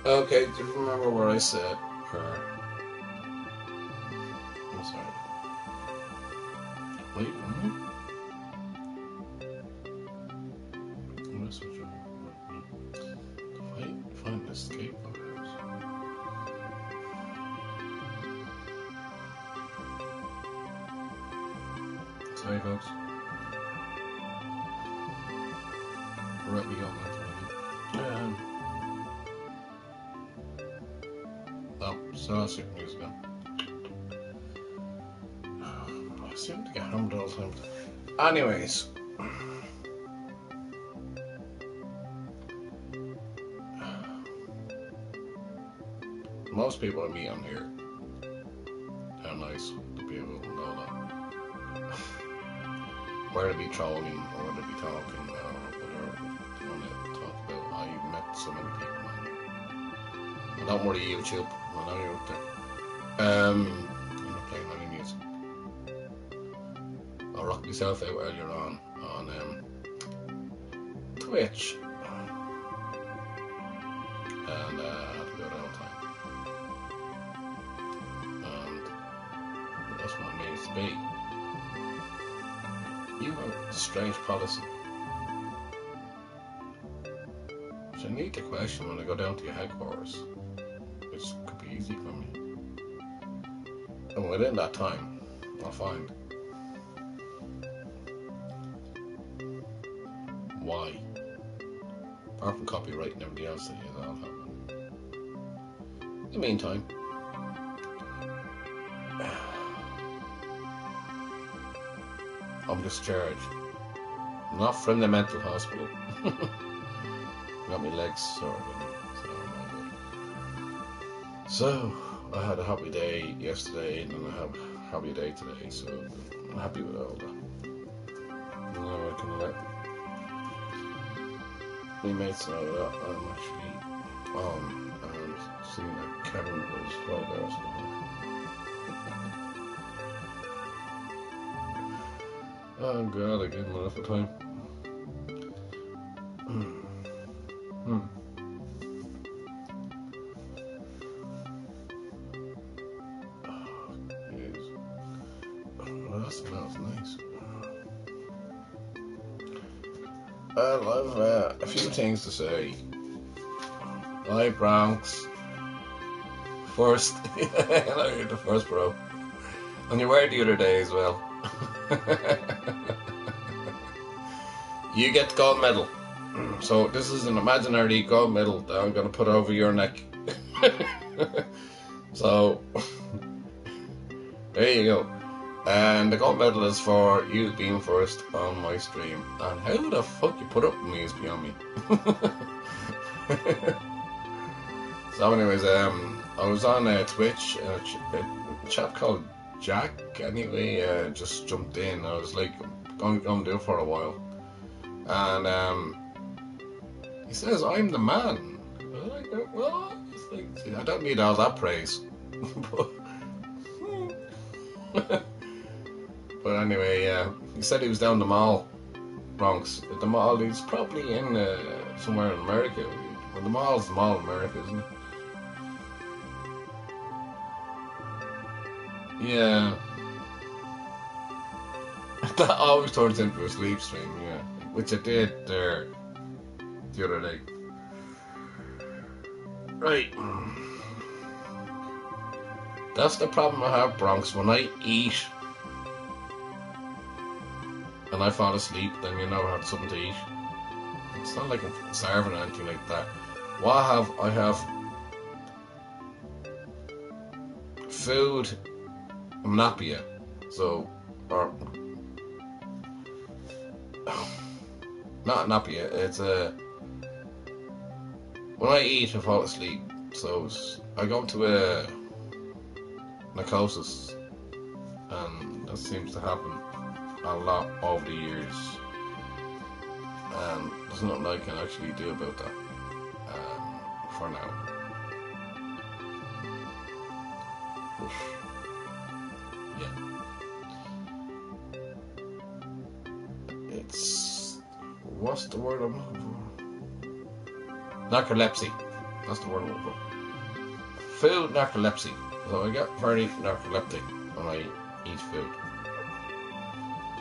Okay, do you remember what I said? I'm sorry. Wait, I'm switch over. Find escape photos. Sorry, folks. Right, we got that. Oh, so that's it, music now. I seem to get hammered all the time. Anyways. Most people I meet on here are nice. The people who know that. Whether they be trolling or whether they be talking or whatever they want to talk about. I met so many people on here. I don't worry, YouTube. I know you're up there. I'm not playing any music. I rocked myself out earlier on Twitch. And I had to go down time. And that's what it means to be. You have a strange policy. Which I need to question when I go down to your headquarters. Which could be easy for me. And within that time, I'll find why. Apart from copyright and everything else that is all happening. In the meantime, I'm discharged. I'm not from the mental hospital. Got my legs sorted, so I'm all good. So I had a happy day yesterday, and I have a happy day today. So I'm happy with all that. Now I can let my mates know that I'm actually on and seeing that Kevin was right there. Oh god, I gave him enough of time. Well, that smells nice. Well, I've a few things to say. Hi, Bronx. First, hello, you're the first, bro. And you were the other day as well. You get the gold medal. So this is an imaginary gold medal that I'm going to put over your neck. So there you go. And the gold medal is for you being first on my stream. And how the fuck you put up with me is beyond me. So anyways, I was on Twitch, a chap called Jack, anyway, just jumped in. I was like, I'm going to do it for a while. And he says, I'm the man. I was like, what? It's like, I don't need all that praise. But anyway, he said he was down the mall, Bronx. The mall, he's probably in somewhere in America. Well, the mall's the mall in America, isn't it? Yeah. That always turns into a sleep stream, yeah. Which I did there the other day. Right. That's the problem I have, Bronx. When I eat and I fall asleep, then you know I have something to eat. It's not like I'm starving or anything like that. What I have food, amnapia. So, or not anapia, it's when I eat I fall asleep, so I go to a narcosis, and that seems to happen a lot over the years, and there's nothing I can actually do about that for now. But, yeah. It's, what's the word I'm looking for? Narcolepsy. That's the word I'm looking for. Food narcolepsy. So I get very narcoleptic when I eat food.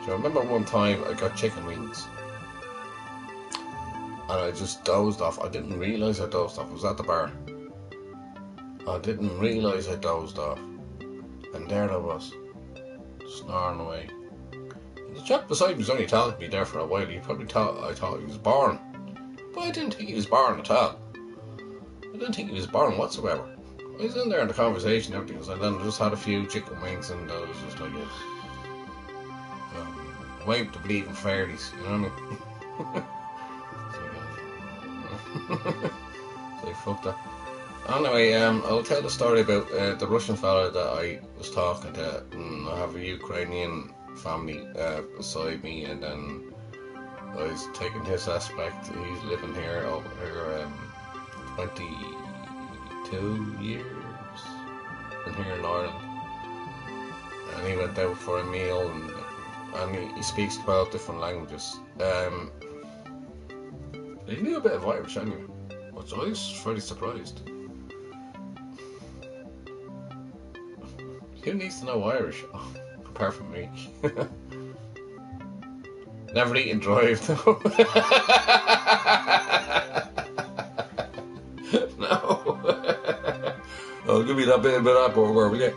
So I remember one time I got chicken wings and I just dozed off. I didn't realise I dozed off. I was at the bar. I didn't realise I dozed off. And there I was, snoring away. And the chap beside me was only talking to me there for a while. He probably thought I thought he was boring. But I didn't think he was boring at all. I didn't think he was boring whatsoever. I was in there in the conversation and everything, and then I just had a few chicken wings and I was just like, wipe the bleeding fairies, you know what I mean? So fuck that. Anyway, I'll tell the story about the Russian fella that I was talking to. I have a Ukrainian family beside me, and then I was taking his aspect. He's living here over here 22 years in here in Ireland, and he went out for a meal, and he speaks 12 different languages. He knew a bit of Irish anyway, which I was fairly surprised. Who needs to know Irish? Oh, apart from me. Never eat and drive, though. No. Oh, give me that bit of that burger, will you?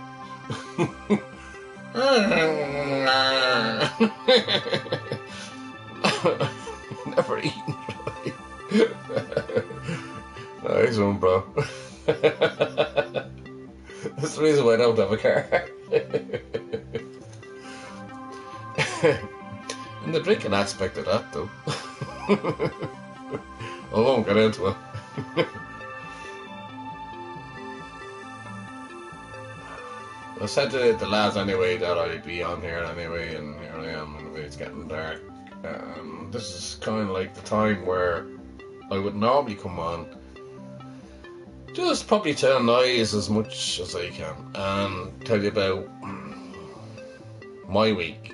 Never eat and drive. Nice one, bro. That's the reason why I don't have a car. And the drinking aspect of that, though. I won't get into it. I said to the lads anyway that I'd be on here anyway, and here I am. Anyway, it's getting dark. This is kind of like the time where I would normally come on. Just probably tell lies as much as I can and tell you about my week.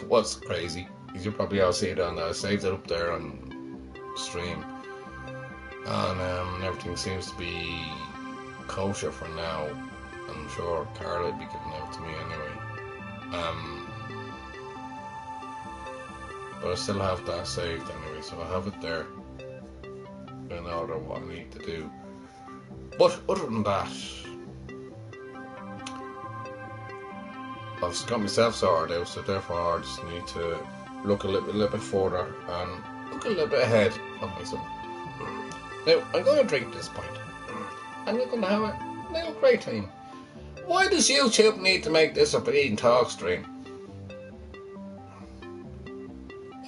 What's crazy is you probably all see it on I saved it up there on stream, and everything seems to be kosher for now. I'm sure Carla would be giving out to me anyway. But I still have that saved anyway, so I have it there in order what I need to do. But other than that, I've got myself sorted out, so therefore I just need to look a little bit further and look a little bit ahead of myself. Now, I'm going to drink this pint, and you're going to have a little great time. Why does YouTube need to make this a bleeding talk stream?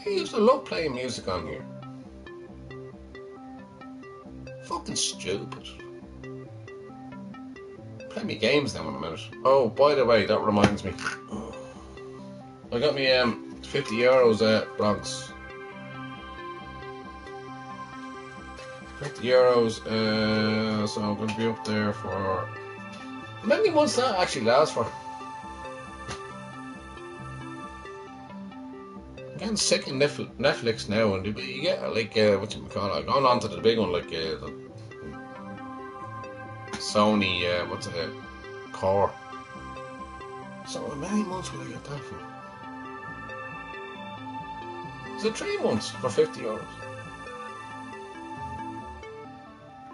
I used to love playing music on here. Fucking stupid. Play me games now in a minute. Oh, by the way, that reminds me. I got me €50 at Bronx. €50, so I'm going to be up there for... How many months that actually lasts for? I'm getting sick of Netflix now, and you get like whatchamacallit, going on to the big one, like the Sony, what's it, Core. So how many months will I get that for? Is it 3 months for €50?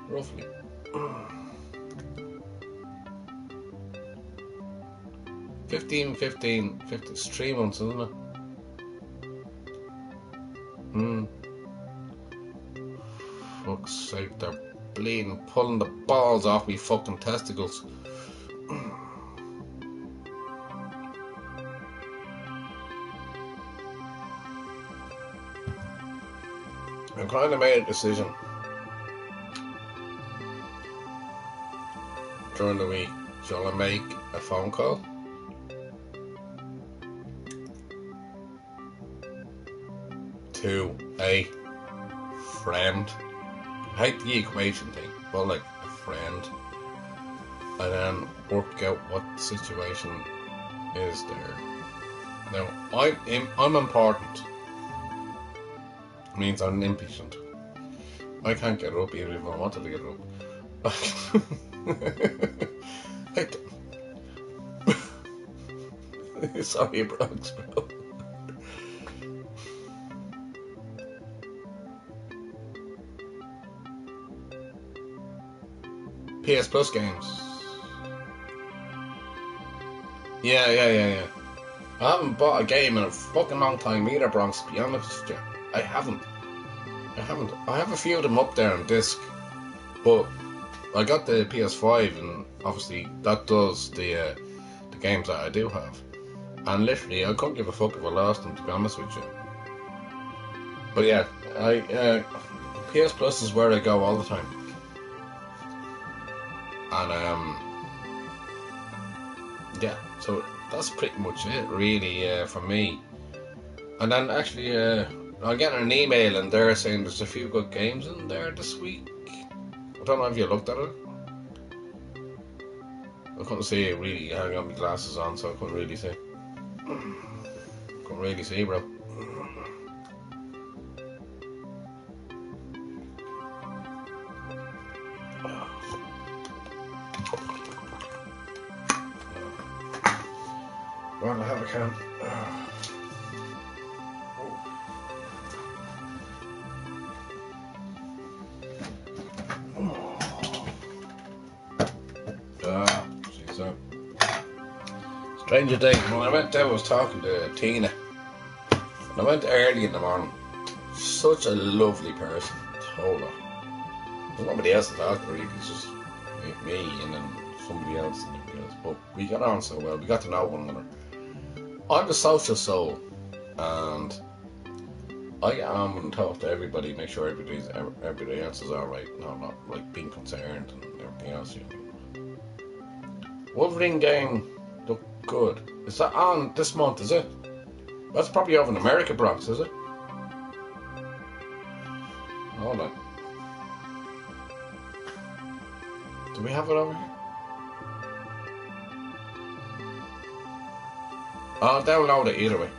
Roughly. 15, it's 3 months, isn't it? Fuck's sake, they're bleeding, pulling the balls off me fucking testicles. I kind of made a decision during the week. Shall I make a phone call? To a friend. I hate the equation thing, but like a friend, and then work out what the situation is there. Now, I'm important. It means I'm impatient. I can't get up even if I wanted to get up. Hey, sorry, Bronx, bro. PS Plus games. Yeah. I haven't bought a game in a fucking long time either, Bronx, to be honest with you. I haven't. I have a few of them up there on disc, but I got the PS5, and obviously that does the games that I do have. And literally, I couldn't give a fuck if I lost them, to be honest with you. But yeah, PS Plus is where I go all the time. And yeah, so that's pretty much it, really, for me. And then actually, I'm getting an email and they're saying there's a few good games in there this week. I don't know if you looked at it. I couldn't see it really. I got my glasses on, so I couldn't really see. Couldn't really see, bro. Well, I have a can. She's up. Stranger day, when I went there, I was talking to Tina. And I went early in the morning. Such a lovely person. Hold on. There's nobody else to talk to, really. It's just me and then somebody else and everybody else. But we got on so well. We got to know one another. I'm a social soul, and I get on and talk to everybody, make sure everybody else is alright. No, not like being concerned and everything else. You know. Wolverine game looked good. Is that on this month? Is it? That's probably over in America, Bronx, is it? Hold on. Do we have it over here? I'll download it either way.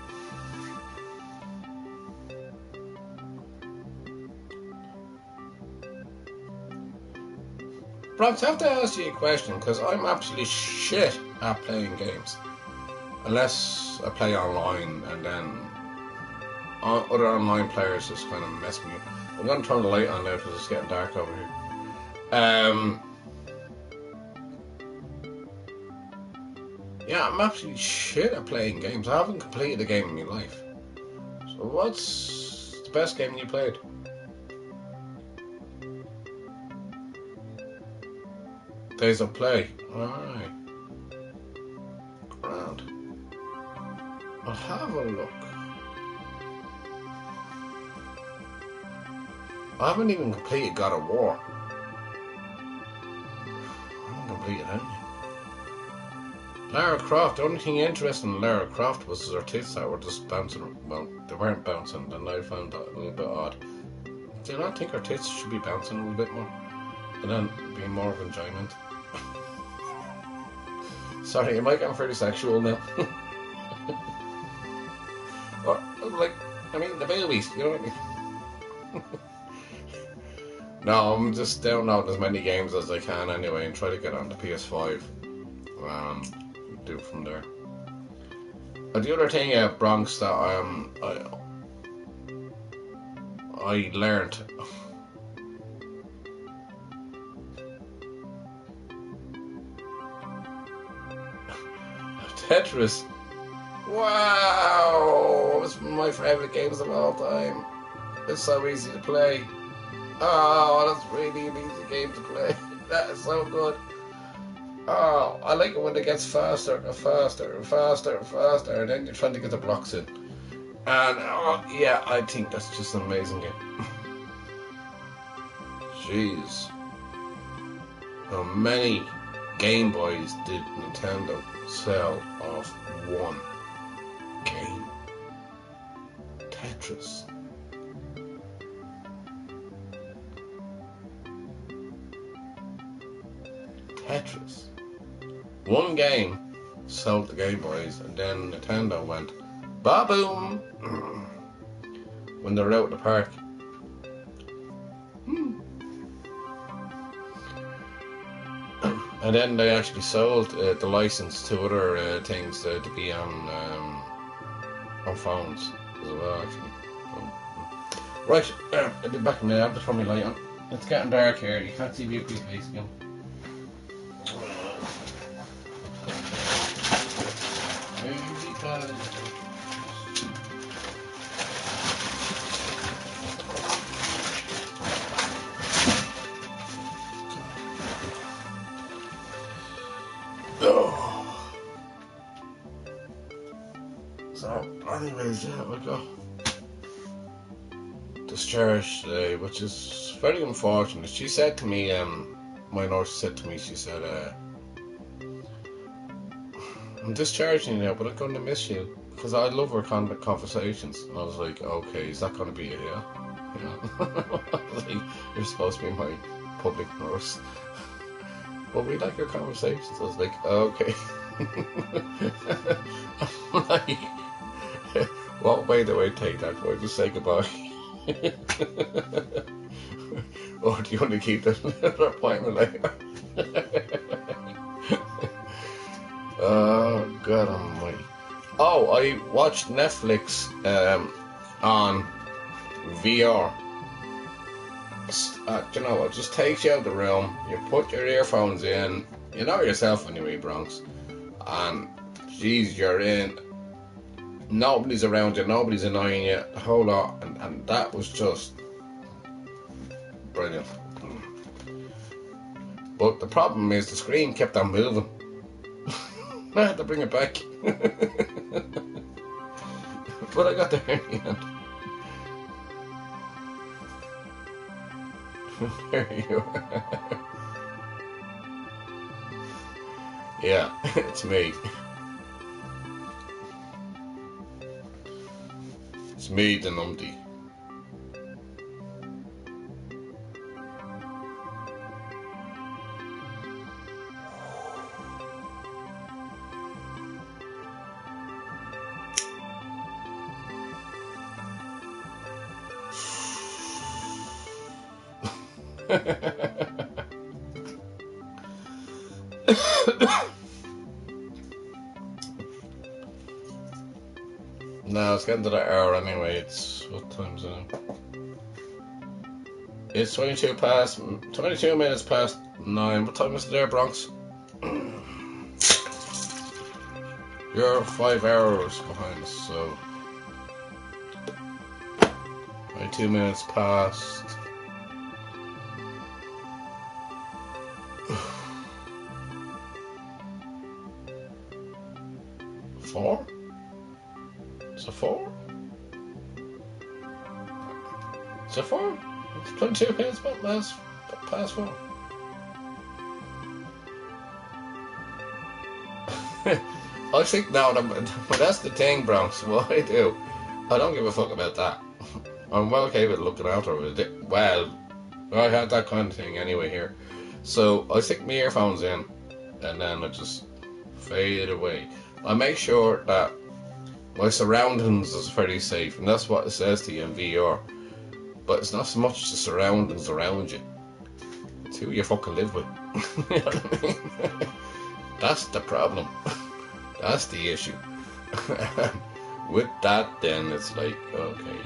Bronx, I have to ask you a question, because I'm absolutely shit at playing games. Unless I play online, and then other online players just kind of mess me up. I'm going to turn the light on now because it's getting dark over here. Yeah, I'm absolutely shit at playing games. I haven't completed a game in my life. So what's the best game you played? Days of Play. Alright. Grand. I'll have a look. I haven't even completed God of War. I haven't completed anything. Lara Croft, the only thing interesting in Lara Croft was her tits that were just bouncing. Well, they weren't bouncing, and I found that a little bit odd. Do you not think her tits should be bouncing a little bit more? And then be more of enjoyment? Sorry, am I getting fairly sexual now? Or, like, I mean, the babies, you know what I mean? No, I'm just downloading as many games as I can anyway and try to get on the PS5. Do from there. The other thing, Bronx, that I learned. Tetris. Wow, it's one of my favourite games of all time. It's so easy to play. Oh, that's really an easy game to play. That is so good. Oh, I like it when it gets faster and faster and faster and faster, and then you're trying to get the blocks in. And oh, yeah, I think that's just an amazing game. Jeez. How many Game Boys did Nintendo sell off one game? Tetris. Tetris. One game sold the Game Boys, and then Nintendo went ba-boom when they were out in the park. And then they actually sold the license to other things to be on phones as well, actually. So, right, I'll be back in a minute. I'll just turn my light on. It's getting dark here. You can't see beauty face again. So, anyways, yeah, we got discharged today, which is very unfortunate. She said to me, my nurse said to me, she said, I'm discharging you now, but I'm going to miss you because I love our conversations. And I was like, okay, is that going to be it? Yeah. You know, like, you're supposed to be my public nurse, but we like your conversations. I was like, okay. I'm like, what way do I take that? Do I just say goodbye? Or do you want to keep the appointment later? Oh, God almighty. Oh, I watched Netflix on VR. You know what? Just takes you out of the room, you put your earphones in, you know yourself anyway, Bronx, and geez, you're in. Nobody's around you, nobody's annoying you, a whole lot, and that was just brilliant. But the problem is the screen kept on moving. I had to bring it back. But I got there in the end. There you are. Yeah, it's me. It's me, the numpty. No, it's getting to that hour anyway. It's what time is it? It's 22 minutes past 9. What time is it there, Bronx? You're 5 hours behind us, so 22 minutes past. Four? Is it 4? Is it 4? It's 22 minutes past 4. I think now, but that's the thing, Bronx. What I do, I don't give a fuck about that. I'm well capable of looking after it. Well, I had that kind of thing anyway here. So I stick my earphones in, and then I just fade away. I make sure that my surroundings is very safe, and that's what it says to you in VR. But it's not so much the surroundings around you, it's who you fucking live with. You know what I mean? That's the problem. That's the issue. With that, then it's like, okay,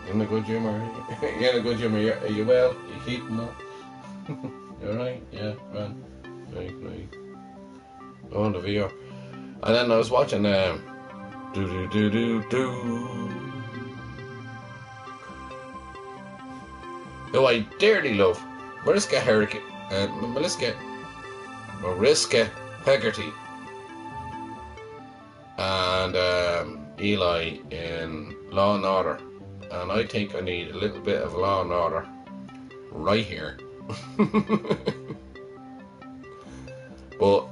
you in a good humor? You in a good humor? Are you well? Are you keeping up? You alright? Yeah, right. Right. Oh, the VR. And then I was watching who I dearly love, Mariska Hegarty, and Eli in Law and Order, and I think I need a little bit of Law and Order right here. But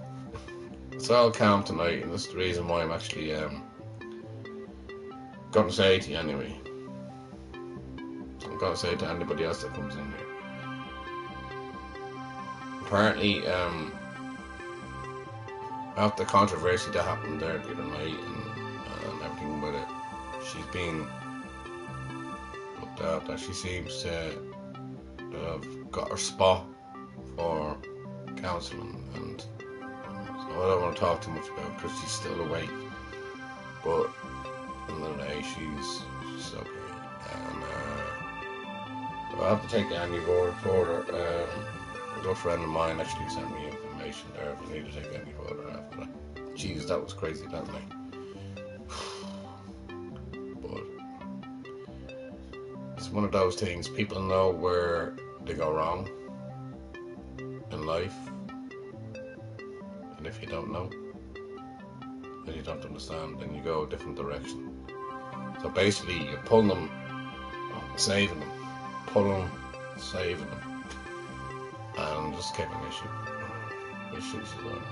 it's all calm tonight, and that's the reason why I'm actually going to say to you anyway. I'm going to say to anybody else that comes in here. Apparently, after the controversy that happened there the other night and everything with it, she's been looked at that she seems to have got her spot for counselling, and so I don't want to talk too much about it because she's still awake. But in the day, she's okay. And I have to take it any further. A good friend of mine actually sent me information there if I need to take any further after that. Jeez, that was crazy, that night. But it's one of those things, people know where they go wrong in life, and if you don't know, then you don't understand, then you go a different direction. So basically, you pull them, saving them, pull them, saving them, and just keep an issue. Issues alone.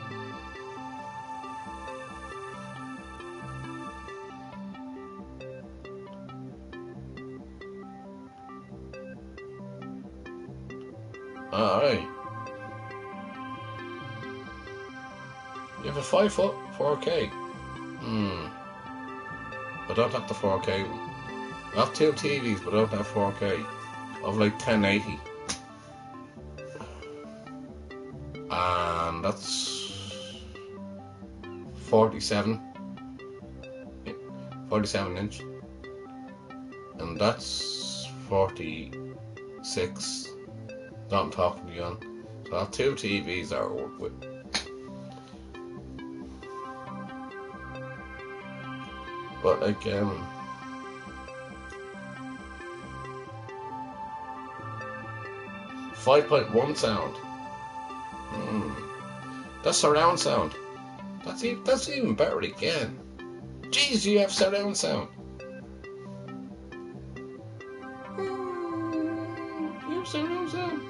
Alright. You have a 5-foot 4K. I don't have the 4K one. I have 2 TVs, but I don't have 4K. I have like 1080. And that's 47 inch. And that's 46 that I'm talking to you on. So I have 2 TVs that I work with. But like 5.1 sound. That's surround sound. That's even better again. Jeez, you have surround sound. You have surround sound.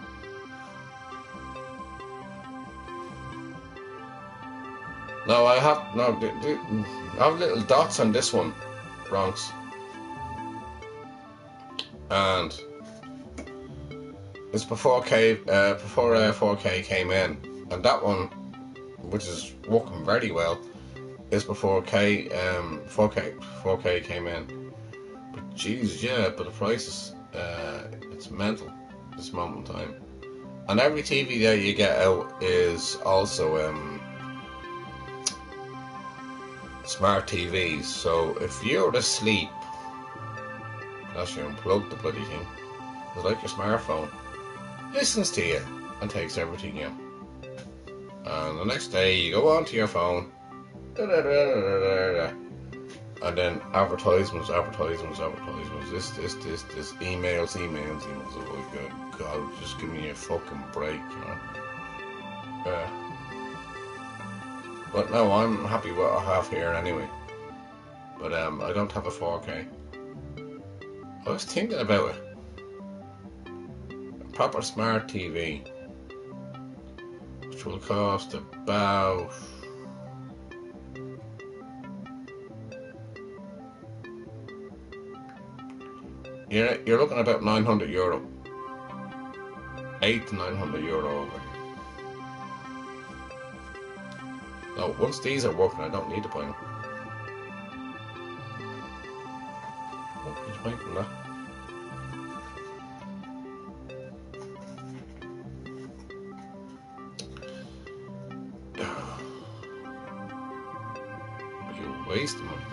No, I have little dots on this one, Bronx, and it's before 4K came in, and that one, which is working very well, is before 4K came in. But geez, yeah, but the prices, it's mental this moment in time, and every TV that you get out is also smart TVs. So if you're asleep, unless you unplug the bloody thing, it's like your smartphone, listens to you and takes everything in. And the next day you go onto your phone, and then advertisements, this, emails. Oh good God, just give me a fucking break, you know. But no, I'm happy with what I have here anyway. But I don't have a 4K. I was thinking about it. A proper smart TV, which will cost about you're looking at about €900, 800 to €900 over here. No, once these are working, I don't need to buy them. What did you buy from that? You waste money.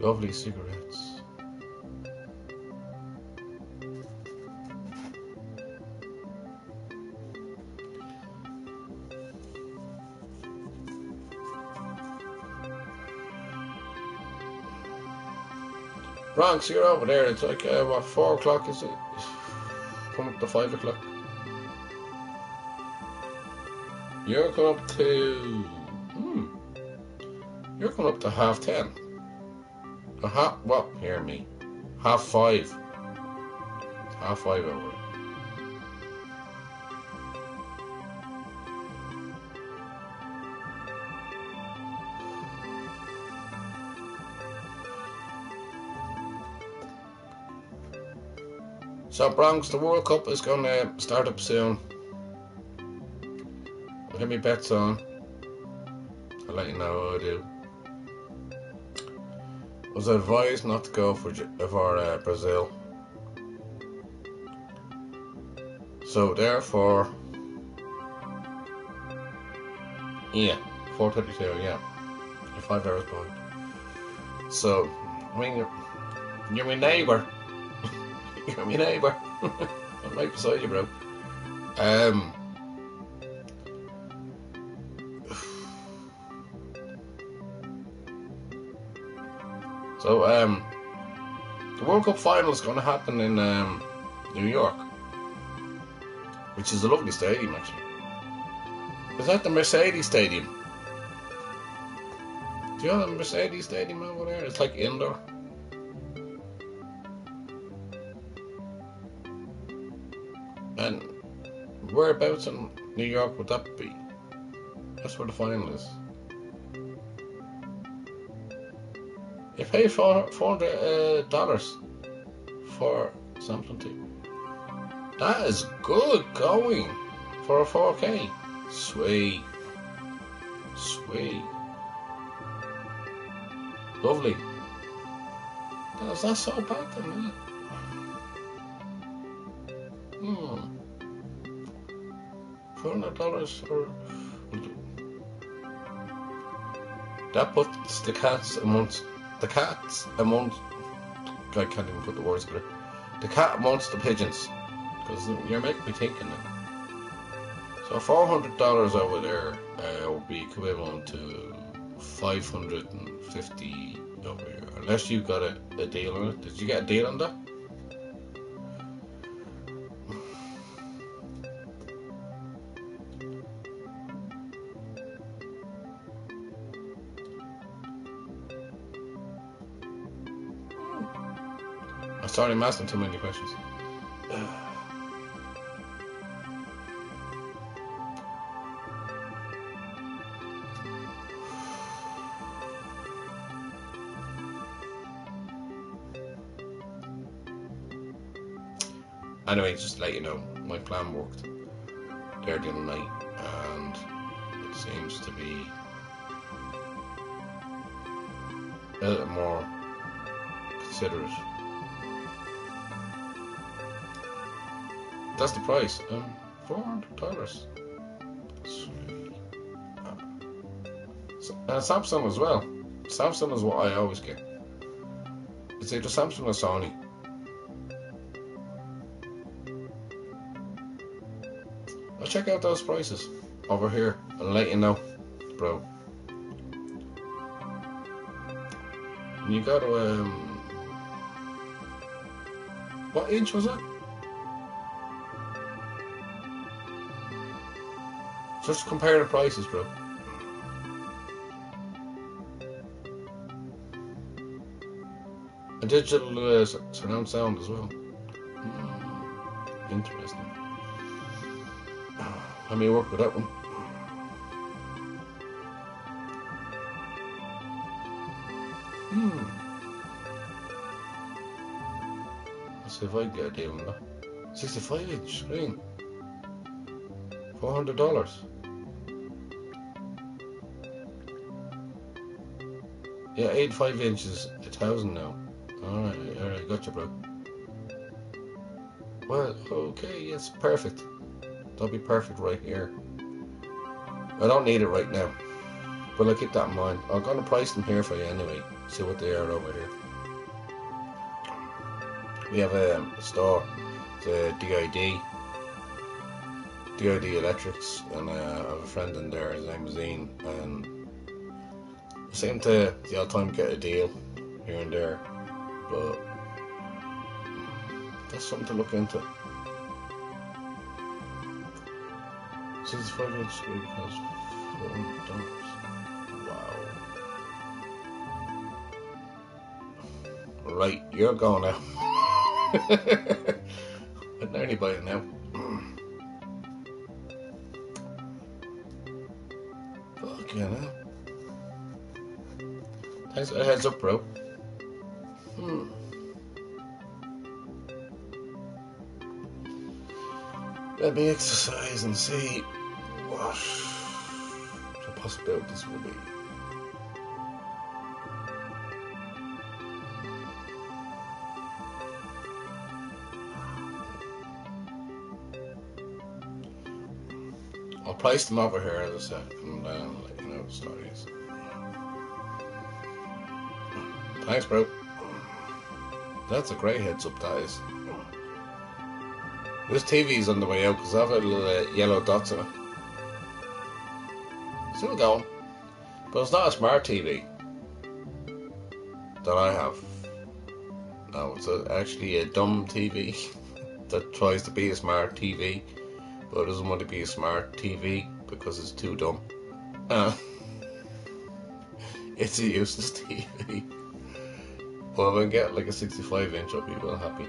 Lovely cigarettes. Bronx, you're over there. It's like, what, 4 o'clock is it? Come up to 5 o'clock. You're going up to... You're going up to 10:30. Well, hear me. 5:30. It's 5:30 over. So Bronx, the World Cup is going to start up soon. I'll get me bets on. I'll let you know how I do. I was advised not to go for Brazil. So therefore, yeah, 4:32. Yeah, you're 5 hours behind. So, I mean, you're my neighbour. You're my neighbour. I'm right beside you, bro. So, the World Cup final is going to happen in New York, which is a lovely stadium, actually. Is that the Mercedes Stadium? Do you know the Mercedes Stadium over there? It's like indoor. And whereabouts in New York would that be? That's where the final is. You pay $400 for something too. That is good going for a 4K. Sweet. Sweet. Lovely. That's not so bad then, is it? $400 for... That puts the cats amongst... The cats amongst... I can't even put the words together. The cat amongst the pigeons. Because you're making me thinking now. So $400 over there would be equivalent to $550 over here. Unless you got a deal on it. Did you get a deal on that? Sorry, I'm asking too many questions. Anyway, just to let you know, my plan worked there the other night, and it seems to be a little more considerate. That's the price. $400. Sweet. Samsung as well. Samsung is what I always get. It's either Samsung or Sony. I'll check out those prices over here and let you know, bro. And you got to what inch was it? Just compare the prices, bro. A digital surround sound as well. Interesting. Let me work with that one. Let's see if I can get a deal on that. 65-inch screen. $400. Yeah, 85 inches, 1,000 now. Alright, gotcha, bro. Well, okay, yes, perfect. That'll be perfect right here. I don't need it right now, but I'll keep that in mind. I'm gonna price them here for you anyway. See what they are over here. We have a store, the DID Electrics, and I have a friend in there. His name is Ian, and I seem to the odd time get a deal here and there, but that's something to look into. 65-inch screen costs $400. Wow. Right, you're going now. I'm nearly buying now. Fucking hell. Thanks for the heads up, bro. Let me exercise and see what the possibilities will be. I'll price them over here as I said, and let you know the stories. Thanks, bro. That's a great heads up, that is. This TV's on the way out because I have a little yellow dots on it. Still going. But it's not a smart TV that I have. No, it's actually a dumb TV that tries to be a smart TV, but doesn't want to be a smart TV because it's too dumb. It's a useless TV. But if I get like a 65-inch, I'll be well happy.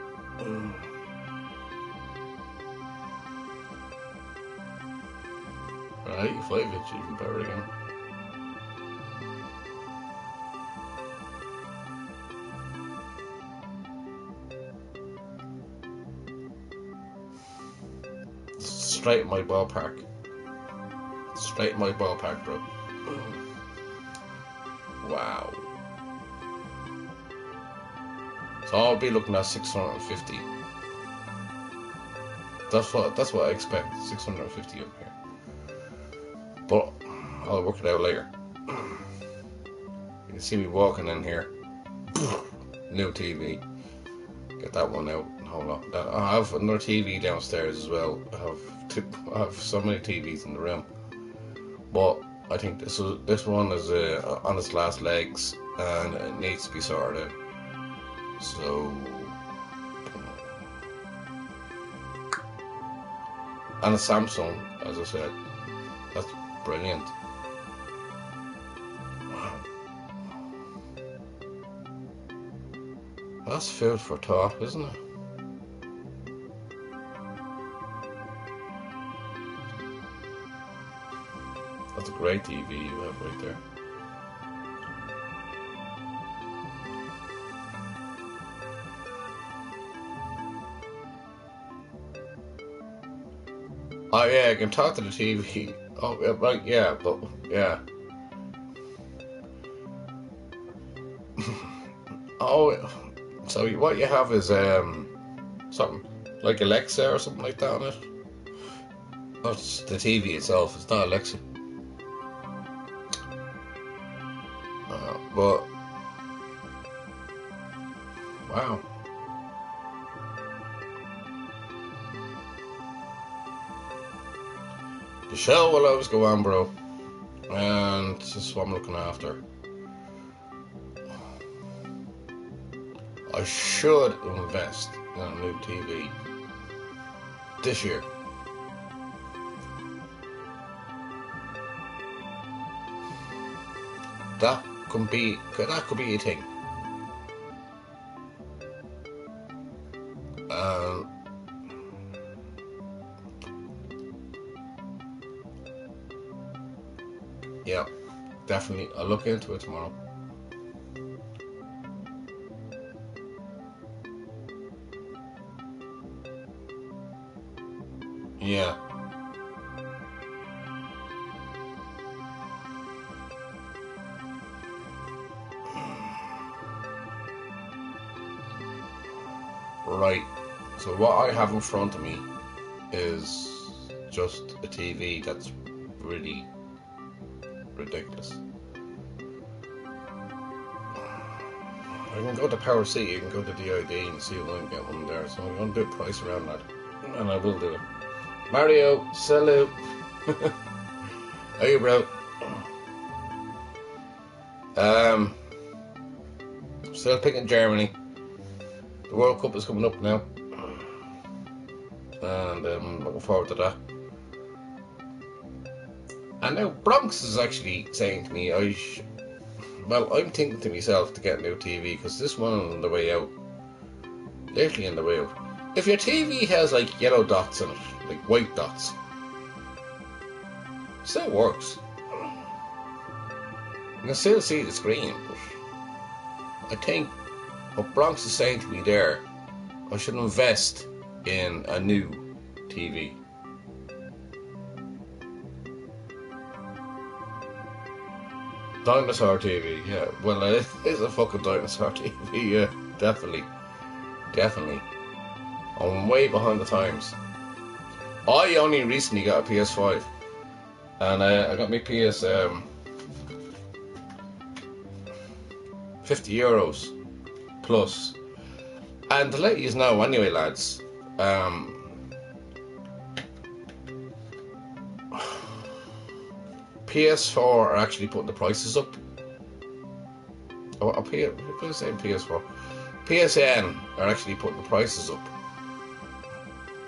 Right, 5-inch even better again. Straight in my ballpark. Straight in my ballpark, bro. Wow. So I'll be looking at 650. That's what I expect. 650 up here. But I'll work it out later. You can see me walking in here. New TV. Get that one out. Hold on. I have another TV downstairs as well. I have so many TVs in the room. But I think this one is on its last legs and it needs to be sorted out. So, and a Samsung, as I said, that's brilliant. Wow. That's food for thought, isn't it? That's a great TV you have right there. Oh yeah, I can talk to the TV. Oh, right, yeah, but yeah. Oh, so what you have is something like Alexa or something like that on it. That's the TV itself. It's not Alexa. But wow. The show will always go on, bro, and this is what I'm looking after. I should invest in a new TV this year. That could be a thing. Yeah, definitely. I'll look into it tomorrow. Yeah. Right. So what I have in front of me is just a TV that's really ridiculous. I can go to Power C, you can go to DID and see if I can get one there. So I'm going to do a price around that, and I will do it. Mario, salute. How you, bro? Still picking Germany. The World Cup is coming up now, and I'm looking forward to that. And now Bronx is actually saying to me, I'm thinking to myself to get a new TV because this one on the way out, literally on the way out. If your TV has like yellow dots in it, like white dots, it still works. You can still see the screen, but I think what Bronx is saying to me there, I should invest in a new TV. Dinosaur TV, yeah. Well, it is a fucking dinosaur TV, yeah. Definitely. Definitely. I'm way behind the times. I only recently got a PS5. And I got my PS, €50 plus. And to let you know, anyway, lads, PS4 are actually putting the prices up. What was I saying? PS4? PSN are actually putting the prices up.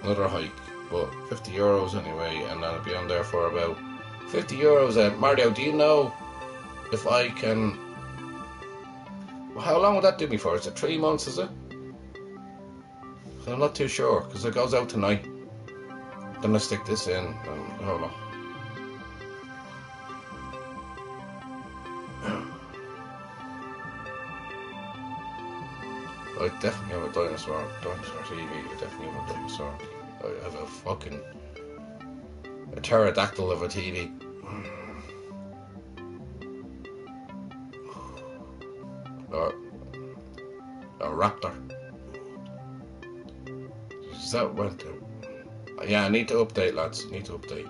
Another hike, but €50 anyway, and that'll be on there for about €50. Mario, do you know if I can? How long would that do me for? Is it 3 months? Is it? I'm not too sure because it goes out tonight. Then I stick this in and hold on. I definitely have a dinosaur TV. I definitely have a dinosaur. I have a fucking pterodactyl of a TV. Or a raptor. Is that went to? Yeah, I need to update, lads. Need to update.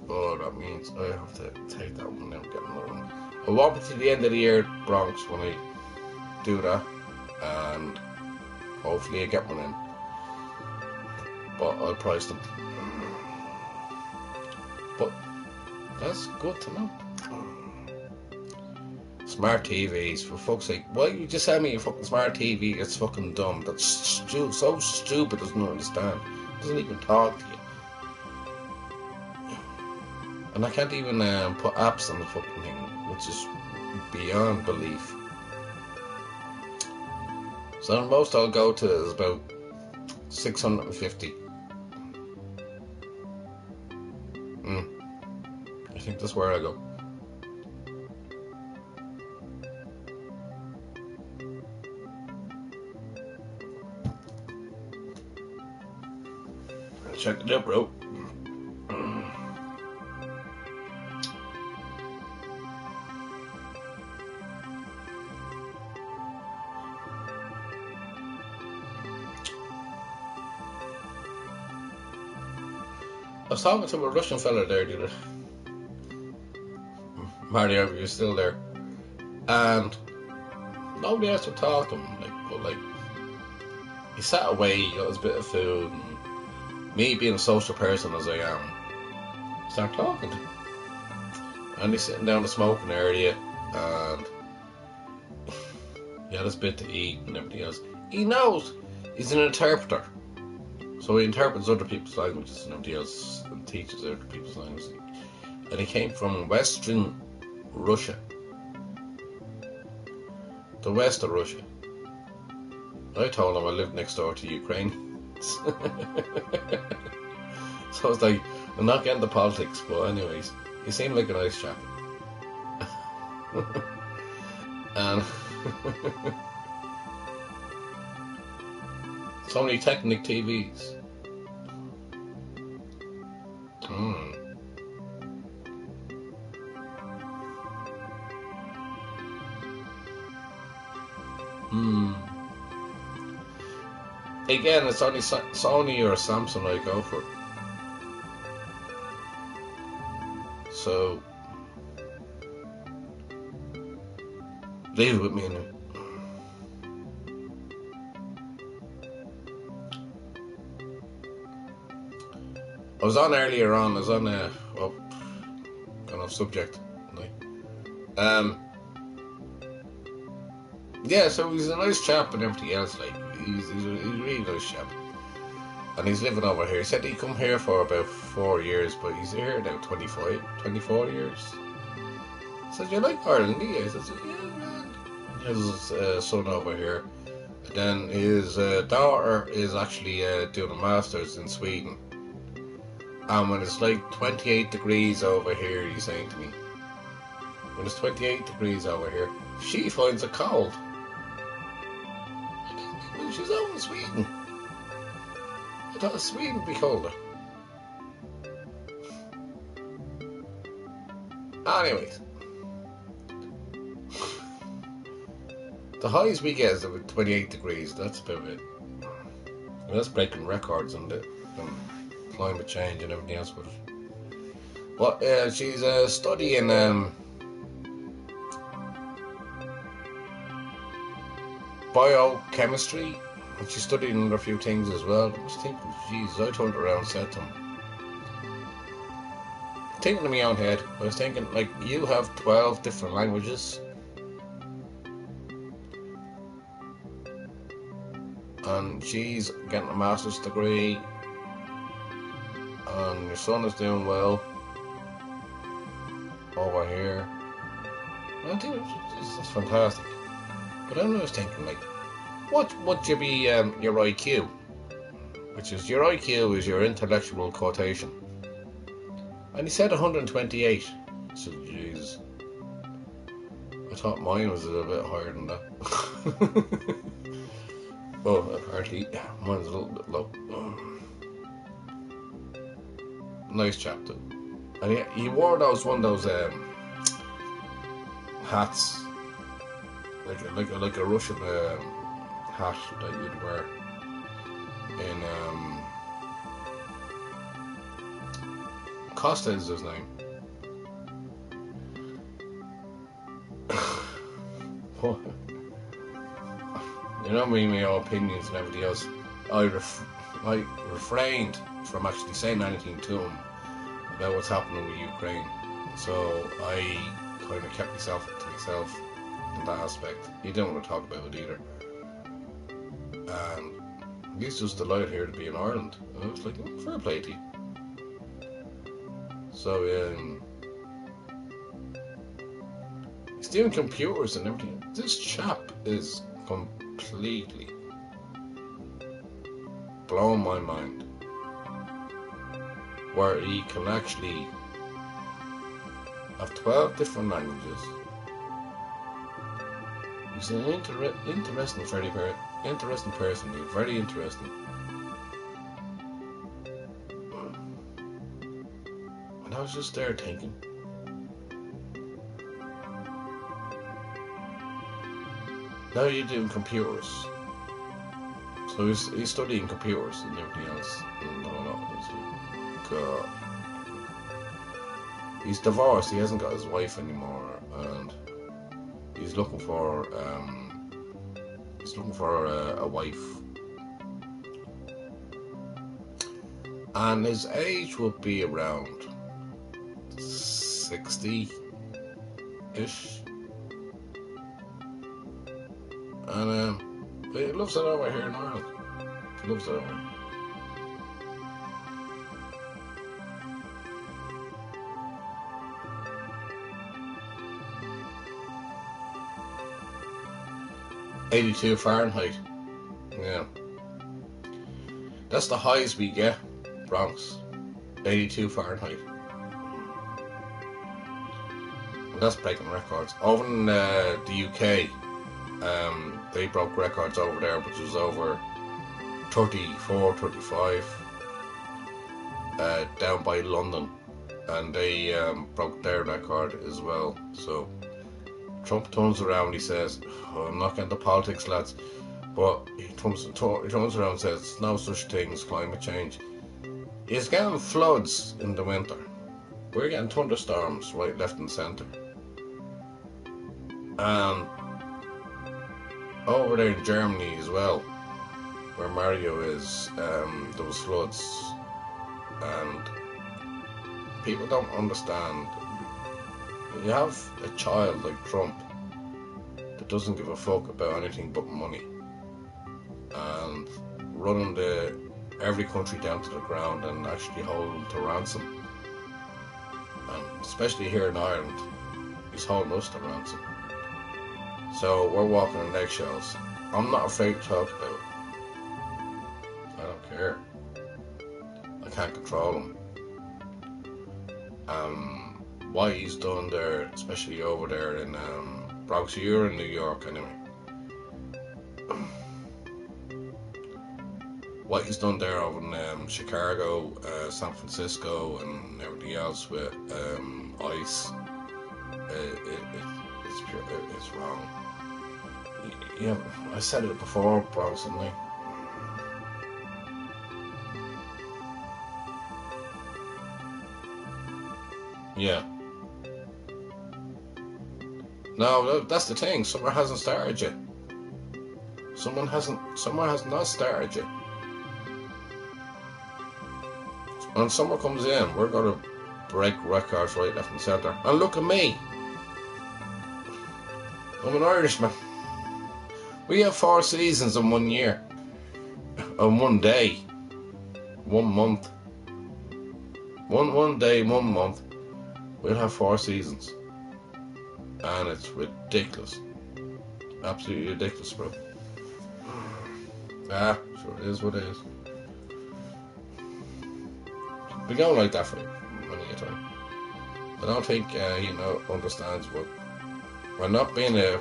Oh, that means I have to take that one and get another one. I won't be to the end of the year, Bronx, when I do that, and hopefully I get one in. But I'll price them. But that's good to know. Smart TVs, for fuck's sake. Why you just send me a fucking smart TV? It's fucking dumb. That's so stupid, doesn't understand. Doesn't even talk to you. And I can't even put apps on the fucking thing, which is beyond belief. So the most I'll go to is about 650. I think that's where I go. Check it out, bro. I was talking to a Russian fella there the other. Mario, you're still there, and nobody else would talk to him. But he sat away, he got his bit of food, and me being a social person as I am, start talking to him. And he's sitting down the smoking area, and he had his bit to eat and everything else. He knows he's an interpreter, so he interprets other people's languages and everything else, and teaches other people's languages. And he came from Western Russia, the west of Russia. I told him I lived next door to Ukraine. So it's like, I'm not getting the politics, but anyways, he seemed like a nice chap. And so many Technic TVs. Again, it's only Sony or Samsung I go for. So leave it with me now. I was on earlier on. I was on kind of subject. Yeah, so he's a nice chap and everything else. He's a really nice chap, and he's living over here. He said he come here for about 4 years, but he's here now 24 years. I said, you like Ireland, do you? I said, yeah, man. He has his son over here. And then his daughter is actually doing a master's in Sweden. And when it's like 28 degrees over here, he's saying to me, when it's 28 degrees over here, she finds it cold. She's out in Sweden. I thought Sweden would be colder. Anyways, The highest we get is about 28 degrees. That's about it. And that's breaking records on the climate change and everything else with it. Well, she's studying biochemistry, and she's studying another few things as well. I was thinking, Jesus, I turned around and said to him, thinking in my own head, I was thinking, like, you have 12 different languages, and she's getting a master's degree, and your son is doing well over here. I think it's fantastic. But then I was thinking, like, what would you be your IQ? Which is, your IQ is your intellectual quotation. And he said 128. I said, jeez. I thought mine was a little bit higher than that. Well, apparently mine's a little bit low. Nice chap though. And he wore one of those hats, like a Russian hat that you'd wear in Costa is his name. You know me, my opinions and everything else. I refrained from actually saying anything to him about what's happening with Ukraine. So I kind of kept myself to myself in that aspect. He didn't want to talk about it either. And he's just delighted here to be in Ireland. And I was like, oh, fair play to you. So he's doing computers and everything. This chap is completely blown my mind, where he can actually have 12 different languages. He's an interesting person. He's very interesting. And I was just there thinking, now you're doing computers. So he's studying computers and everything else. God. He's divorced. He hasn't got his wife anymore, and he's looking for a wife. And his age would be around 60-ish. And he loves it over here in Ireland. He loves it over here. '82 Fahrenheit. Yeah. That's the highest we get, Bronx. 82 Fahrenheit. And that's breaking records. Over in the UK, they broke records over there, which was over 34, 35, down by London. And they broke their record as well. So Trump turns around, he says, oh, I'm not getting into politics, lads, but he turns around and says, no such thing as climate change. He's getting floods in the winter. We're getting thunderstorms right, left and centre. And over there in Germany as well, where Mario is, there was floods. And people don't understand. You have a child like Trump that doesn't give a fuck about anything but money and running every country down to the ground and actually holding them to ransom. And especially here in Ireland, he's holding us to ransom. So we're walking on eggshells. I'm not afraid to talk about it. I don't care. I can't control him. What he's done there, especially over there in Bronx, you're in New York anyway. What he's done there over in Chicago, San Francisco, and everything else with ICE, it's wrong. Yeah, I said it before, probably. Yeah. No, that's the thing. Summer hasn't started yet. Summer has not started yet. When summer comes in, we're gonna break records right, left, and centre. And look at me. I'm an Irishman. We have 4 seasons in 1 year. On 1 day. 1 month. One day, 1 month. We'll have 4 seasons. And it's ridiculous. Absolutely ridiculous, bro. Ah, sure, it is what it is. Been going like that for many a time. I don't think understands what we're not being a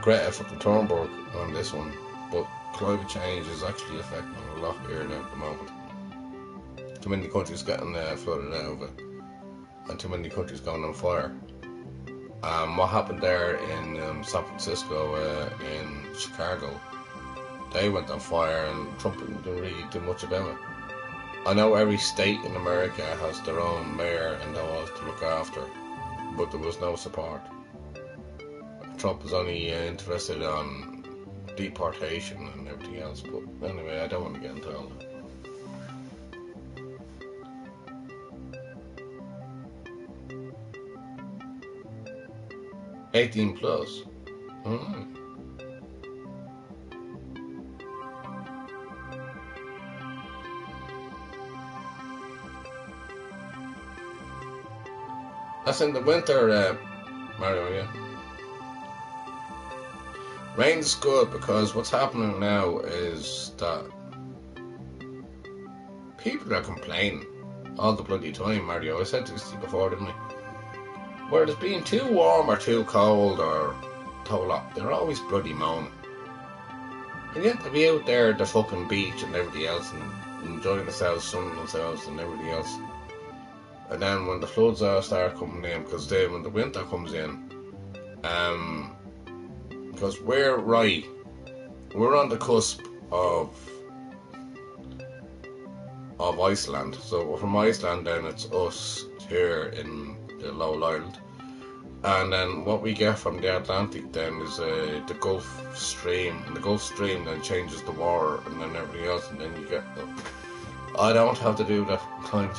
Greta fucking Thunberg on this one, but climate change is actually affecting a lot here now at the moment. Too many countries getting flooded out of it, and too many countries going on fire. What happened there in San Francisco, in Chicago, they went on fire, and Trump didn't really do much about it. I know every state in America has their own mayor and laws to look after, but there was no support. Trump was only interested on deportation and everything else, but anyway, I don't want to get into all that. +18. Mm. That's in the winter, Mario, yeah. Rain's good because what's happening now is that people are complaining all the bloody time, Mario. I said this to you before, didn't I? Where it's being too warm or too cold or too hot, they're always bloody moaning. And yet to be out there at the fucking beach and everything else and enjoying themselves, sunning themselves and everything else. And then when the floods start coming in, because then when the winter comes in, because we're on the cusp of Iceland. So from Iceland, then it's us here in the Low Island, and then what we get from the Atlantic then is the Gulf Stream, and the Gulf Stream then changes the water and then everything else, and then you get I don't have to do that kind.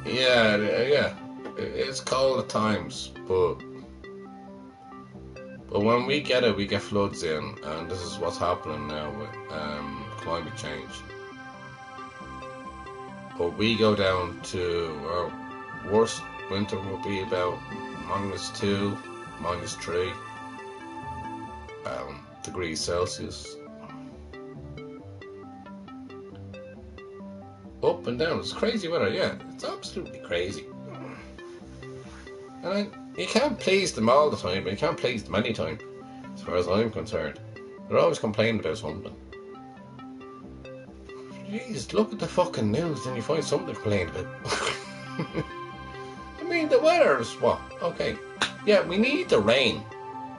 Yeah, it's cold at times, but when we get it, we get floods in, and this is what's happening now with climate change. But we go down to our worst winter will be about -2, -3 degrees Celsius. Up and down. It's crazy weather, yeah. It's absolutely crazy. And you can't please them all the time, but you can't please them any time, as far as I'm concerned. They're always complaining about something. Jeez, look at the fucking news and you find something to complain about. I mean, the weather is what? Okay. Yeah, we need the rain.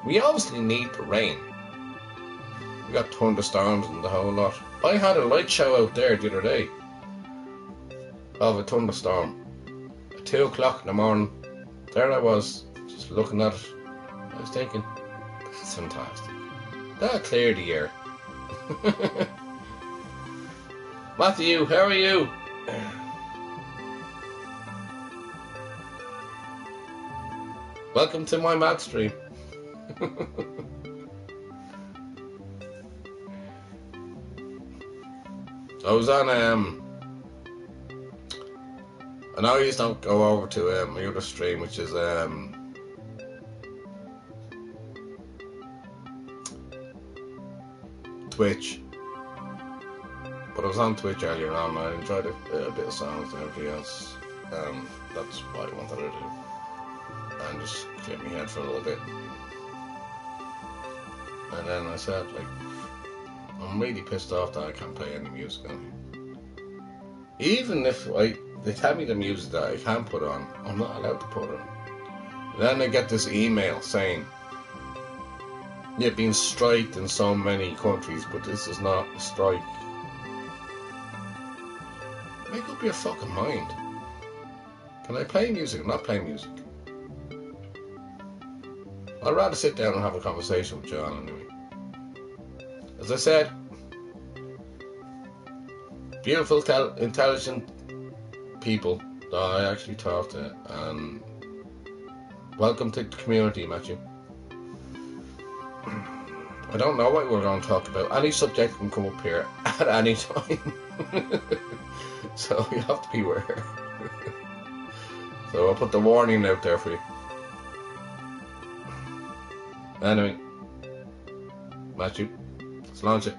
We obviously need the rain. We got thunderstorms and the whole lot. I had a light show out there the other day of a thunderstorm at 2 o'clock in the morning. There I was, just looking at it. I was thinking, that's fantastic. That'll clear the air. Matthew, how are you? Welcome to my mad stream. I was on I know you don't go over to my other stream, which is Twitch. But I was on Twitch earlier on, and I enjoyed a bit of songs and everything else. That's what I wanted to do. And just clear my head for a little bit. And then I said, like, I'm really pissed off that I can't play any music on here. Even if They tell me the music that I can't put on, I'm not allowed to put on. Then I get this email saying, you've been striked in so many countries, but this is not a strike. Make up your fucking mind. Can I play music or not play music? I'd rather sit down and have a conversation with John anyway. As I said, beautiful, intelligent people that I actually talk to, and welcome to the community, Matthew. I don't know what we're going to talk about. Any subject can come up here at any time. So you have to be aware. So I'll put the warning out there for you. Anyway, Matthew, let's launch it.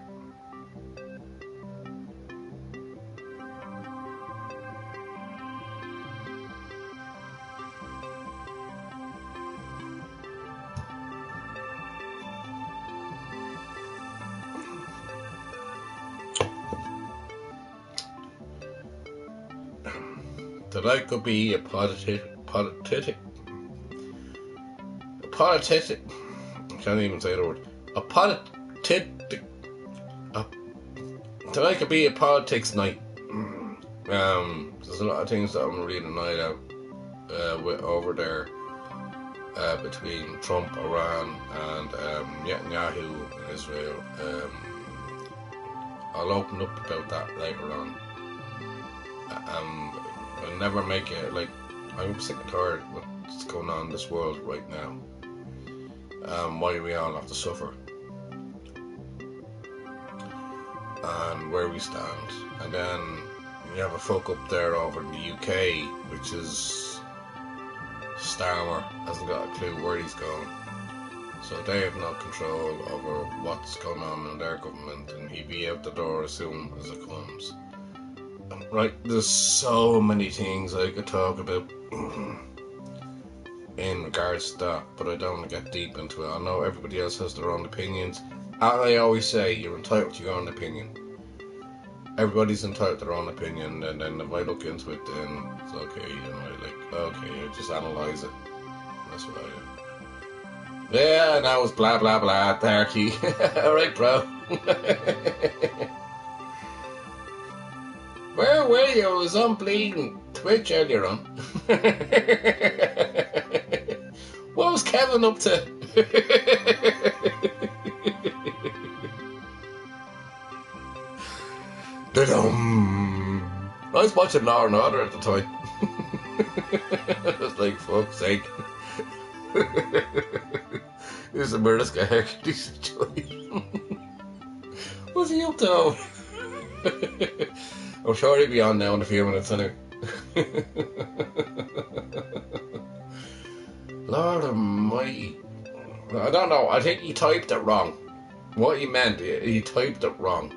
That I could be a politic. I can't even say the word. That I could be a politics night. There's a lot of things that I'm reading tonight out over there between Trump, Iran, and Netanyahu in Israel. I'll open up about that later on. I'll never make it, like, I'm sick and tired of what's going on in this world right now. Why we all have to suffer. And where we stand. And then you have a folk up there over in the UK, which is Starmer, hasn't got a clue where he's going. So they have no control over what's going on in their government, and he'll be out the door as soon as it comes. Right, there's so many things I could talk about in regards to that, but I don't want to get deep into it. I know everybody else has their own opinions. And I always say, you're entitled to your own opinion. Everybody's entitled to their own opinion, and then if I look into it, then it's okay, you know, I just analyse it. That's what I do. Yeah, now it's blah blah blah, darky. Alright, bro. Where were you? I was on bleeding Twitch earlier on. What was Kevin up to? I was watching Law and Order at the time. I was like, fuck's sake. Here's a murderous guy. Hercules Joy. What's he up to? I'm sure he'll be on now in a few minutes anyway. Lord almighty. I don't know, I think he typed it wrong. What he meant, he typed it wrong.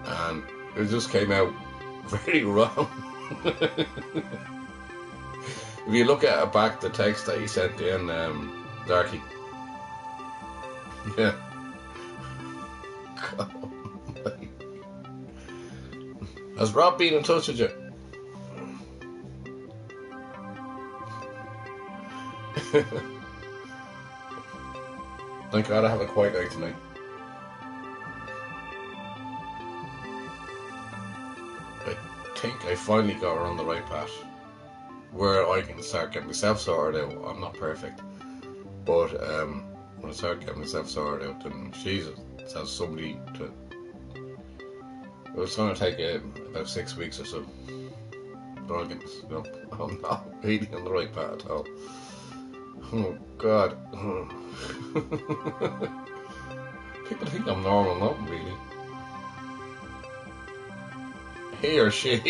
And it just came out very wrong. If you look at it back, the text that he sent in, Darky. Yeah. God. Has Rob been in touch with you? Thank God I have a quiet night tonight. I think I finally got her on the right path, where I can start getting myself sorted out. I'm not perfect, but when I start getting myself sorted out, then Jesus, has somebody to. It's going to take about 6 weeks or so. But I'll get this, you know, I'm not really on the right path at all. Oh God. People think I'm normal, not really. He or she.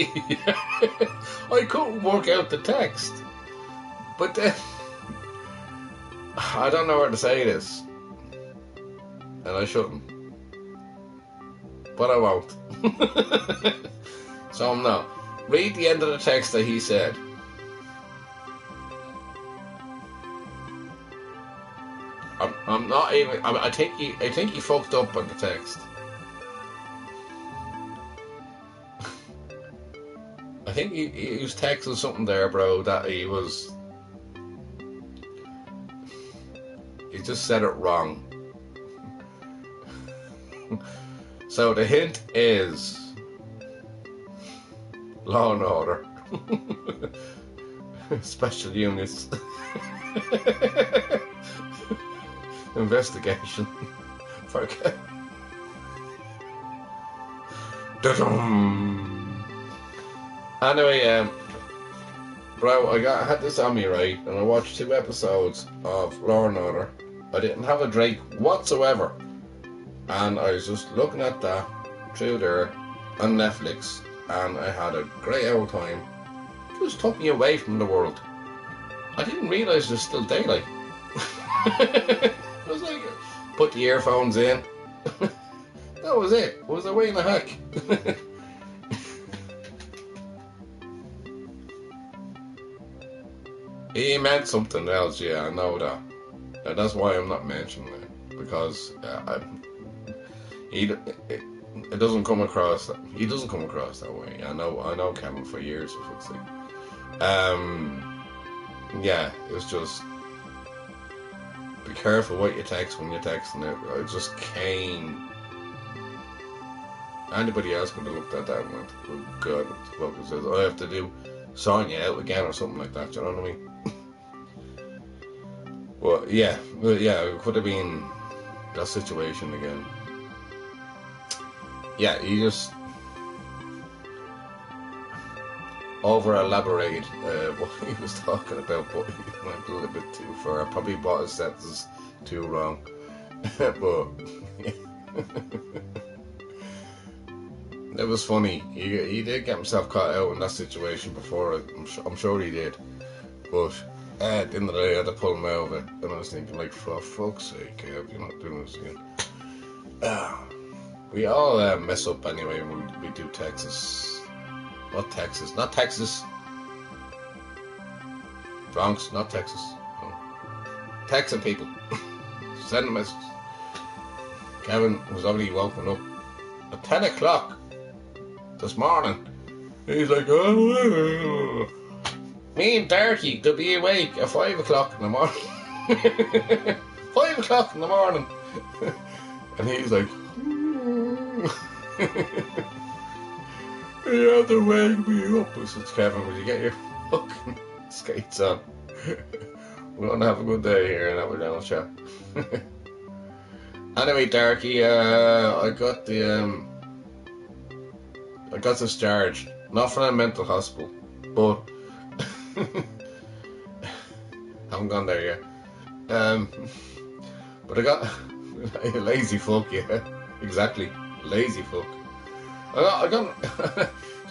I couldn't work out the text. But then, I don't know where to say this. And I shouldn't. But I won't. So I'm not. Read the end of the text that he said. I'm not even. I think he fucked up on the text. think he was texting something there, bro, that he just said it wrong. So the hint is Law and Order. Special units. Investigation. Forget. Anyway, bro, I had this on me, right, and I watched 2 episodes of Law and Order. I didn't have a break whatsoever, and I was just looking at that through there on Netflix, and I had a great old time. It just took me away from the world. I didn't realise there's still daylight. I was like, put the earphones in. That was it. It was a way in the heck. He meant something else, yeah, I know that. And that's why I'm not mentioning it, because it doesn't come across. He doesn't come across that way. I know Kevin for years, for fuck's sake. Yeah, it's just be careful what you text when you're texting it. I just came. Anybody else could have looked at that and went, "Oh God, what the fuck is this? I have to do sign you out again or something like that." Do you know what I mean? Well, yeah, it could have been that situation again. Yeah, he just over elaborated what he was talking about, but he went a little bit too far. Probably bought his sentences too wrong. But it was funny. He did get himself caught out in that situation before. I'm sure he did. But at the end of the day, I had to pull him out of it. And I was thinking, like, for fuck's sake, you're not doing this again. We all mess up anyway when we do Texas. Not Texas. Not Texas. Bronx, not Texas. No. Texan people. Send a message. Kevin was already woken up at 10 o'clock this morning. He's like, oh, me and Darky could be awake at 5 o'clock in the morning. 5 o'clock in the morning. And he's like, you have to wake me up. I said, Kevin, will you get your fucking skates on? We're gonna have a good day here and have a little chat. Anyway, Darky, I got discharged, not from a mental hospital, but haven't gone there yet. But I got lazy fuck, yeah, exactly, lazy fuck. I got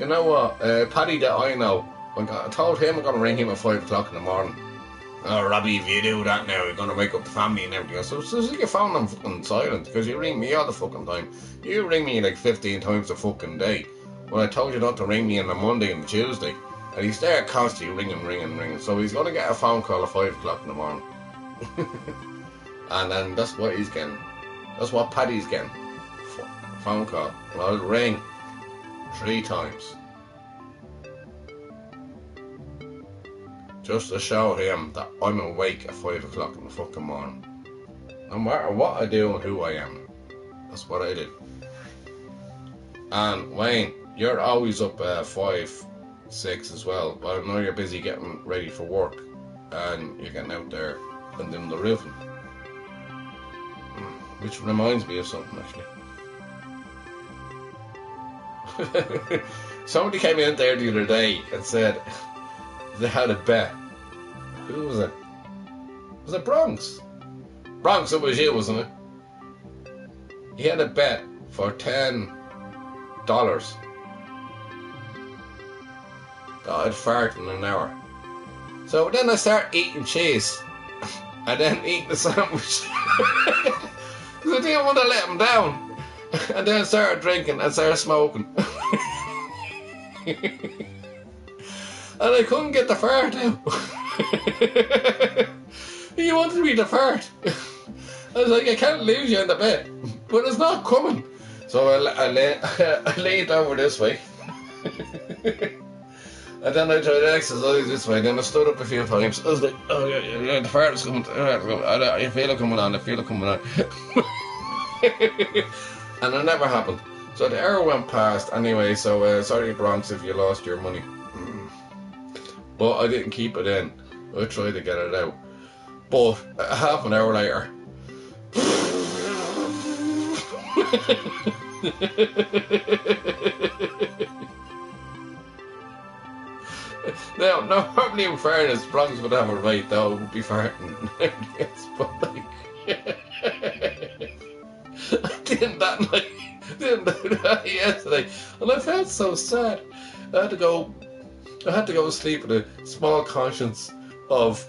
you know what, Paddy that I know, I told him I'm gonna ring him at 5 o'clock in the morning. Oh, Robbie, if you do that now, you're gonna wake up the family and everything else. So stick your phone on fucking silent, because you ring me all the fucking time. You ring me like 15 times a fucking day. When I told you not to ring me on a Monday and Tuesday, and he's there constantly ringing. So he's gonna get a phone call at 5 o'clock in the morning. And then that's what he's getting. That's what Paddy's getting. Phone call. And I'll ring 3 times. Just to show him that I'm awake at 5 o'clock in the fucking morning. No matter what I do and who I am. That's what I do. And Wayne, you're always up at 5, 6 as well. But I know you're busy getting ready for work. And you're getting out there and doing the roofing. Which reminds me of something, actually. Somebody came in there the other day and said they had a bet. Who was it? Was it Bronx? Bronx, it was you, wasn't it? He had a bet for $10 that I'd fart in an hour. So then I start eating cheese and then eating the sandwich. I didn't want to let him down. And then I started drinking and started smoking. And I couldn't get the fart out. He wanted me to fart. I was like, I can't lose you in the bed, but it's not coming. So I leaned over this way. And then I tried to exercise this way, then I stood up a few times. I was like, oh yeah, the fart is coming, I feel it coming on, And it never happened. So the hour went past anyway, so sorry Bronx if you lost your money. But I didn't keep it in. I tried to get it out. But half an hour later, now, normally in fairness, Bronx would have a right though, would be farting. But like, I didn't that night, didn't do that yesterday, and I felt so sad. I had to go to sleep with a small conscience of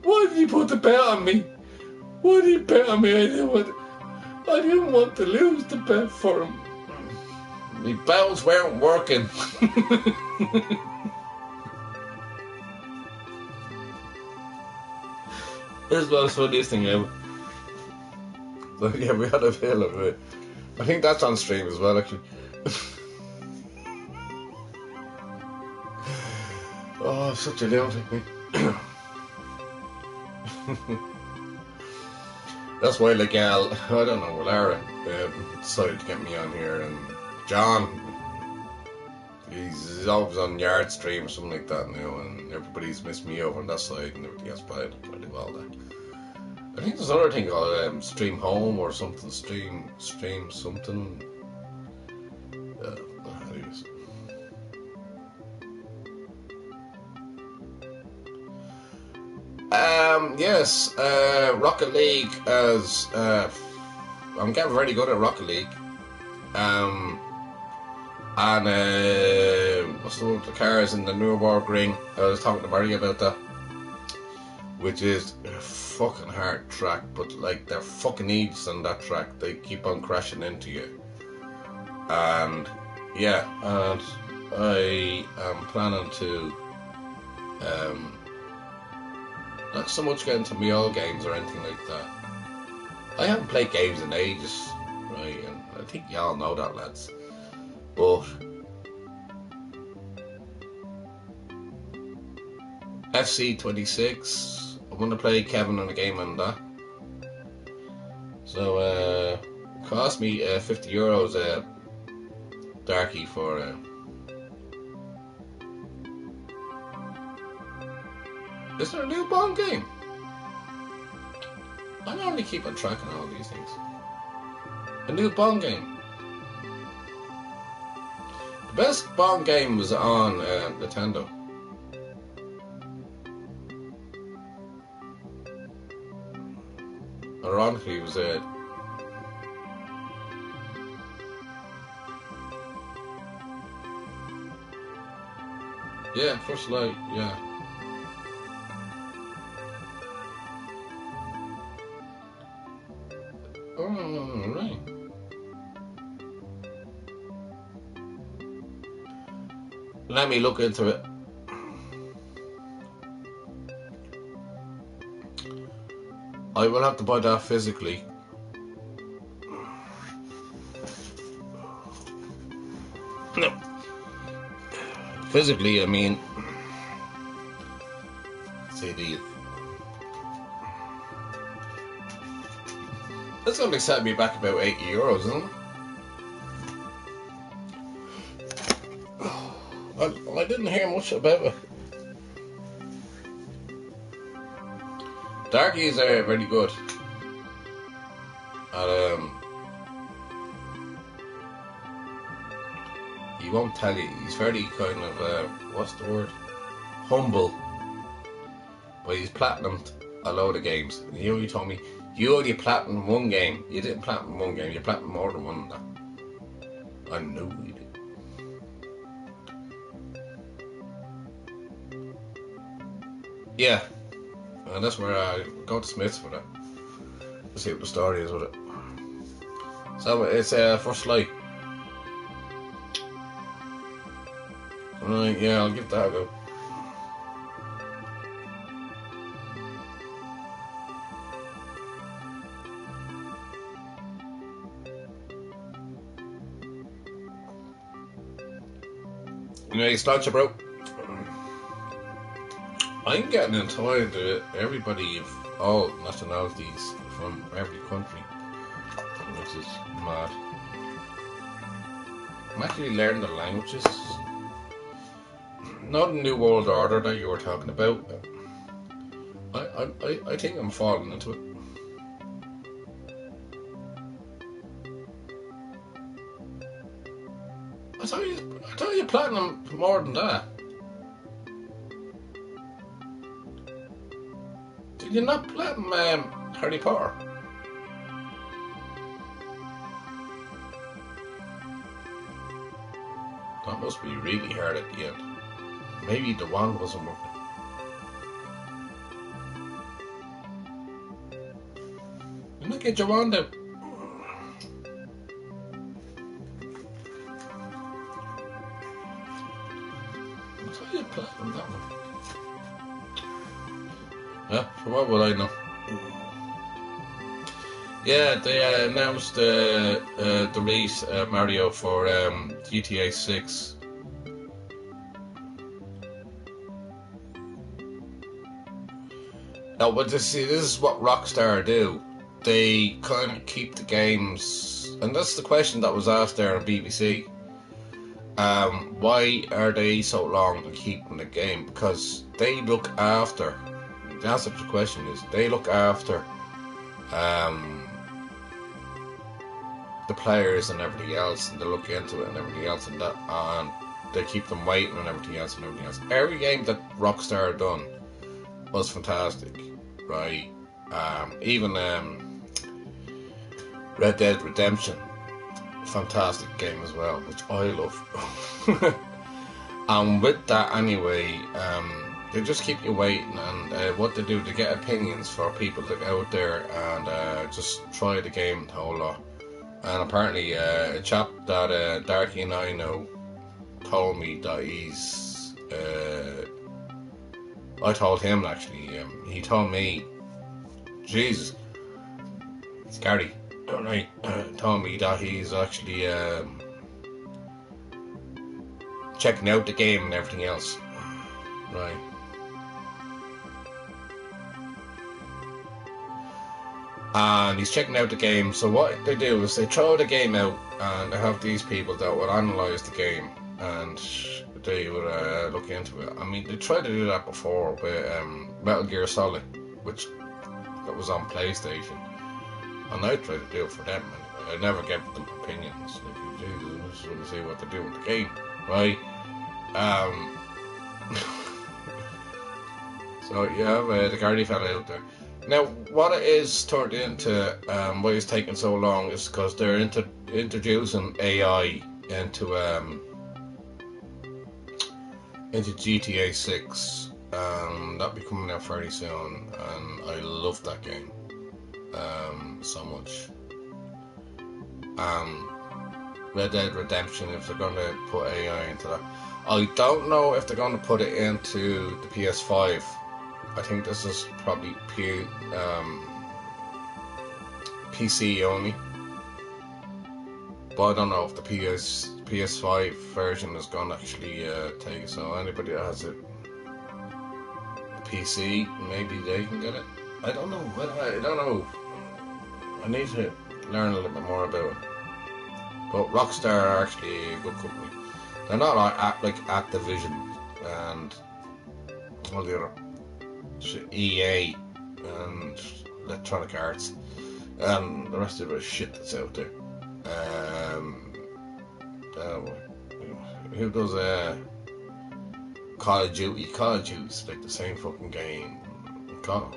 why did you put the bet on me? Why did you bet on me? I didn't want to lose the bet for him. My bowels weren't working. This is the funniest thing ever. So yeah, we had a feel of it. I think that's on stream as well, actually. Oh, such a lunatic, me. That's why, like, I don't know, Lara decided to get me on here, and John, he's always on Yard Stream or something like that now, and everybody's missed me over on that side and everything else, but I do all that. I think there's another thing called Stream Home or something, stream something. Yes, Rocket League as I'm getting very good at Rocket League. And what's the cars in the Nürburgring? I was talking to Mary about that, which is a fucking hard track, but like they're fucking idiots on that track. They keep on crashing into you. And yeah, and I am planning to not so much get into my old games or anything like that. I haven't played games in ages, right? And I think y'all know that, lads. But FC26, I'm gonna play Kevin on a game on that. So it cost me €50 Darky for is there a new Bond game? I normally keep on track of all these things. A new Bond game. The best Bond game was on Nintendo. Ironically, it was yeah, First Light, yeah. Oh, right. Let me look into it. I will have to buy that physically. No. Physically, I mean, CD. That's going to be setting me back about €80, isn't it? Well, I didn't hear much about it. Darkies are very good. And he won't tell you. He's very kind of what's the word? Humble. But he's platinumed a load of games. And he only told me you only platinumed one game. You didn't platinum one game. You platinumed more than one. I know you did. Yeah. And that's where I go to Smith's for that. To see what the story is with it. So it's First Light. Right, yeah, I'll give that a go. Anyway, Slancha, bro. I'm getting into everybody of all nationalities from every country, which is mad. I'm actually learning the languages. Not the New World Order that you were talking about. I think I'm falling into it. I thought you platinum more than that. Did you not platinum Harry Potter? That must be really hard at the end. Maybe the wand wasn't working. You not get your wand out. I thought you platinum that one. Yeah, so what would I know? Yeah, they announced the release Mario for GTA 6. Now, but this is what Rockstar do. They kind of keep the games, and that's the question that was asked there on BBC. Why are they so long in keeping the game? Because they look after. The answer to the question is they look after the players and everything else, and they look into it and everything else, and they keep them waiting and everything else and everything else. Every game that Rockstar done was fantastic, right? Even Red Dead Redemption, fantastic game as well, which I love. And with that anyway, they just keep you waiting, and what they do, they get opinions for people to go out there and just try the game the whole lot. And apparently a chap that Darky and I know told me that he's I told him actually, he told me, Jesus, it's Gary, right, told me that he's actually checking out the game and everything else, right. And he's checking out the game. So what they do is they throw the game out, and they have these people that will analyse the game, and they would look into it. I mean, they tried to do that before with Metal Gear Solid, which that was on PlayStation, and I tried to do it for them. Anyway. I never gave them opinions. Like, Jesus, I just want to see what they do with the game, right? So you have the Guardy fella out there. Now, what it is turned into, why it's taking so long, is because they're introducing AI into GTA 6, and that'll be coming out fairly soon, and I love that game so much. Red Dead Redemption, if they're going to put AI into that, I don't know if they're going to put it into the PS5. I think this is probably PC only, but I don't know if the PS5 version is going to actually take it. So anybody that has a PC, maybe they can get it. I don't know. I don't know. I need to learn a little bit more about it. But Rockstar are actually a good company. They're not like Activision and all the other EA and Electronic Arts and the rest of the shit that's out there. Who does Call of Duty? Call of Duty's like the same fucking game. All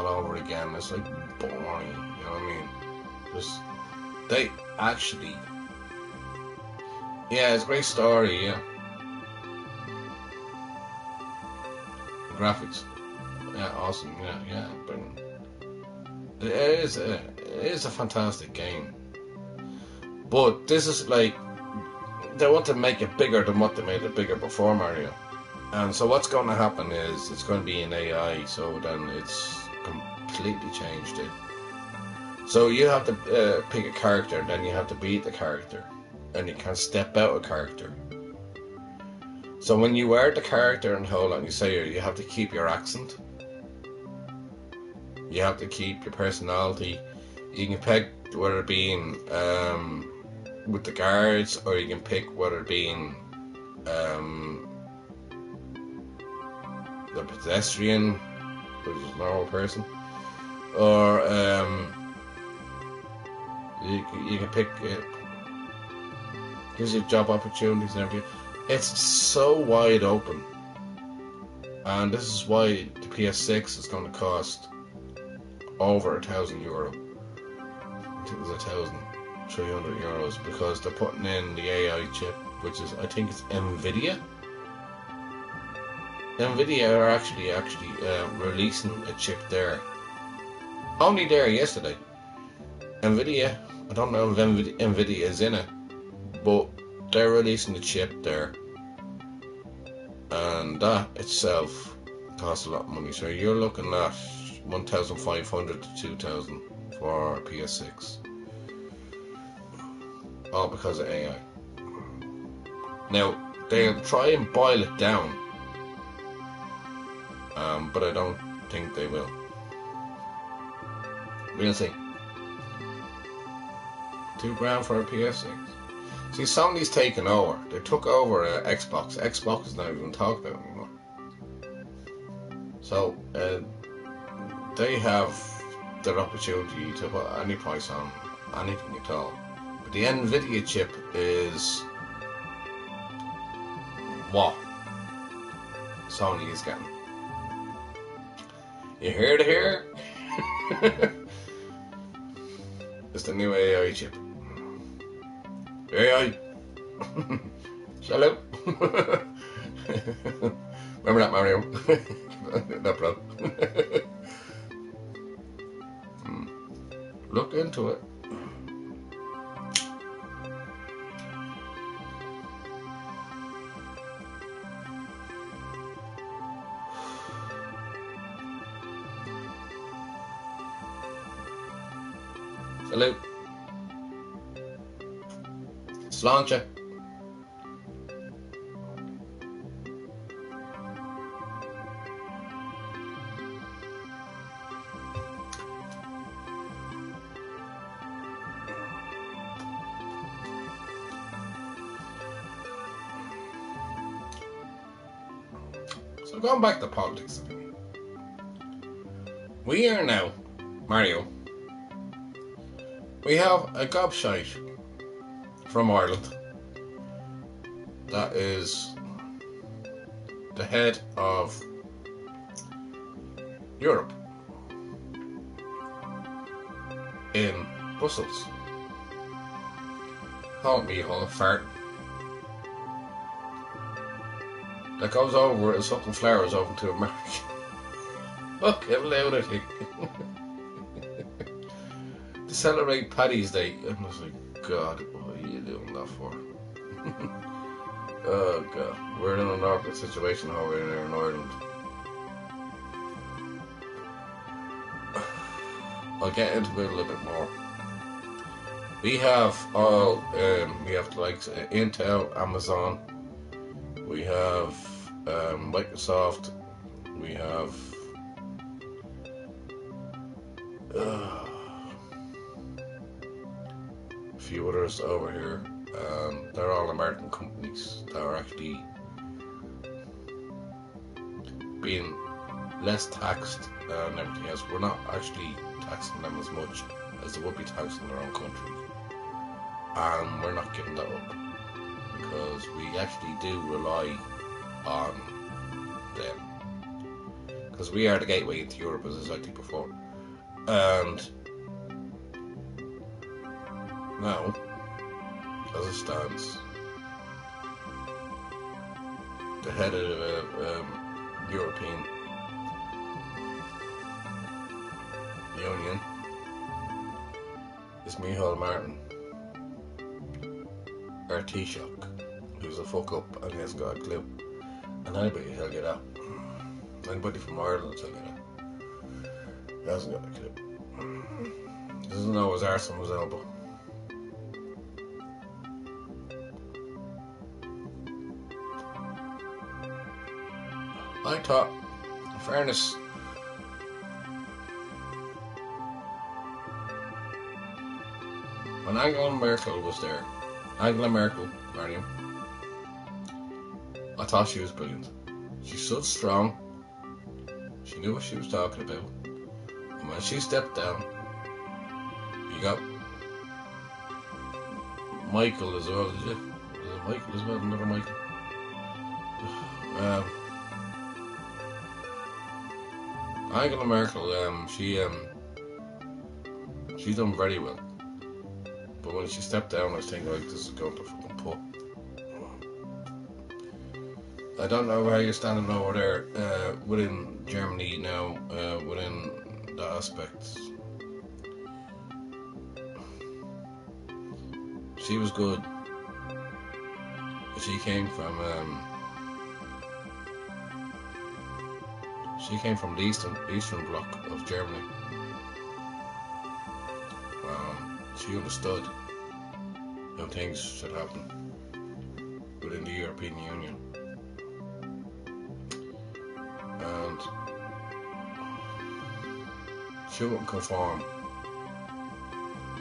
over again. It's like boring. You know what I mean? Just they actually, yeah, it's a great story. Yeah. Graphics, yeah, awesome, yeah, brilliant. It is a fantastic game, but this is like they want to make it bigger than what they made it bigger before Mario, and so what's going to happen is it's going to be an AI, so then it's completely changed it. So you have to pick a character, and then you have to beat the character. and you can't step out of character. So when you are the character and whole lot, you say you have to keep your accent. You have to keep your personality. You can pick whether it being with the guards, or you can pick whether it being the pedestrian, which is a normal person, or you can pick it. Gives you job opportunities and everything. It's so wide open, and this is why the PS6 is going to cost over €1,000. I think it was €1,300, because they're putting in the AI chip, which is, I think it's Nvidia. Nvidia are actually releasing a chip there. Only there yesterday. Nvidia, I don't know if Nvidia is in it, but they're releasing the chip there, and that itself costs a lot of money. So you're looking at 1,500 to 2,000 for PS6, all because of AI. Now they'll try and boil it down, but I don't think they will. We'll see. $2,000 for a PS6. See, Sony's taken over. They took over Xbox. Xbox is not even talked about anymore. So they have their opportunity to put any price on anything at all. But the Nvidia chip is what Sony is getting. You hear to hear? It's the new AI chip. AI. Hello. Remember that, Mario? No problem. Look into it. Hello. Sláinte. So going back to politics, we are now, Mario, we have a gobshite from Ireland that is the head of Europe in Brussels. Call me all a fart. That goes over and sucking flowers over to America. Look how loud I think. To celebrate Paddy's Day. I was like, God, what are you doing that for? Oh God, we're in an awkward situation over here in Ireland. I'll get into it a little bit more. We have all, we have the likes of Intel, Amazon, we have Microsoft, we have a few others over here. They're all American companies that are actually being less taxed and everything else. We're not actually taxing them as much as they would be taxing their own country, and we're not giving that up because we actually do rely on them, because we are the gateway into Europe, as I said before. And now, as it stands, the head of the European Union is Michael Martin, our Taoiseach, who's a fuck up and he hasn't got a clue. And anybody will tell you that. Anybody from Ireland will tell you that. He hasn't got a clue. He doesn't know his arse from his elbow. I thought, in fairness, when Angela Merkel was there, Angela Merkel, Mariam, I thought she was brilliant. She stood strong. She knew what she was talking about. And when she stepped down, you got Michael as well, did you? Was it Michael as well? Another Michael. Angela Merkel, she done very well. But when she stepped down, I was thinking, like, this is going to fucking put. I don't know how you're standing over there within Germany now, within that aspect. She was good. She came from the eastern bloc of Germany. She understood how things should happen within the European Union. And she wouldn't conform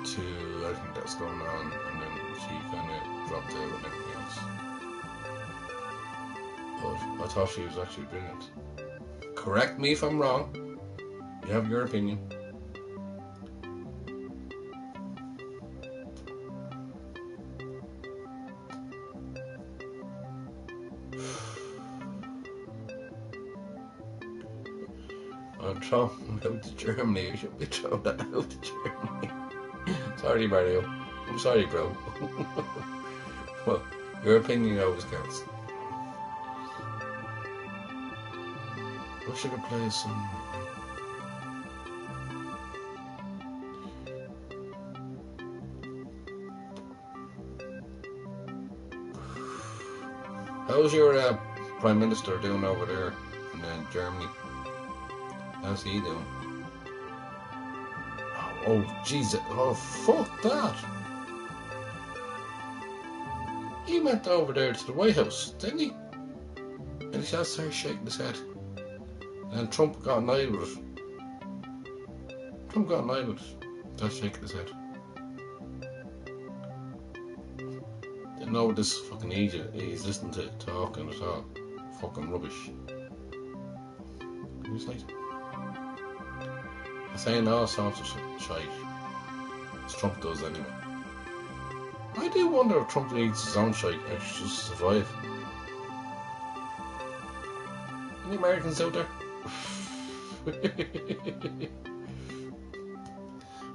to everything that's going on, and then she kind of dropped out and everything else. But I thought she was actually brilliant. Correct me if I'm wrong. You have your opinion. I'm throwing out to Germany. You shouldn't be throwing that out to Germany. Sorry, Mario. I'm sorry, bro. Well, your opinion always counts. I should have played some. How's your Prime Minister doing over there in Germany? How's he doing? Oh, Jesus. Oh, fuck that. He went over there to the White House, didn't he? And he just started shaking his head. And Trump got annoyed with it. Started shaking his head. Didn't know what this fucking idiot he's listening to talking at all. Fucking rubbish. He's like saying all sorts of shite. As Trump does anyway. I do wonder if Trump needs his own shite just to survive. Any Americans out there?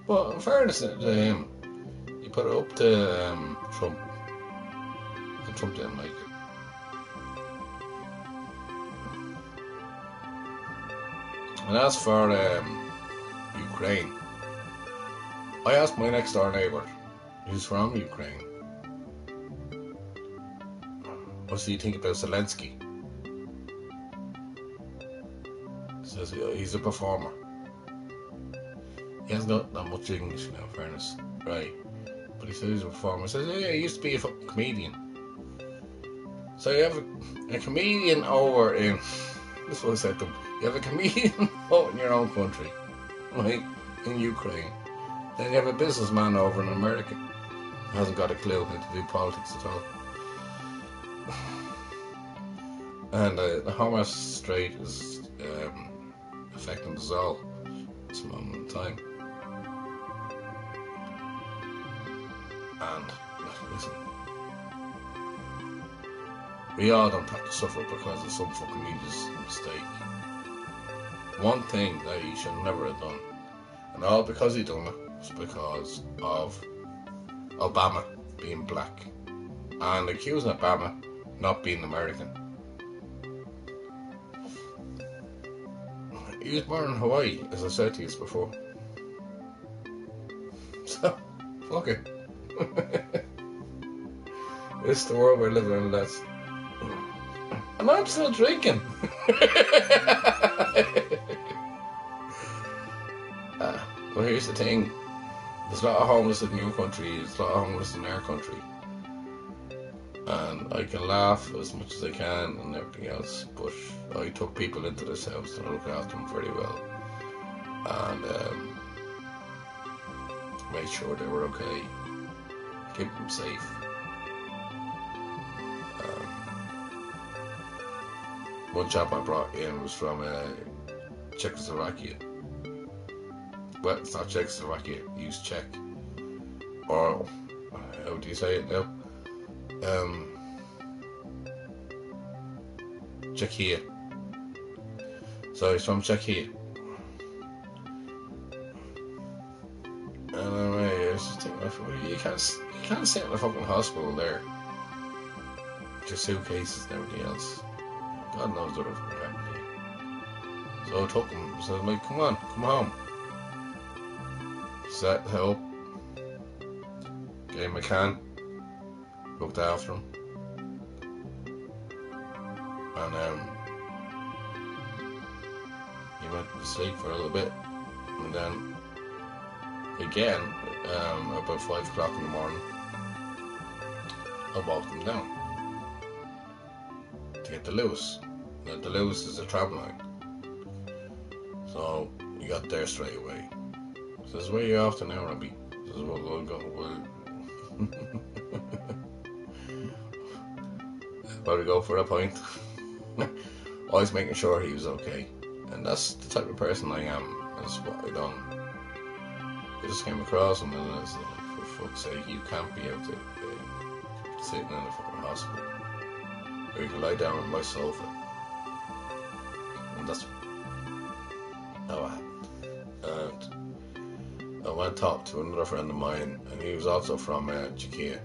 But in fairness to him, he put it up to Trump, and Trump didn't like it. And as for Ukraine, I asked my next door neighbour, who's from Ukraine, what do you think about Zelensky? Says he's a performer. He hasn't got that much English now, in fairness, right? But he says he's a performer. He says, yeah, he used to be a fucking comedian. So you have a comedian over in, this is what I said to him, you have a comedian over in your own country, right, in Ukraine. Then you have a businessman over in America who hasn't got a clue how to do politics at all. And the Hamas Strait is affecting us all at this moment in time. And listen, we all don't have to suffer because of some fucking idiot's mistake. One thing that he should never have done, and all because he done it, was because of Obama being black and accusing Obama not being American. He was born in Hawaii, as I said to you before. So, fuck it. This is the world we're living in, lads. And I'm still drinking. But here's the thing. There's a lot of homeless in your country. There's a lot of homeless in our country. and I can laugh as much as I can and everything else, but I took people into this house and I look after them very well, and made sure they were okay, keep them safe. One chap I brought in was from Czechoslovakia. Well, it's not Czechoslovakia, use Czech, or how do you say it now? Czechia. So he's from Czechia. And anyway, I was just thinking, you can't sit in a fucking hospital there. Just suitcases and everything else. God knows what fucking happened to you. So I took him. So I'm like, come on, come home. Set help. Gave him a can. Looked after him. And he went to sleep for a little bit. And then again, about 5 o'clock in the morning, I walked him down to get the Lewis. Now the Lewis is a tram line, so he got there straight away. Says, where are you off to now, Robbie? Says, well, we'll go. Probably go for a pint. Always making sure he was okay, and that's the type of person I am. That's what I done. I just came across him and I was like, for fuck's sake, you can't be out there sitting in a fucking hospital. Or you can lie down on my sofa. And that's how it happened. And I went to talk to another friend of mine, and he was also from Czechia.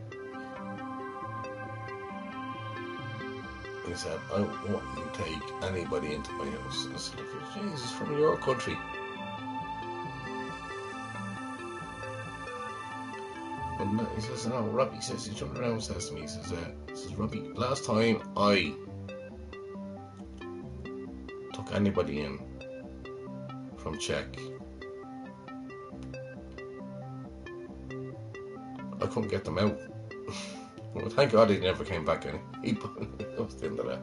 He said, I wouldn't take anybody into my house. I said, Jesus, from your country. And he says, no, Robbie, he turned around and says to me, he says, Robbie, last time I took anybody in from Czech, I couldn't get them out. Well, thank God he never came back in. That was the end of that.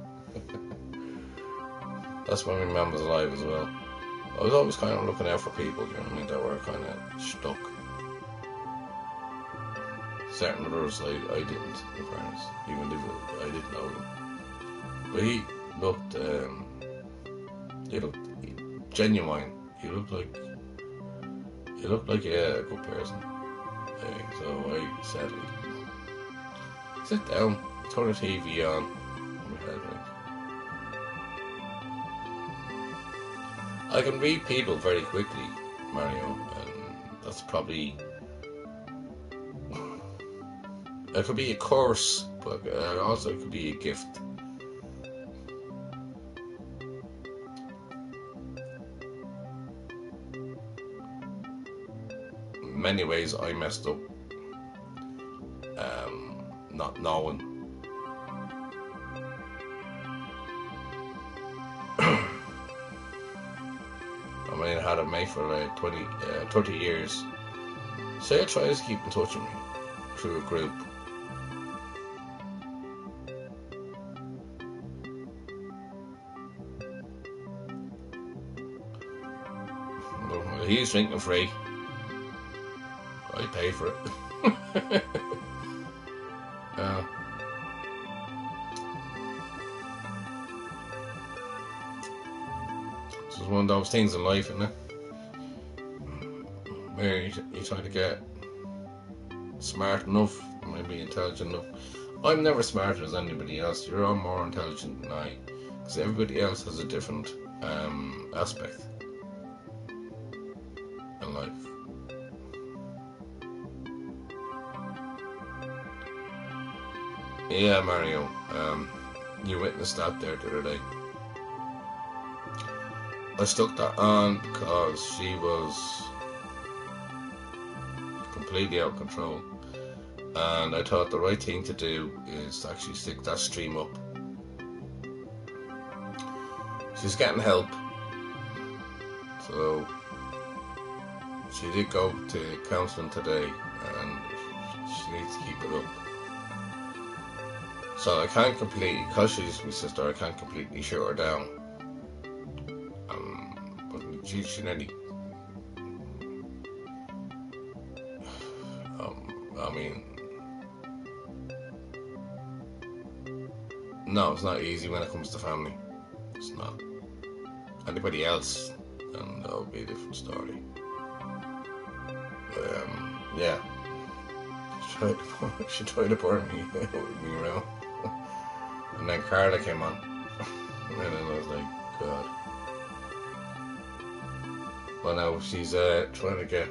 That's when my mum was alive as well. I was always kind of looking out for people, you know what I mean, that were kind of stuck. Certain others I didn't, in fairness, even if I didn't know them. But he looked genuine. He looked like a good person. So I said, sit down, turn the TV on. I can read people very quickly, Mario, and that's probably, it could be a curse, but also it could be a gift. In many ways I messed up, not knowing. I mean, I had a mate for 30 years. So I tries to keep in touch with me through a group. Well, he's drinking free. I pay for it. This is one of those things in life, isn't it? Where you try to get smart enough, maybe intelligent enough. I'm never smarter as anybody else. You're all more intelligent than I, because everybody else has a different aspect in life. Yeah, Mario, you witnessed that there the other day. I stuck that on because she was completely out of control, and I thought the right thing to do is to actually stick that stream up. She's getting help, so she did go to counselling today, and she needs to keep it up. So I can't completely, because she's my sister, I can't completely shut her down. But she nearly, I mean, no, it's not easy when it comes to family. It's not. Anybody else, and that would be a different story. But, yeah. She tried to burn me with me around. And then Carla came on. And then I was like, God. Well, now she's trying to get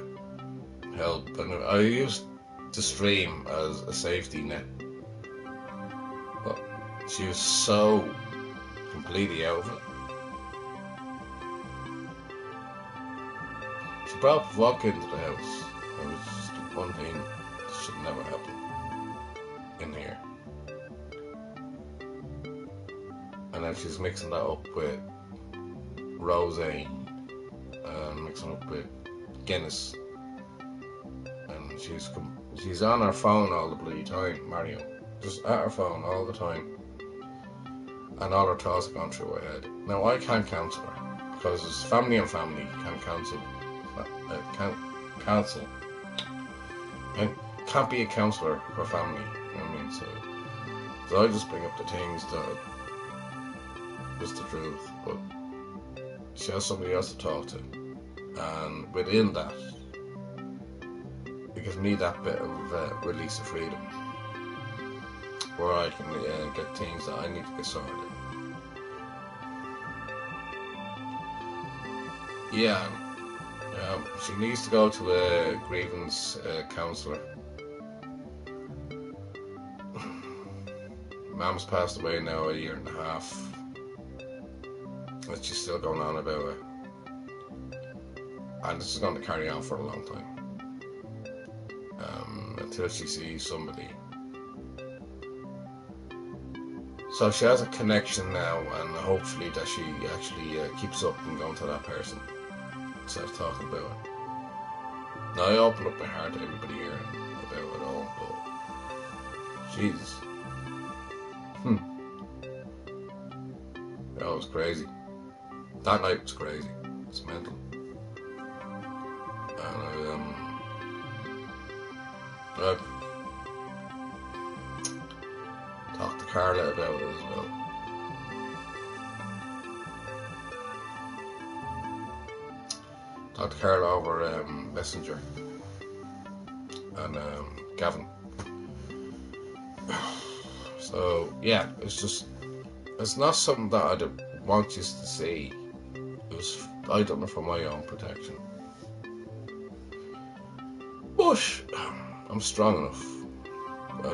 help. And I used the stream as a safety net. But she was so completely out of it. She brought vodka into the house. It was just one thing that should never happen in here. And then she's mixing that up with rosé and mixing up with Guinness. And she's on her phone all the bloody time, Mario. Just at her phone all the time. And all her thoughts are going through her head. Now I can't counsel her because it's family and family can't counsel. Can't be a counsellor for family. You know what I mean? So I just bring up the things that is the truth, but she has somebody else to talk to, and within that, it gives me that bit of release of freedom, where I can get things that I need to get sorted. Yeah. She needs to go to a grievance counsellor. Mom's passed away now a year and a half, but she's still going on about it. And this is going to carry on for a long time. Until she sees somebody. So she has a connection now, and hopefully that she actually keeps up and going to that person. Instead of talking about it. Now I open up my heart to everybody here about it all, but Jesus. That was crazy. That night was crazy. It's mental. And I've talked to Carla about it as well. Talked to Carla over Messenger and Gavin. So yeah, it's not something that I'd want you to see. I done it for my own protection. But I'm strong enough.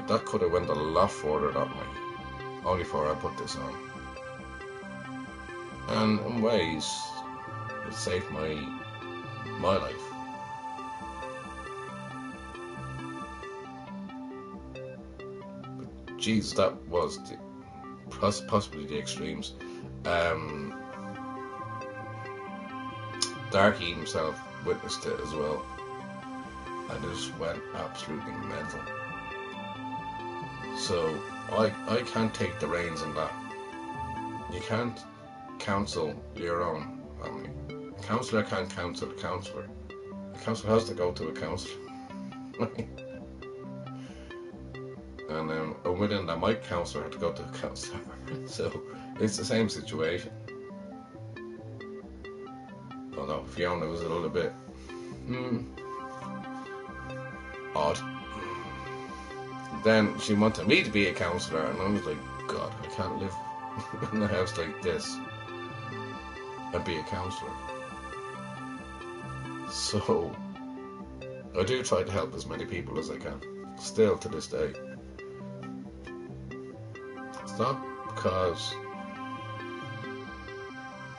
That could have went a lot further that night, only before I put this on. And in ways, it saved my life. But geez, that was possibly the extremes. Darky himself witnessed it as well, and just went absolutely mental. So I can't take the reins in that. You can't counsel your own family. A counsellor can't counsel a counsellor. A counsellor has to go to a counsellor. And within that, my counsellor had to go to a counsellor. So it's the same situation. Although Fiona was a little bit odd. Then she wanted me to be a counsellor, and I was like, God, I can't live in a house like this and be a counsellor. So I do try to help as many people as I can, still to this day. It's not because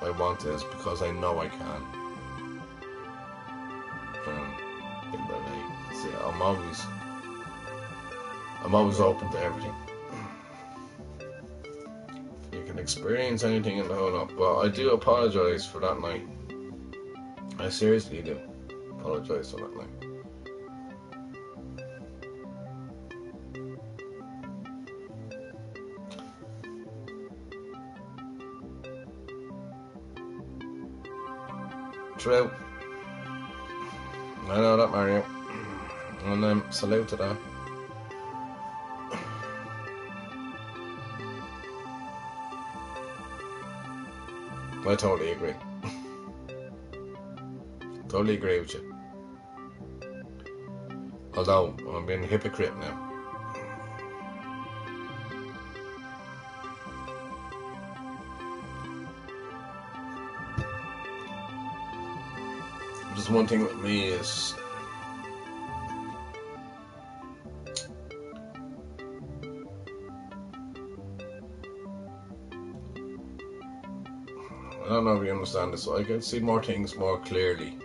I want it, it's because I know I can. I'm always open to everything. You can experience anything in the whole lot, but I do apologise for that night. I seriously do apologise for that night. True. I know that, Mario. And salute to that. I totally agree. Totally agree with you. Although, I'm being a hypocrite now. Just one thing with me is I don't know if you understand this, so I can see more things more clearly.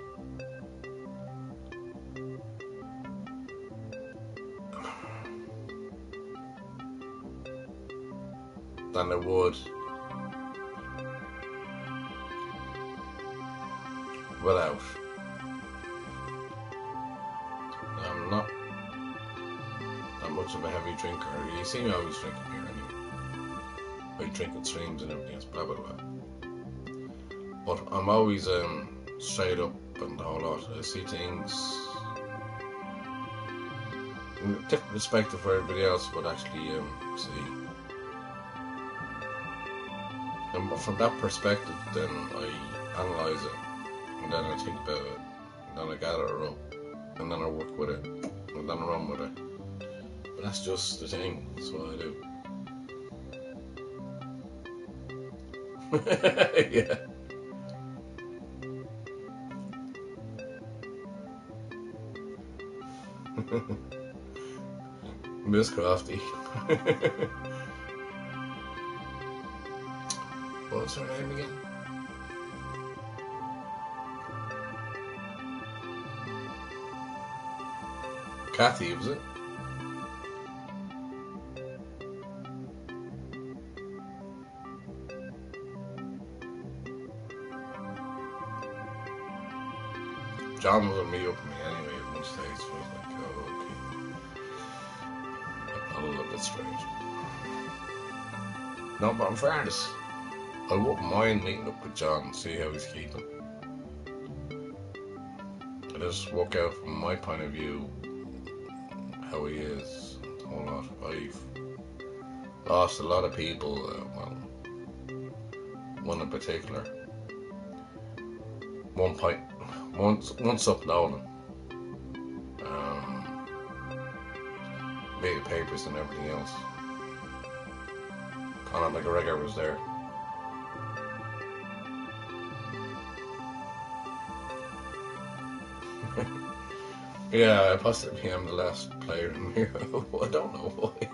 Than I would without. I'm not that much of a heavy drinker. You see me always drinking here anyway. I drink with streams and everything else, blah blah blah. But I'm always straight up and the whole lot. I see things in a different perspective for everybody else, but actually see. And from that perspective, then I analyse it, and then I think about it, and then I gather it up, and then I work with it, and then I run with it. But that's just the thing. That's what I do. Yeah. Miss Crafty. What was her name again? Kathy, was it? John was on me up me anyway at one stage, so I was like, oh, okay. A little bit strange. No, but in fairness, I wouldn't mind meeting up with John and see how he's keeping. I just work out from my point of view how he is, a whole lot. I've lost a lot of people, well, one in particular. Once up Nolan. Made papers and everything else. Conor McGregor was there. Yeah, possibly I'm the last player in here. I don't know why.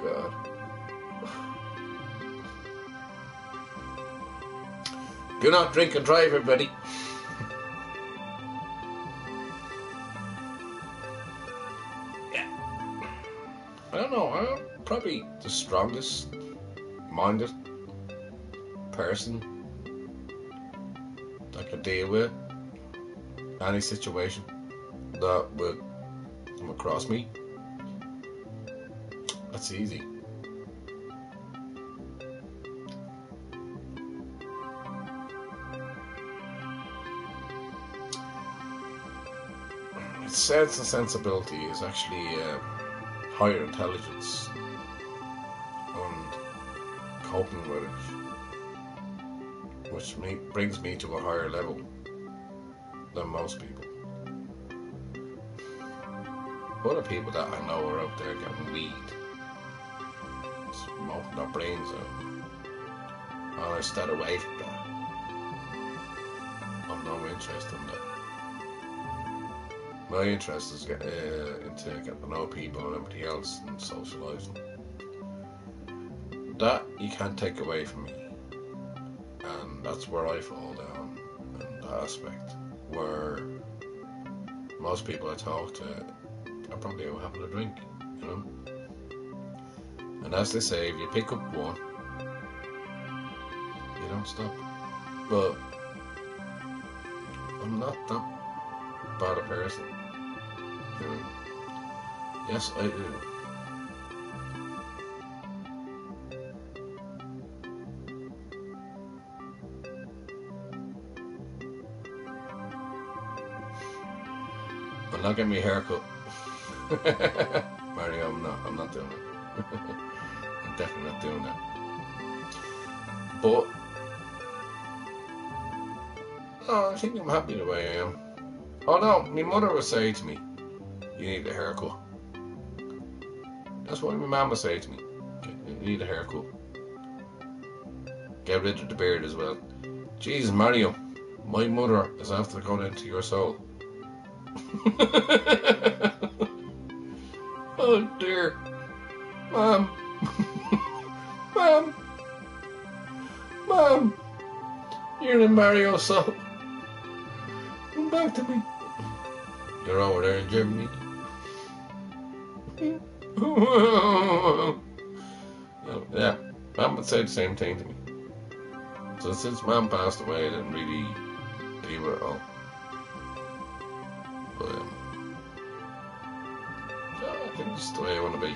God. Do not drink and drive, everybody. Yeah. I don't know. I'm probably the strongest minded person that could deal with any situation that would come across me. That's easy. It's sense and sensibility is actually higher intelligence and coping with it, which brings me to a higher level than most people. Other people that I know are out there getting weed, smoking their brains out, and I stay away from that. I've no interest in that. My interest is into getting to know people and everybody else and socialising. That you can't take away from me, and that's where I fall down in that aspect, where most people I talk to are probably out having a drink, you know. And as they say, if you pick up one, you don't stop. But I'm not that bad a person, you know. Yes, I do. I'll not get me a haircut. Mario, I'm not doing it. I'm definitely not doing that. But I think I'm happy the way I am. Oh no, my mother would say to me, you need a haircut. That's what my mama say to me. You need a haircut. Get rid of the beard as well. Jesus, Mario, my mother is after going into your soul. Oh dear. Mom. Mom. Mom. You're in Mario's soul. Come back to me. You're over there in Germany. Yeah, Mom would say the same thing to me. So since Mom passed away, I didn't really deal with it all. But yeah, I think it's the way I want to be.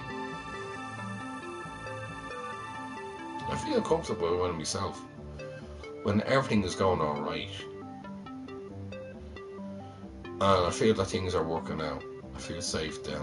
I feel comfortable with myself when everything is going alright. And I feel that things are working out. I feel safe then.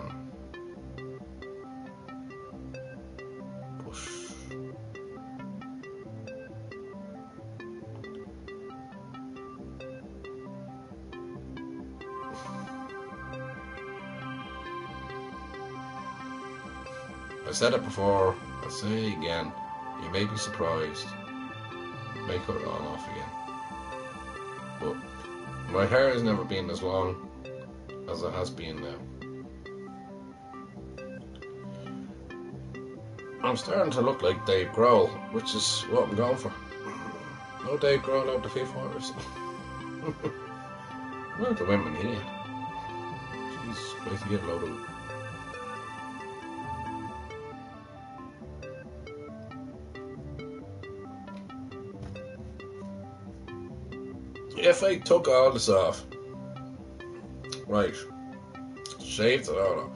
I said it before, I'll say it again. You may be surprised. May cut it all off again. But my hair has never been as long as it has been now. I'm starting to look like Dave Grohl, which is what I'm going for. No Dave Grohl out the Foo Fighters. Not the women he had. Jesus Christ, he had a load of. If I took all this off, right, shaved it all off,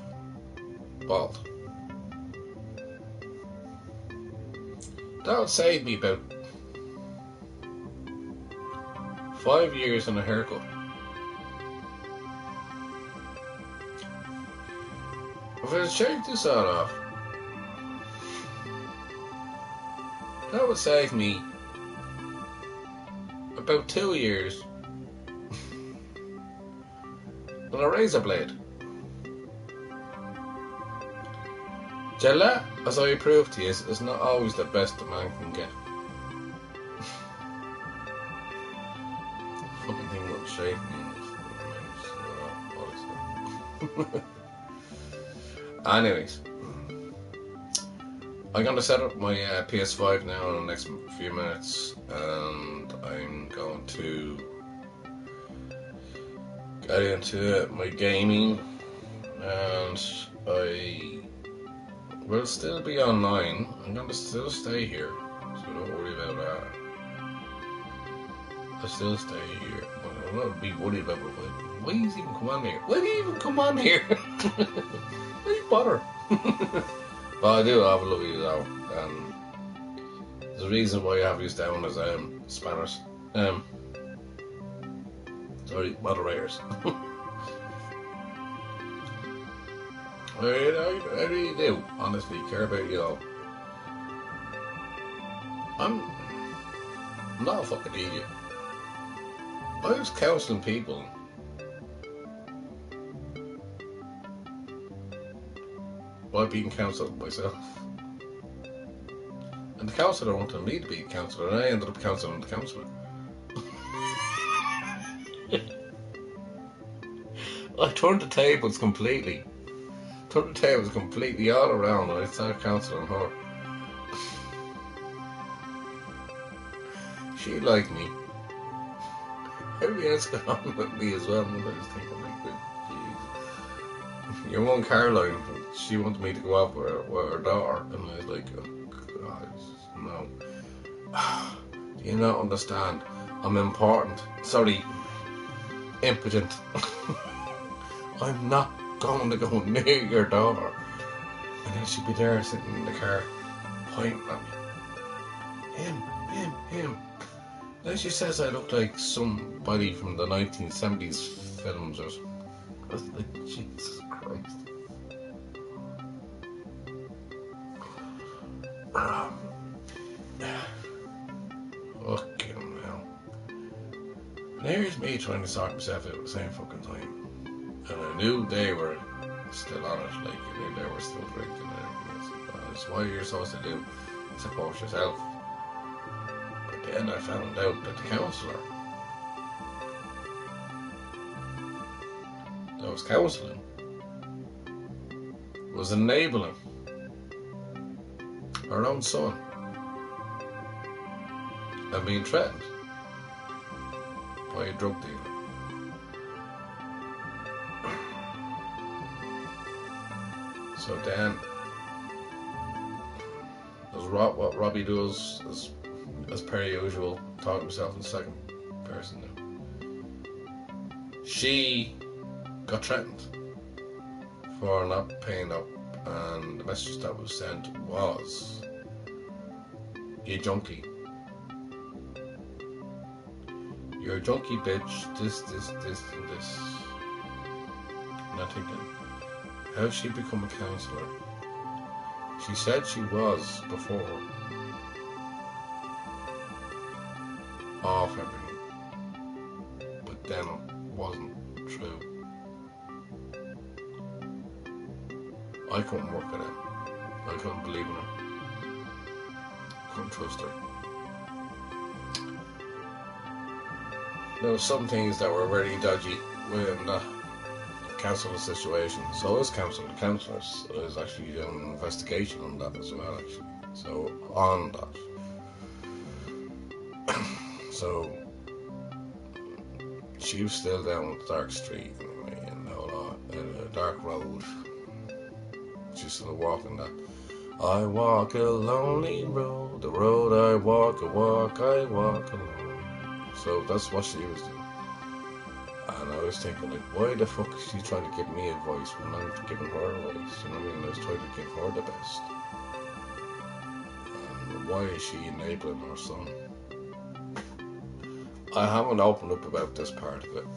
bald, that would save me about 5 years on a haircut. If I shaved this all off, that would save me about 2 years on a razor blade. Gillette, as I proved to you, is not always the best a man can get. Fucking thing wouldn't shave me. Anyways, I'm going to set up my PS5 now in the next few minutes, and I'm going to get into my gaming, and I will still be online. I'm going to still stay here, so don't worry about that. I'll still stay here, but I'm not be worried about it. Why do you even come on here? Why do you even come on here? Why do you bother? But I do have a love you though, and there's a reason why I have you down as Spanish. Sorry, moderators. I really do, honestly, care about you all. I'm not a fucking idiot. I was counselling people by being counselled myself. And the counsellor wanted me to be a counsellor, and I ended up counselling the counsellor. I turned the tables completely. All around, and I started counselling her. She liked me. Everybody else got on with me as well, and I was thinking, like, Jesus. Your one Caroline, she wanted me to go out with her daughter, and I was like, oh God, no. Do you not understand? I'm important. Sorry, impotent. I'm not going to go near your daughter. And then she'd be there sitting in the car, pointing at me. Him. Then she says I look like somebody from the 1970s films or something. I was like, Jesus Christ. Fucking hell. And here's me trying to sort myself out at the same fucking time. And I knew they were still on it, like, I knew they were still drinking and everything else. That's what you're supposed to do, support yourself. But then I found out that the counsellor that was counselling was enabling her own son and being threatened by a drug dealer. So then, what Robbie does, as per usual, talking himself in second person now. She got threatened for not paying up, and the message that was sent was, "You junkie. You're a junkie, bitch. This, and this." And I'm thinking, how's she become a counsellor? She said she was before off everything, but then it wasn't true. I couldn't work it out. I couldn't believe in her. Couldn't trust her. There were some things that were very dodgy within the counsellor situation. So I was counselling the counsellors. I was actually doing an investigation on that as well, actually. So on that. So she was still down Dark Street anyway, and a dark road. She's still walking that. I walk a lonely road, the road I walk alone. So that's what she was doing. And I was thinking, like, why the fuck is she trying to give me advice when I'm giving her advice? You know what I mean? I was trying to give her the best. And why is she enabling her son? I haven't opened up about this part of it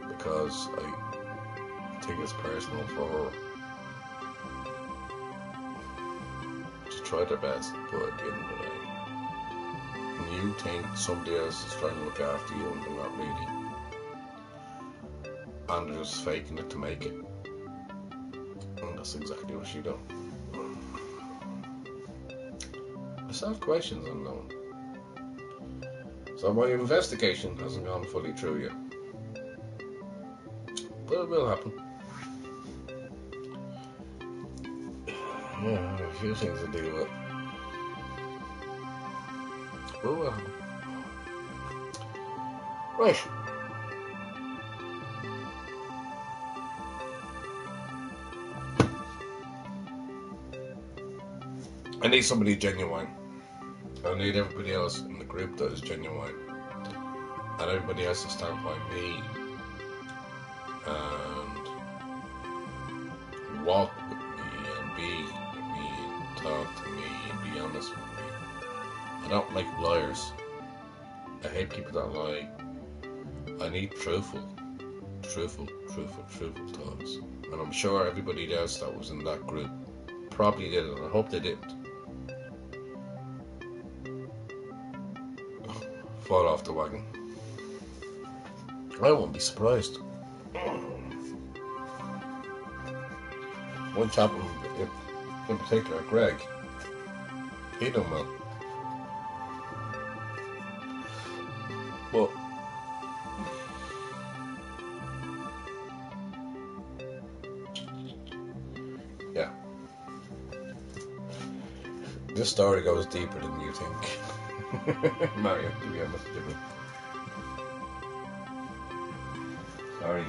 because I think it's personal for her to try their best, but at the end of the day, when you think somebody else is trying to look after you and they're not really, and they're just faking it to make it, and that's exactly what she done. I still have questions unknown. So my investigation hasn't gone fully through yet, but it will happen. Yeah, I have a few things to deal with. But it will happen. Right. I need somebody genuine. I need everybody else in the group that is genuine. And everybody has to stand by me and walk with me and be with me and talk to me and be honest with me. I don't like liars. I hate people that lie. I need truthful thoughts. And I'm sure everybody else that was in that group probably did it, and I hope they didn't fall off the wagon. I won't be surprised. One chap in particular, Greg, he done well. But yeah, this story goes deeper than you think. Mario, to be honest with you. Sorry.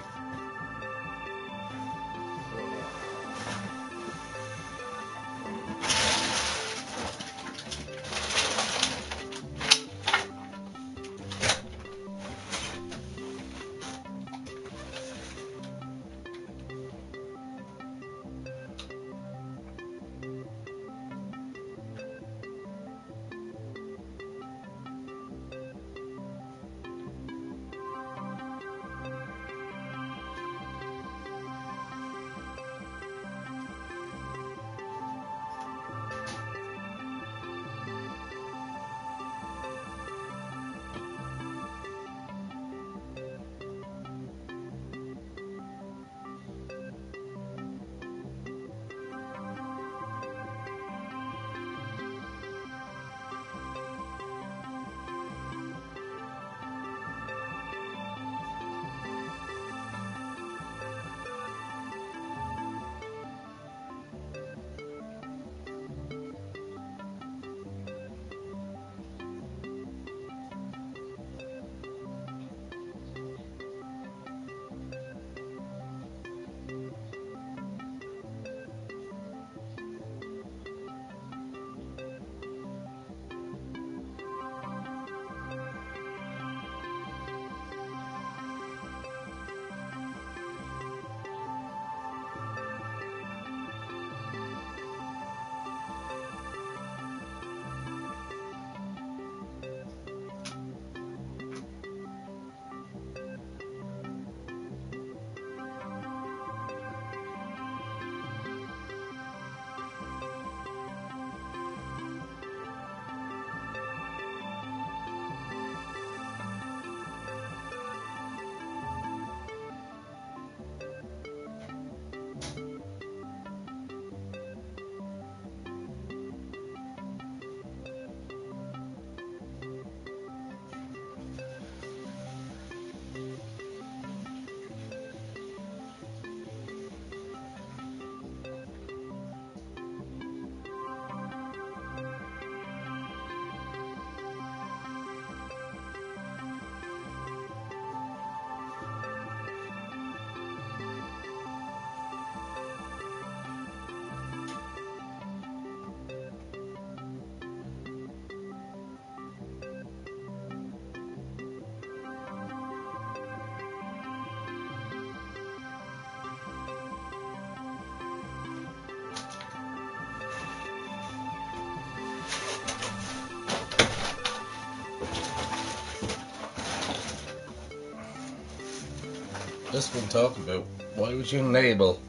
just been talking about why would you enable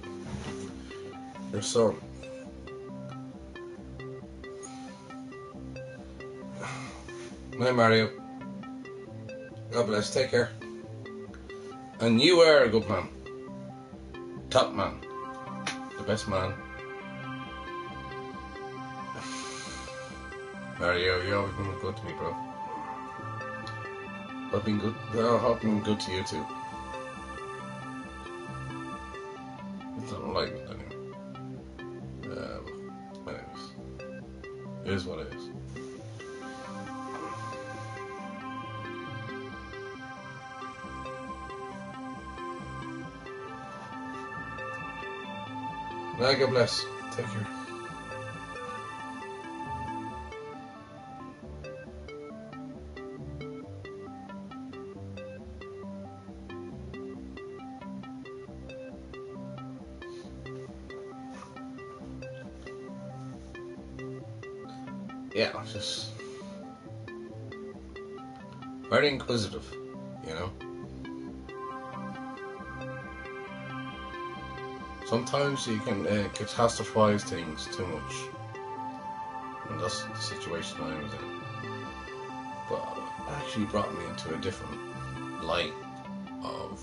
your son? Hi Mario. God bless, take care. And you are a good man. Top man. The best man. Mario, you've always been good to me, bro. I've been good. I've been good to you too. I don't like it anyway. Anyways, it is what it is. Now, God bless. Take care. Yeah, just very inquisitive, you know. Sometimes you can catastrophize things too much, and that's the situation I was in. But it actually brought me into a different light of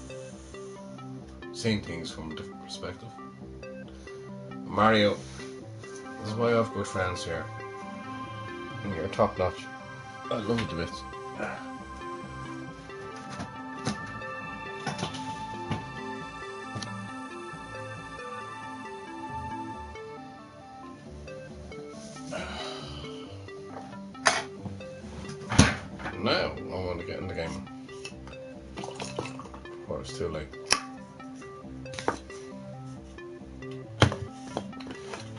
seeing things from a different perspective. Mario, this is why I have good friends here. And you're top notch. I love you to bits. Now I want to get in the game before it's too late.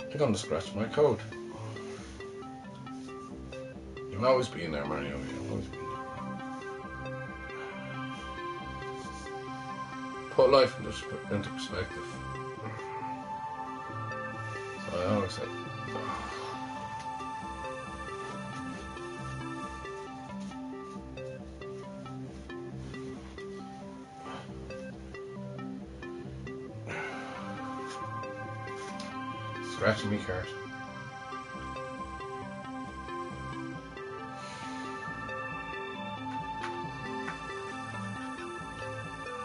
I'm going to scratch my code. You'll always be in there, Mario. You'll always be in there. Put life into perspective. So I always say. Scratching me card.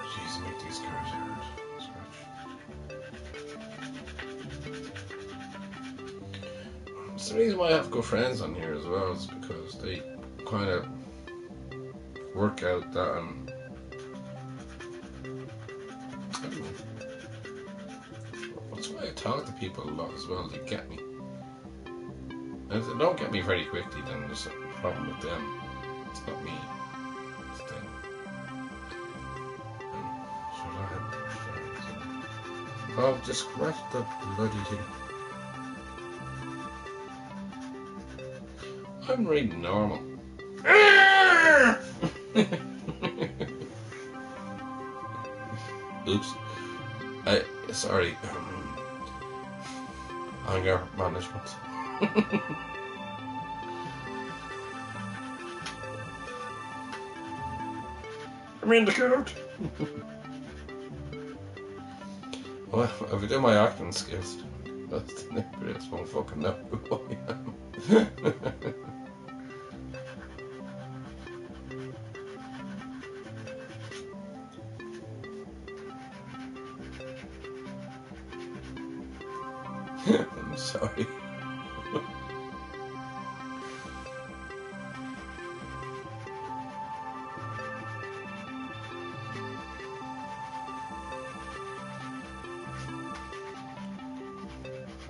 Jeez, make these cards hard. Scratch. It's the reason why I have good friends on here as well, is because they kind of work out that I don't know. That's why I talk to people a lot as well. They get me. And if they don't get me very quickly, then there's a problem with them. It's not me. It's them. Should I have... Oh, just scratch the bloody thing. I'm reading normal. Oops. Sorry. Anger management. I'm in the card. Well, if I do my acting skills, that's the neighbours won't fucking know who I am. I'm sorry.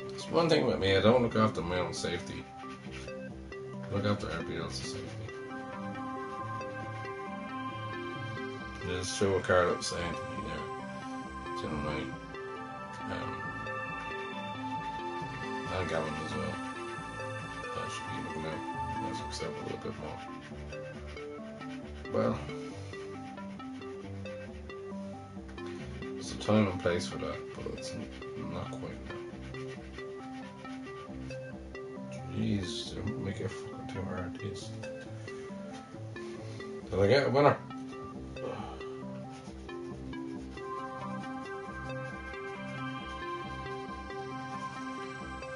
It's one thing with me, I don't look after my own safety. I look after everybody else's safety. Just show a card up saying to me there, generally, and Gavin as well. That should be looking out. Let's accept a little bit more. Well, there's a time and place for that, but it's not quite now. Jeez, don't make it fucking too hard, jeez. Did I get a winner?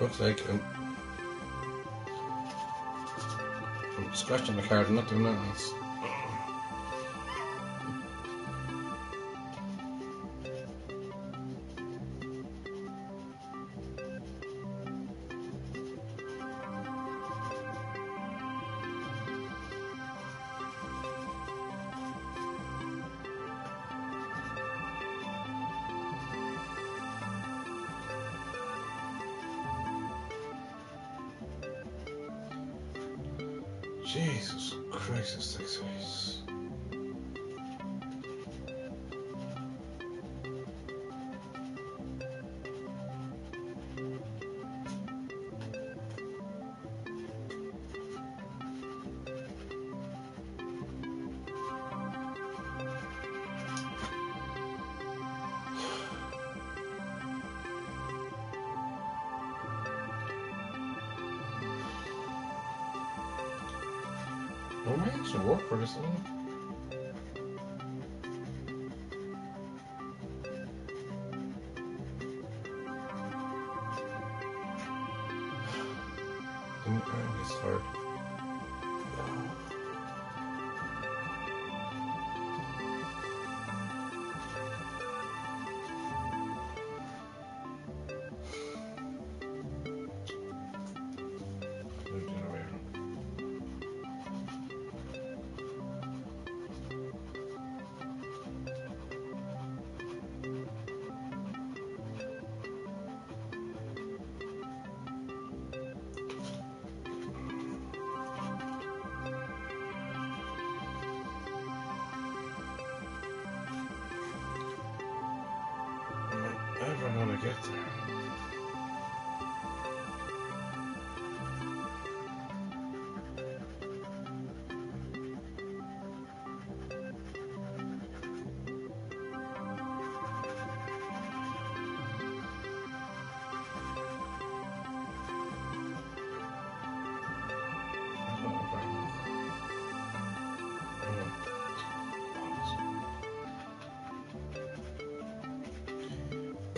Looks like I'm scratching the card and not doing nothing else. Jesus Christ, this thing's face. Well, we actually work for this thing. It's hard. Ever gonna get there?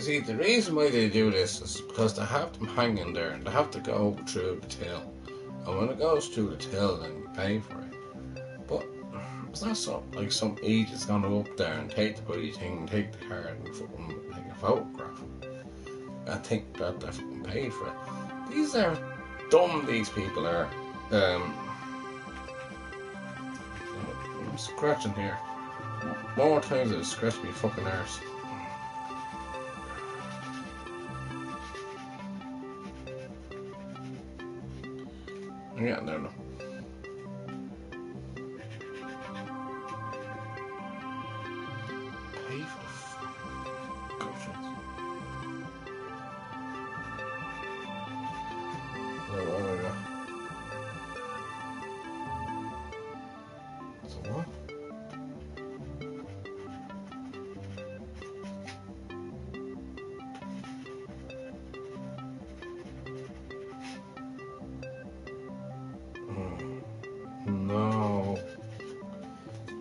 See, the reason why they do this is because they have them hanging there and they have to go through the till. And when it goes through the till, then you pay for it. But it's not something like some idiot's gonna go up there and take the bloody thing, take the card and fucking take a photograph. I think that they fucking paid for it. These are dumb, these people are. I'm scratching here. More times I've scratched me fucking arse. I'm getting there now. Pay for the fucking options. Oh, there we go. So what? No,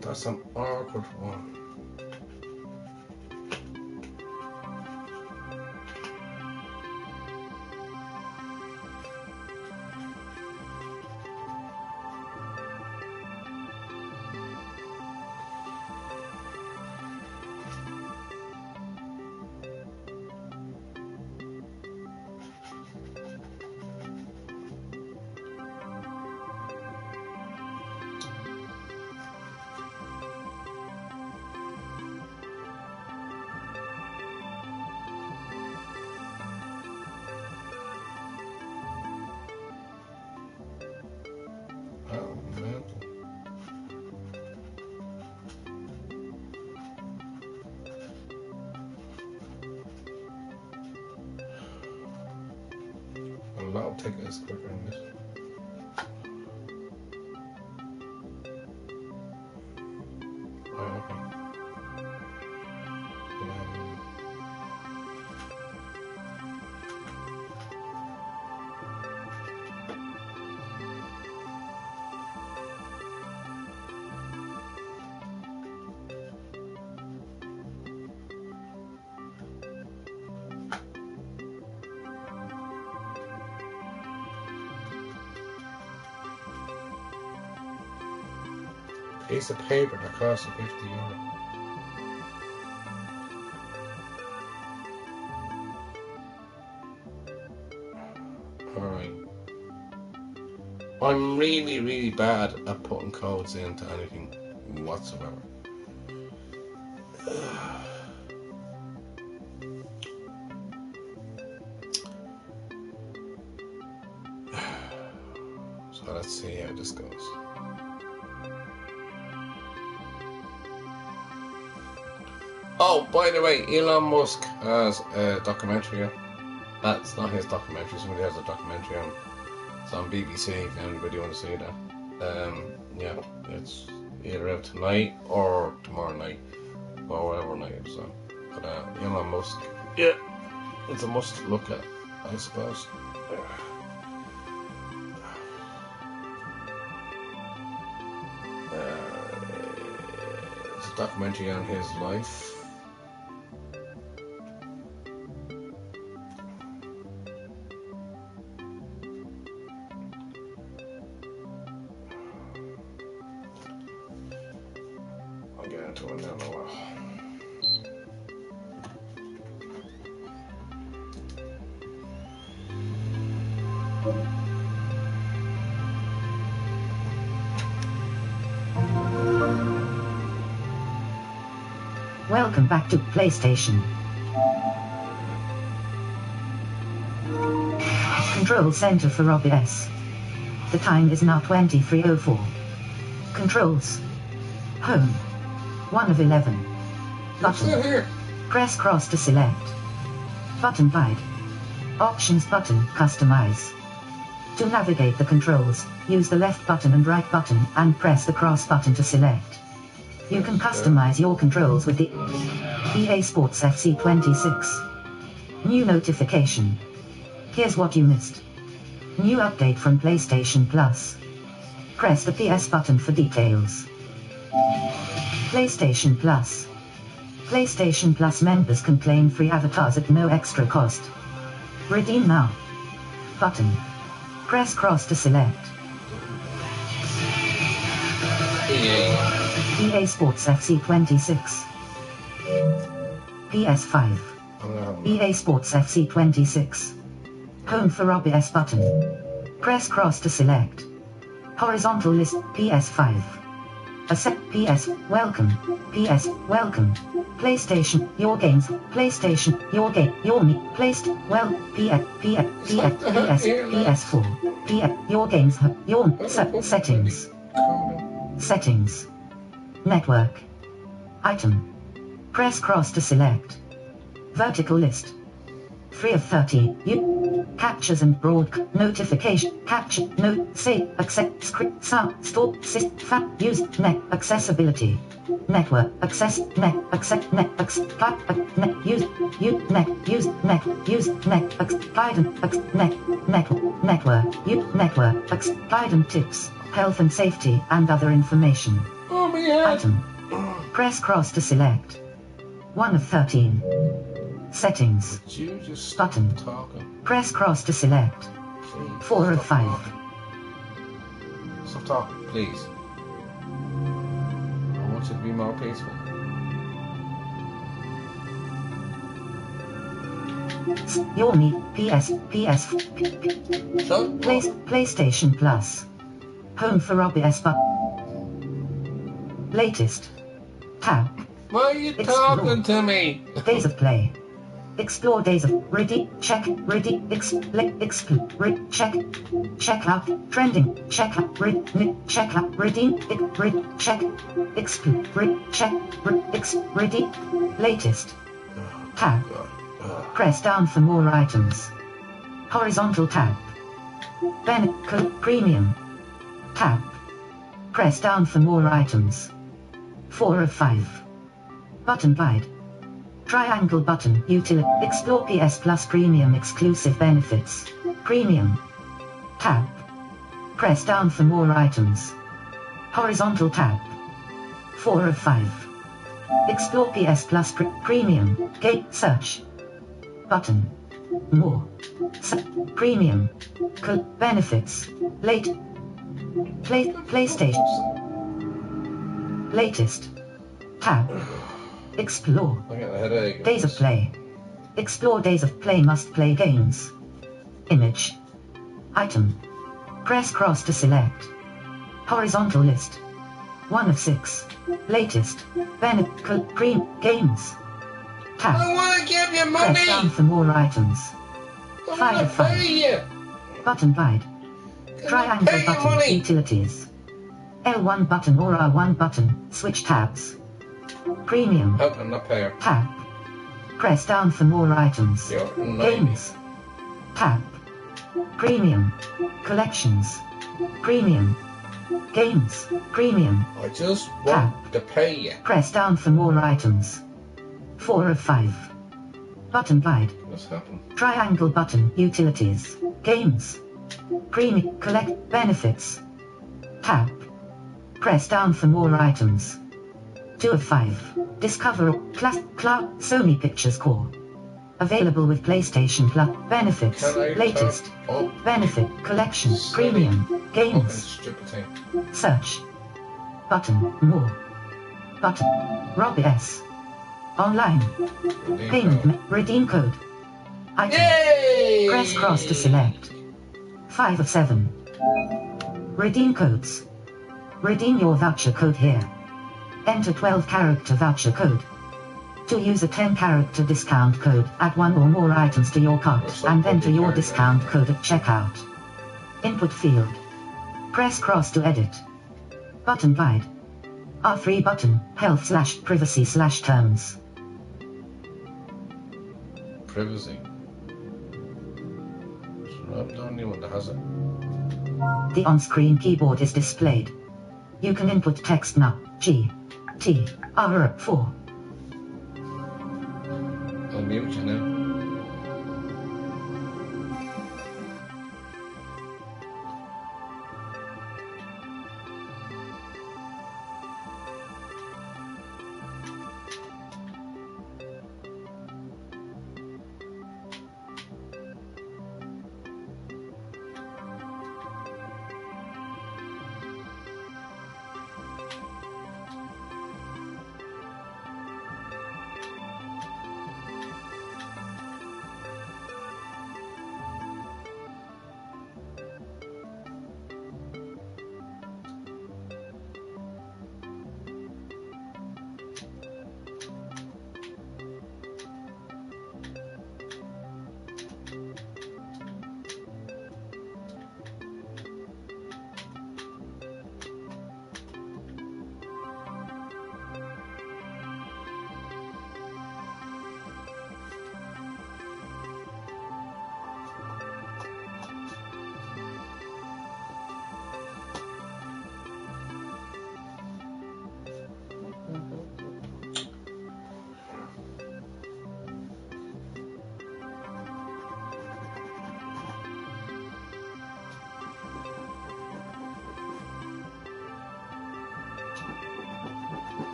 that's an awkward one. Oh, man. A lot of tickets quicker than this. Oh, okay. piece of paper that costs you €50. Alright. I'm really, really bad at putting codes into anything whatsoever. So let's see how this goes. Oh, by the way, Elon Musk has a documentary on. That's not his documentary, somebody has a documentary on. It's on BBC if anybody wants to see that. Yeah, it's either out tonight or tomorrow night, or whatever night it's on. But Elon Musk, yeah, it's a must look at, I suppose. It's a documentary on his life. I'll get into it in a while. Welcome back to PlayStation. Control Center for OBS. The time is now 23:04. Controls. Home. 1 of 11. Button. Here. Press cross to select. Button wide. Options button, customize. To navigate the controls, use the left button and right button and press the cross button to select. You can customize your controls with the EA Sports FC 26. New notification. Here's what you missed. New update from PlayStation Plus. Press the PS button for details. PlayStation Plus. PlayStation Plus members can claim free avatars at no extra cost. Redeem now. Button. Press cross to select. EA Sports FC 26. PS5. EA Sports FC 26. Home for OBS button. Press cross to select. Horizontal list PS5. Accept PS welcome. PS welcome. PlayStation your games. PlayStation your game. Your me. Placed well. PS4. PS your games. Your settings. Settings. Network. Item. Press cross to select. Vertical list. 3 of 30. You. Captures and broad. Notification. Capture. Note. Save. Accept. Script. Sound. Store. System. Use. Net. Accessibility. Network. Access. Net. Accept. Net. Accept. Net. Use. You. Net. Use. Net. Use. Net. Guidance. Net. Network. You. Network. Guidance tips. Health and safety and other information. Oh my God. Item. Press cross to select. 1 of 13. Settings. You just Button. talking. Press cross to select. Please, 4 of stop 5. talking. Stop talking, please. I want you to be more peaceful. Your need. PS. So, PlayStation Plus. Home for OBS button. Latest. Tab. why are you Explore. talking to me? Days of play. Explore days of ready. Check. Ready. Explore. Check. Check out. Trending. Check out. Check out. Redeem. Check. Explore. Check. Ready. Latest. Tab. Press down for more items. Horizontal tab. Benefit Premium. Tab. Press down for more items. 4 of 5. Button wide. Triangle button. Utility. Explore PS Plus Premium exclusive benefits. Premium. Tab. Press down for more items. Horizontal tab. 4 of 5. Explore PS Plus Premium. Gate search. Button. More. Premium. Benefits. PlayStation. Latest. Tab. Explore. I get a headache. Days of play. Explore days of play. Must play games. Image. Item. Press cross to select. Horizontal list. 1 of 6. Latest. Benefit. Games. Tab. I want to give you Press down money. for more items. I 5 want of to 5. pay you. Button guide. Can I Triangle pay you button. money? Utilities. L1 button or R1 button. Switch tabs. Premium. Oh, I'm not paying. Tab. Press down for more items. You're 90. Games. Tab. Premium. Collections. Premium. Games. Premium. I just want to pay you. Press down for more items. 4 of 5. Button guide. What's happened? Triangle button. Utilities. Games. Premium. Collect benefits. Tab. Press down for more items. 2 of 5. Discover Cloud Sony Pictures Core. Available with PlayStation Plus. Benefits. Can I Latest. turn up Benefit. Collection. Sony Premium. fucking Games. stupid thing? Search. Button. More. Button. Rob S. Online. Redeem Payment. code. Redeem code. Item. Yay! Press cross to select. 5 of 7. Redeem codes. Redeem your voucher code here. Enter 12-character voucher code. To use a 10-character discount code, add 1 or more items to your cart and enter your discount code at checkout. Input field. Press cross to edit. Button guide. R3 button, health/privacy/terms. Privacy. I'm the only one that has it. The on-screen keyboard is displayed. You can input text now. G. T. R. 4. I'll mute you now.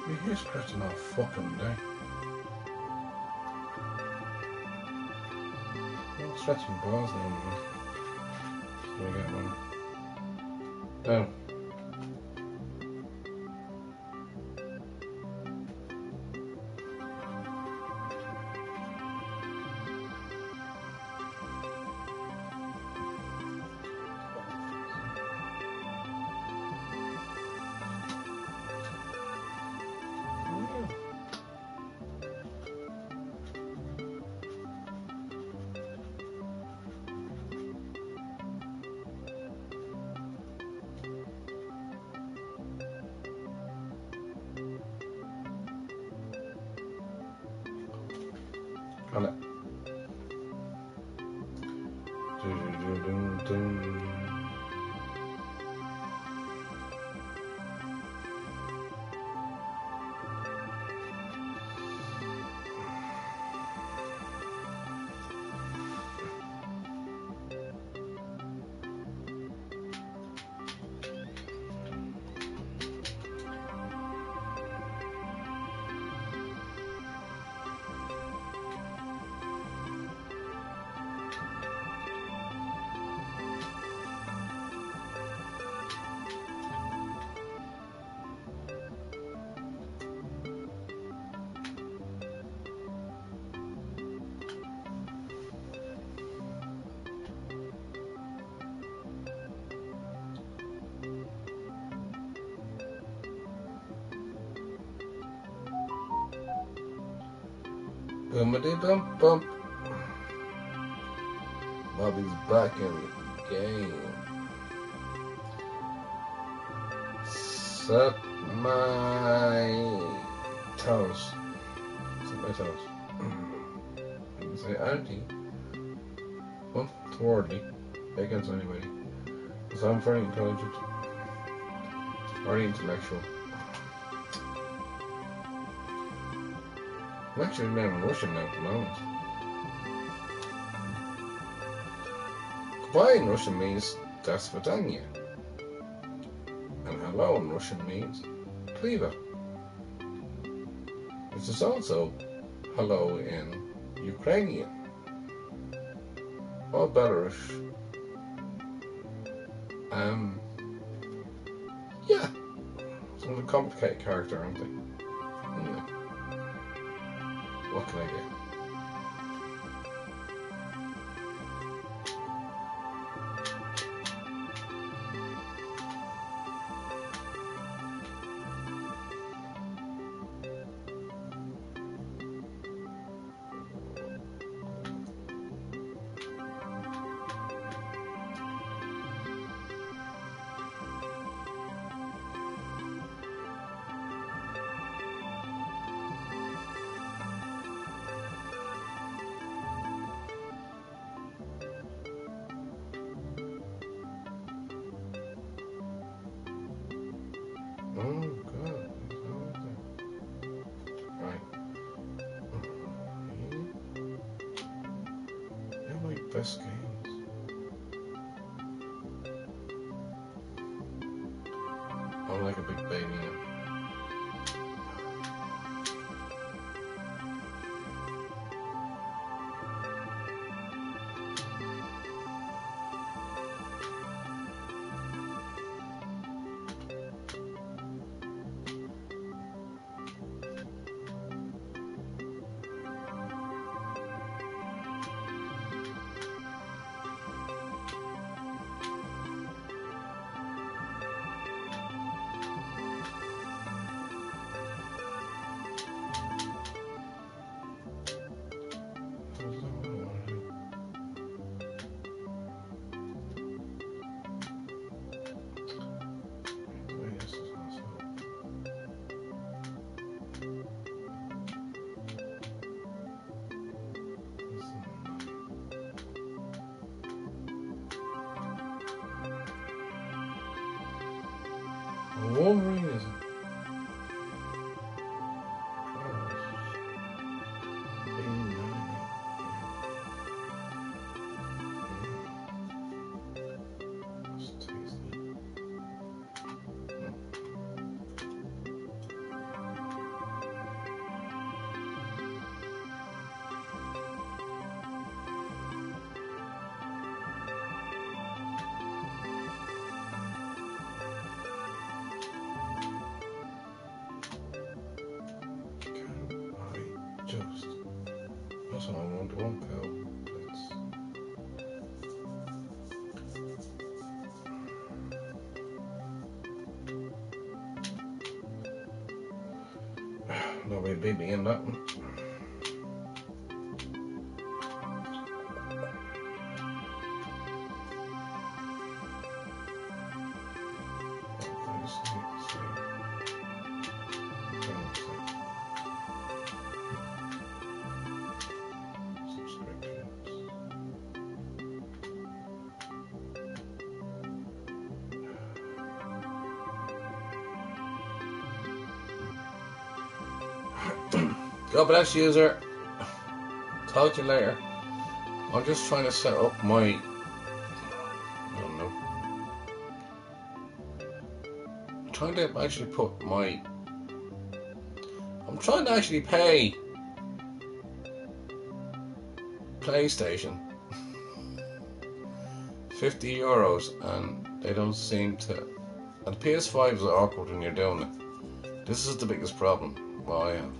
My hair's scratching all fucking day. I'm stretching balls now. So I get one. Down. Boomity bump bump. Bobby's back in the game. Set my toes. Set my toes. I can say auntie. Well, toward me. Against anybody. Because I'm very intelligent. Very intellectual. I'm actually learning Russian now at the moment. Goodbye in Russian means "Do svidaniya," and hello in Russian means "Pliva," which is also hello in Ukrainian or Belarus. Yeah, some of the complicated character, aren't they? Yeah. What can I get? Oh god, right. They're my best games. I'm like a big baby now. Wolverine is that's what I want. One pill. Nobody beat me in that one. God bless you, user. Talk to you later. I'm just trying to set up my... I don't know. I'm trying to actually put my... I'm trying to actually pay PlayStation €50 and they don't seem to... And the PS5 is awkward when you're doing it. This is the biggest problem. Well, I have.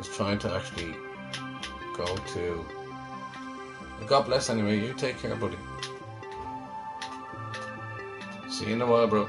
Is trying to actually go to... God bless anyway, you take care, buddy. See you in a while, bro.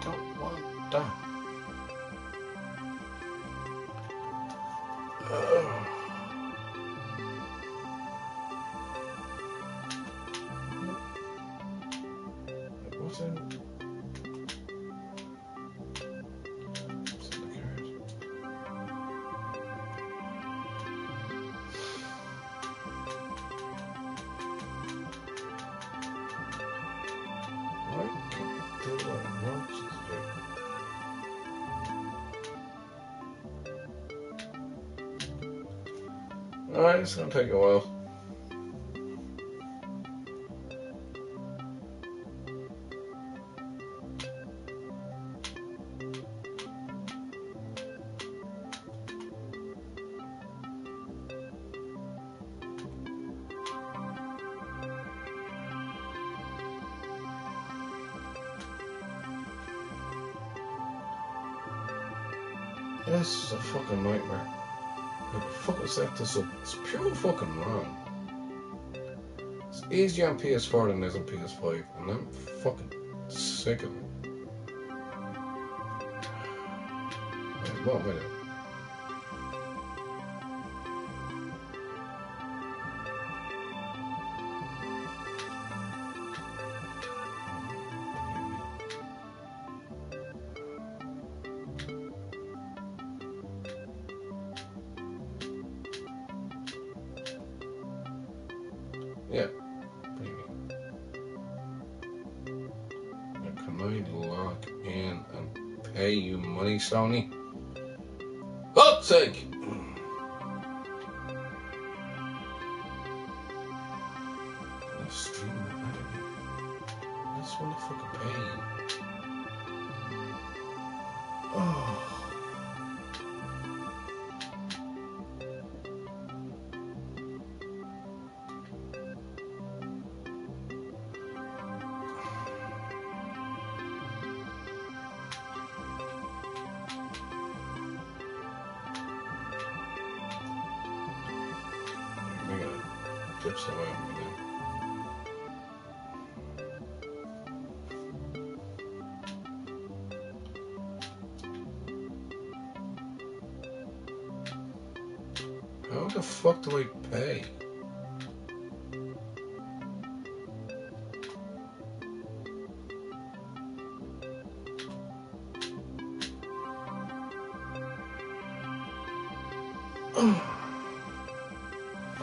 don't want that. What's in? What's in the card? Why can't I do what I want to do? Alright, it's gonna take a while. This is a fucking nightmare. Who the fuck set this up? It's pure fucking wrong. It's easier on PS4 than it is on PS5, and I'm fucking sick of it. Right, what am I doing? Yeah, premium. Now, can I log in and pay you money, Sony? Fuck's sake! Let's stream it right. I just want to fucking pay you. Oh. I gotta dip some away from there. How the fuck do I pay?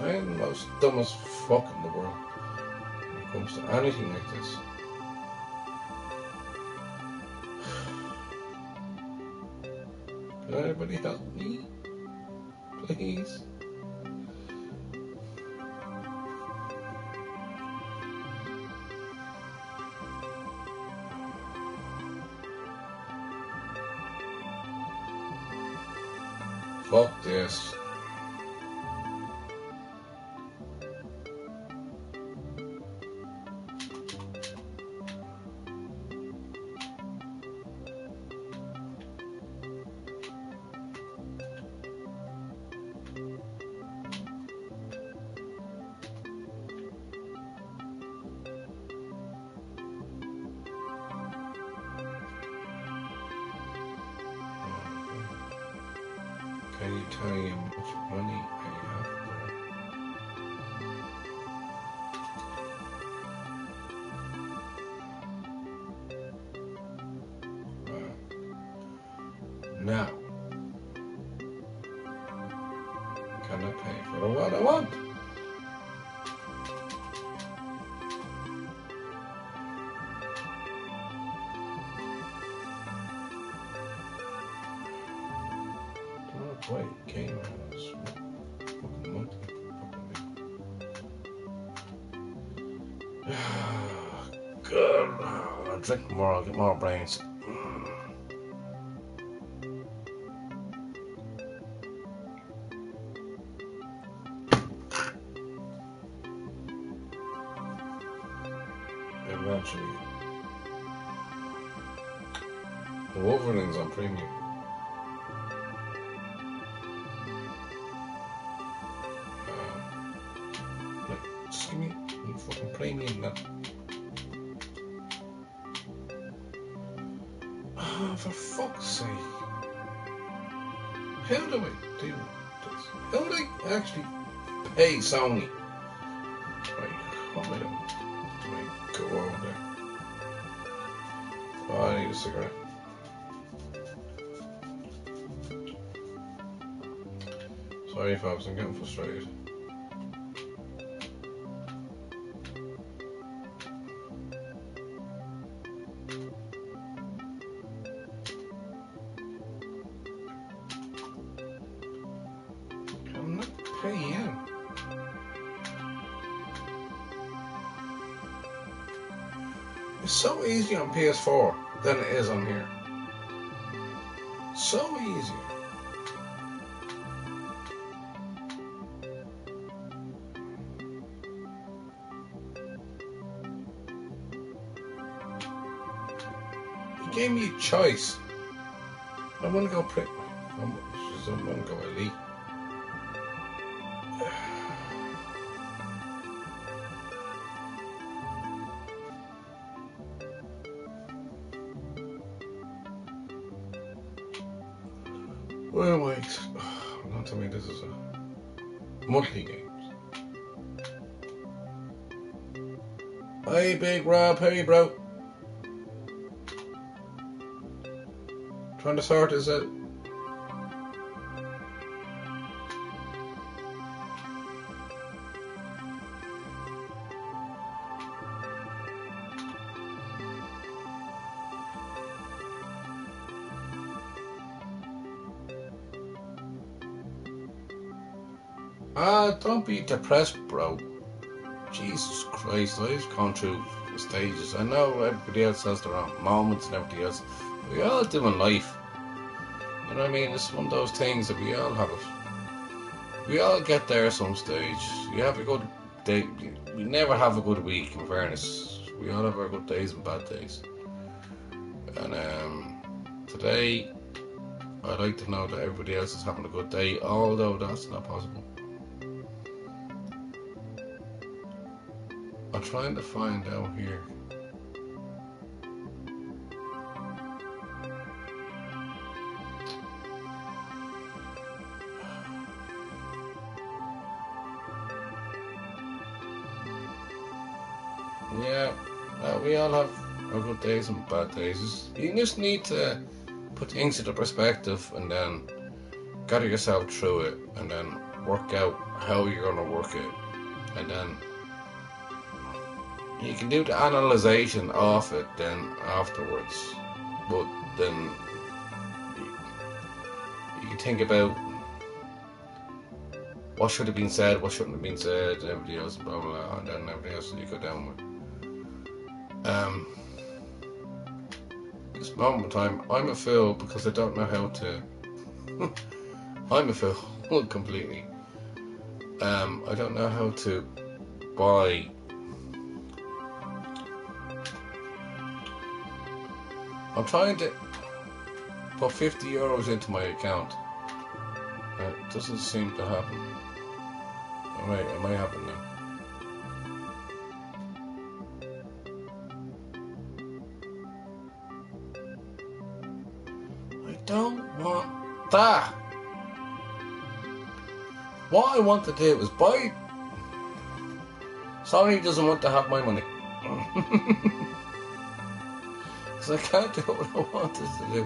I am the most dumbest fuck in the world when it comes to anything like this. Can anybody help me? Please? Fuck this. Can you tell me how much money I have there? Now, can I pay for what I want? Wait, game hours. Fucking monthly. Good. I'll drink more, I'll get more brains. Eventually. The Wolverine's on premium. Just give me fucking premium now. Oh, for fuck's sake. How do I do this? How do I actually pay Sony? Right, what am I doing? Do I go over there? Oh, I need a cigarette. Sorry folks, I'm getting frustrated. I'm not paying. It's so easy on PS4 than it is on here. So easy. He gave me a choice. I want to go I want to go elite. Well, wait. Don't tell me this is a monthly game. Hey, Big Rob. Hey, bro. Trying to sort this out. Don't be depressed, bro. Jesus Christ, I've gone through stages. I know everybody else has their own moments and everything else. We all do in life. You know what I mean? It's one of those things that we all have it. We all get there at some stage. You have a good day. We never have a good week, in fairness. We all have our good days and bad days. And today, I'd like to know that everybody else is having a good day, although that's not possible. I'm trying to find out here. Yeah, we all have our good days and bad days. You just need to put things into perspective and then gather yourself through it and then work out how you're going to work it. And then you can do the analyzation of it then afterwards. But then you can think about what should have been said, what shouldn't have been said, and everything else, blah blah blah, and then everything else that you go down with. This moment in time, I'm a fool because I don't know how to. I'm a fool completely. I don't know how to buy. I'm trying to put 50 euros into my account. It doesn't seem to happen. It might happen now. I don't want that. What I want to do is buy. Sony doesn't want to have my money. Because I can't do what I want this to do.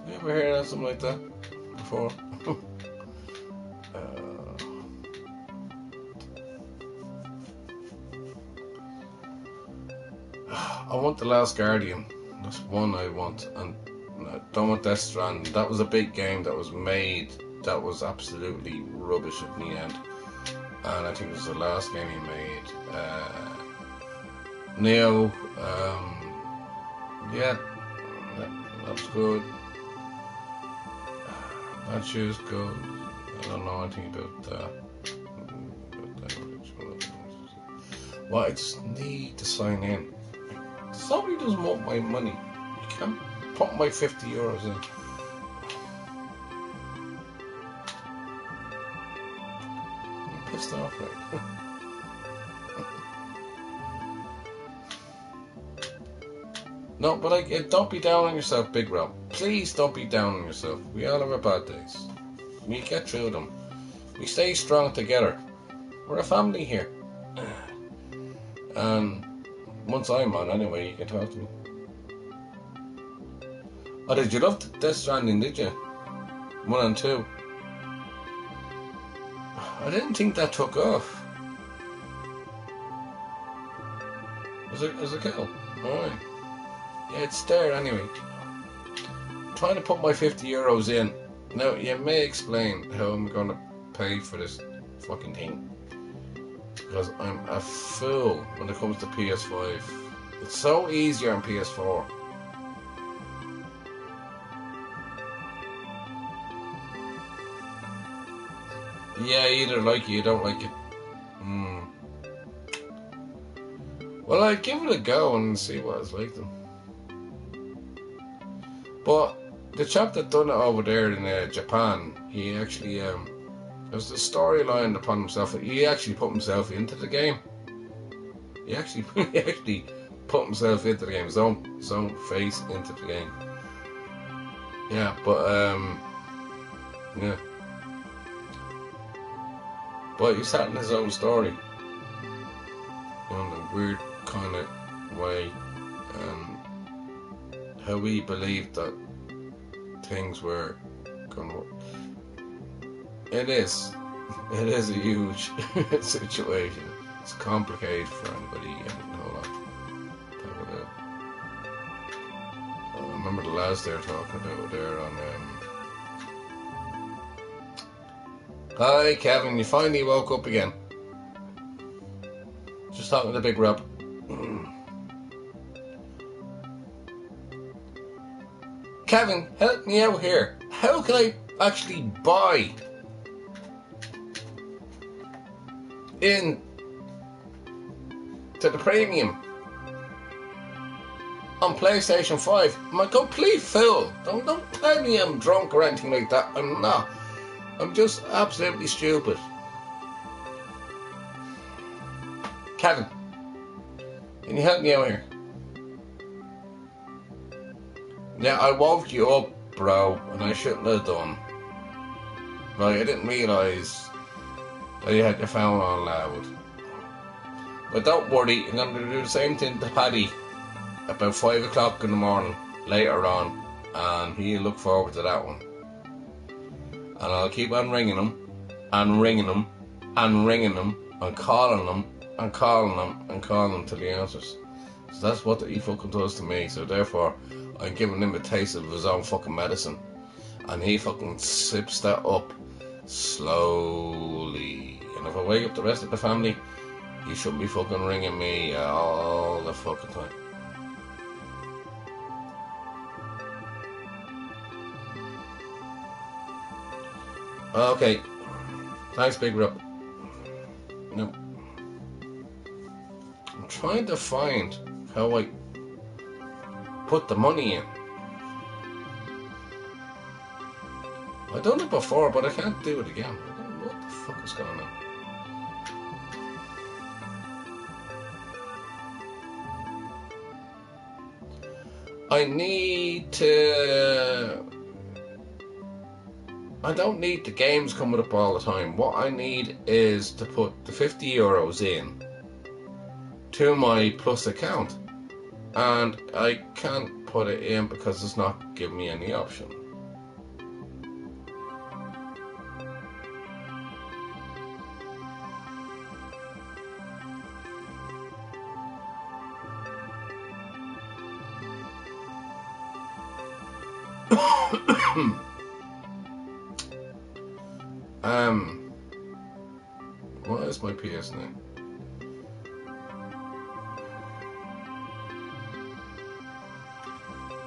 You ever heard of something like that before? I want The Last Guardian. That's one I want. And I don't want Death Stranding. That was a big game that was made that was absolutely rubbish in the end. And I think it was the last game he made. Neo, yeah, that's good. That shoe's good. I don't know anything about that. Well, I just need to sign in. Somebody doesn't want my money. You can't put my 50 euros in. I'm pissed off, right? No, but like, don't be down on yourself, Big Rob. Please don't be down on yourself. We all have our bad days. We get through them. We stay strong together. We're a family here. And once I'm on, anyway, you can talk to me. Oh, did you love Death Stranding, did you? 1 and 2. I didn't think that took off. Was it cool? Alright. Yeah, it's there anyway. I'm trying to put my €50 in. Now, you may explain how I'm going to pay for this fucking thing. Because I'm a fool when it comes to PS5. It's so easier on PS4. Yeah, you either like it or you don't like it. Well, I'd give it a go and see what it's like then. But the chap that done it over there in Japan, he actually, there's the storyline upon himself. He actually put himself into the game. He actually put himself into the game, his own face into the game. Yeah, but yeah. But he's had his own story in a weird kind of way, and how he believed that things were going to work. It is a huge situation. It's complicated for anybody and all that. I remember the lads they were talking about there on Hi Kevin, you finally woke up again. Just talking to Big Rob. Kevin, help me out here. How can I actually buy in to the premium on PlayStation 5? I'm a complete fool. Don't tell me I'm drunk or anything like that. I'm not. I'm just absolutely stupid. Kevin, can you help me out here? Yeah, I woke you up, bro, and I shouldn't have done. Right, I didn't realise that you had your phone on loud. But don't worry, I'm going to do the same thing to Paddy about 5 o'clock in the morning later on, and he'll look forward to that one. And I'll keep on ringing him, and ringing him, and ringing him, and calling him, and calling him, and calling him till he answers. So that's what he fucking does to me, so therefore I'm giving him a taste of his own fucking medicine. And he fucking sips that up slowly. And if I wake up the rest of the family, he shouldn't be fucking ringing me all the fucking time. Okay. Thanks, Big Rob. No. I'm trying to find how I put the money in. I've done it before, but I can't do it again. I don't know what the fuck is going on. I don't need the games coming up all the time. What I need is to put the €50 in to my Plus account. And I can't put it in because it's not giving me any option. What is my PS name?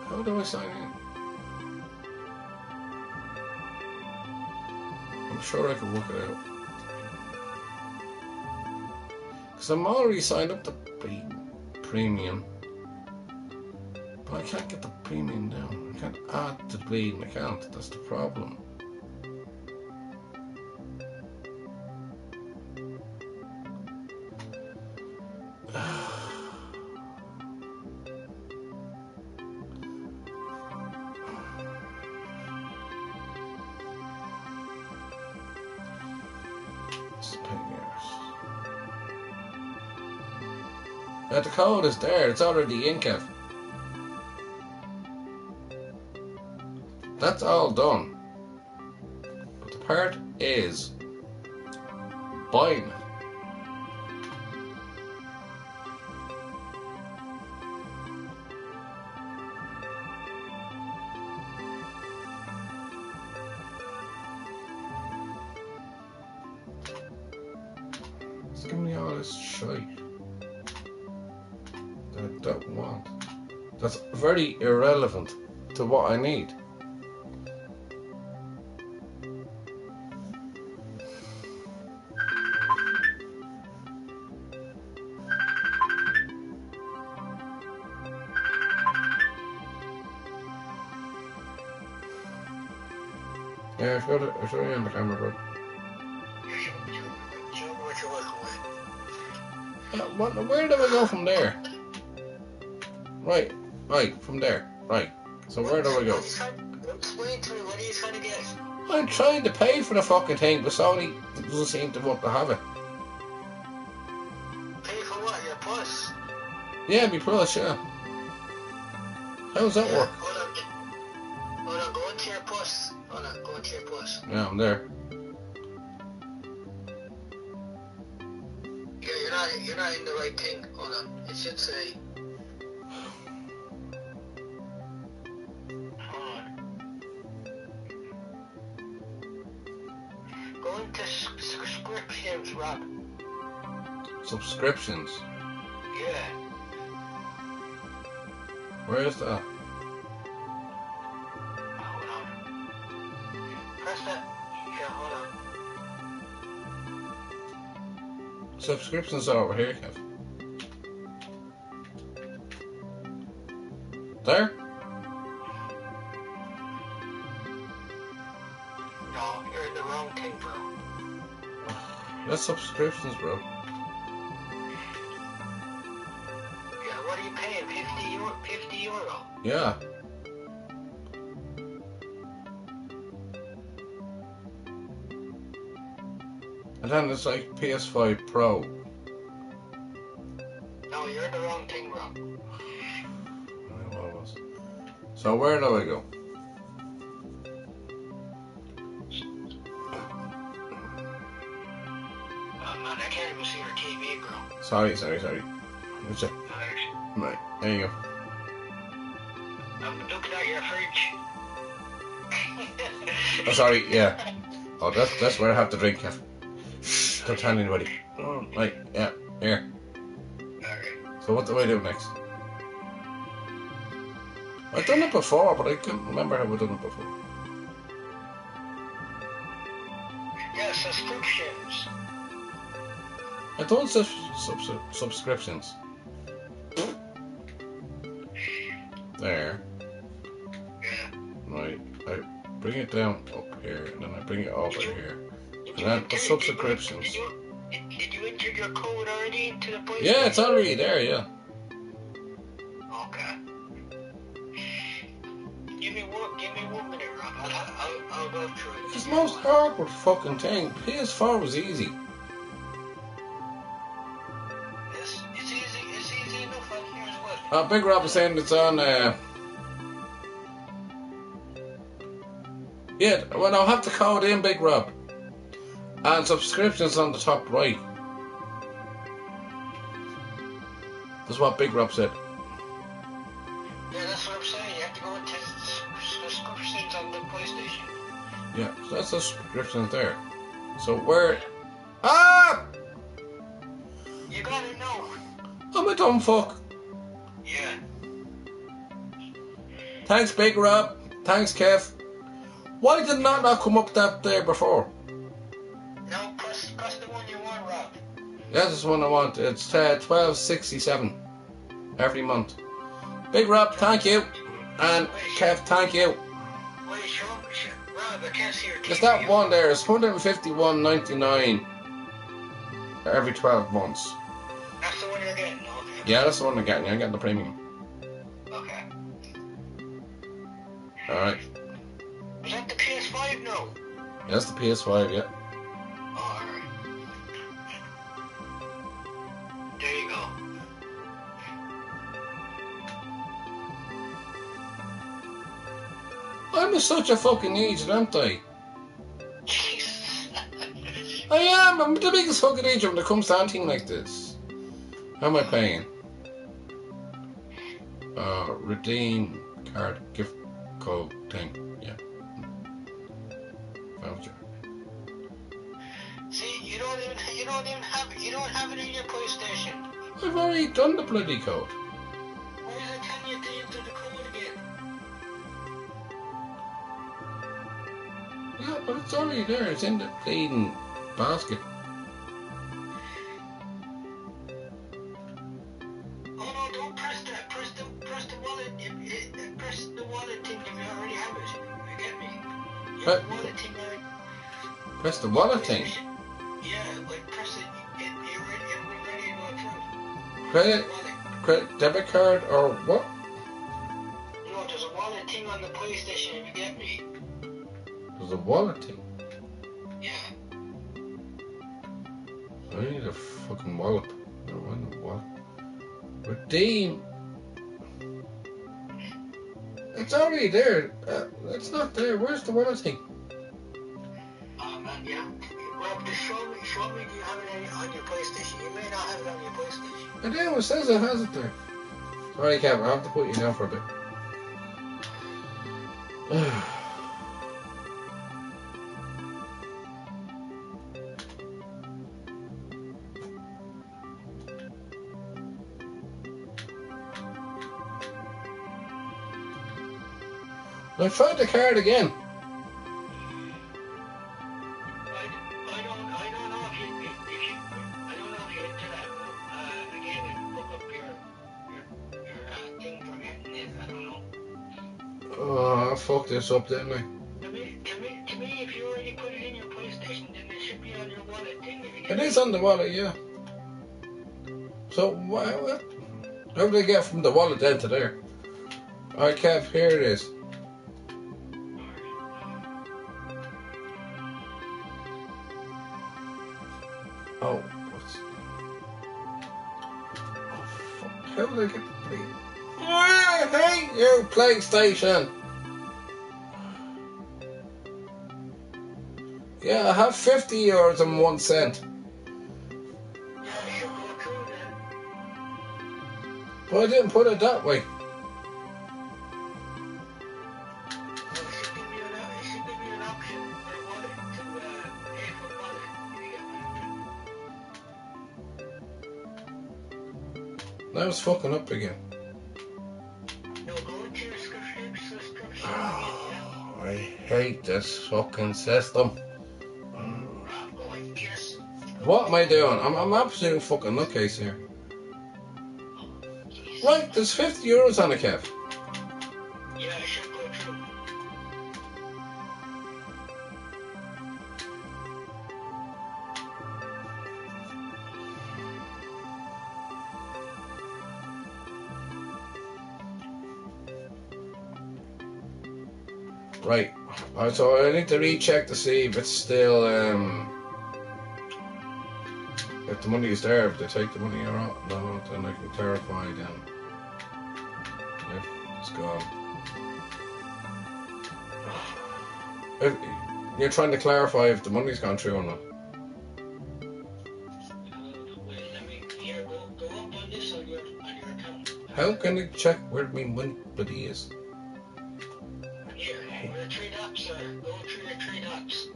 How do I sign in? I'm sure I can work it out. Because I'm already signed up to premium. But I can't get the premium down. I can't add to the bleeding account. That's the problem. Yeah, the code is there. It's already in, Kev. That's all done. But the part is buying it. It's giving me all this shite that I don't want. That's very irrelevant to what I need. Yeah, I'll show you on the camera, bro. Where do I go from there? Right, from there. Right. So where do I go? Explain to me, what are you trying to get? I'm trying to pay for the fucking thing, but Sony doesn't seem to want to have it. Pay for what? Your plus? Yeah, me plus, yeah. How does that work? Hold on, go into your plus. Hold on, go into your plus. Yeah, I'm there. Yeah, you're not in the right thing. Hold on. It should say. Hold on. Go into subscriptions, Rob. Subscriptions. Yeah. Where is that? Hold on. Press that. Yeah, hold on. Subscriptions are over here, Kev. There? No, you're in the wrong thing, bro. That's subscriptions, bro. Yeah, what are you paying? 50 euro? Yeah. And then it's like PS5 Pro. No, you're in the wrong thing, bro. So where do I go? Oh man, I can't even see your TV, bro. Sorry. What's it? Right, there you go. I'm looking at your fridge. Oh, sorry, yeah. Oh, that's where I have to drink, Kev. Shh, don't tell anybody. Oh, right, yeah, here. Alright. So what do I do next? I've done it before, but I can't remember how I've done it before. Yeah, subscriptions. I've done subscriptions. There. Yeah. Right, I bring it down up here, and then I bring it over here. And then the subscriptions. Did you enter your code already into the place? Yeah, it's already there, yeah. Okay. Give me 1 minute, Rob. I'll go through it. It's the most awkward fucking thing. PS4 was easy. It's easy enough on here as well. Big Rob is saying it's on, yeah, well, I'll have to code in, Big Rob. And subscriptions on the top right. That's what Big Rob said. Yeah, that's what I'm saying. You have to go into subscriptions on the PlayStation. Yeah, so that's the subscriptions there. So where... Ah! You gotta know. I'm a dumb fuck. Yeah. Thanks, Big Rob. Thanks, Kev. Why did that not come up that there before? No, press the one you want, Rob. Yeah, that's the one I want. It's $12.67 every month. Big Rob, thank you. And Kev, thank you. Wait, show Rob, I can't see your TV. It's that one there. It's $151.99 every 12 months. That's the one you're getting, okay. Yeah, that's the one I'm getting. I'm getting the premium. Okay. Alright. Was that the PS5? No. That's the PS5, yeah. Oh, alright. I'm such a fucking idiot, aren't I? Jesus. I am. I'm the biggest fucking idiot when it comes to anything like this. How am I paying? Redeem card gift code thing. Yeah. Voucher. See, you don't have it in your PlayStation. I've already done the bloody code. Why is it telling you to enter the code again? Yeah, but it's already there. It's in the bleeding basket. Oh no, don't press that. Press the wallet. Press the wallet thing if you already have it. You get me? You have the wallet thing already. Press the wallet thing. Yeah, like press it. You're ready to go through. Credit, debit card, or what? No, there's a wallet thing on the PlayStation if you get me. There's a wallet thing. Yeah. I need a fucking wallet. No, I want a wallet. Redeem. It's already there. It's not there. Where's the wallet thing? Man, yeah. Well, just show me. Do you have it on your PlayStation? You may not have it on your PlayStation. I do. It says it has it there. Sorry, Kevin. I have to put you down for a bit. I tried the card again. I don't know if you hit that again and look up your thing for getting this. I don't know. Oh, I fucked this up, didn't I? To me, if you already put it in your PlayStation, then it should be on your wallet thing. It is on the wallet, yeah. So what? How did I get from the wallet then to there? Alright, Kev, here it is. Oh, what's... Oh, fuck. How did I get the play? I hate you, PlayStation! Yeah, I have 50 euros and 1 cent. But I didn't put it that way. Now it's fucking up again. Oh, I hate this fucking system. What am I doing? I'm absolute fucking nutcase here. Right, there's 50 euros on the Kev. Yeah, I should go through. Right, so I need to recheck to see if it's still, if the money is there, if they take the money or not. No, then I can clarify then. Yep, it's gone. If you're trying to clarify if the money's gone through or not. Go up on this on your account. How can I check where my money is? Here, where the three dots are. Go through the three dots.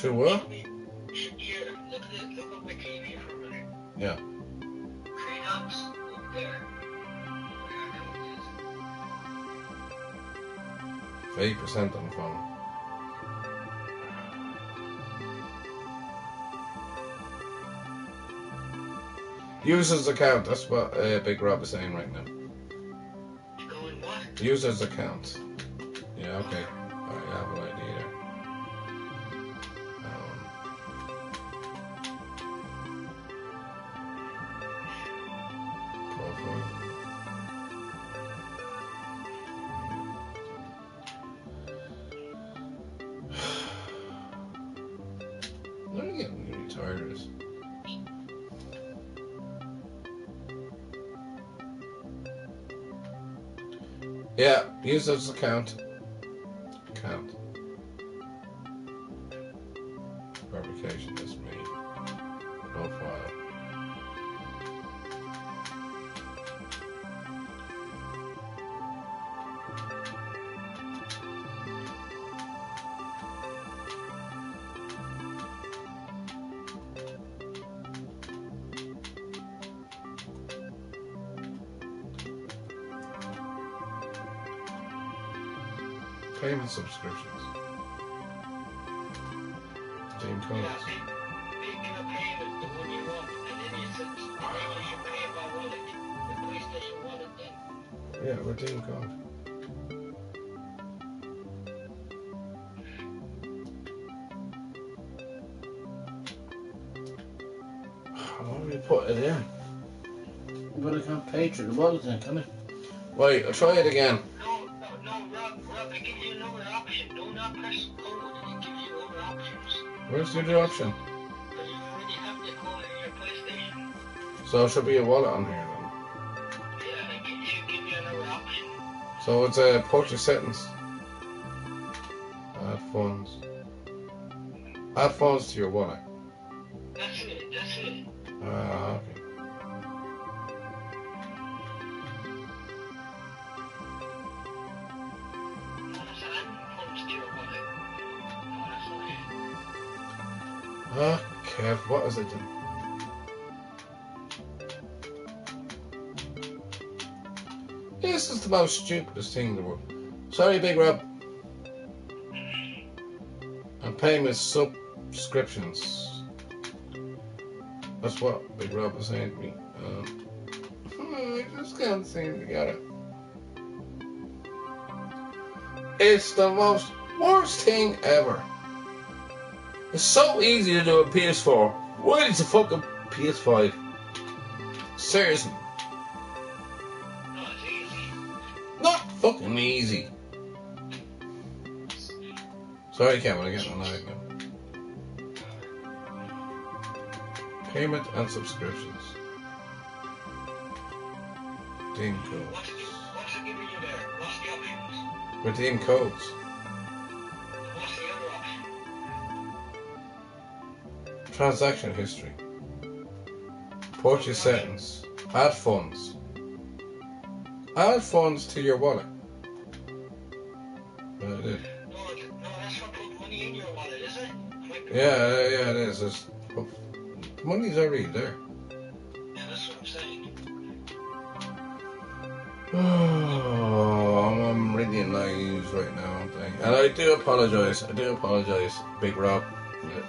To what? Here, look at my TV for a minute. Yeah. Three dots up there. Where your account is. 8% on the phone. User's account, that's what Big Rob is saying right now. Going what? User's account. Yeah, okay. I have an idea there. Profile. I'm getting really tired of this. Yeah, user's account. can't. Verification is me. Profile. Payment subscriptions. Team codes. Making a payment, the one you want, and then you should pay by wallet, the PlayStation wallet then. Yeah, redeem code. How do we put it in? But I can't pay through the wallet then, can I? Wait, I'll try it again. Rob, it gives you another option. Do not press code, it gives you other options. Where's the other option? Because you already have the code in your PlayStation. So there should be a wallet on here then. Yeah, it should give you another option. So it's purchase settings. Add funds. Add funds to your wallet. That's it. Ah, okay. No, that's add funds to your wallet. No, that's not it. Ah, Kev, what is it then? This is the most stupidest thing in the world. Sorry, Big Rob. I'm paying with subscriptions. That's what Big Rob was saying to me. I just can't seem to get it. It's the most worst thing ever. It's so easy to do a PS4. Why is a fucking PS5? Seriously. No, it's easy. Not fucking easy. Sorry, Kevin, I'm getting annoyed now. Payment and subscriptions. Redeem codes. What's it giving you there? What's the options? Redeem codes. What's the other option? Transaction history. Purchase settings. Add funds. Add funds to your wallet. Yeah, it is. No, that's for putting money in your wallet, is it? Yeah, it is. The money's already there. Yeah, that's what I'm saying. Oh, I'm really annoyed right now, aren't I? And I do apologise. Big Rob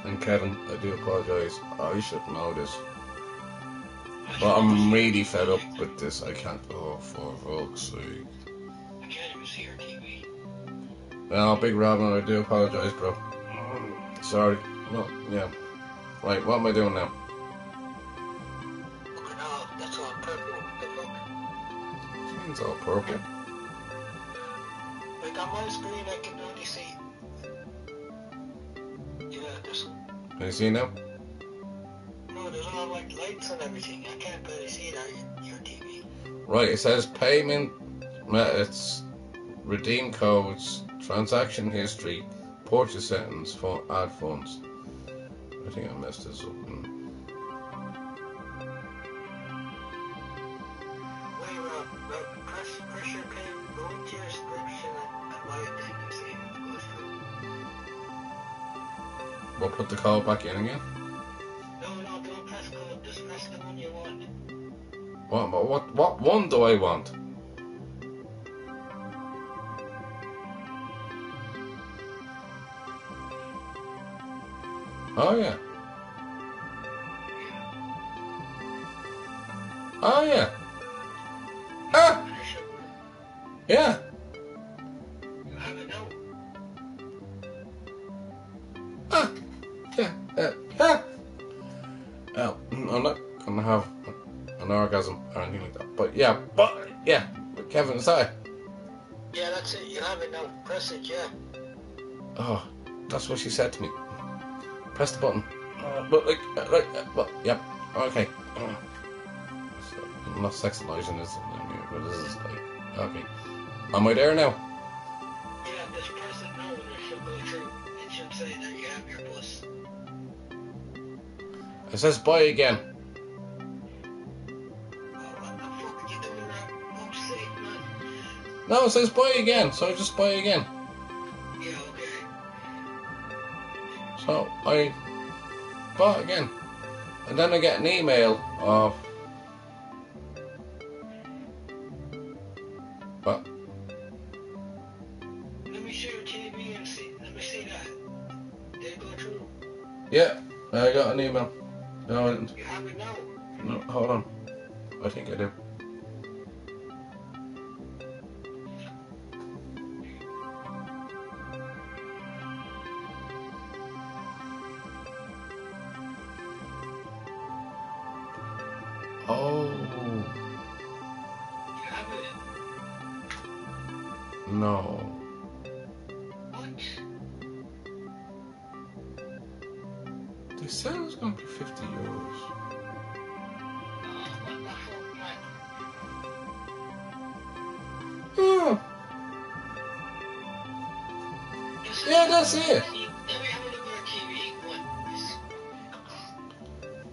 and Kevin. I do apologise. I should know this. But I'm really fed up with this. I can't. Oh, for fuck's sake. I can't even see your TV. No, Big Rob, and I do apologise, bro. Sorry. Well, yeah. Right, what am I doing now? Oh no, that's all purple. What the fuck? What means all purple? Like on my screen, I can only see. Yeah, there's. Can you see now? No, there's all like lights and everything. I can't barely see that in your TV. Right, it says payment methods, redeem codes, transaction history, purchase settings, add funds. I think I messed this up. Wait, Rob, press your pin, go into your subscription and buy it, then you see if it goes through. We'll put the code back in again. No, don't press code, just press the one you want. What one do I want? Oh yeah. Oh yeah. Ah! Yeah. You have it now. Ah! Yeah. Ah! Oh, I'm not gonna have an orgasm or anything like that. But yeah, Kevin, sorry. Yeah, that's it, you have it now. Press it, yeah. Oh, that's what she said to me. Press the button. But yeah, okay. I'm not sexualizing this, but this is like, okay. Am I there now? Yeah, just press it now. It says buy again. What the fuck are you doing now? Fuck's sake, man. No, it says buy again, so I just buy again. Yeah, okay. So I bought again. And then I get an email of what? Let me share TV and see. Let me see that. Did it go through? Yeah, I got an email. No, I didn't. You have it now? No, hold on. I think I do. Oh, You have it? no. What? They said it was going to be 50 euros. Oh, what the fuck, man? Oh, yeah, that's it. Let me have a look at your TV. What?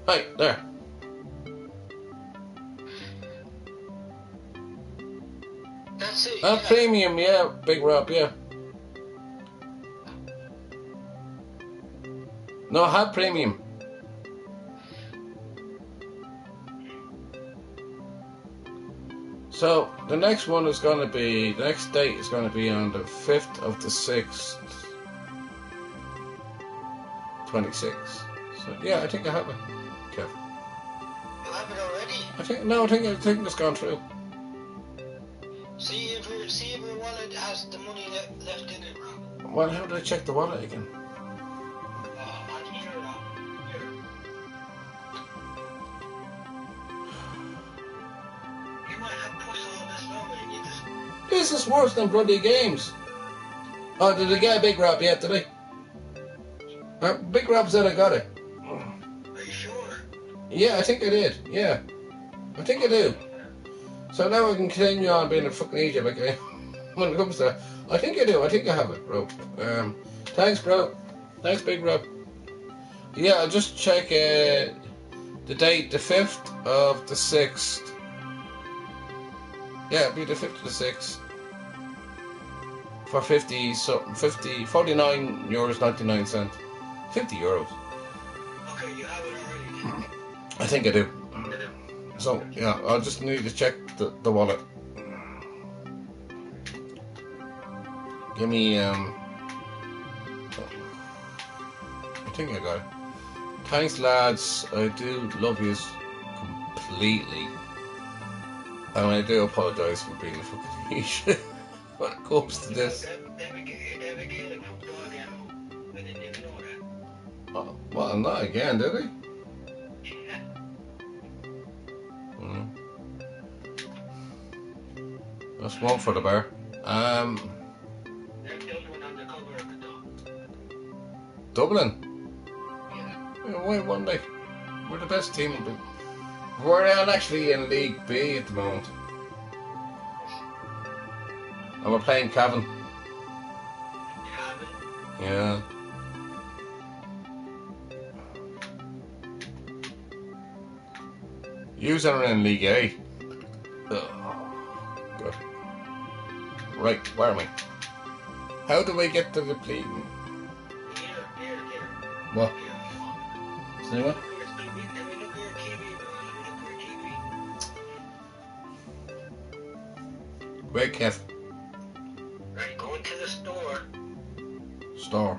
Right, there. That's it. Premium, yeah, Big Rob, yeah. No, I had premium. So the next one is going to be, the next date is going to be on the 5th of the 6th, 26. So yeah, I think I have it. Kev. You have it already? I think it's gone through. See if your wallet has the money left in it, Rob. Well, how do I check the wallet again? I can hear it out. Here. You might have pushed all this over and you just... This is worse than bloody games. Oh, did I get a Big Rob yet today? Big Rob said I got it. Are you sure? Yeah, I think I did. Yeah, I think I do. So now I can continue on being a fucking Egypt, okay? When it comes to that, I think I do. I think I have it, bro. Thanks, bro. Thanks, Big Rob. Yeah, I'll just check the date, the 5th of the 6th. Yeah, it'll be the 5th of the 6th. For 49 euros 99 cents. 50 euros. Okay, you have it already. I think I do. So, yeah, I'll just need to check the wallet. Give me, I think I got it. Thanks, lads. I do love yous completely. And I do apologise for being a fucking idiot when it comes to this. Oh, well, not again, did he? That's one for the bar. Dublin? Yeah, wait one day. We're the best team. We're actually in League B at the moment. And we're playing Cavan. Yeah. Yous are in League A. Good. Right, where am I? How do I get to the plea? What? Say what? Wait, Kev. Right, go into the store. Store.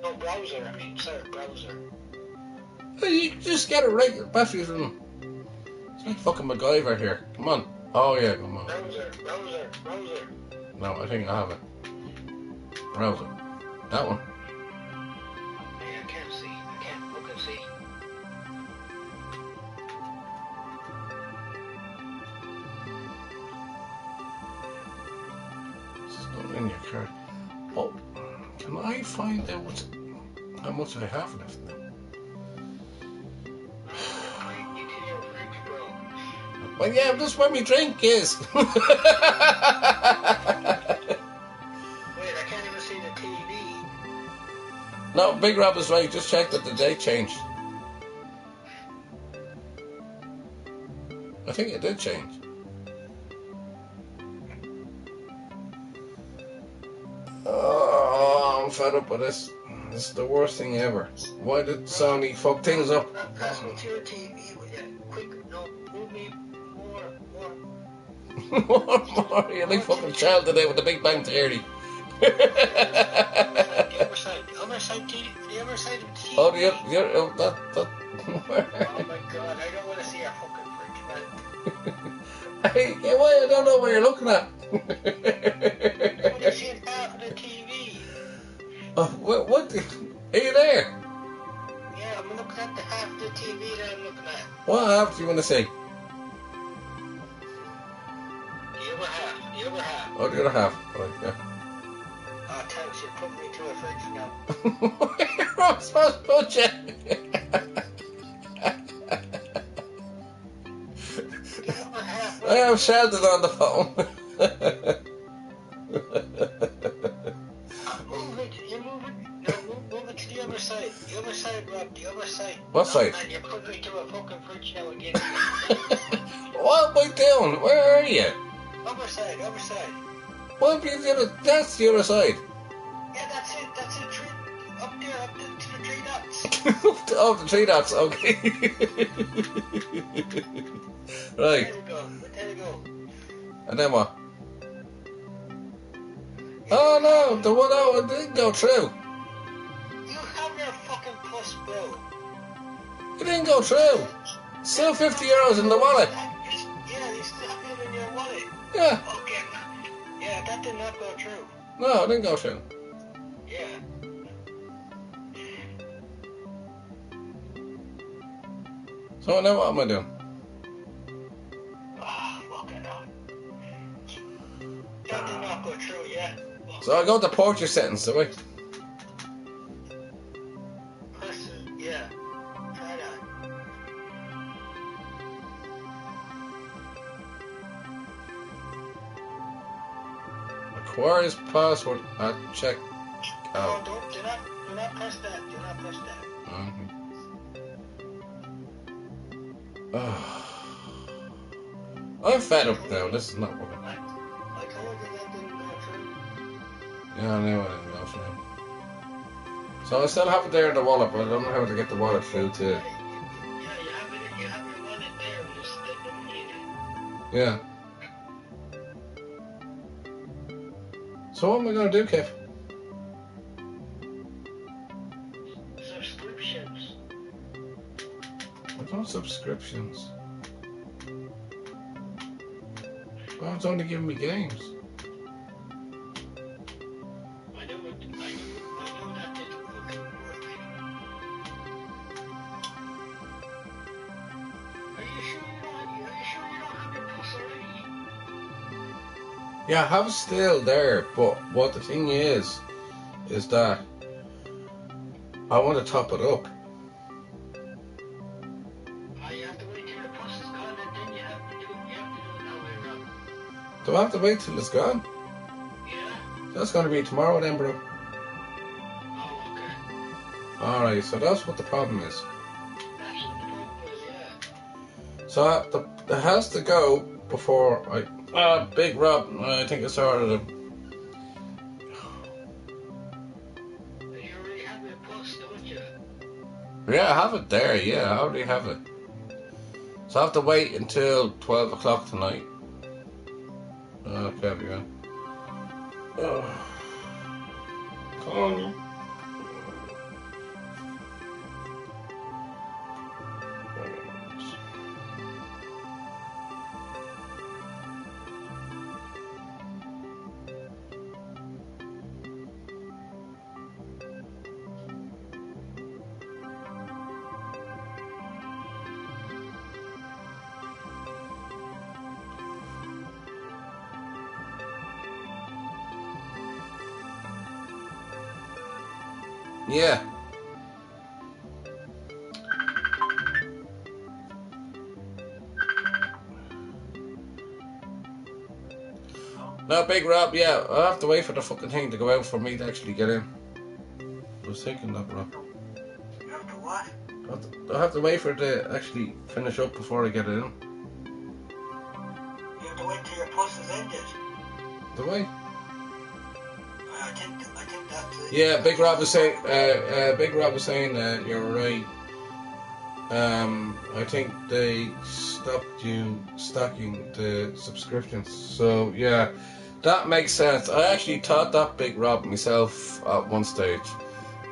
No, browser, I mean, sir, browser. Hey, you just get it right. Baptism. It's like fucking MacGyver here. Come on. Oh, yeah, come on. Browser. No, I think I have it. Browser. That one. I can't see. I can't look and see. It's not in your card. Oh, can I find out how much I have left now? Well, yeah, that's where my drink is. Wait, I can't even see the TV. No, Big Rob is right. Just check that the date changed. think it did change. Oh, I'm fed up with this. This is the worst thing ever. Why did Sony fuck things up? That's what's your TV with you. Quick, no, move me more. More, you're like fucking child today with the Big Bang Theory. The other side TV. The other side of the TV. Oh, that. Oh my god, I don't want to see a fucking fridge, man. Hey, why? I don't know what you're looking at. I want to see half of the TV. Oh, what? Are you there? Yeah, I'm looking at the half of the TV that I'm looking at. What half do you want to see? The other half. Oh, the other half. Right, yeah. Oh, thanks, you put me to a fridge now. You're not supposed to put you. The other half. I have Sheldon on the phone. Move it. You move it. No, move it to the other side. The other side, Rob. The other side. What side? Man, you put me to a fucking fridge now again. What am I doing? Where are you? Other side. What is the other? That's the other side. Yeah, that's it. Tree. Up there, to the three dots. Oh, the 3 dots. Okay. Right. There we go. And then what? Oh no, the one out it didn't go through. You have your fucking plus, bro. It didn't go through. Still €50 in the wallet. Yeah, you still have it in your wallet. Yeah. Okay. Yeah, that did not go through. No, it didn't go through. Yeah. So now what am I doing? Ah, fucking hell. That did not go through, yeah. So I go to portrait settings, do I? Person, yeah. Try that. Requires password at check No, out. do not press that. Do not press that. I'm fed up now. This is not working. I told you that didn't go through. Yeah, I know it didn't go through. So I still have it there in the wallet, but I don't know how to get the wallet through to. Yeah, you have your wallet there, and just stick the money in. Yeah. So what am I going to do, Kev? Subscriptions. What are subscriptions? Well, it's only giving me games. I know that didn't fucking work. Are you sure you don't have your plus already? Yeah, I have it still there, but what the thing is that I want to top it up. You have to wait till the plus is gone, and then you have to do it that way around. Do I have to wait till it's gone? Yeah? That's going to be tomorrow then, bro. Oh, okay. Alright, so that's what the problem is. That's what the problem is, yeah. So it has to go before I... Big Rob, I think I started it. You already have your plus, don't you? Yeah, I have it there, yeah, I already have it. So I have to wait until 12 o'clock tonight. Okay, we go. Come on. Yeah. No, Big Rob, yeah, I have to wait for the fucking thing to go out for me to actually get in. I was thinking that, Rob. You have to what? I have to wait for it to actually finish up before I get it in. Do I? I think that's it. Yeah, Big Rob was saying. You're right. I think they stopped you stacking the subscriptions. So yeah, that makes sense. I actually thought that, Big Rob, myself at one stage,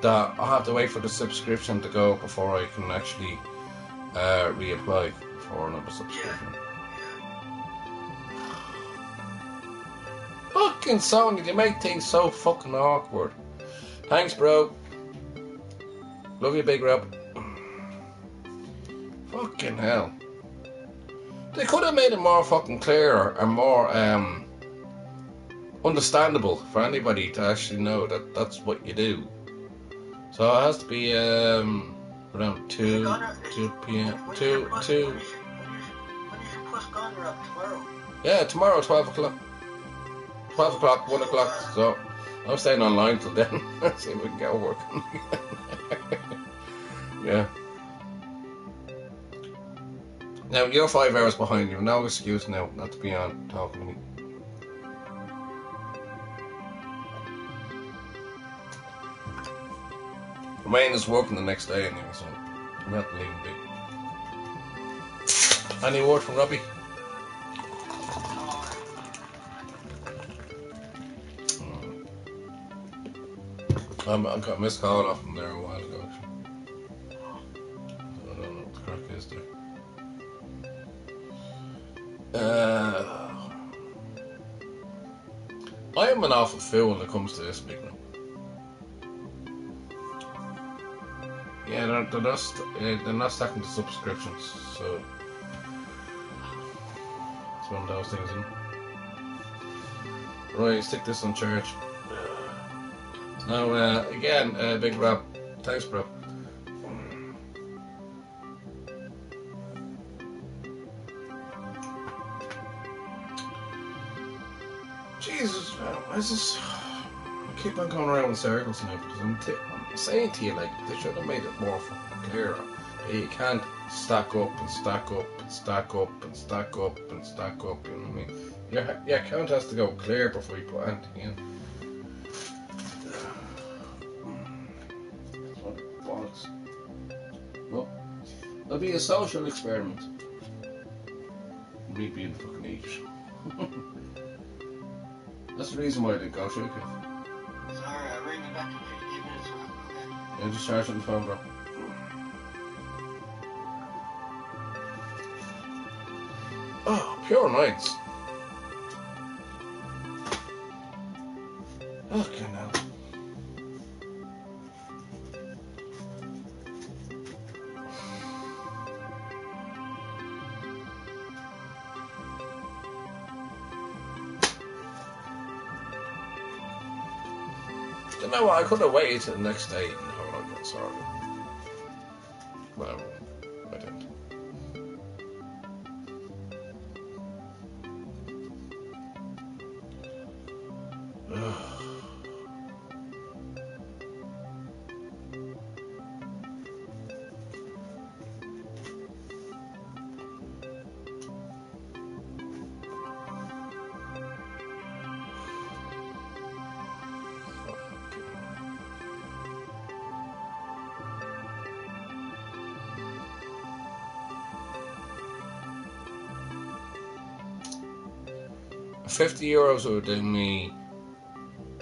that I have to wait for the subscription to go before I can actually reapply for another subscription. Fucking Sony, they make things so fucking awkward. Thanks, bro. Love you, Big Rob. Fucking hell. They could have made it more fucking clear and more understandable for anybody to actually know that that's what you do. So it has to be around 2 p.m. 2. When is your push gone, Rob? Tomorrow? Yeah, tomorrow, 12 o'clock. 12 o'clock, 1 o'clock. So I'm staying online till then. See if we can get working. Yeah. Now, you're 5 hours behind you. No excuse now not to be on talking to me. Wayne is working the next day anyway, so I'm not leaving big. Any word from Robbie? I got a missed call off him there a while ago. I don't know what the crack is there. I am an awful fool when it comes to this, big one. Yeah, they're not stacking the subscriptions, so it's one of those things, isn't it? Right, stick this on charge. Now, again, Big Rob, thanks, bro. Jesus, I keep on going around in circles now because I'm saying to you, like, they should have made it more fucking clearer. You can't stack up and stack up and stack up and stack up and stack up, you know what I mean? Your account has to go clear before you put anything in. Bollocks. Well, it'll be a social experiment. Me being fucking idiot. That's the reason why I didn't go through, Kev. Sorry, I'll ring you back in 15 minutes. Okay. Yeah, just charge it on the phone, bro. Oh, pure nights. Fucking hell. You know what, I could have waited till the next day and how I got sorted. Well, I didn't. €50 would do me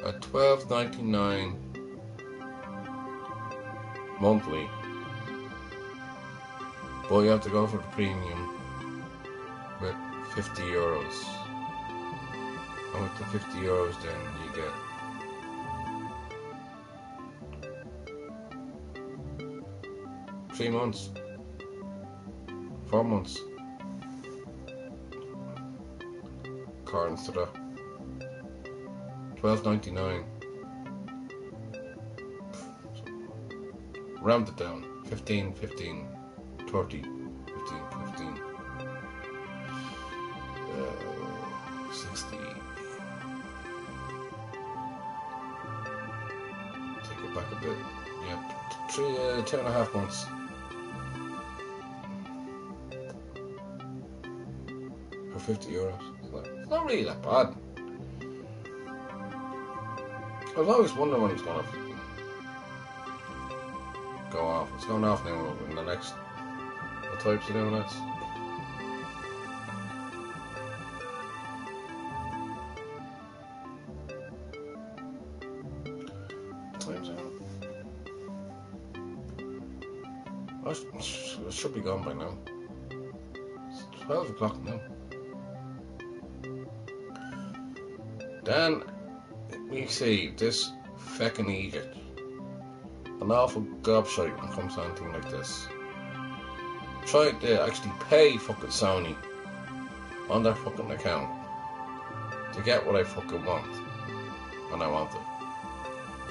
at $12.99 monthly, but you have to go for the premium with €50. And with the €50 then you get 3 months, 4 months. According to that, $12.99. Round it down. 15, 15, 30, 15, 15, 60. Take it back a bit. Yep, 2.5 months. For €50. It's not really that bad. I was always wondering when it's going to go off. It's going off now in the next. What types of doing next? What time's it on? It should be gone by now. It's 12 o'clock now. Then we see this feckin' Egypt. An awful gobshite when it comes to anything like this. Tried to actually pay fucking Sony on their fucking account to get what I fucking want when I want it.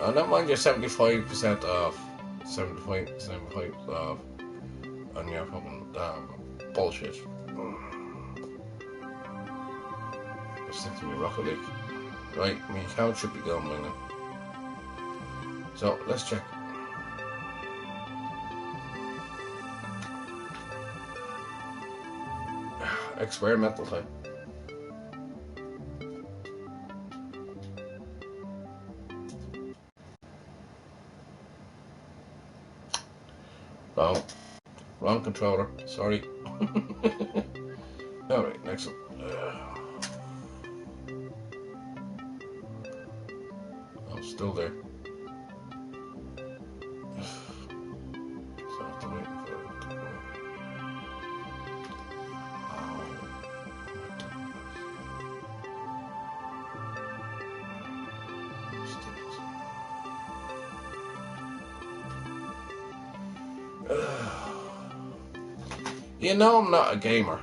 And that mind you, 75% off, 75% off on your fucking bullshit. Stick to me, Rocket League. Right, my account should be gone by now. So let's check. Experimental time. Wrong controller. Sorry. Alright, next one. I'm still there. So I have to wait for it to go. You know I'm not a gamer.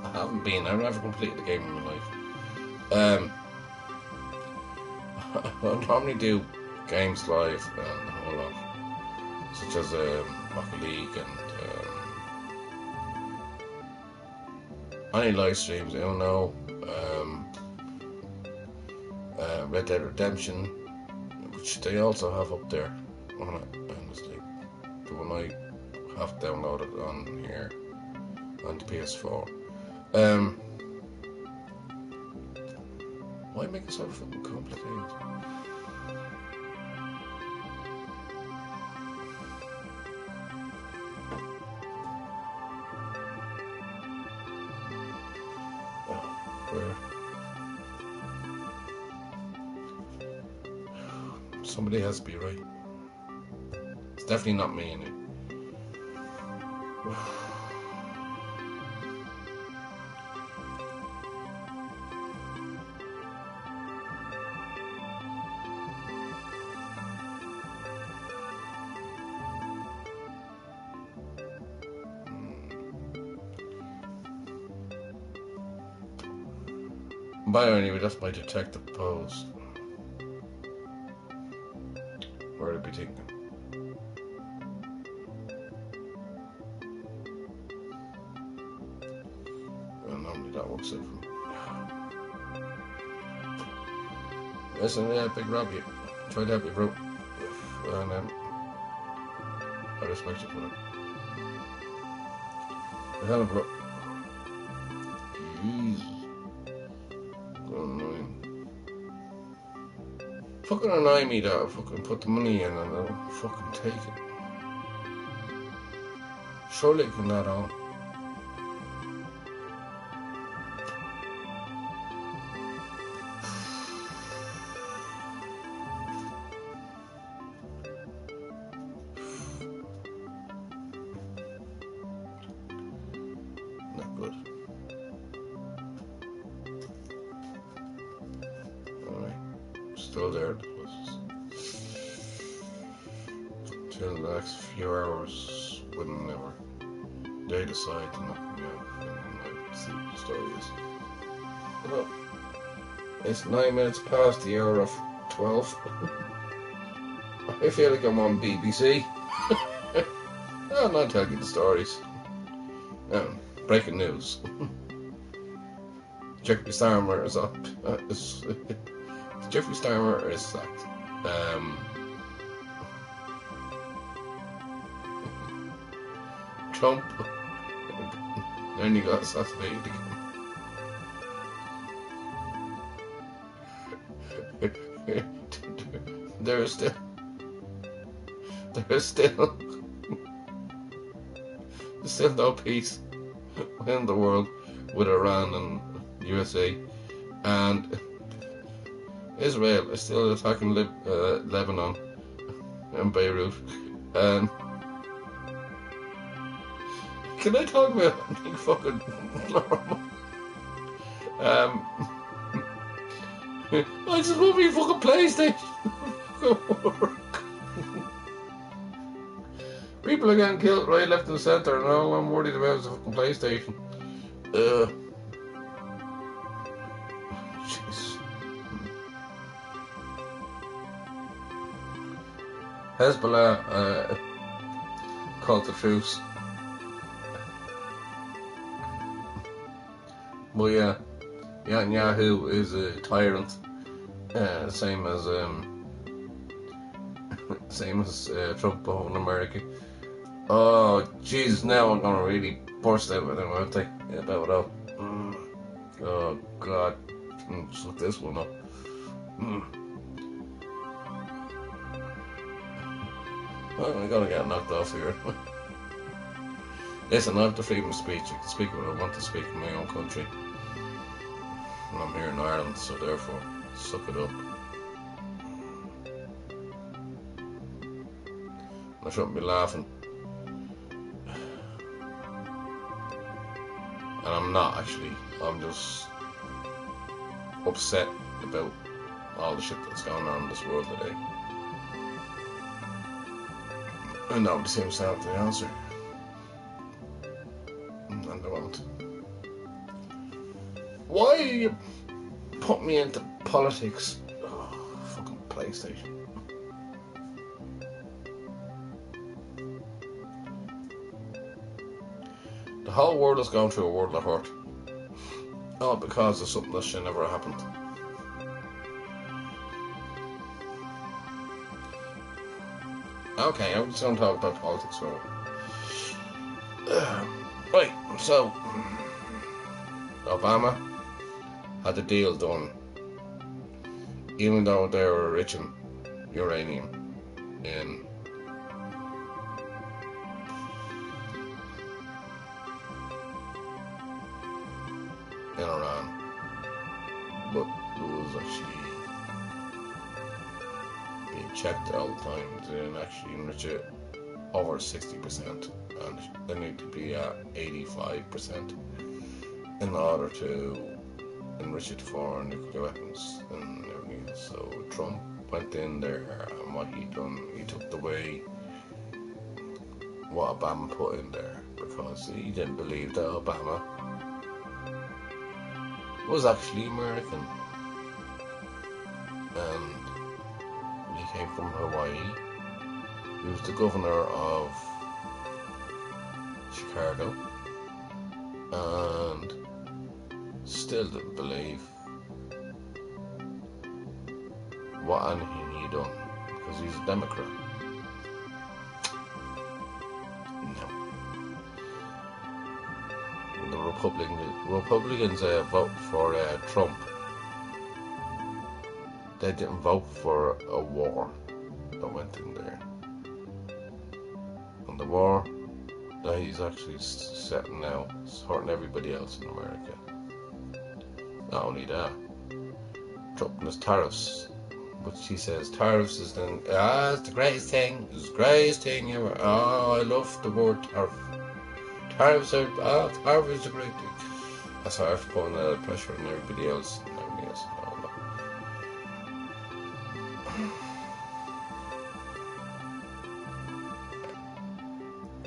I haven't been. I've never completed a game in my life. I normally do games live and a whole lot, such as Rocket League and any live streams. I don't know. Red Dead Redemption, which they also have up there on it, honestly. The one I have downloaded on here on the PS4. Why make it so fucking complicated? Oh, where? Somebody has to be right. It's definitely not me in it. By anyway, that's my detective pose. Where would it be taken? Well, normally that works out for me. Listen, yeah, big Rob, you tried to help you, bro. And I respect you for it. The hell of a lot. Jeez. Annoying. Fucking annoy me that I fucking put the money in and I don't fucking take it. Surely it can add on. Not good. Alright. Still there. Till the next few hours, whenever they decide to knock me out, and I see what the story is. But it's 9 minutes past the hour of 12. I feel like I'm on BBC. I'm not telling you the stories. Breaking news. Jeffrey Starmer is up. Jeffrey Starmer is sacked. Trump nearly got assassinated again. There's still no peace in the world with Iran and USA, and Israel is still attacking Lebanon and Beirut. And can I talk about anything fucking normal? I just want me a fucking PlayStation. People are getting killed right, left, and centre, and all I'm worried about is a fucking PlayStation. Jeez. Hezbollah called the truce. Well, yeah, Netanyahu is a tyrant, same as Trump over in America. Oh, Jesus! Now I'm gonna really burst out with him, aren't I? About it all. Oh God! Suck this one up. Well, I'm gonna get knocked off here. Listen, I have the freedom of speech. I can speak what I want to speak in my own country. And I'm here in Ireland, so therefore, suck it up. I shouldn't be laughing. And I'm not actually. I'm just upset about all the shit that's going on in this world today. And nobody seems to have the answer. And they won't. Why you put me into politics? Oh, fucking PlayStation. The whole world is going through a world of hurt. All because of something that should never have happened. Okay, I'm just going to talk about politics for a while. Right, so Obama had the deal done, even though they were rich in uranium in Iran, but it was actually being checked all the time. They didn't actually enrich it over 60%, and they need to be at 85% in order to enrich it for nuclear weapons and everything else. So Trump went in there, and what he done, he took away what Obama put in there, because he didn't believe that Obama was actually American, and he came from Hawaii. He was the governor of Chicago, and still didn't believe what anything he done, because he's a Democrat. No. The Republicans vote for Trump. They didn't vote for a war that went in there. And the war that he's actually setting now is hurting everybody else in America. Not only that, Trump and his tariffs, which he says tariffs is it's the greatest thing, it's the greatest thing ever. Oh, I love the word tariff. Tariff is a great thing. That's how I have to put a lot of pressure on everybody else. And everybody else.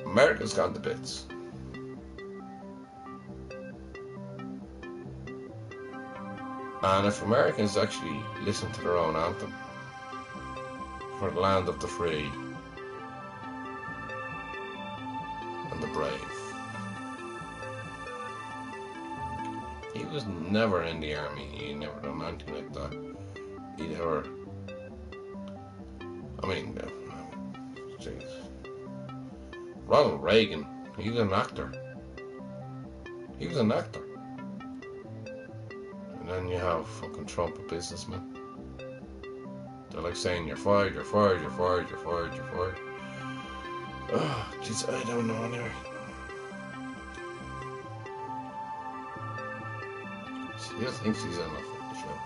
America's gone to bits. And if Americans actually listen to their own anthem, for the land of the free and the brave. He was never in the army, he never done anything like that. He never, jeez. Ronald Reagan, he was an actor. He was an actor. And then you have fucking Trump, a businessman. They're like saying you're fired, you're fired, you're fired, you're fired, you're fired. Oh, jeez, I don't know anyway. He just thinks he's on the fucking show.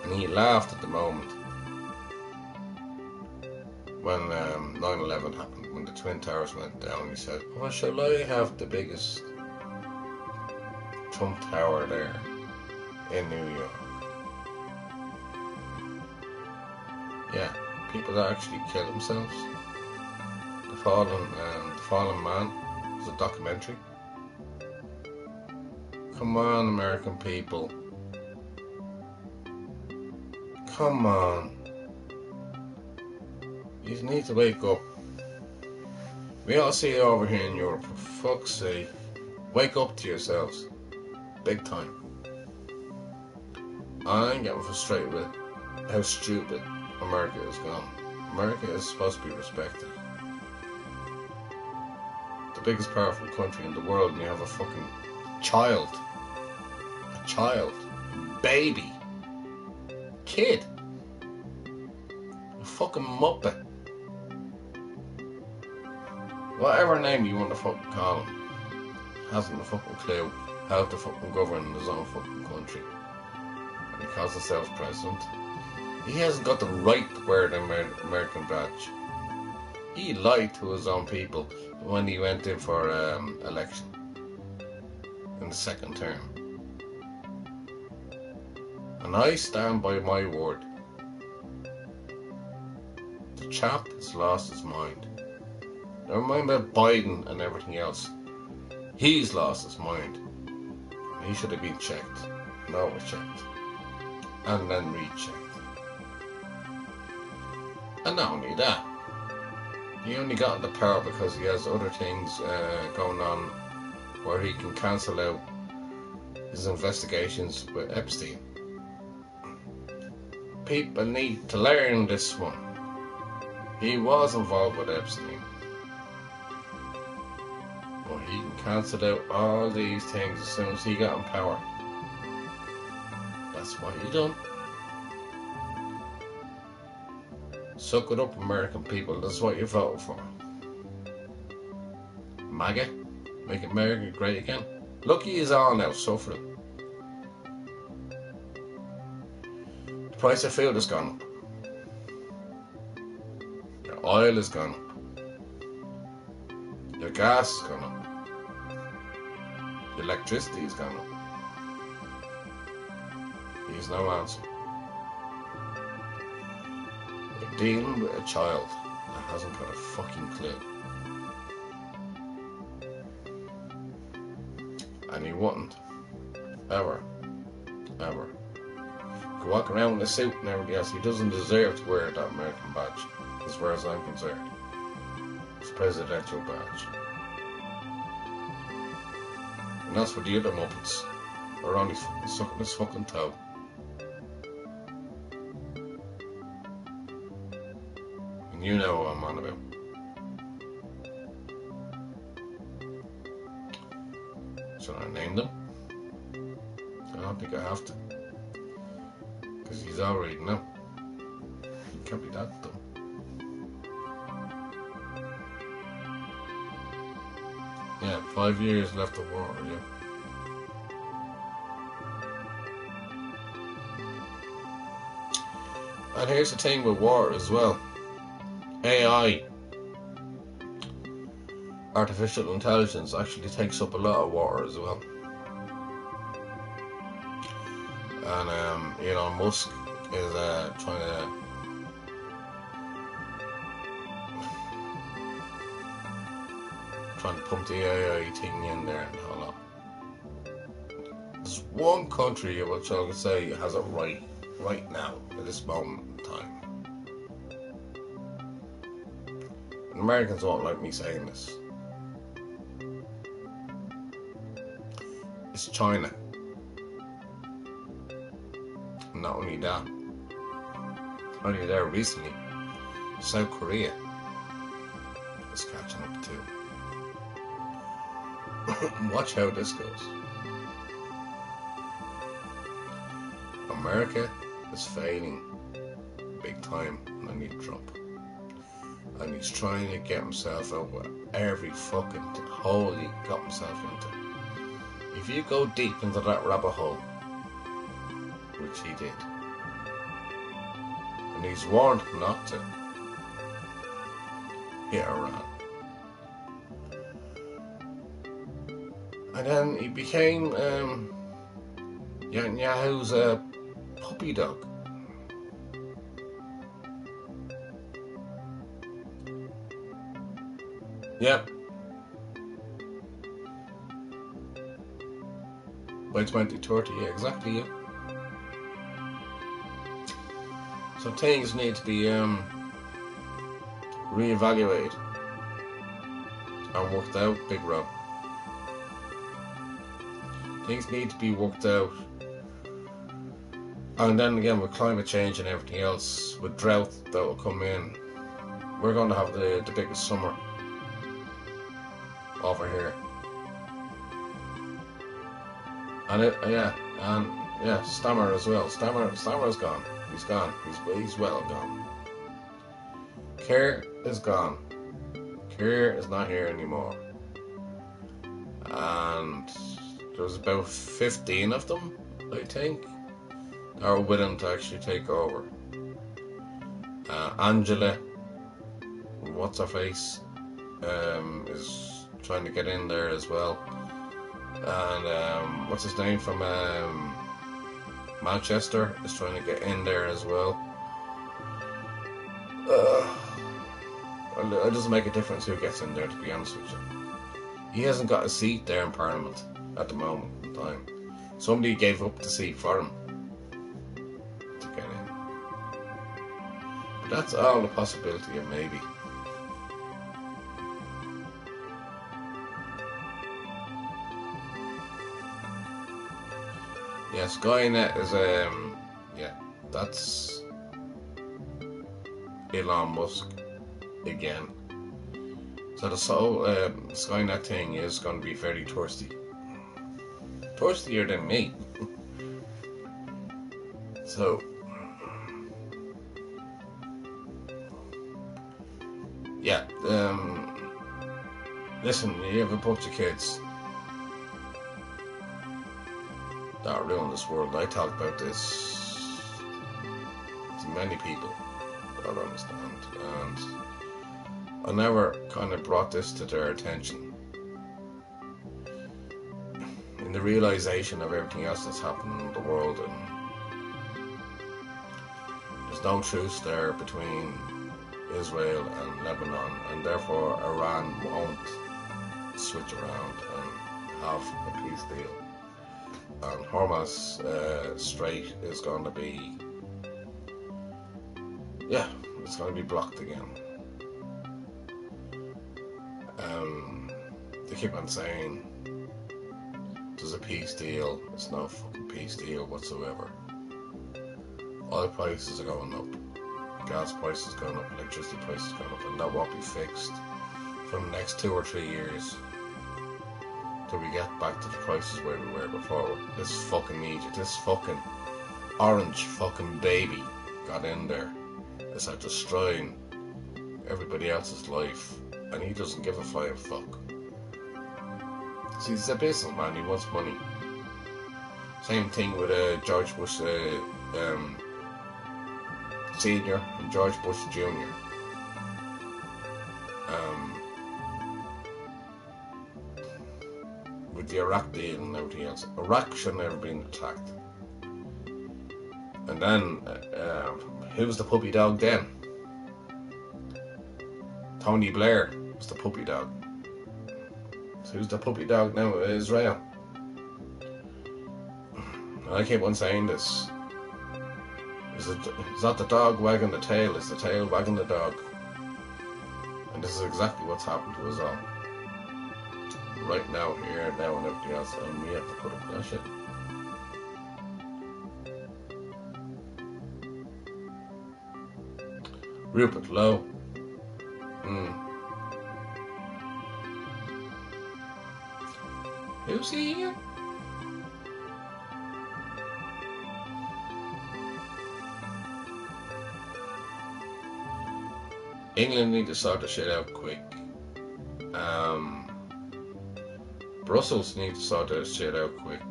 And he laughed at the moment when 9/11 happened, when the Twin Towers went down. He said, "Oh, shall I have the biggest Trump Tower there in New York?" Yeah, people that actually kill themselves. The Fallen Man was a documentary. Come on, American people. Come on. You need to wake up. We all see it over here in Europe. For fuck's sake. Wake up to yourselves. Big time. I'm getting frustrated with how stupid America has gone. America is supposed to be respected. The biggest powerful country in the world, and you have a fucking child. A child. Baby. Kid. A fucking muppet. Whatever name you want to fucking call him. Hasn't a fucking clue how to fucking govern his own fucking country. And he calls himself president. He hasn't got the right to wear the American badge. He lied to his own people when he went in for election in the second term. And I stand by my word. The chap has lost his mind. Never mind about Biden and everything else. He's lost his mind. He should have been checked. No, was checked. And then rechecked. And not only that, he only got into power because he has other things going on where he can cancel out his investigations with Epstein. People need to learn this one. He was involved with Epstein. But he can cancel out all these things as soon as he got in power. That's what he done. Suck it up, American people. That's what you voted for. MAGA? Make America great again? Look, he is all now suffering. The price of food has gone up. Your oil has gone up. Your gas has gone up. Your electricity has gone up. He's no answer. You're dealing with a child that hasn't got a fucking clue. And he wouldn't. Ever. Could walk around in a suit and everything else. He doesn't deserve to wear that American badge, as far as I'm concerned. It's a presidential badge. And that's for the other Muppets. Are only sucking his fucking toe. And you know what I'm on about. Should I name them? I don't think I have to. Because he's already know. He can't be that dumb. Yeah, 5 years left of war, yeah. And here's the thing with war as well. AI, artificial intelligence, actually takes up a lot of water as well. And Elon Musk is trying to pump the AI thing in there and all that. There's one country which I would say has it right now at this moment in time. And Americans won't like me saying this. It's China. And not only that, only there recently, South Korea is catching up too. Watch how this goes. America is failing big time and I need Trump. And he's trying to get himself out of every fucking hole he got himself into. If you go deep into that rabbit hole, which he did, and he's warned not to hit Iran. And then he became Netanyahu's puppy dog. Yep. By 2030, yeah, exactly, yeah. So things need to be re-evaluated and worked out, Big Rob. Things need to be worked out. And then again, with climate change and everything else, with drought that will come in, we're going to have the biggest summer over here. And Stammer as well. Stammer's gone. He's gone. He's well gone. Kerr is gone. Kerr is not here anymore. And there's about 15 of them, I think, that are willing to actually take over. Angela, what's her face, is trying to get in there as well. And what's his name from Manchester is trying to get in there as well. It doesn't make a difference who gets in there, to be honest with you. He hasn't got a seat there in Parliament at the moment in time. Somebody gave up the seat for him to get in. But that's all a possibility of maybe. Yeah, Skynet is that's Elon Musk again. So the whole Skynet thing is going to be very thirsty. Thirstier than me. So, yeah, listen, you have a bunch of kids that are ruining this world. I talk about this to many people that I don't understand, and I never kind of brought this to their attention. In the realization of everything else that's happening in the world, and there's no truce there between Israel and Lebanon, and therefore Iran won't switch around and have a peace deal. And Hormuz Strait is going to be, it's going to be blocked again. They keep on saying there's a peace deal. It's no fucking peace deal whatsoever. Oil prices are going up, gas prices going up, electricity prices going up, and that won't be fixed for the next 2 or 3 years till we get back to the prices where we were before. This fucking Egypt, this fucking orange fucking baby got in there. It's like destroying everybody else's life, and he doesn't give a flying fuck. See, he's a businessman, he wants money. Same thing with George Bush Senior and George Bush Junior. With the Iraq deal and everything else. Iraq should have never been attacked. And then, who was the puppy dog then? Tony Blair was the puppy dog. So who's the puppy dog now? Israel. And I keep on saying this. Is not the dog wagging the tail, it's the tail wagging the dog. And this is exactly what's happened to us all. Right now, here, now, and everything else, and we have to put up with that shit. Rupert Lowe. Who's he again? England need to sort the shit out quick. Brussels need to sort that shit out quick.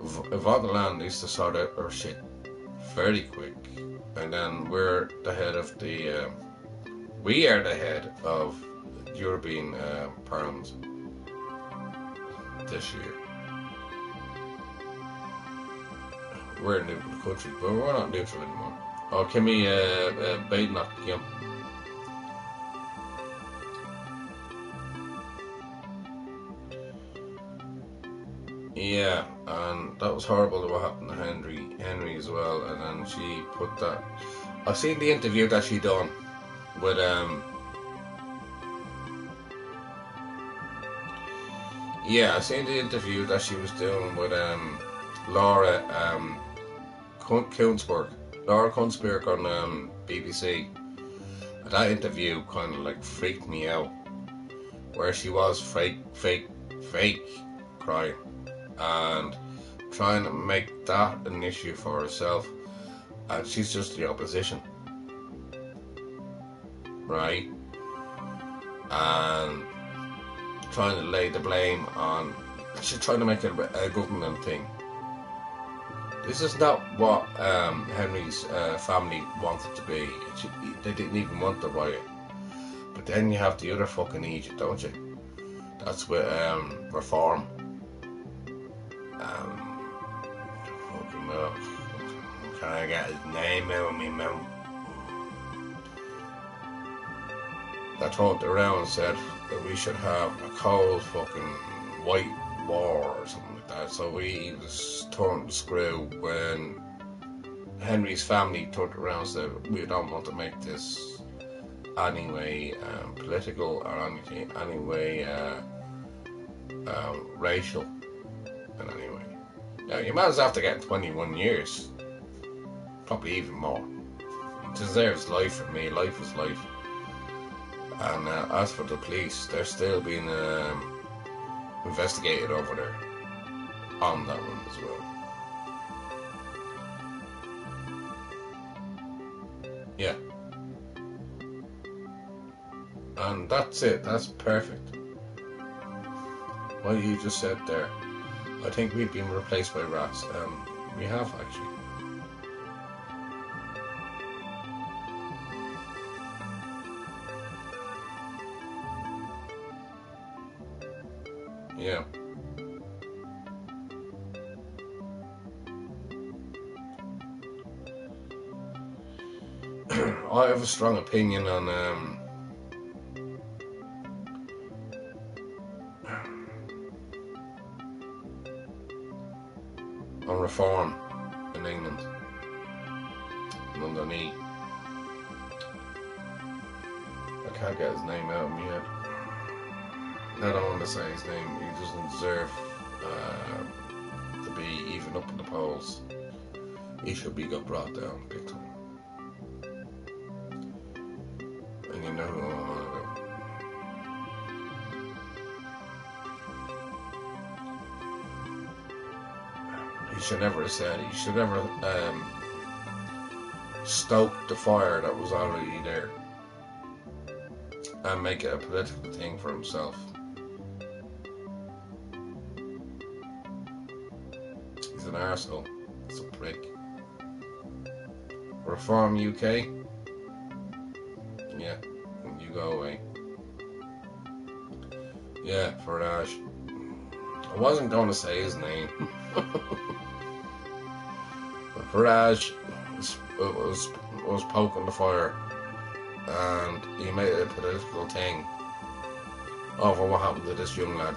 Vaterland needs to sort out our shit very quick. And then we are the head of European Parliament this year. We're a neutral country, but we're not neutral anymore. Oh, can we bait knock him? Yeah, and that was horrible what happened to Henry as well. And then she put that. I've seen the interview that she done with I've seen the interview that she was doing with Laura Kunzberg on BBC. That interview kind of like freaked me out, where she was fake crying and trying to make that an issue for herself, and she's just the opposition, right? And trying to lay the blame on, she's trying to make it a government thing. This is not what Henry's family wanted to be. They didn't even want the riot. But then you have the other fucking Egypt, don't you? That's with reform. Fucking can I get his name out of me mouth? That turned around and said that we should have a cold fucking white war or something like that. So he was turned the screw when Henry's family turned around and said, we don't want to make this anyway political or anything, anyway racial in any way. Now, you might as well have to get 21 years, probably even more. He deserves life for me. Life is life. And as for the police, they're still being investigated over there on that one as well. Yeah. And that's it. That's perfect. What you just said there. I think we've been replaced by rats. We have actually. Yeah. I have a strong opinion on reform in England. Underneath, I can't get his name out of my head. I don't want to say his name. He doesn't deserve to be even up in the polls. He should be got brought down big time. And you know who I'm on about. He should never have said. He should never stoke the fire that was already there and make it a political thing for himself. He's an arsehole. He's a prick. Reform UK? Yeah, you go away. Yeah, Farage. I wasn't going to say his name. But Farage was poking the fire, and he made it a political thing over what happened to this young lad.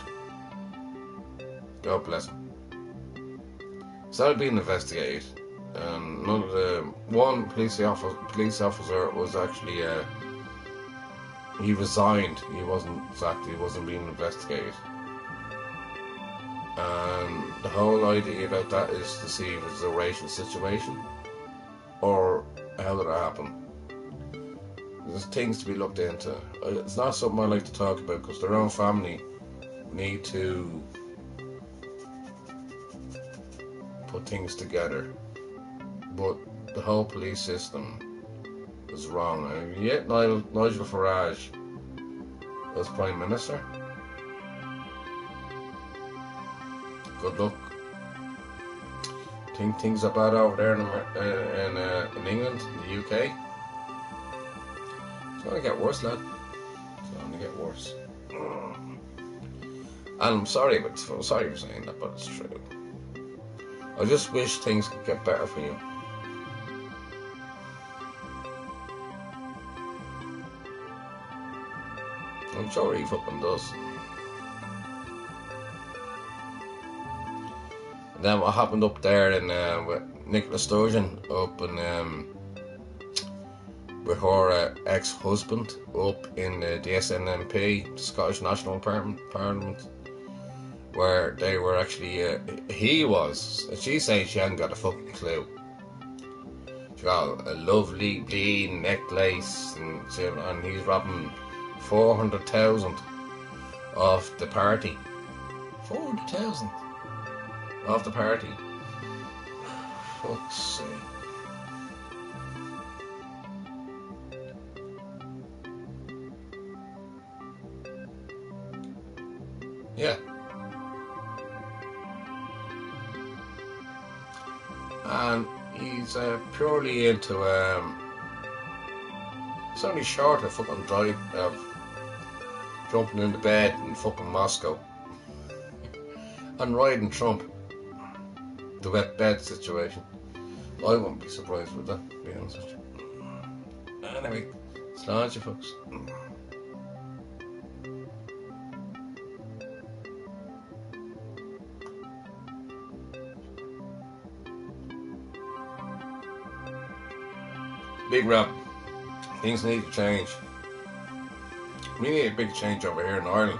God bless him. So being investigated, and none of the one police officer was actually he resigned. He wasn't being investigated. And the whole idea about that is to see if it's a racial situation or how did it happen. There's things to be looked into. It's not something I like to talk about because their own family need to put things together. But the whole police system was wrong. And yet Nigel Farage was Prime Minister. Good luck. Think things are bad over there in England, in the UK. It's going to get worse, lad. It's going to get worse. And I'm sorry for saying that, but it's true. I just wish things could get better for you. I'm sure he fucking does. And then what happened up there in with Nicola Sturgeon up in with her ex-husband up in the SNMP, Scottish National Parliament, where they were actually he was. She's saying she hadn't got a fucking clue. She got a lovely bleeding necklace, and he's robbing 400,000 off the party. 400,000 off the party. Fuck's sake. Yeah. And he's purely into it's only short of fucking jumping into bed in fucking Moscow and riding Trump. The wet bed situation. I wouldn't be surprised with that, to be honest with you. Anyway, slide you folks. Big rap. Things need to change. We need a big change over here in Ireland.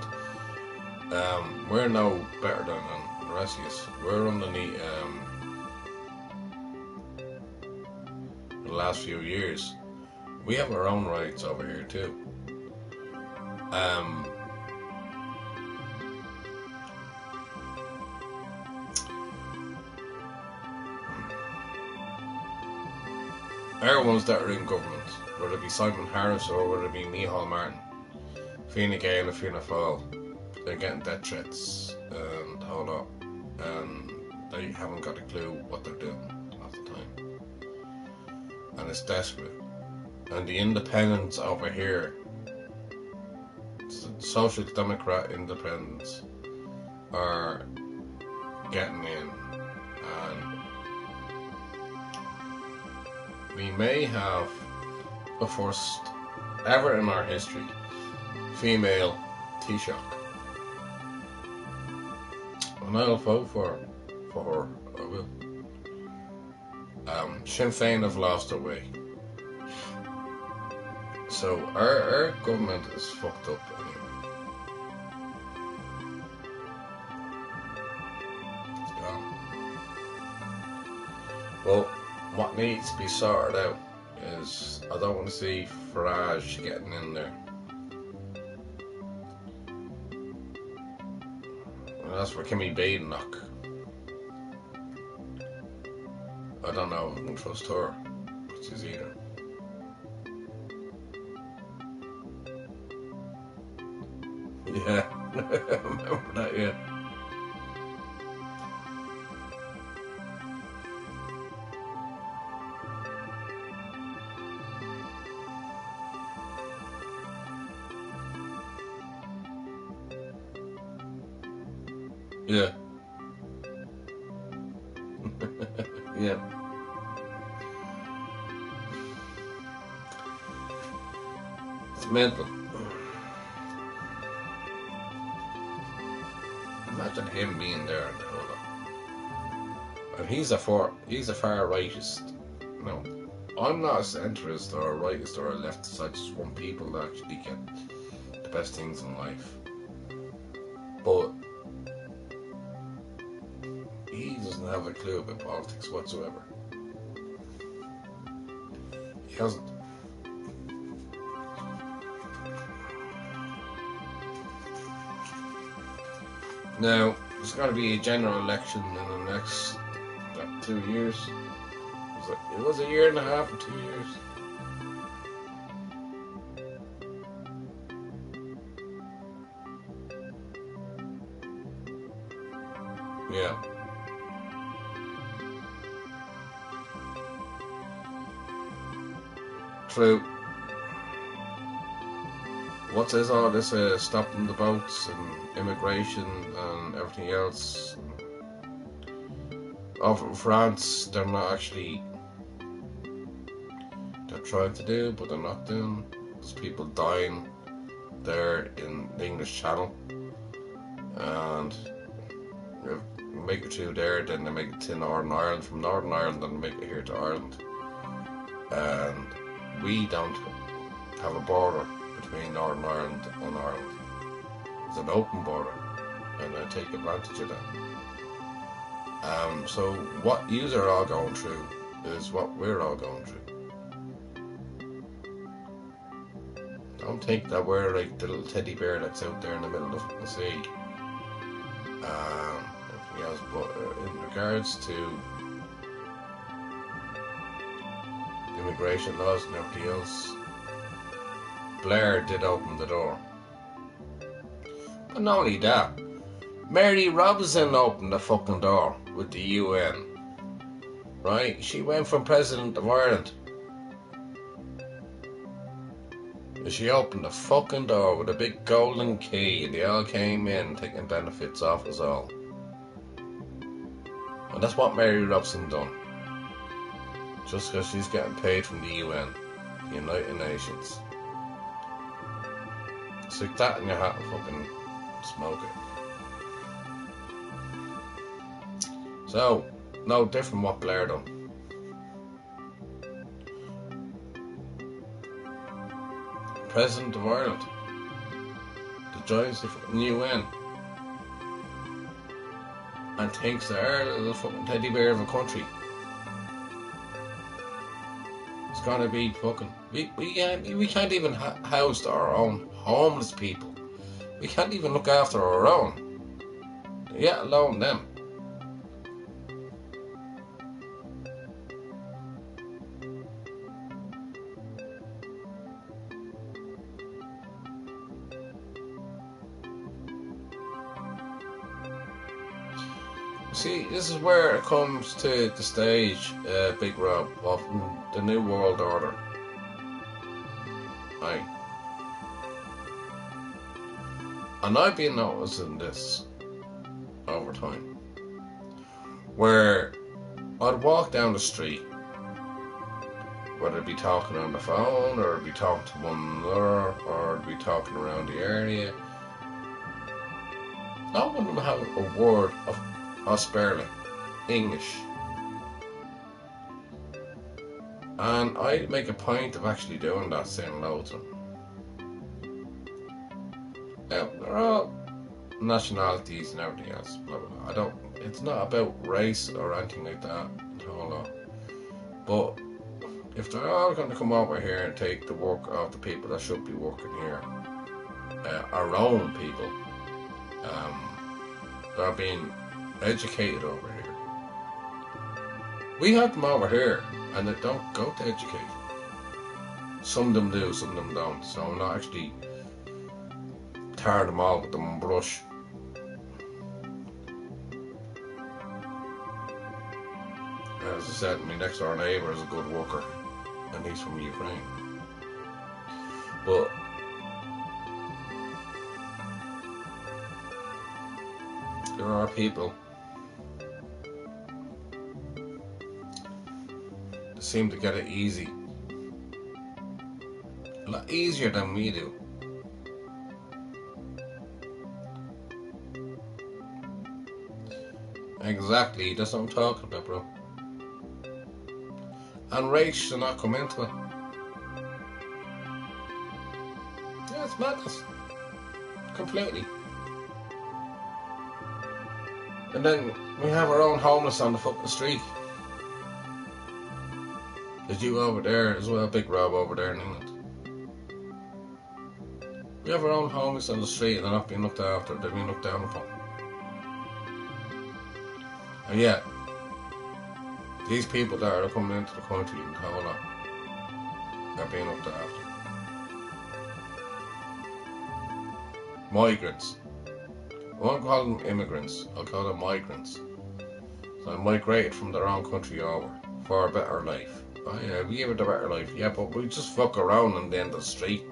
We're no better than the rest of us. We're underneath the last few years. We have our own rights over here too. Our ones that are in government, whether it be Simon Harris or whether it be Micheál Martin, Fine Gael and Fianna Fáil, they're getting death threats and hold up, and they haven't got a clue what they're doing half the time, and it's desperate. And the independents over here, Social Democrat independents, are getting in, and we may have the first ever in our history female Taoiseach. And I'll vote for her. I will. Sinn Féin have lost their way. So our government is fucked up anyway. It's gone. Well, what needs to be sorted out is I don't want to see Farage getting in there. And that's for Kimmy Badenoch. I don't know if I can trust her, which is either. Yeah, I remember that, yeah. Yeah. Yeah. It's mental. Imagine him being there and hold up. And he's a far rightist. No, I'm not a centrist or a rightist or a leftist. I just want people to actually get the best things in life. But he doesn't have a clue about politics whatsoever. He hasn't. Now, there's going to be a general election in the next 2 years. It was a year and a half or 2 years. Yeah. True. What is all this stopping the boats and immigration and everything else? Over in France, they're not actually. They're trying to do, but they're not doing. There's people dying there in the English Channel, and you make it through there, then they make it to Northern Ireland. From Northern Ireland, then they make it here to Ireland, and we don't have a border between Northern Ireland and Ireland. It's an open border, and I take advantage of that. So what you are all going through is what we're all going through. Don't think that we're like the little teddy bear that's out there in the middle of the sea. Everything else, but in regards to immigration laws and everything else, Blair did open the door. But not only that, Mary Robinson opened the fucking door with the UN. Right? She went from President of Ireland. She opened the fucking door with a big golden key, and they all came in taking benefits off us all. And that's what Mary Robinson done. Just because she's getting paid from the UN, the United Nations. Stick that in your hat and fucking smoke it. So, no different what Blair done. President of Ireland to join the fucking UN and thinks they are a little fucking teddy bear of a country. It's gonna be fucking. We can't even house our own homeless people. We can't even look after our own. Yet alone them. See, this is where it comes to the stage, Big Rob, of the New World Order. Right. And I've been noticing this over time, where I'd walk down the street, whether it be talking on the phone, or I'd be talking to one another, or I'd be talking around the area. No one would have a word of Australian, English. And I make a point of actually doing that, saying hello to them. Now, they're all nationalities and everything else, blah, blah, blah. It's not about race or anything like that, but if they're all going to come over here and take the work of the people that should be working here, our own people, they're being educated over here. We have them over here and they don't go to education. Some of them do, some of them don't. So I'm not actually tarring them all with the one brush. As I said, my next door neighbour is a good worker and he's from Ukraine. But there are people that seem to get it easy. A lot easier than we do. Exactly, that's what I'm talking about, bro. And race should not come into it. Yeah, it's madness. Completely. And then we have our own homeless on the fucking street. There's you over there as well, Big Rob over there in England. We have our own homeless on the street and they're not being looked after, they're being looked down upon. And yet, these people that are coming into the country and whole lot, they're being looked after. Migrants. I won't call them immigrants, I'll call them migrants. So I migrated from their own country over for a better life. Oh yeah, we give it a better life, yeah, but we just fuck around on the end of the street.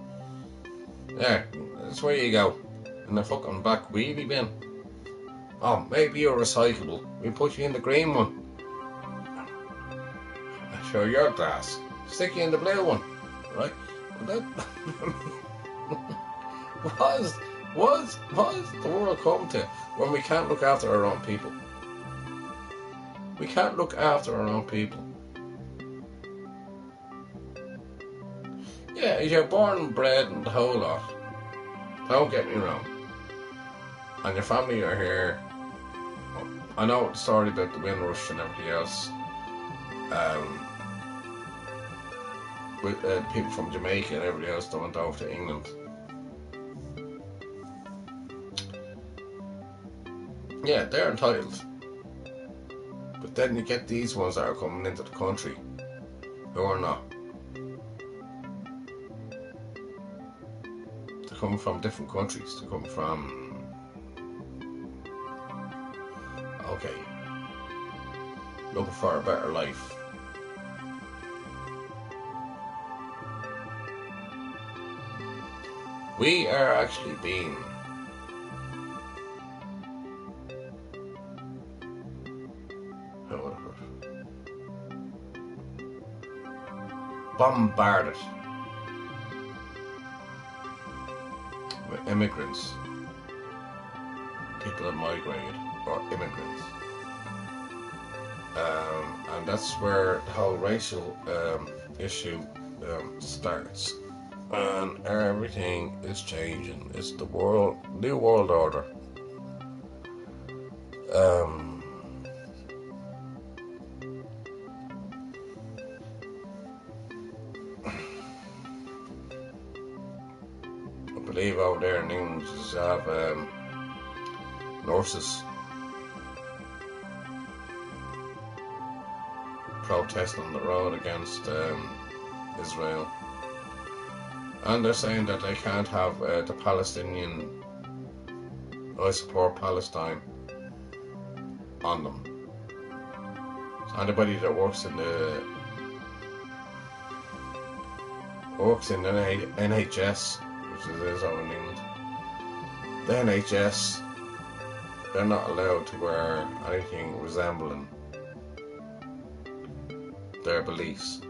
Yeah, that's where you go. In the fucking back wheelie bin. Oh, maybe you're recyclable. We put you in the green one. Sure, you're glass. Stick you in the blue one. Right? Well, that what the world come to when we can't look after our own people? We can't look after our own people. Yeah, you're born and bred and the whole lot. Don't get me wrong. And your family are here. I know the story about the Windrush and everything else. With people from Jamaica and everybody else that went over to England. Yeah, they're entitled. But then you get these ones that are coming into the country who are not. They're coming from different countries. They're coming from... Okay. Looking for a better life. We are actually being bombarded with immigrants, people that migrated, or immigrants. And that's where the whole racial issue starts. And everything is changing. It's the new world order. I believe out there in England you have nurses protesting on the road against Israel. And they're saying that they can't have the Palestinian, I support Palestine, on them. So anybody that works in the NHS, which is over in England, the NHS, they're not allowed to wear anything resembling their beliefs.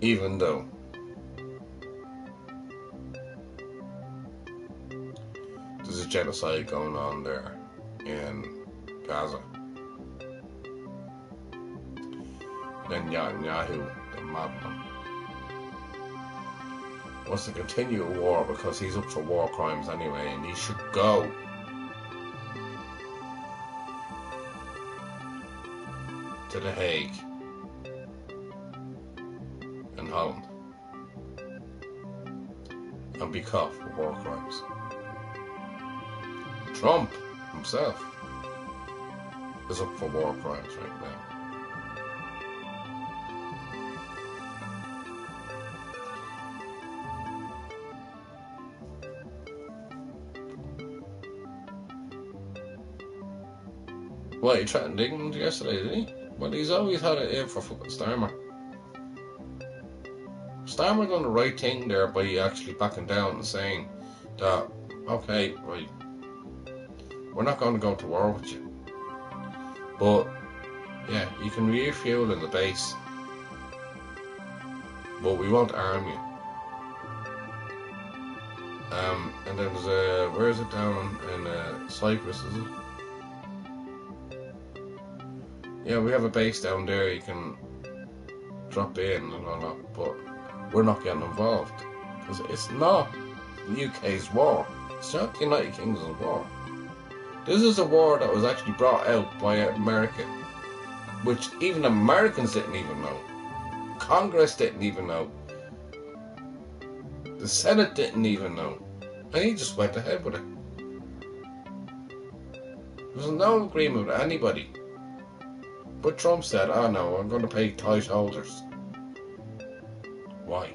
Even though there's a genocide going on there in Gaza. Then Netanyahu, the madman, wants to continue a war because he's up for war crimes anyway, and he should go. To The Hague in Holland and be caught for war crimes. Trump himself is up for war crimes right now. Well, he threatened England yesterday, did he? Well, he's always had it in for fucking Starmer. Starmer done the right thing there by actually backing down and saying that, okay, right, we're not going to go to war with you, but yeah, you can refuel in the base, but we won't arm you. And then there's a, where is it down in Cyprus, is it? Yeah, we have a base down there, you can drop in and all that, but we're not getting involved because it's not the UK's war, it's not the United Kingdom's war. This is a war that was actually brought out by America, which even Americans didn't even know, Congress didn't even know, the Senate didn't even know, and he just went ahead with it. There was no agreement with anybody. But Trump said, oh no, I'm going to pay tight shoulders. Why?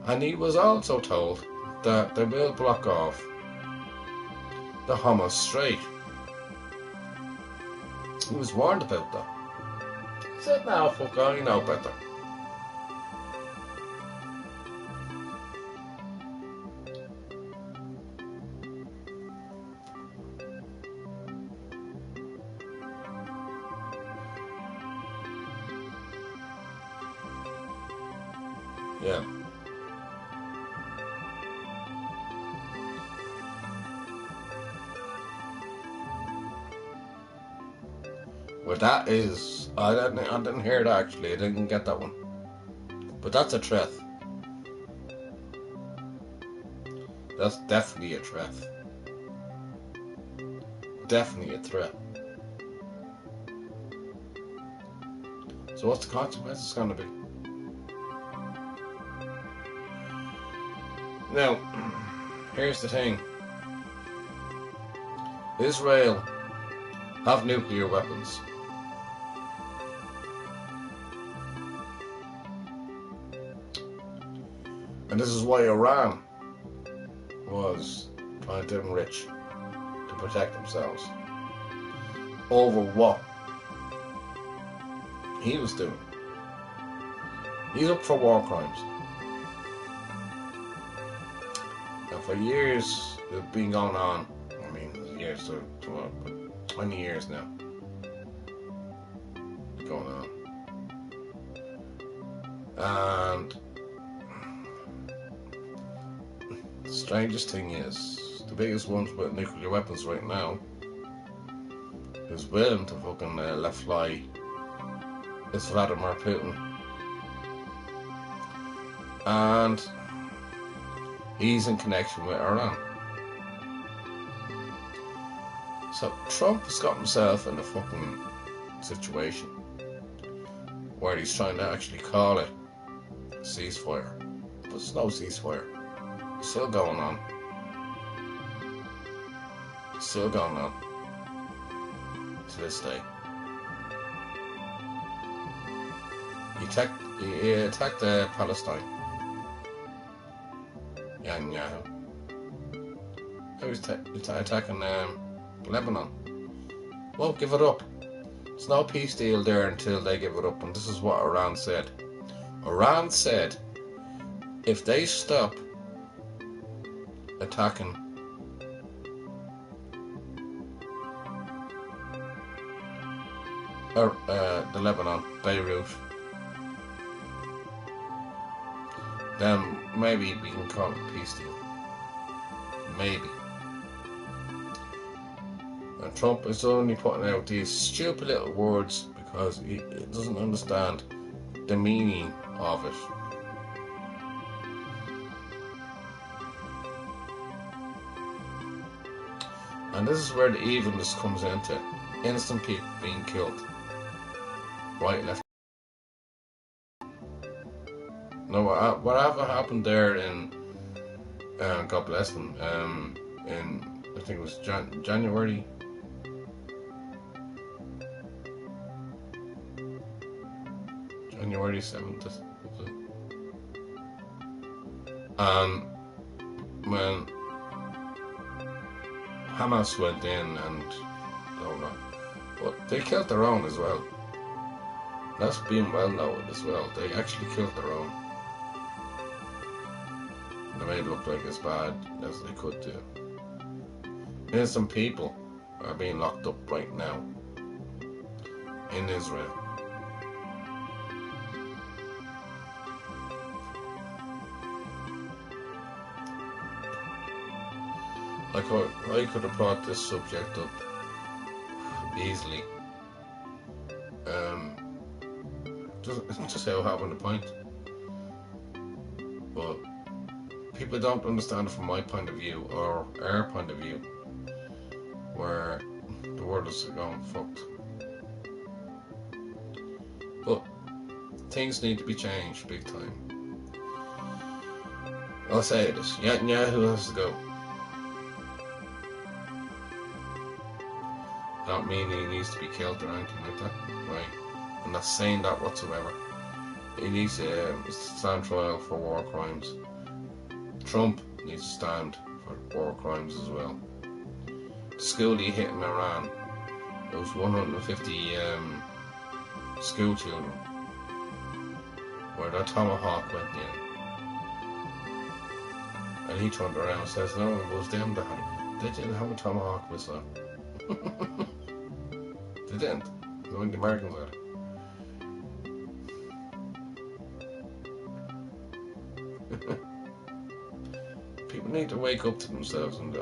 And he was also told that they will block off the Hormuz Strait. He was warned about that. He said, "No, fuck, I know better." Yeah. Well, that is, I didn't hear that actually. I didn't get that one. But that's a threat. That's definitely a threat. Definitely a threat. So what's the consequences going to be? Now, here's the thing. Israel have nuclear weapons. And this is why Iran was trying to enrich to protect themselves over what he was doing. He's up for war crimes. And for years, it's been going on. I mean, years, 20 years now. Going on. And the strangest thing is, the biggest ones with nuclear weapons right now is willing to fucking let fly is Vladimir Putin. And he's in connection with Iran. So Trump has got himself in a fucking situation where he's trying to actually call it a ceasefire. But it's no ceasefire. It's still going on. It's still going on to this day. He attacked Palestine. Netanyahu. He was attacking Lebanon. Won't give it up. There's no peace deal there until they give it up. And this is what Iran said. Iran said if they stop attacking the Lebanon, Beirut, then maybe we can call it a peace deal. Maybe. And Trump is only putting out these stupid little words because he doesn't understand the meaning of it. And this is where the evilness comes into innocent people being killed. Right, left. No, whatever happened there in, God bless them, in, I think it was January 7th, when Hamas went in and, I don't know, but they killed their own as well. That's being well known as well. They actually killed their own. They made it look like as bad as they could do. Innocent people are being locked up right now in Israel. Like, I could have brought this subject up easily. Just how having a point. But people don't understand it from my point of view or our point of view, where the world is going fucked. But things need to be changed big time. I'll say this: Netanyahu has to go. Don't mean he needs to be killed or anything like that, right? I'm not saying that whatsoever. He needs to stand trial for war crimes. Trump needs to stand for war crimes as well. The school he hit in Iran, there was 150 school children where that tomahawk went in. And he turned around and says, no, it was them that had it. They didn't have a tomahawk missile. They didn't. Only the Americans had it. People need to wake up to themselves and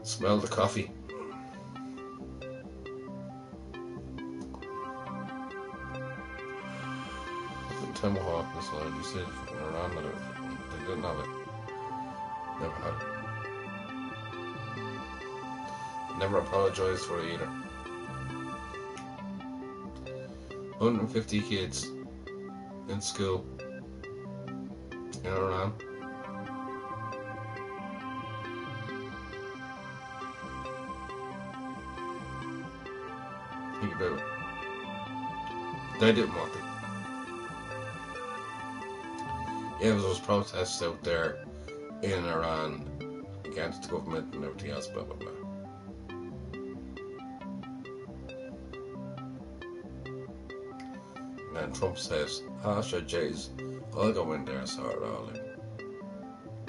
smell the coffee. The tomahawk missile, you said, from Iran, they didn't have it. Never had it. Never apologised for it either. 150 kids in school in Iran. Think about it. They didn't want it. Yeah, there was protests out there in Iran against the government and everything else, blah blah blah. And then Trump says, sure, Jays, I'll go in there and sort it all out.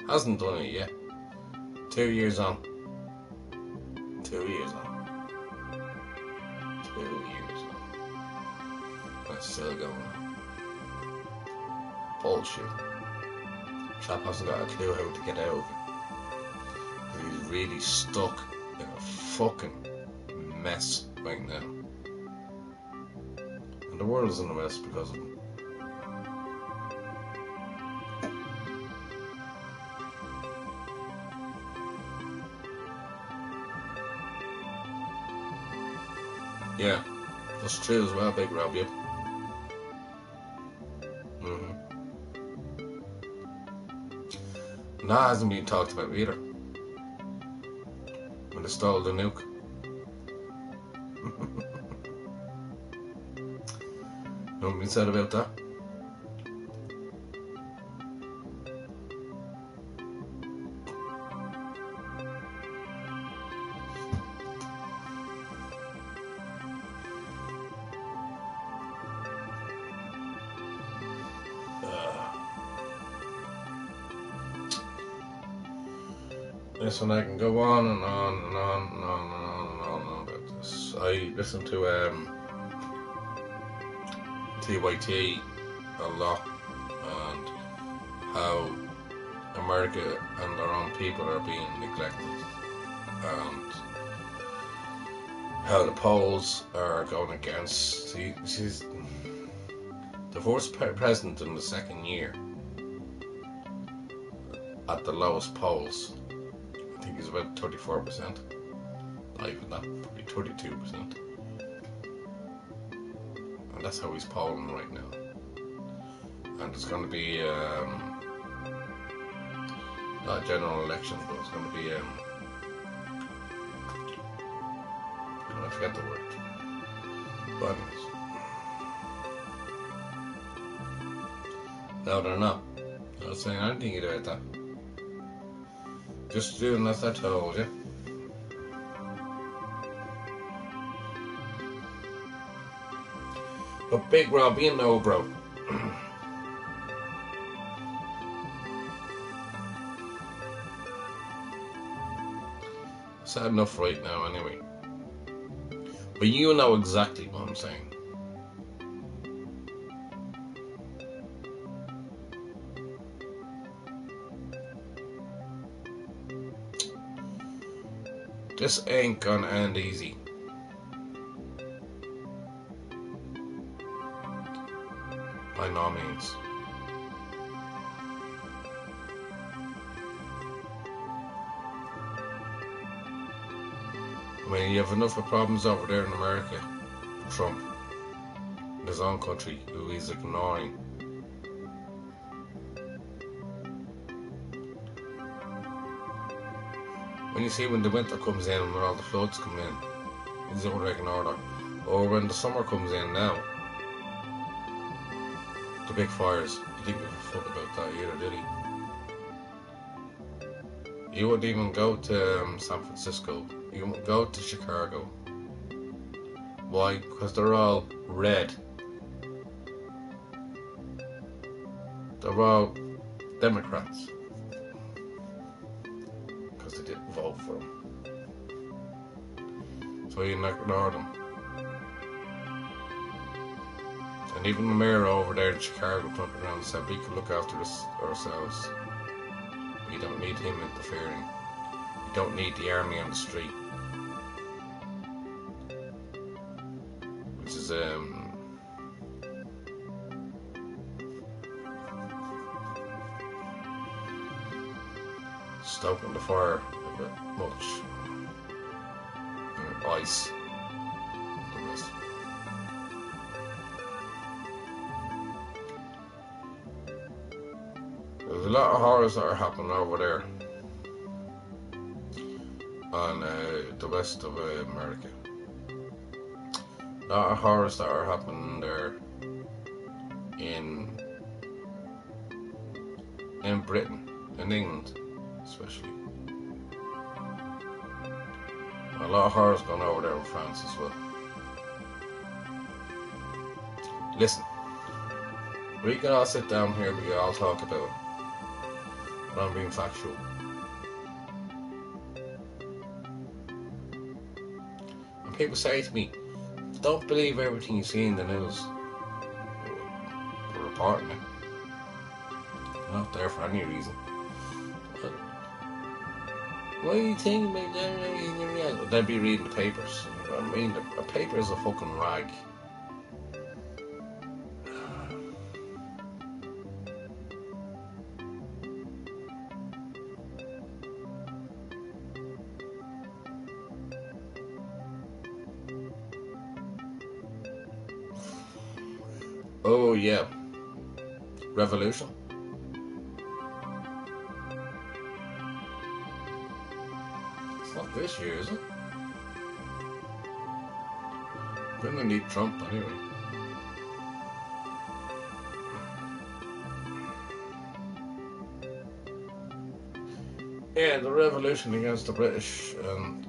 Hasn't done it yet. 2 years on. 2 years on. 2 years on. And it's still going on. Bullshit. Chap hasn't got a clue how to get out of it. He's really stuck in a fucking mess right now. And the world is in a mess because of him. Yeah, that's true as well, Big Rob, yep. And that hasn't been talked about either. When they stole the nuke. Nothing been said about that. This one I can go on and on and on and on and on and on about this. I listen to TYT a lot, and how America and their own people are being neglected, and how the polls are going against. She's the first president in the second year at the lowest polls. I think he's about 34%. Not even that, probably 32%. And that's how he's polling right now. And it's going to be not a general election, but it's going to be I forget the word. But anyways. No, they're not. I'm not saying anything about that. Just doing as I told you. But Big Rob, you know, bro. Sad enough right now, anyway. But you know exactly what I'm saying. This ain't gonna end easy. By no means. I mean, you have enough of problems over there in America. Trump, in his own country, who he's ignoring. When you see when the winter comes in and when all the floods come in, he's over ignored that. Or when the summer comes in now, The big fires. He didn't give a fuck about that either, did he? He wouldn't even go to San Francisco. He wouldn't go to Chicago. Why? Because they're all red. They're all Democrats. Because they didn't vote for him. So he ignored them. And even the mayor over there in Chicago turned around and said, we can look after this ourselves. We don't need him interfering. We don't need the army on the street. Which is, stoking the fire a bit much. And ice. The rest. There's a lot of horrors that are happening over there on the west of America. A lot of horrors that are happening there in Britain, in England especially. A lot of horrors going over there in France as well. Listen, we can all sit down here, we can all talk about it. But I'm being factual. And people say to me, don't believe everything you see in the news. They're reporting it. They're not there for any reason. What are you thinking about that? They'd be reading the papers. I mean, a paper is a fucking rag. Oh yeah, revolution. It's not this year, is it? We're gonna need Trump anyway. Yeah, the revolution against the British and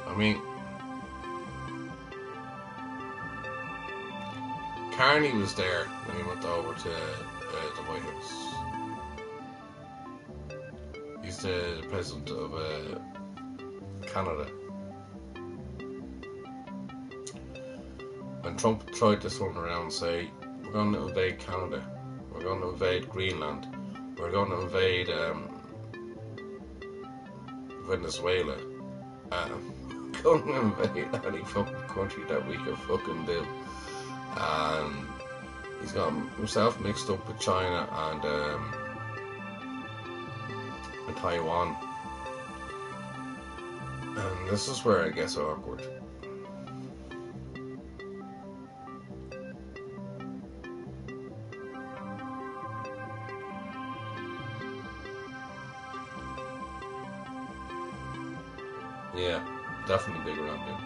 I mean, Carney was there when he went over to the White House. He's the president of Canada. And Trump tried to turn around and say, we're going to invade Canada, we're going to invade Greenland, we're going to invade Venezuela. Going to invade any fucking country that we can fucking do. And he's got himself mixed up with China and Taiwan. And this is where it gets awkward. Yeah, definitely big around here.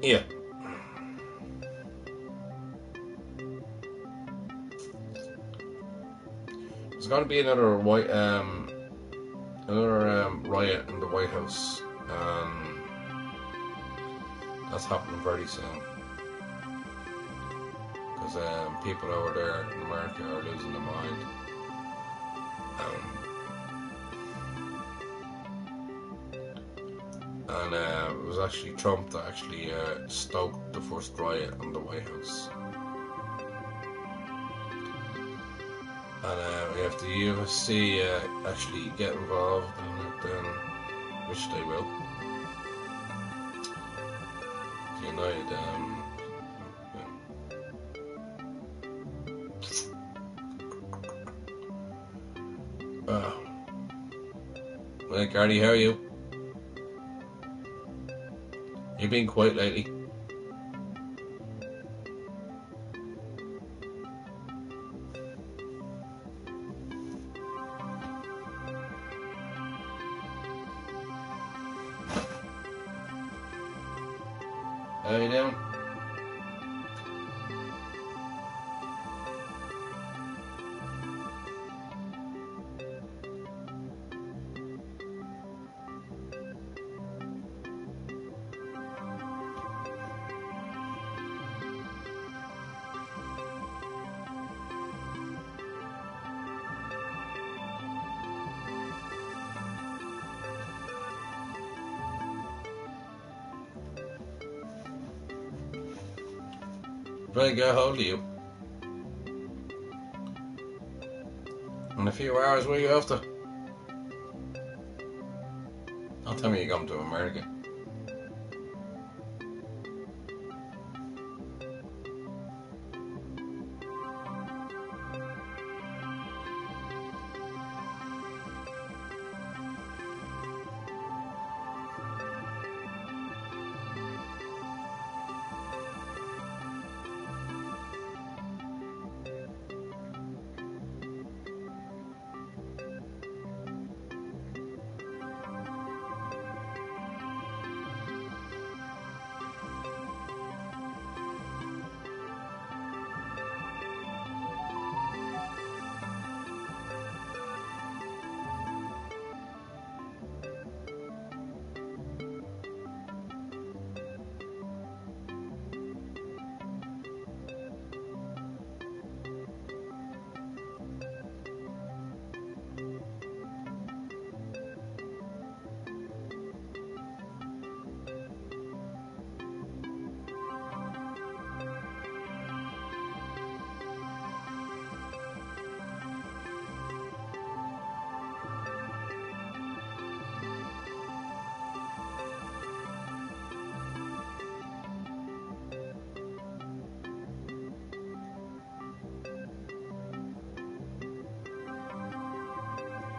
Yeah. There's going to be another riot in the White House. That's happening very soon. Because people over there in America are losing their mind. And it was actually Trump that actually stoked the first riot in the White House. And if the UFC actually get involved in it, then which they will. The United, Hey, Cardi, how are you? You've been quiet lately. How you doing? Try to get a hold of you. In a few hours, where you off to? Don't tell me you're going to America.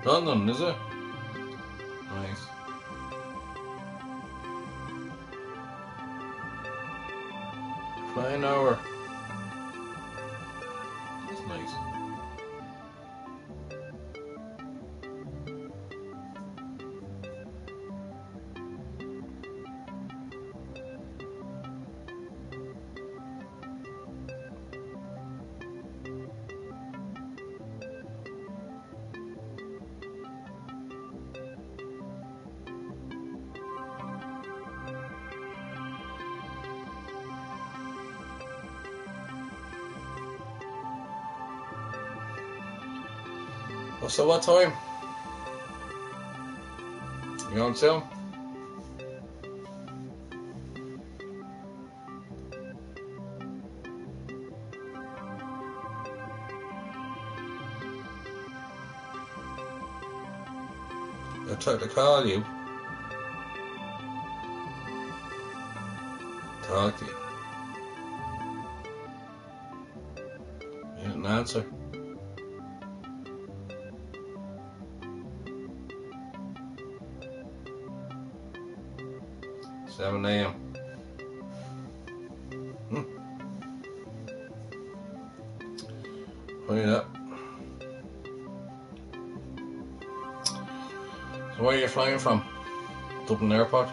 London, is it? Nice. Flying over. That's nice. Well, so what time? You going soon? I tried to call you. Talk to you. You didn't answer. Seven AM. Funny that. So where are you flying from? Dublin Airport?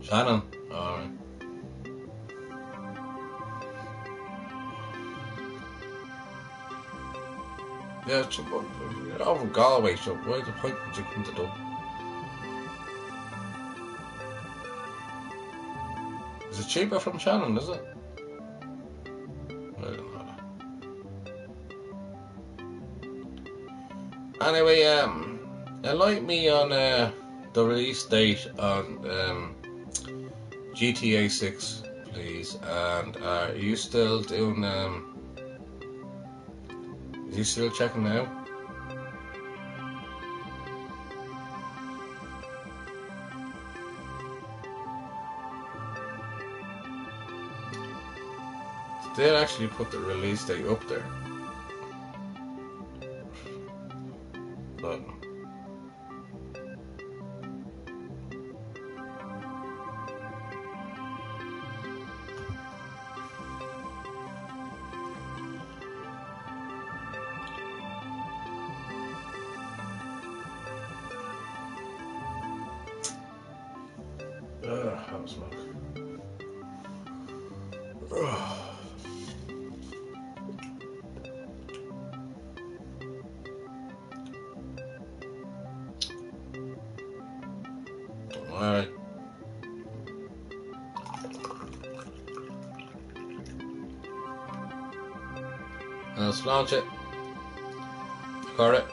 Shannon? Alright. Yeah, it's over Galway, so why the point would you come to Dublin? Is it cheaper from Shannon, is it? I don't know that. Anyway, enlighten me on the release date on GTA 6, please. And are you still doing is he still checking out? They'll actually put the release date up there. But That was milk. Alright. Let's launch it. Got it.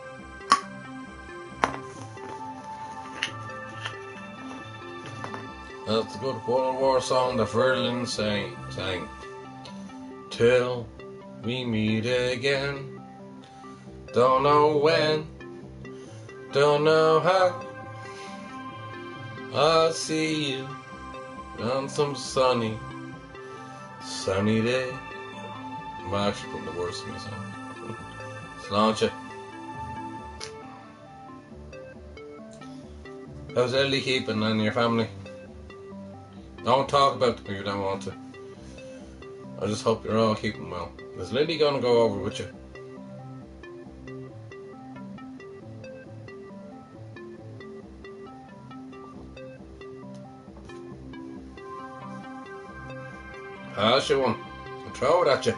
That's the good World War song that Verlin sang. Till we meet again. Don't know when, don't know how. I'll see you on some sunny day. I'm actually putting the words in my song. Let's launch it. How's Ellie keeping and your family? Don't talk about them if you don't want to. I just hope you're all keeping well. Is Lily gonna go over with you? Pass you one. I'll throw it at you.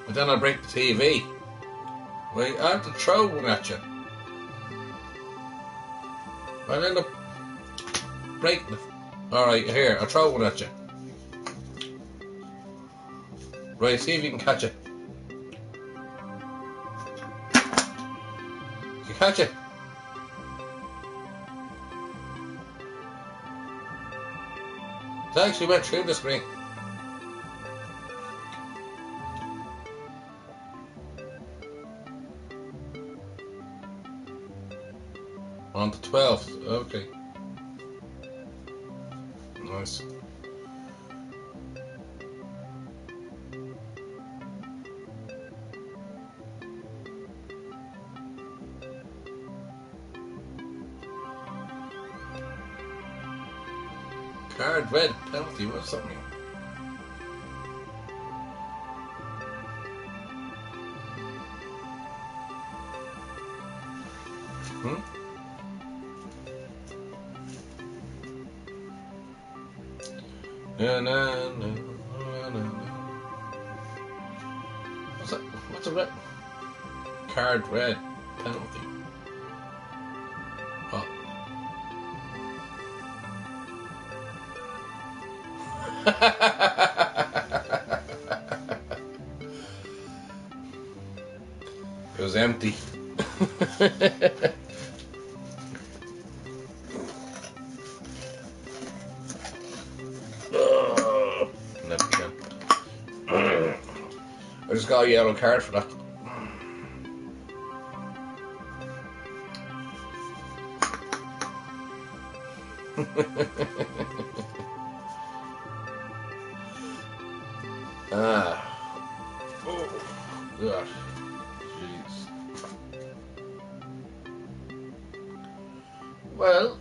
But then I'll break the TV. Wait, I have to throw one at you. I'll end up breaking it. Alright, here, I'll throw one at you. Right, see if you can catch it. You catch it? It actually went through the screen. On the 12th, okay. Nice. Card red penalty, what's that mean? No. What's that? What's a red? Card red penalty. Oh. It was empty. I just got a yellow card for that. Oh, gosh. Jeez. Well,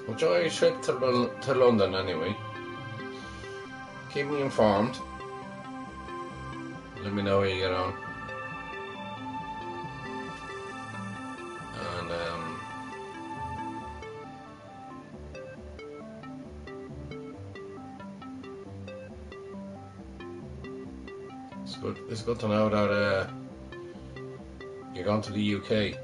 enjoy your trip to London anyway. Keep me informed. Let me know how you get on. And it's good to know that you're going to the UK.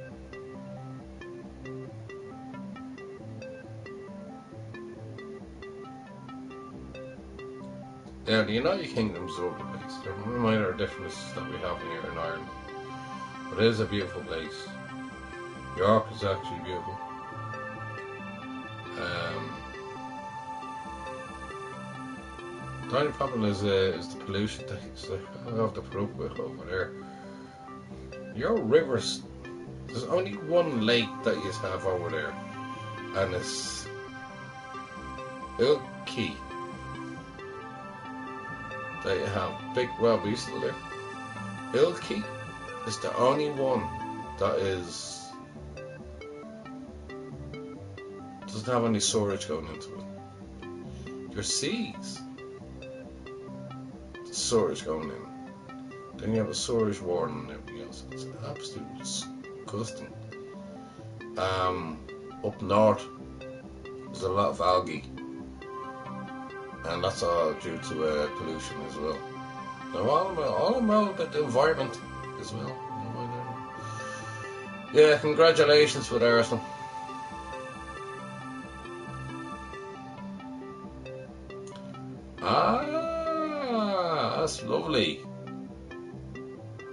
Yeah, the United Kingdom's a lovely place. There are minor differences that we have here in Ireland, but it is a beautiful place. York is actually beautiful. The only problem is the pollution things. I have to put up with over there. Your rivers, there's only one lake that you have over there, and it's Ilkley. That you have big. Well, we still there. Ilkley is the only one that doesn't have any storage going into it. Your seas, storage going in. Then you have a storage warning and everything else. It's absolutely disgusting. Up north, there's a lot of algae, and that's all due to pollution as well. So all about the environment as well. Yeah, congratulations with Arsenal. Ah, that's lovely.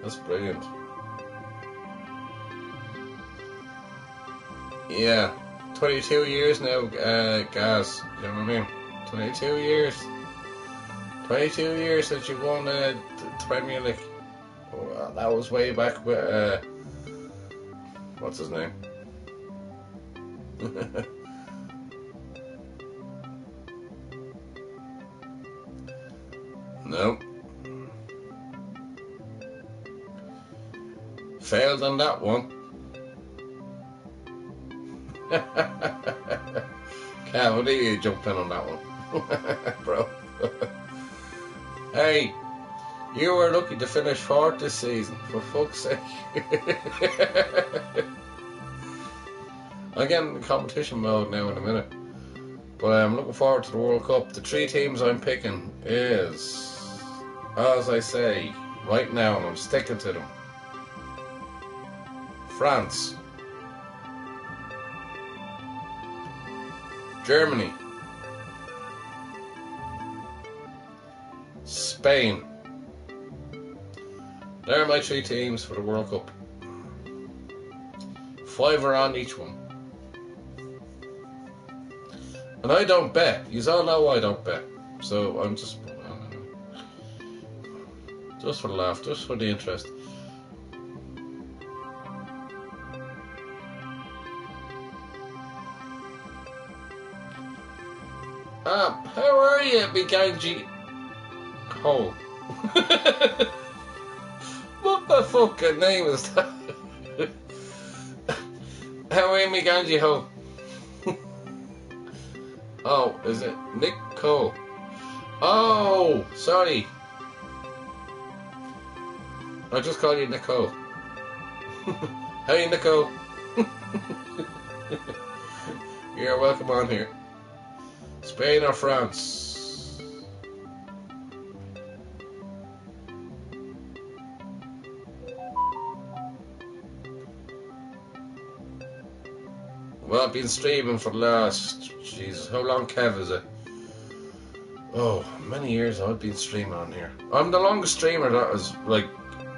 That's brilliant. Yeah, 22 years now, Gaz. You know what I mean? 22 years. 22 years since you won the Premier League. Oh, that was way back with, what's his name? No. Failed on that one. Cal, what are you jumping on that one? Bro. Hey, you were lucky to finish fourth this season, for fuck's sake. I'm getting in competition mode now in a minute. But I'm looking forward to the World Cup. The 3 teams I'm picking is, as I say, right now, and I'm sticking to them. France. Germany. Spain. There are my 3 teams for the World Cup. 5 are on each one. And I don't bet. You all know I don't bet. So I'm just for the laugh, just for the interest. How are you, Mikanji Hole? What the fucking name is that? How are you, Mikanji Hole? Oh, is it Nick Cole? Oh, sorry. I just called you Nicole. Hey, Nicole. You're welcome on here. Spain or France? Well, I've been streaming for the last, Jesus, how long, Kev, is it? Oh, many years I've been streaming on here. I'm the longest streamer that is, like,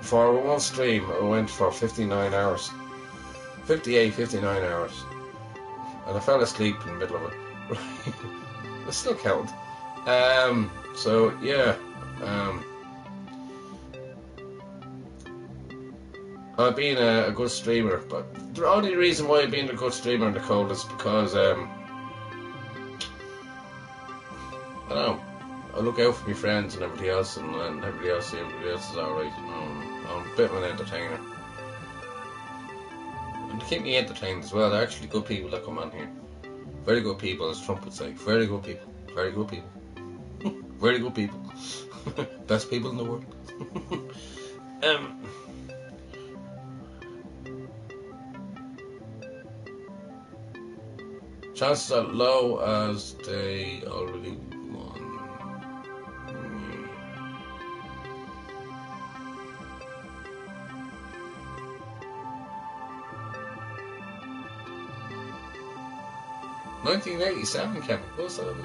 for one stream, I went for 59 hours. 58, 59 hours. And I fell asleep in the middle of it. It still counted. So, yeah. I've been a good streamer, but the only reason why I've been a good streamer in the cold is because, I don't know, I look out for my friends and everybody else, and everybody else is alright. I'm a bit of an entertainer. And to keep me entertained as well, they're actually good people that come on here. Very good people, as Trump would say. Very good people. Very good people. Very good people. Best people in the world. Chances are low as they already won. 1987, Kevin. What's that?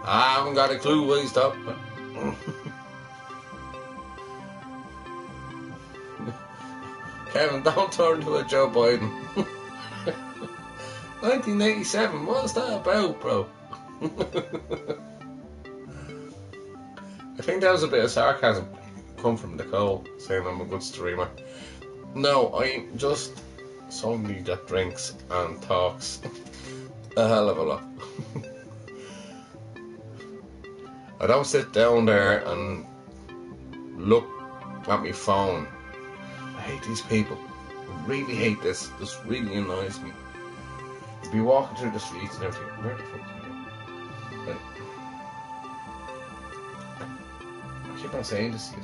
I haven't got a clue what he's talking about. Kevin, don't turn to a Joe Biden. 1987, what's that about, bro? I think that was a bit of sarcasm come from Nicole, saying I'm a good streamer. No, I'm just somebody that drinks and talks a hell of a lot. I don't sit down there and look at my phone. I hate these people. I really hate this. This really annoys me. You'd be walking through the streets and everything. Where the fuck are you? I keep on saying this to you.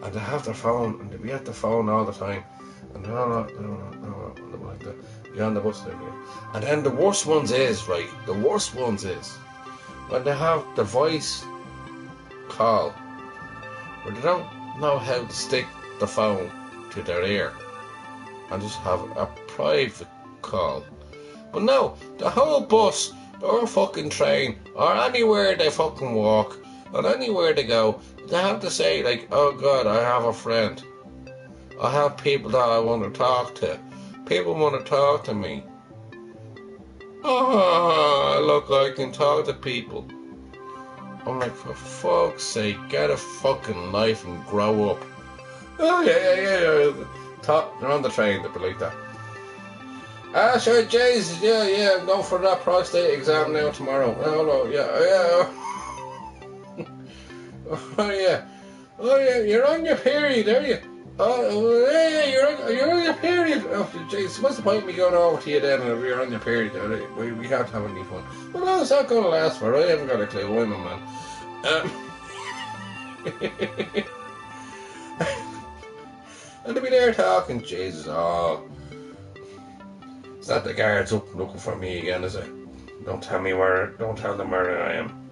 and they have their phone, and they be at the phone all the time, and they're all like that. You're on the bus there, yeah. And then the worst ones is, right, the worst ones is when they have the voice call where they don't know how to stick the phone to their ear and just have a private call. But no, the whole bus or fucking train or anywhere they fucking walk or anywhere they go, they have to say like, oh God, I have a friend. I have people that I want to talk to. People want to talk to me. Oh, look, I can talk to people. I'm like, for fuck's sake, get a fucking life and grow up. Oh, yeah. They're on the train, they'll be like that. Ah, sure, Jesus, yeah, I'm going for that prostate exam now tomorrow. Oh, yeah. Oh, yeah, you're on your period, are you? Oh, yeah, you're on your period. Oh, Jesus, what's the point of me going over to you then if you're on your period? We can't have any fun. Well, how's that going to last for? I haven't got a clue. I'm a man. And they'll be there talking, Jesus, is that the guards up looking for me again, is it? Don't tell them where I am.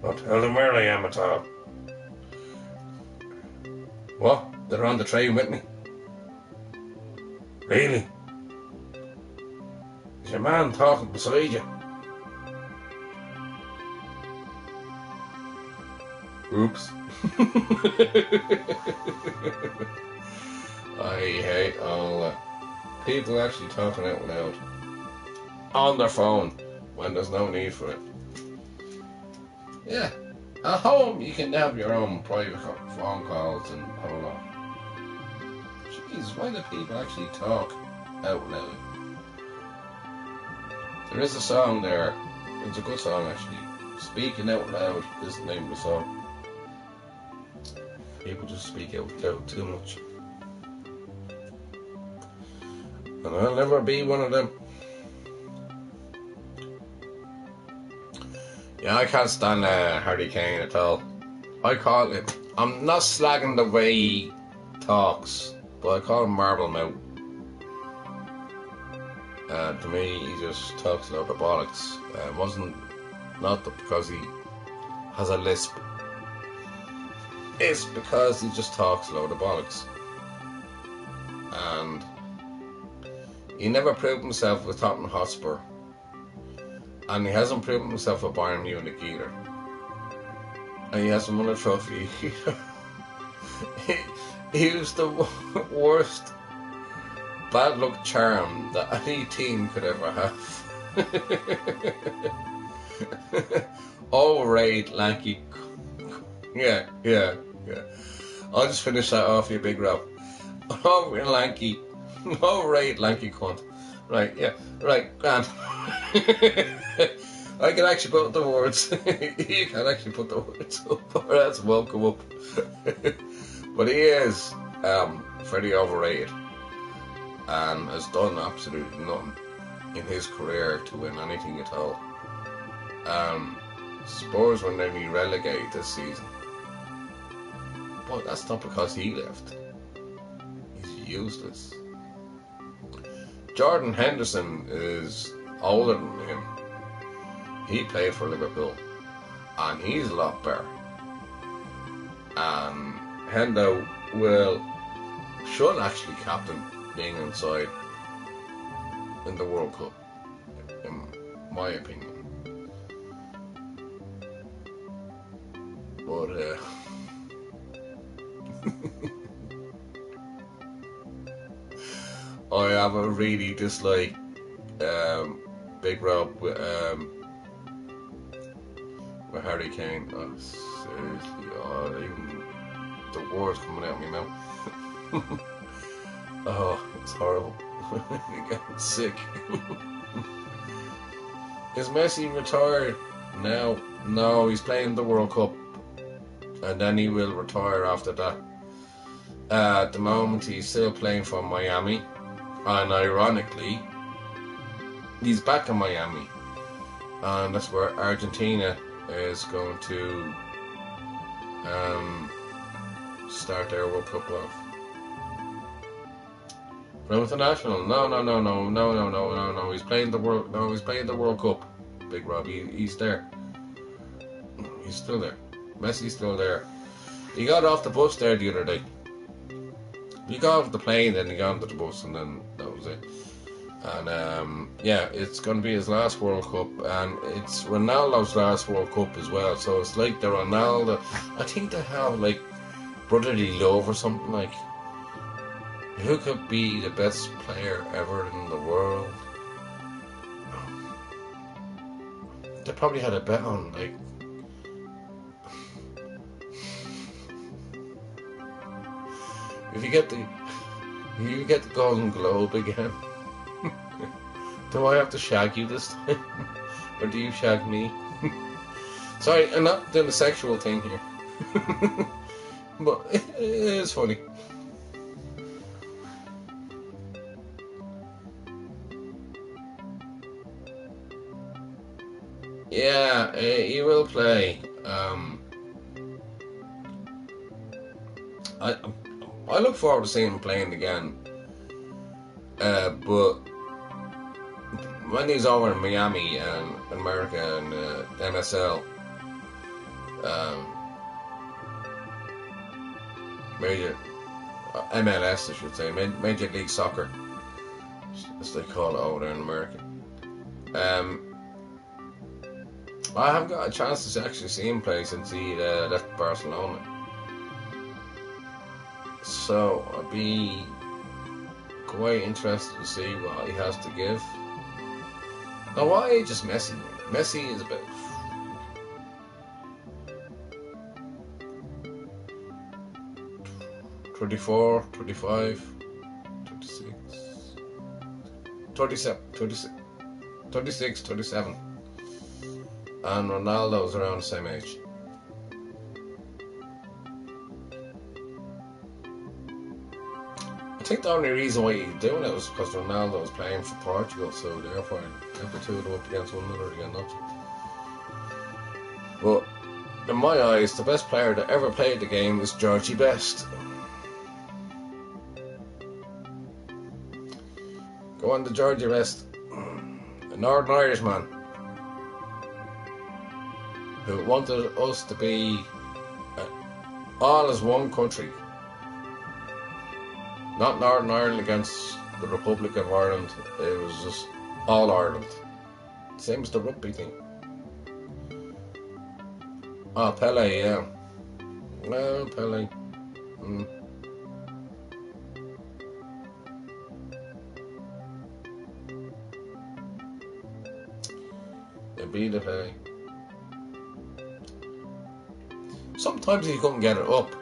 Don't tell them where I am at all. What? They're on the train with me? Really? Is your man talking beside you? Oops. I hate all people actually talking out loud on their phone when there's no need for it. Yeah, at home you can have your own private phone calls and all that. Jeez, why do people actually talk out loud? There is a song there, it's a good song actually. Speaking Out Loud is the name of the song. People just speak out loud too much. And I'll never be one of them. Yeah, I can't stand Harry Kane at all. I call it, I'm not slagging the way he talks, but I call him Marble Mouth. To me, he just talks a lot of bollocks. Not because he has a lisp. It's because he just talks a load of bollocks. And he never proved himself with Tottenham Hotspur. And he hasn't proven himself with Bayern Munich either. And he hasn't won a trophy either. He was the worst bad luck charm that any team could ever have. Overrated, lanky. Yeah. I'll just finish that off, you big Rob. Overrated, lanky cunt. Right, yeah, right, grand. I can actually put the words. You can actually put the words up, or else it won't come up. But he is very overrated and has done absolutely nothing in his career to win anything at all. Spurs were nearly relegated this season, but that's not because he left. He's useless. Jordan Henderson is older than him. He played for Liverpool, and he's a lot better. And Hendo should actually captain the England side in the World Cup, in my opinion. But I have a really dislike Big Rob with Harry Kane. Oh, seriously, even the words coming out of my mouth. Oh, it's horrible. I'm getting sick. Is Messi retired now? No, he's playing the World Cup, and then he will retire after that. At the moment, he's still playing for Miami, and ironically, he's back in Miami, and that's where Argentina is going to start their World Cup off. From international? No. He's playing the World. No, he's playing the World Cup. Big Rob, he's there. He's still there. Messi's still there. He got off the bus there the other day. He got off the plane, then he got onto the bus, and then that was it. And yeah, it's going to be his last World Cup, and it's Ronaldo's last World Cup as well. So it's like the Ronaldo. I think they have like brotherly love or something like. Who could be the best player ever in the world? They probably had a bet on like. If you get the Golden Globe again, do I have to shag you this time, or do you shag me? Sorry, I'm not doing a sexual thing here, but it is funny. Yeah, he will play. I look forward to seeing him playing again. But when he's over in Miami and America and NSL, MLS, I should say, Major League Soccer, as they call it over there in America. I haven't got a chance to actually see him play since he left Barcelona. So I'd be quite interested to see what he has to give. Now, what age is Messi? Messi is about 24, 25, 26, 36, 37. And Ronaldo's around the same age. I think the only reason why he's doing it was because Ronaldo was playing for Portugal, so therefore have the two of them up against one another again, don't you? But in my eyes, the best player that ever played the game was Georgie Best. Go on to Georgie Best, a Northern Irishman who wanted us to be all as one country. Not Northern Ireland against the Republic of Ireland. It was just all Ireland. Same as the rugby thing. Ah, Pele, yeah. Well, Pele. They beat the Pele. Sometimes he couldn't get it up.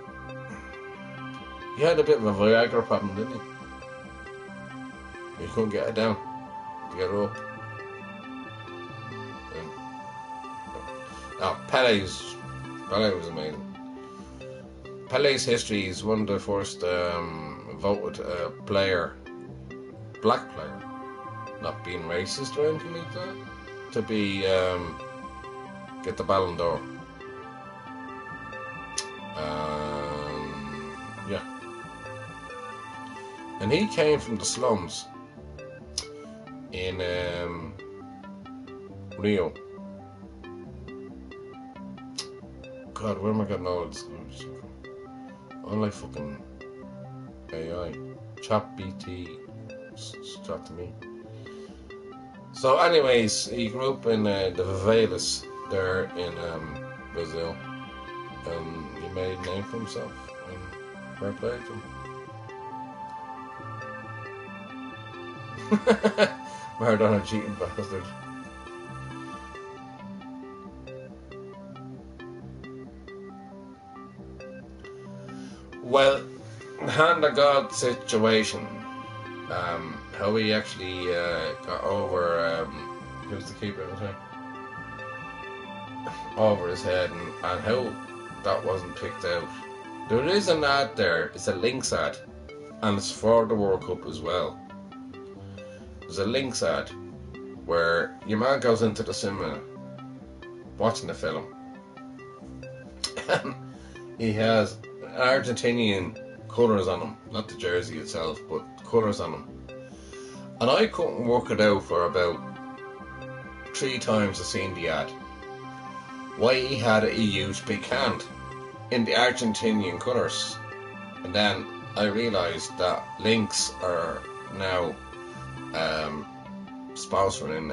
He had a bit of a Viagra problem, didn't he? He couldn't get it down to get it up. Pele was amazing. Pele's history is one of the first voted black player, not being racist or anything like that, to be get the Ballon d'Or. Yeah. And he came from the slums in Rio. God, where am I getting all this from? I'm like fucking AI. Chat BT. Chat to me. So anyways, he grew up in the favelas there in Brazil. And he made a name for himself. And fair play to him. Maradona cheating bastard. Well, hand of God situation. How he actually got over who was the keeper at the time? Over his head, and how that wasn't picked out. There is an ad there, it's a Lynx ad, and it's for the World Cup as well. There's a Lynx ad where your man goes into the cinema watching the film and he has Argentinian colours on them, not the jersey itself, but colours on them. And I couldn't work it out for about 3 times I seen the ad. Why he had a huge big hand in the Argentinian colours. And then I realised that Lynx are now sponsoring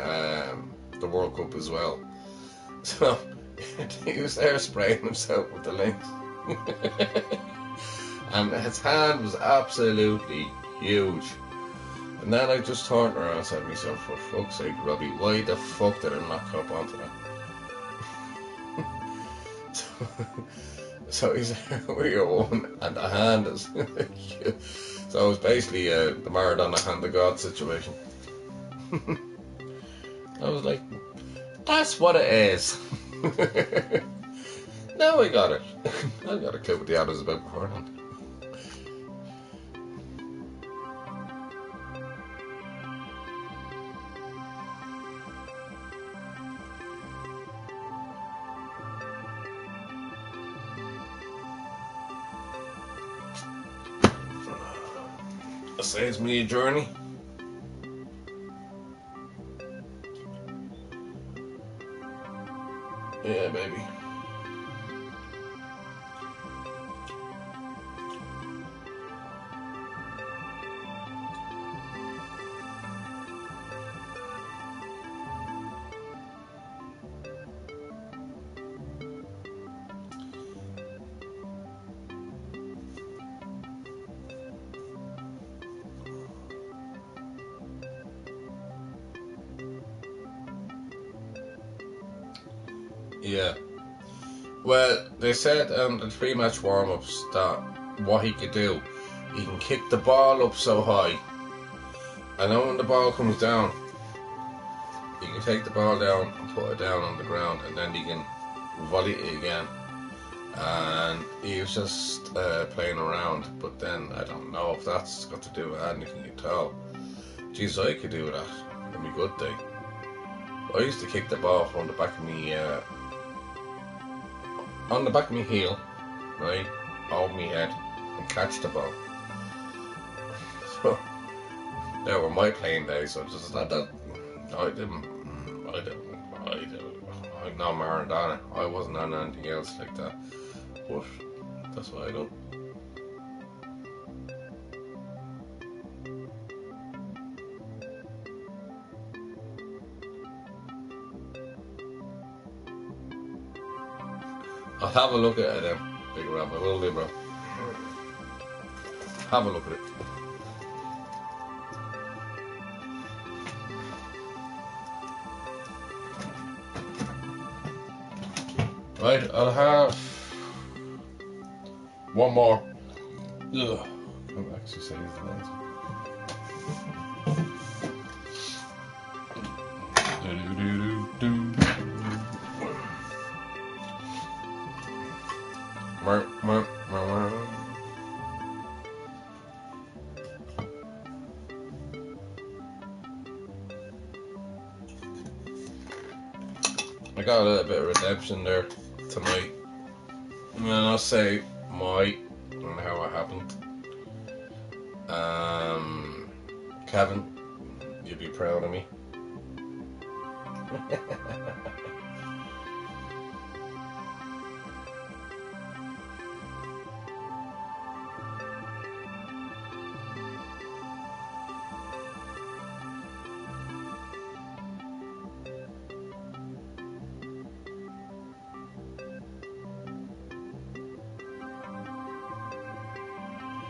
the World Cup as well. So he was there spraying himself with the Lynx. And his hand was absolutely huge. And then I just turned around and said to myself, for fuck's sake, Robbie, why the fuck did I not come up onto that? So he's there with your one, and the hand is. So it was basically the Maradona hand of God situation. I was like, that's what it is. Now I got it. I got a clue what the ad was about beforehand. It saves me a journey. Yeah, baby. Yeah. Well, they said the pre-match warm-ups that what he could do, he can kick the ball up so high, and then when the ball comes down, he can take the ball down and put it down on the ground, and then he can volley it again. And he was just playing around, but then I don't know if that's got to do with anything at all. Jeez, I could do that on my good day. I used to kick the ball from the back of me. On the back of my heel, right, over my head, and catch the ball. So, they were my playing days, so just I'm not Maradona. I wasn't on anything else like that, but that's what I do. I'll have a look at it then, Big Rob. I will do, bro. Have a look at it. Right, I'll have one more. Ugh. I'm actually saying the last one. I got a little bit of redemption there tonight. And then I'll say my and how it happened. Kevin, you'll be proud of me.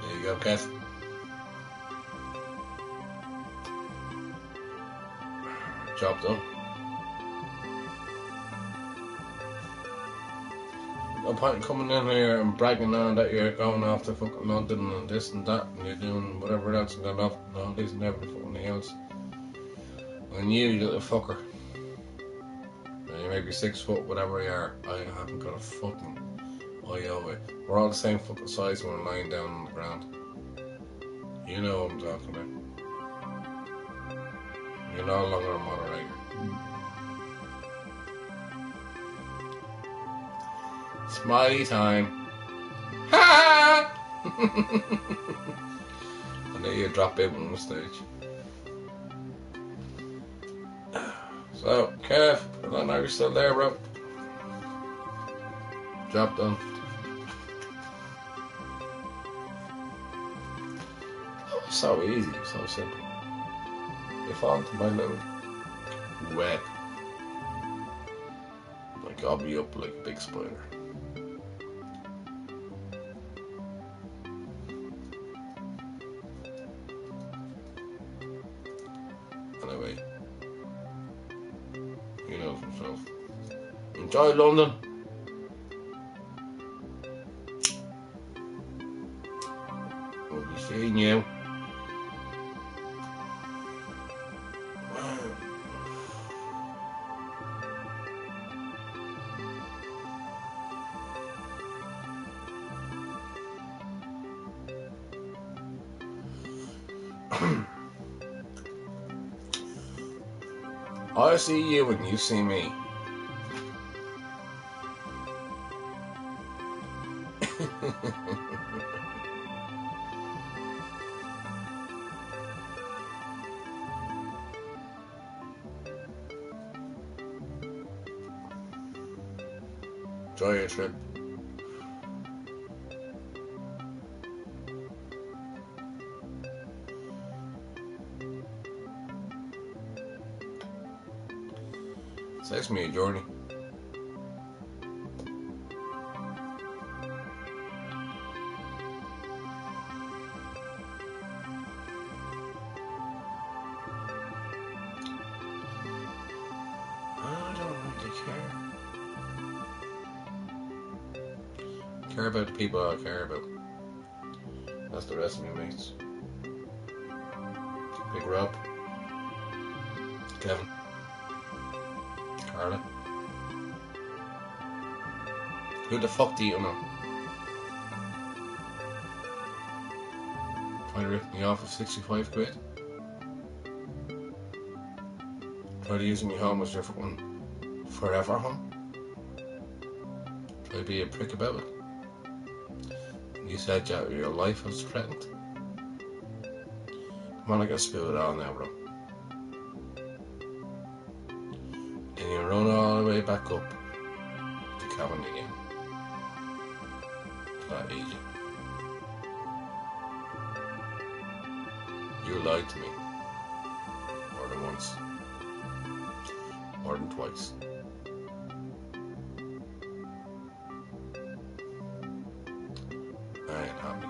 There you go, Kev. Job done. No point in coming in here and bragging on that you're going off to fucking London and this and that and you're doing whatever else and going off and all this and every fucking else. And you little fucker. You may be 6 foot, whatever you are. I haven't got a fucking iota. We're all the same fucking size when we're lying down on the ground. You know what I'm talking about. You're no longer a moderator. Smiley time. Ha! And then you drop out on the stage. So, Kev, I don't know you're still there, bro. Job done. Oh, so easy, so simple. You fall into my little web. Like, I'll be up like a big spider. Anyway, he knows himself. Enjoy London. We'll be seeing you. I see you and you see me. Enjoy your trip. Saves me a journey. I don't really care about the people I care about. That's the rest of my mates. Big Rob, Kevin, Carla. Who the fuck do you know? Trying to rip me off of 65 quid? Try to use me home as your fucking forever home? Try to be a prick about it? You said your life was threatened? Come on, I gotta spill it all now, bro. And you run all the way back up to Cavan again. It's not easy. You lied to me. More than once. More than twice. I ain't happy.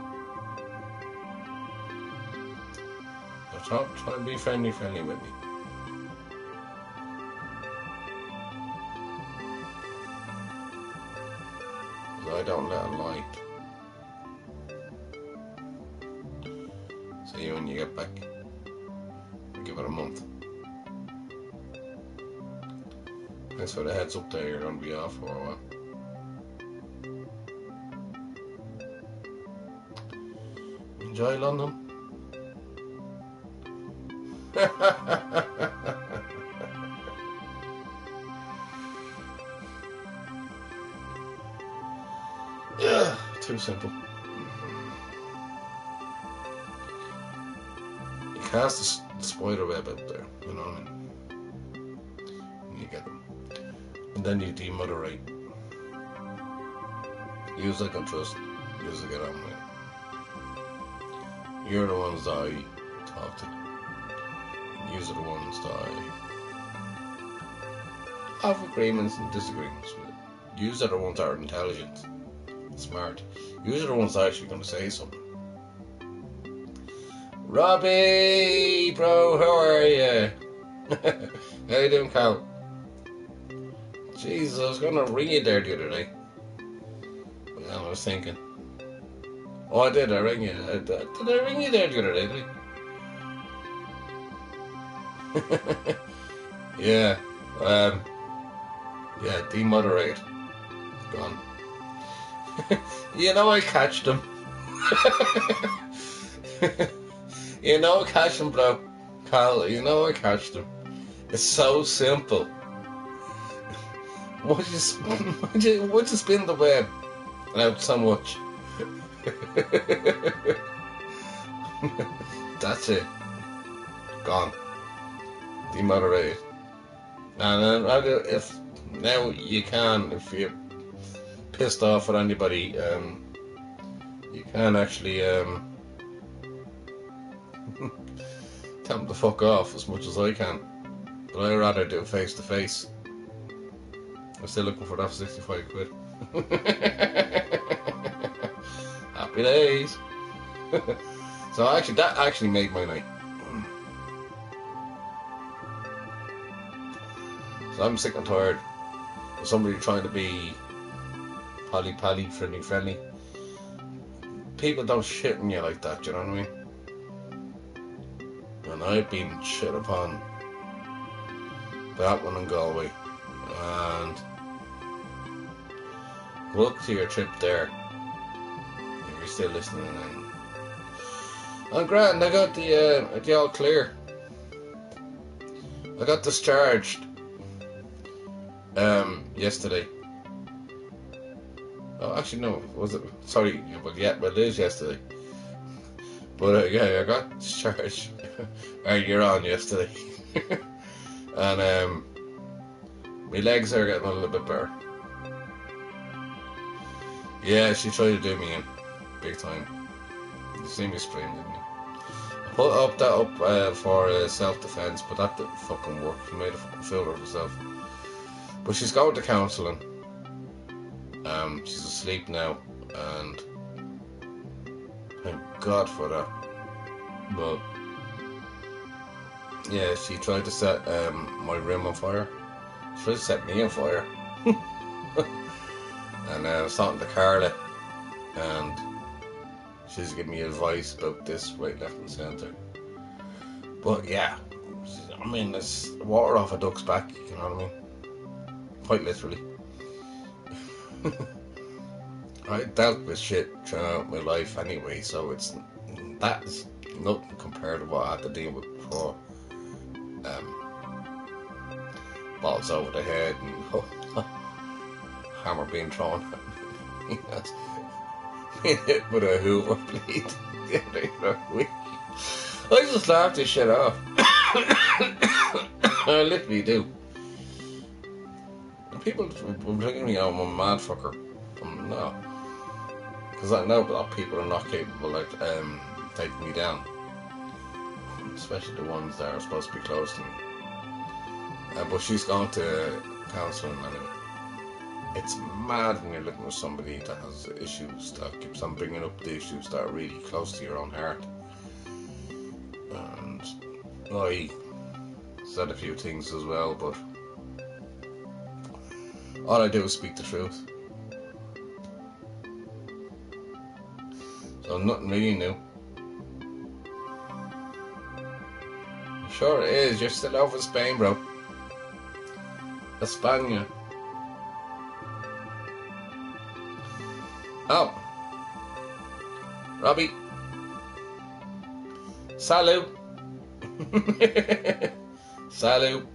So try to be friendly with me. Because I don't let a lie. See you when you get back. I'll give it a month. Thanks for the heads up there, you're going to be off for a while. Enjoy London. Yeah, too simple. You cast the spider web out there, you know what I mean? And you get them. And then you demoderate. Use I can trust. Use I get on with. You're the ones that I talk to. Use are the ones that I have agreements and disagreements with. Use are the ones that are intelligent, smart. Use are the ones that are actually going to say something. Robbie, bro, how are you? How you doing, Cal? Jesus, I was going to ring you there the other day. But then I was thinking. Oh, I did. I rang you. Did I ring you there the other day? Did I? Yeah. Yeah. Demoderate. Gone. You know I catched him. You know I catched him, bro. Carl, you know I catched him. It's so simple. Why'd you spin the web out so much? That's it. Gone. Demoderated. And then if now you can, if you're pissed off at anybody, you can actually tell them to fuck off as much as I can. But I'd rather do it face to face. I'm still looking for that 65 quid. Happy days. So actually, that actually made my night. So I'm sick and tired of somebody trying to be pally, friendly. People don't shit on you like that, you know what I mean? And I've been shit upon that one in Galway. And good luck to your trip there, if you're still listening. And grand, I got the all clear. I got discharged yesterday. Oh, actually no, was it? Sorry, but it is yesterday. But yeah, I got discharged earlier on yesterday. And my legs are getting a little bit better. Yeah, she tried to do me in big time. You see me scream, didn't you? I put that up for self-defense, but that didn't fucking work. She made a fucking fool of herself. But she's going to counselling. She's asleep now, and thank God for that. But yeah, she tried to set my room on fire. She tried to set me on fire. And I was talking to Carla, and she's giving me advice about this right, left and centre. But yeah, I mean, it's water off a duck's back, you know what I mean? Quite literally. I dealt with shit throughout my life anyway, so that's nothing compared to what I had to deal with before. Balls over the head and hammer being thrown at me. Being hit with a Hoover blade the other week. I just laughed this shit off. I literally do. People will think me, I'm a mad fucker. I'm not. Because I know that people are not capable of taking me down. Especially the ones that are supposed to be close to me. But she's gone to counselling anyway. It's mad when you're looking at somebody that has issues, that keeps on bringing up the issues that are really close to your own heart. And I said a few things as well, but all I do is speak the truth. So nothing really new. Sure it is, you're still over Spain, bro. España. Oh. Robbie. Salut. Salut.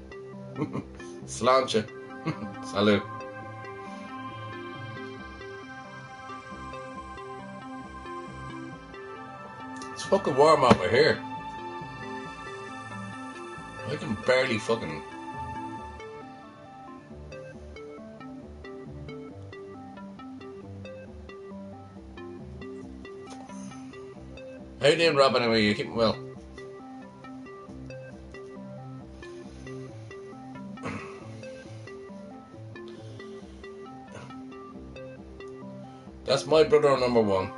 Sláinte. Salut. It's fucking warm over here. I can barely fucking... How you doing, Rob, anyway? You keeping well? That's my brother number one.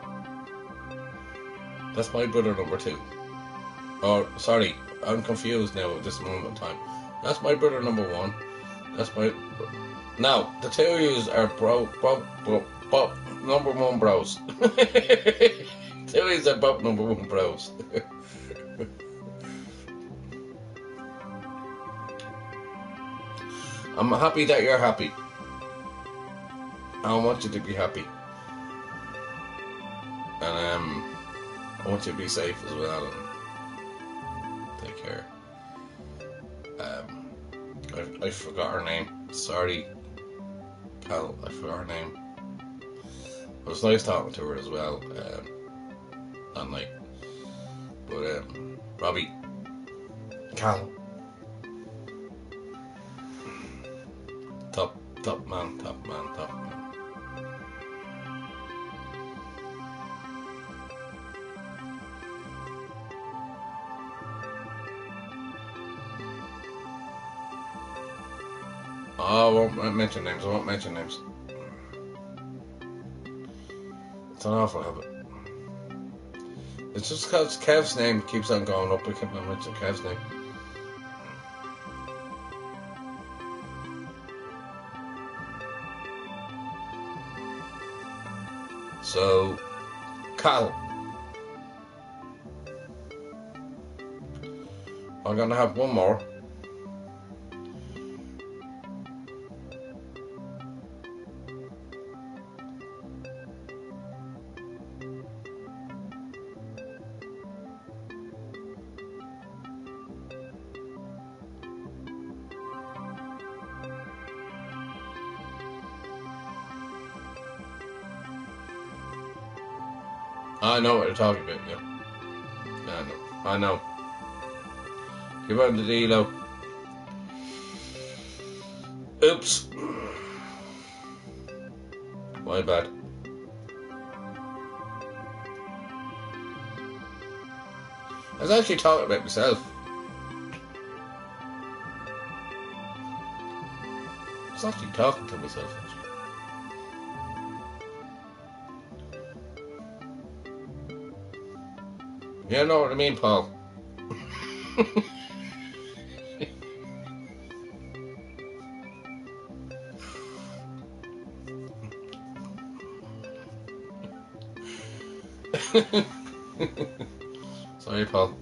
That's my brother number two. Or, sorry, I'm confused now at this moment in time. That's my brother number one. That's my... Now, the two of yous are number one bros. Two of yous are both number one bros. I'm happy that you're happy. I want you to be happy. And I want you to be safe as well. And take care. I forgot her name. Sorry, pal. I forgot her name. was nice talking to her as well. And like, but Robbie, Cal, top man. Oh, I won't mention names. It's an awful habit. It's just because Kev's name keeps on going up. I can't mention Kev's name. So, Cal, I'm gonna have one more. I know what you're talking about, yeah. I know. Give on the D-Lo. Oops. My bad. I was actually talking about myself. I was actually talking to myself, actually. You know what I mean, Paul? Sorry, Paul.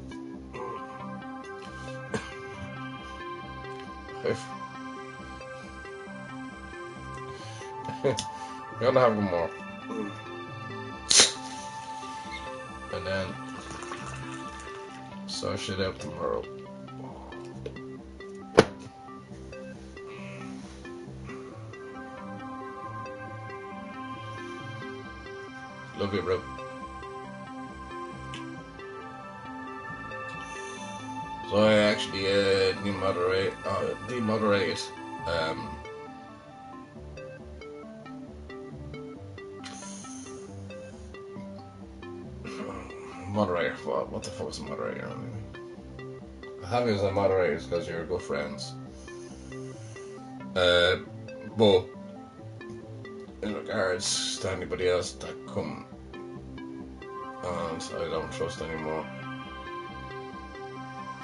We're gonna have one more. And then sort shit out tomorrow. Love you, bro. So I actually demoderated moderator. What the fuck is a moderator? I have you as a moderator because you're good friends. But in regards to anybody else that come and I don't trust anymore,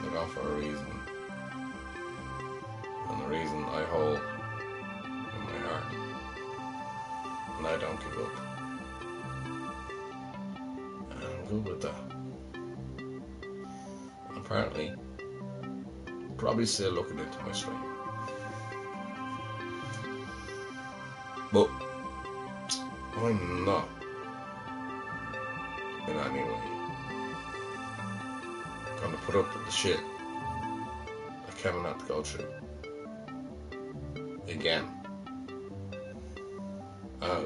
they're gone for a reason. And the reason I hold in my heart. And I don't give up. And I'm good with that. Apparently, probably still looking into my stream. But I'm not in any way gonna put up with the shit that Kevin had to go through again.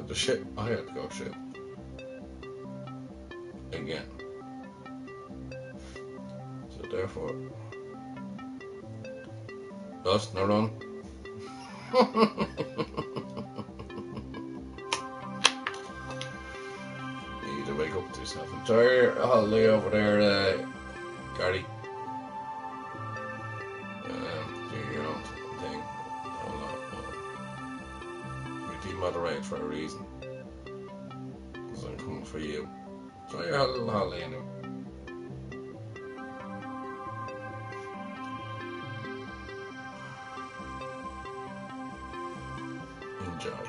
The shit I had to go through again. So therefore, lost no run. You need to wake up to yourself. Enjoy your holiday over there, Gary. Do your own thing. You demoderate for a reason. Because I'm coming for you. Enjoy your little holiday anyway. Enjoy.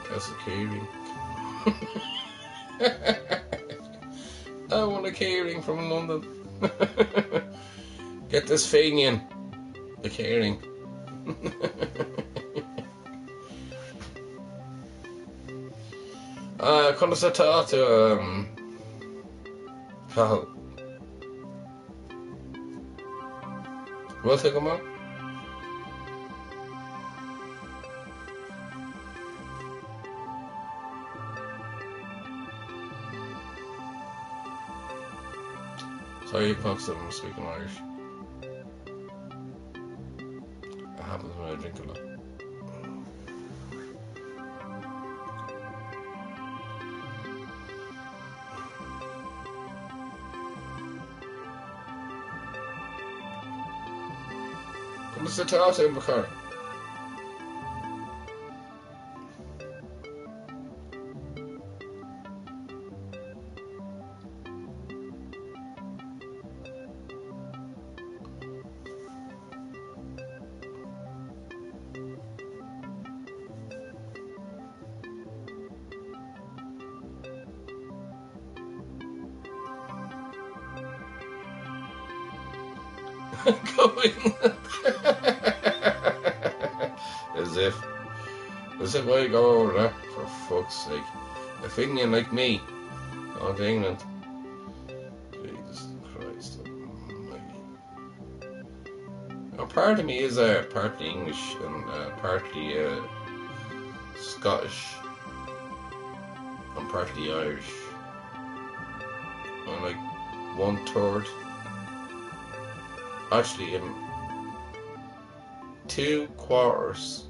That's a keyring. I want a keyring from London. Get this thing in. The keyring. I couldn't have talked to Cal. We'll take him on. Sorry, you clocks them speaking Irish. It happens when I drink a lot. Come to sit down in the car. Going. As if I go over there, for fuck's sake. A Fenian like me, going to England. Jesus Christ almighty. Now, part of me is partly English and partly Scottish and partly Irish. I'm like 1/3. Actually, I'm 2/4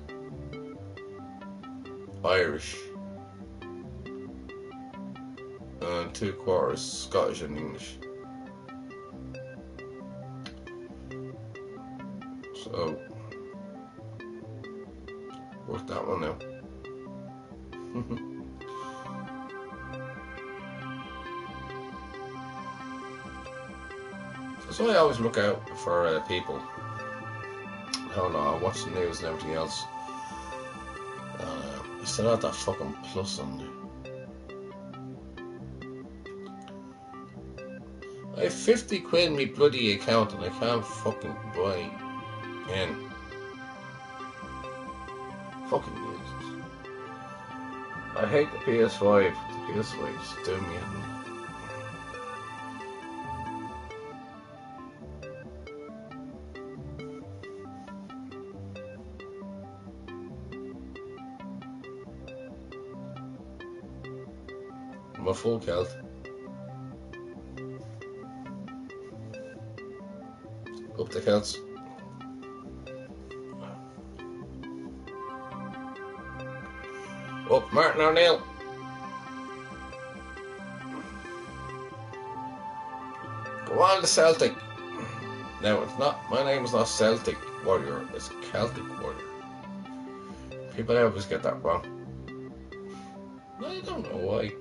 Irish and 2/4 Scottish and English. So, work that one out. So I always look out for people. I don't know, I watch the news and everything else. You still have that fucking plus on there. I have 50 quid in my bloody account and I can't fucking buy in. Fucking Jesus. I hate the PS5. The PS5 is doing me in. I'm a full Celt. Up the Celts. Up Martin O'Neill. Go on the Celtic. Now it's not, my name is not Celtic Warrior, it's Celtic Warrior. People always get that wrong. I don't know why.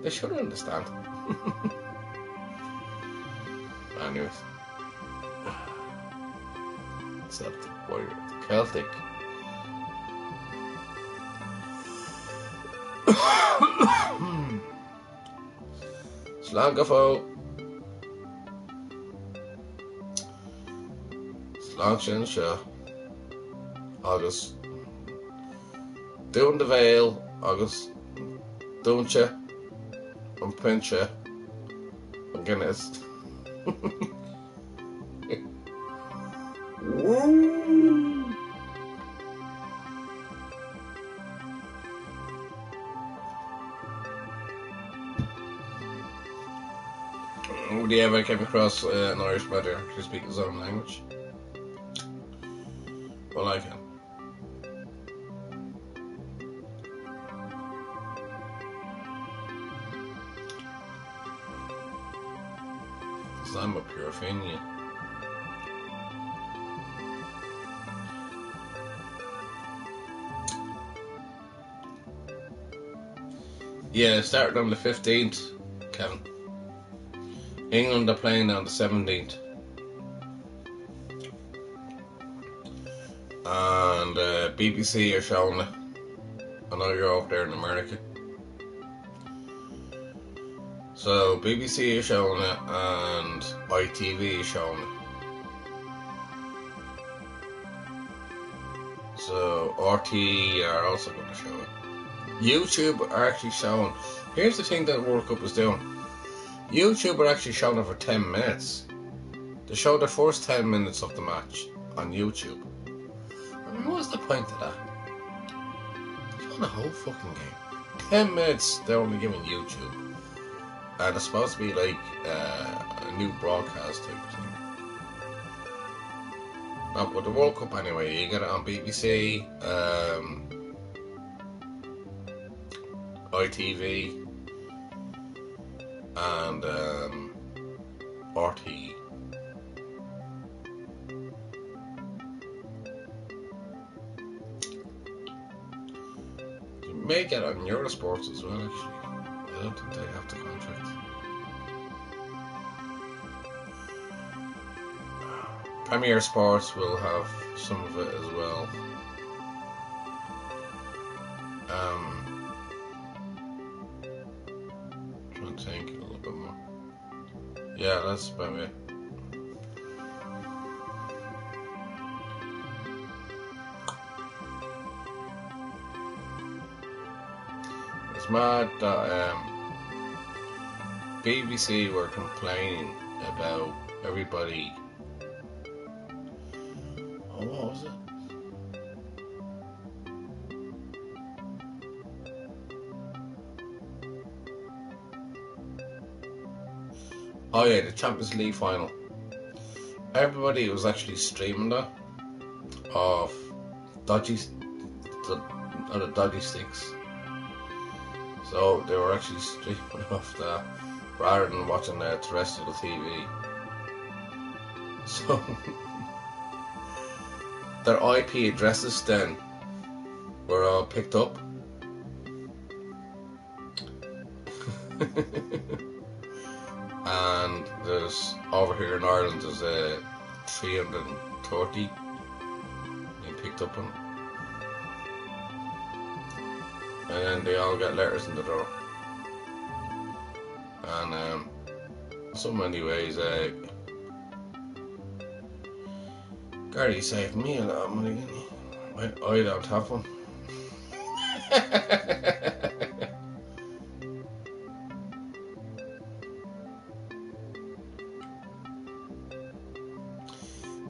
They should understand. Anyways. Celtic Warrior. Celtic. Slangafo. Slangshin Shaw. August. Doing the Vale. August. Don't ya? I'm Pincher. I'm Guinness. Woo! Would you ever come across an Irish brother who speaks his own language? Well, I can. I'm a pure Fenian. Yeah, starting on the 15th, Kevin. England are playing on the 17th. And BBC are showing it. I know you're over there in America. So BBC is showing it and ITV is showing it. So RT are also going to show it. YouTube are actually showing. Here's the thing that World Cup is doing. YouTube are actually showing it for 10 minutes. They show the first 10 minutes of the match on YouTube. I mean, what's the point of that? Showing the whole fucking game. 10 minutes they're only giving YouTube. and it's supposed to be like a new broadcast type of thing. Not with the World Cup anyway. You get it on BBC, ITV, and RT. You may get it on Eurosports as well, actually. I don't think they have the contract. Premier Sports will have some of it as well. Trying to think a little bit more. Yeah, that's about it. It's mad that BBC were complaining about everybody. Oh, what was it? Oh yeah, the Champions League final. Everybody was actually streaming that off dodgy sticks. So they were actually streaming off that rather than watching terrestrial TV. So their IP addresses then were all picked up. And there's over here in Ireland there's 330 being picked up on, and then they all get letters in the door. And in so many ways, Gary saved me a lot of money, didn't he? I don't have one.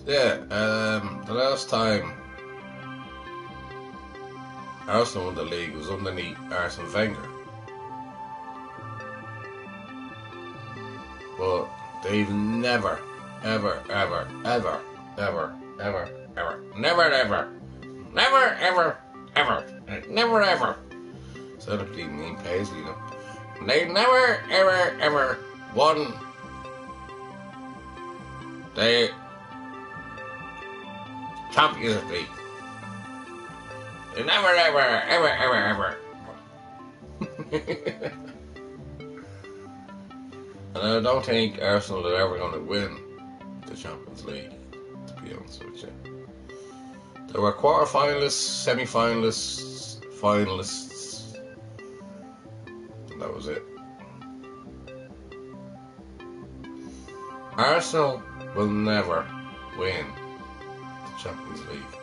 Yeah, the last time Arsenal won the league was underneath Arsene Wenger. But they've never, ever, ever, ever, ever, ever, ever, never, ever, never, ever, ever, never, ever. So that bleeding mean Paisley, you know. They never, ever, ever won the Champions League. They never, ever, ever, ever, ever. And I don't think Arsenal are ever going to win the Champions League, to be honest with you. There were quarter-finalists, semi-finalists, finalists, and that was it. Arsenal will never win the Champions League.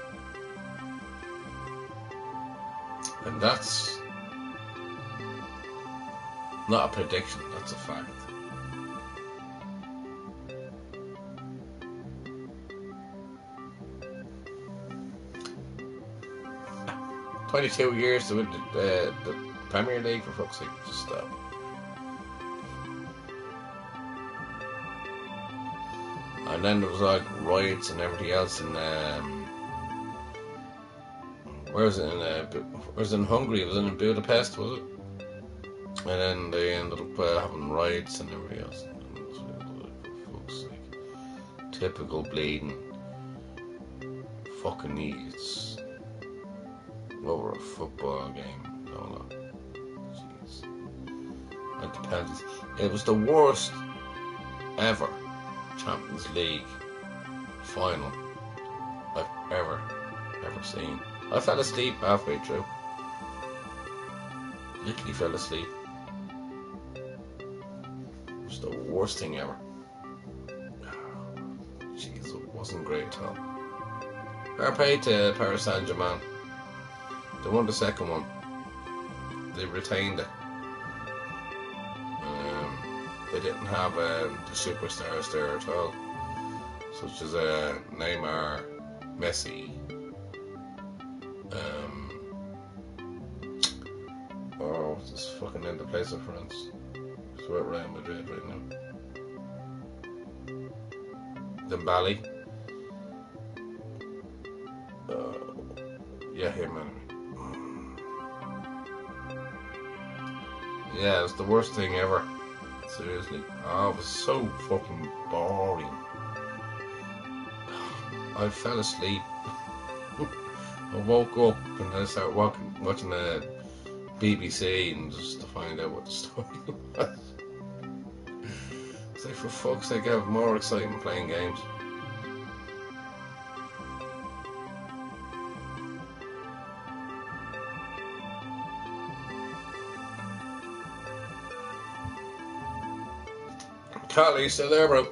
And that's not a prediction, that's a fact. "22 years to win the Premier League, for fuck's sake, just stop." And then there was like riots and everything else in where was it in was it in Hungary? Was it in Budapest? Was it? And then they ended up having riots and everything else. For fuck's sake, typical bleeding fucking idiots over a football game. No. Jeez. And the penalties. It was the worst ever Champions League final I've ever seen. I fell asleep halfway through. Literally fell asleep. It was the worst thing ever. Jeez, it wasn't great at all. Fair play to Paris Saint-Germain. They won the second one. They retained it. They didn't have the superstars there at all, such as Neymar, Messi, what's this fucking name? The place of France. It's about Real Madrid right now. Dembele. Yeah, him anyway. Yeah, it's the worst thing ever. Seriously. Oh, it was so fucking boring. I fell asleep. I woke up and I started watching the BBC and just to find out what the story was. It's like, for fuck's sake, I have more exciting playing games. Carly, you still there, bro?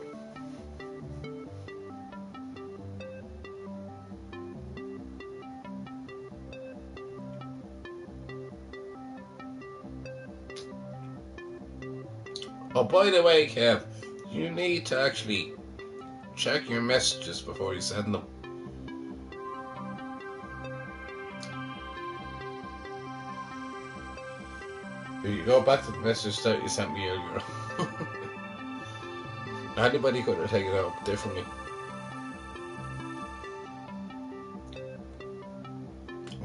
Oh, by the way, Kev, you need to actually check your messages before you send them. Here you go back to the message that you sent me earlier. Anybody could have taken it out differently.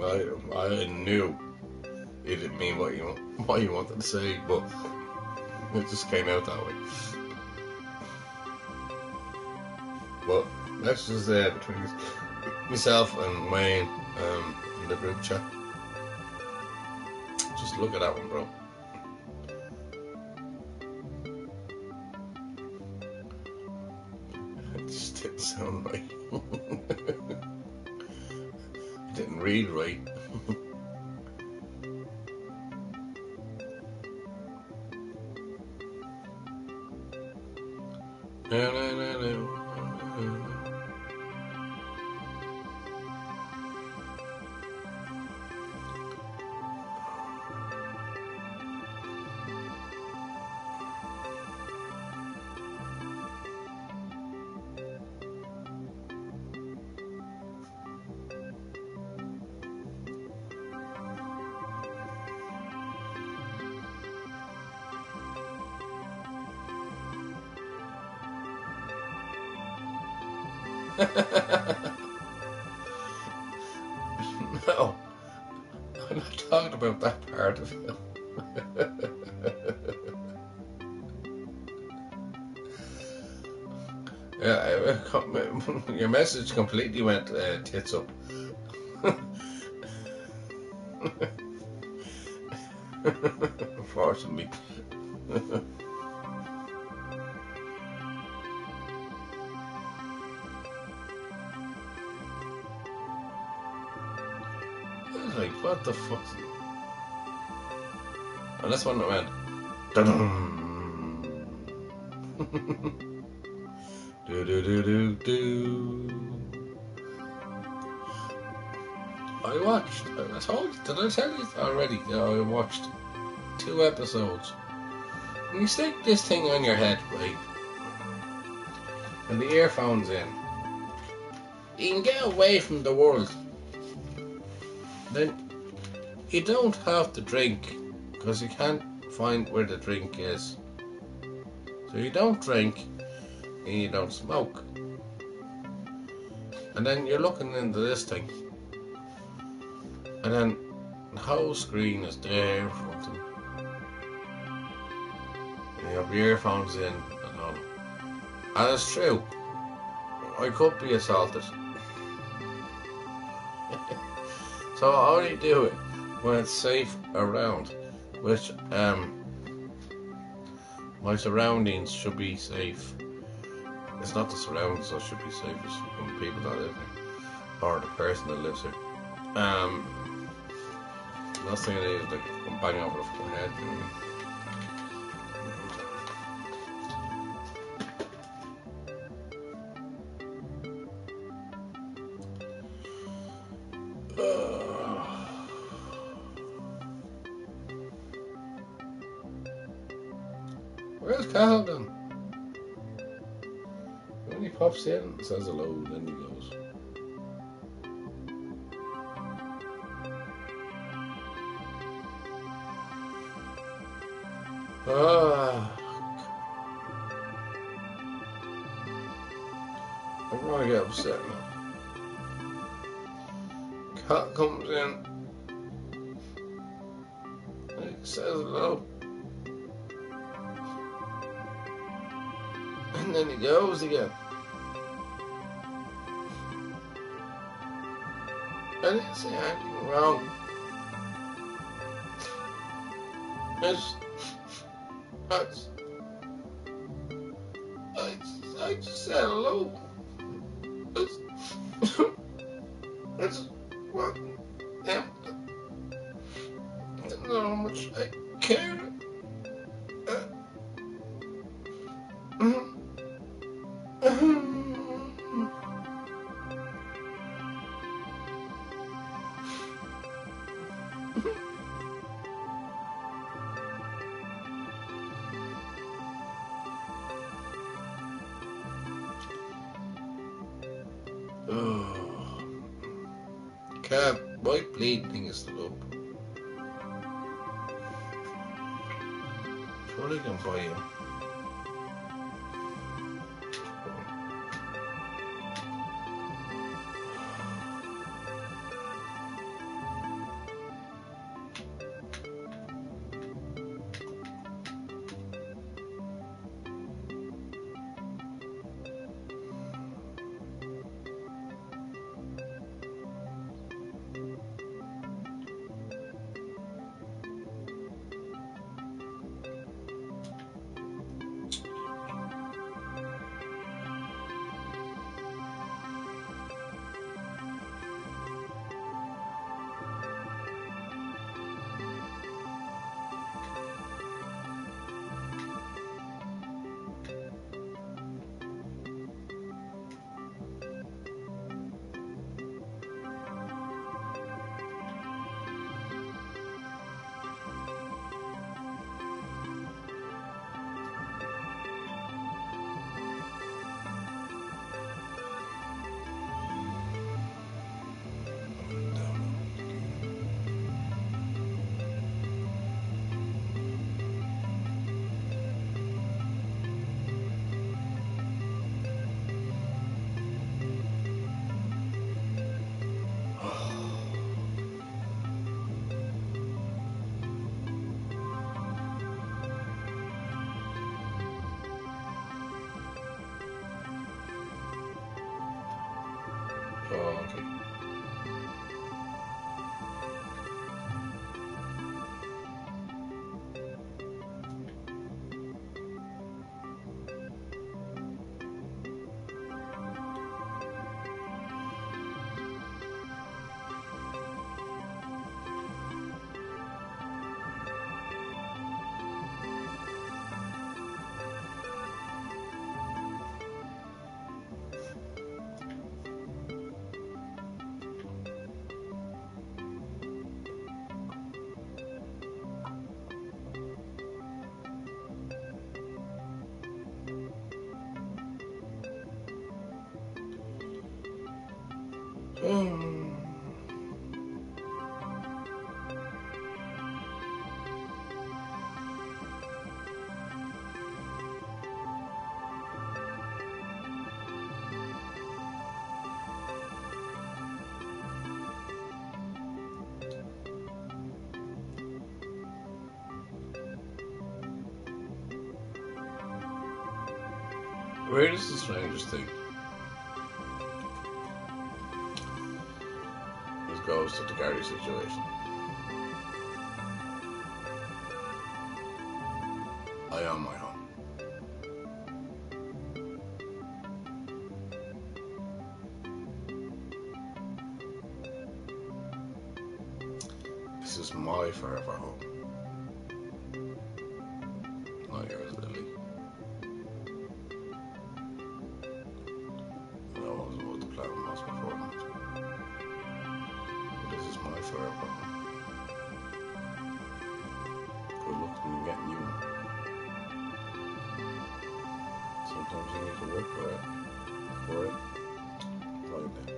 I knew it didn't mean what you wanted to say, but it just came out that way. But that's just between myself and Wayne in the group chat. Just look at that one, bro. It just didn't sound right. It didn't read right. No. No, I'm not talking about that part of it. Yeah, your message completely went tits up. Unfortunately. Like, what the fuck? And that's when it went. Do. I watched. I told you. Did I tell you already? I watched 2 episodes. When you stick this thing on your head, right, and the earphones in, you can get away from the world. Then you don't have to drink because you can't find where the drink is. So you don't drink and you don't smoke. And then you're looking into this thing. And then the whole screen is there in front of you. And you have your earphones in and all. And it's true. I could be assaulted. So I only do it when it's safe around, which my surroundings should be safe. It's not the surroundings that should be safe, it's the people that live here, or the person that lives here. Last thing I need is like I'm banging over the fucking head. You know what Where's Cahill then? When he pops in and says hello, then he goes. Ah, I'm gonna get upset now. Cat comes in and he says hello. And then he goes again. I didn't say anything wrong. I just said hello. It's what? Yeah. I don't know how much I care. Cat, white blade thing is still up. Surely I can buy him. Oh, okay. Where is the strangest thing? This goes to the Gary situation. I am my home. This is my forever home. Not yours, Lily. I wasn't about to plan on us beforehand. But this is my forever home. Good luck to me getting you one. Sometimes you need to work for it. Right then.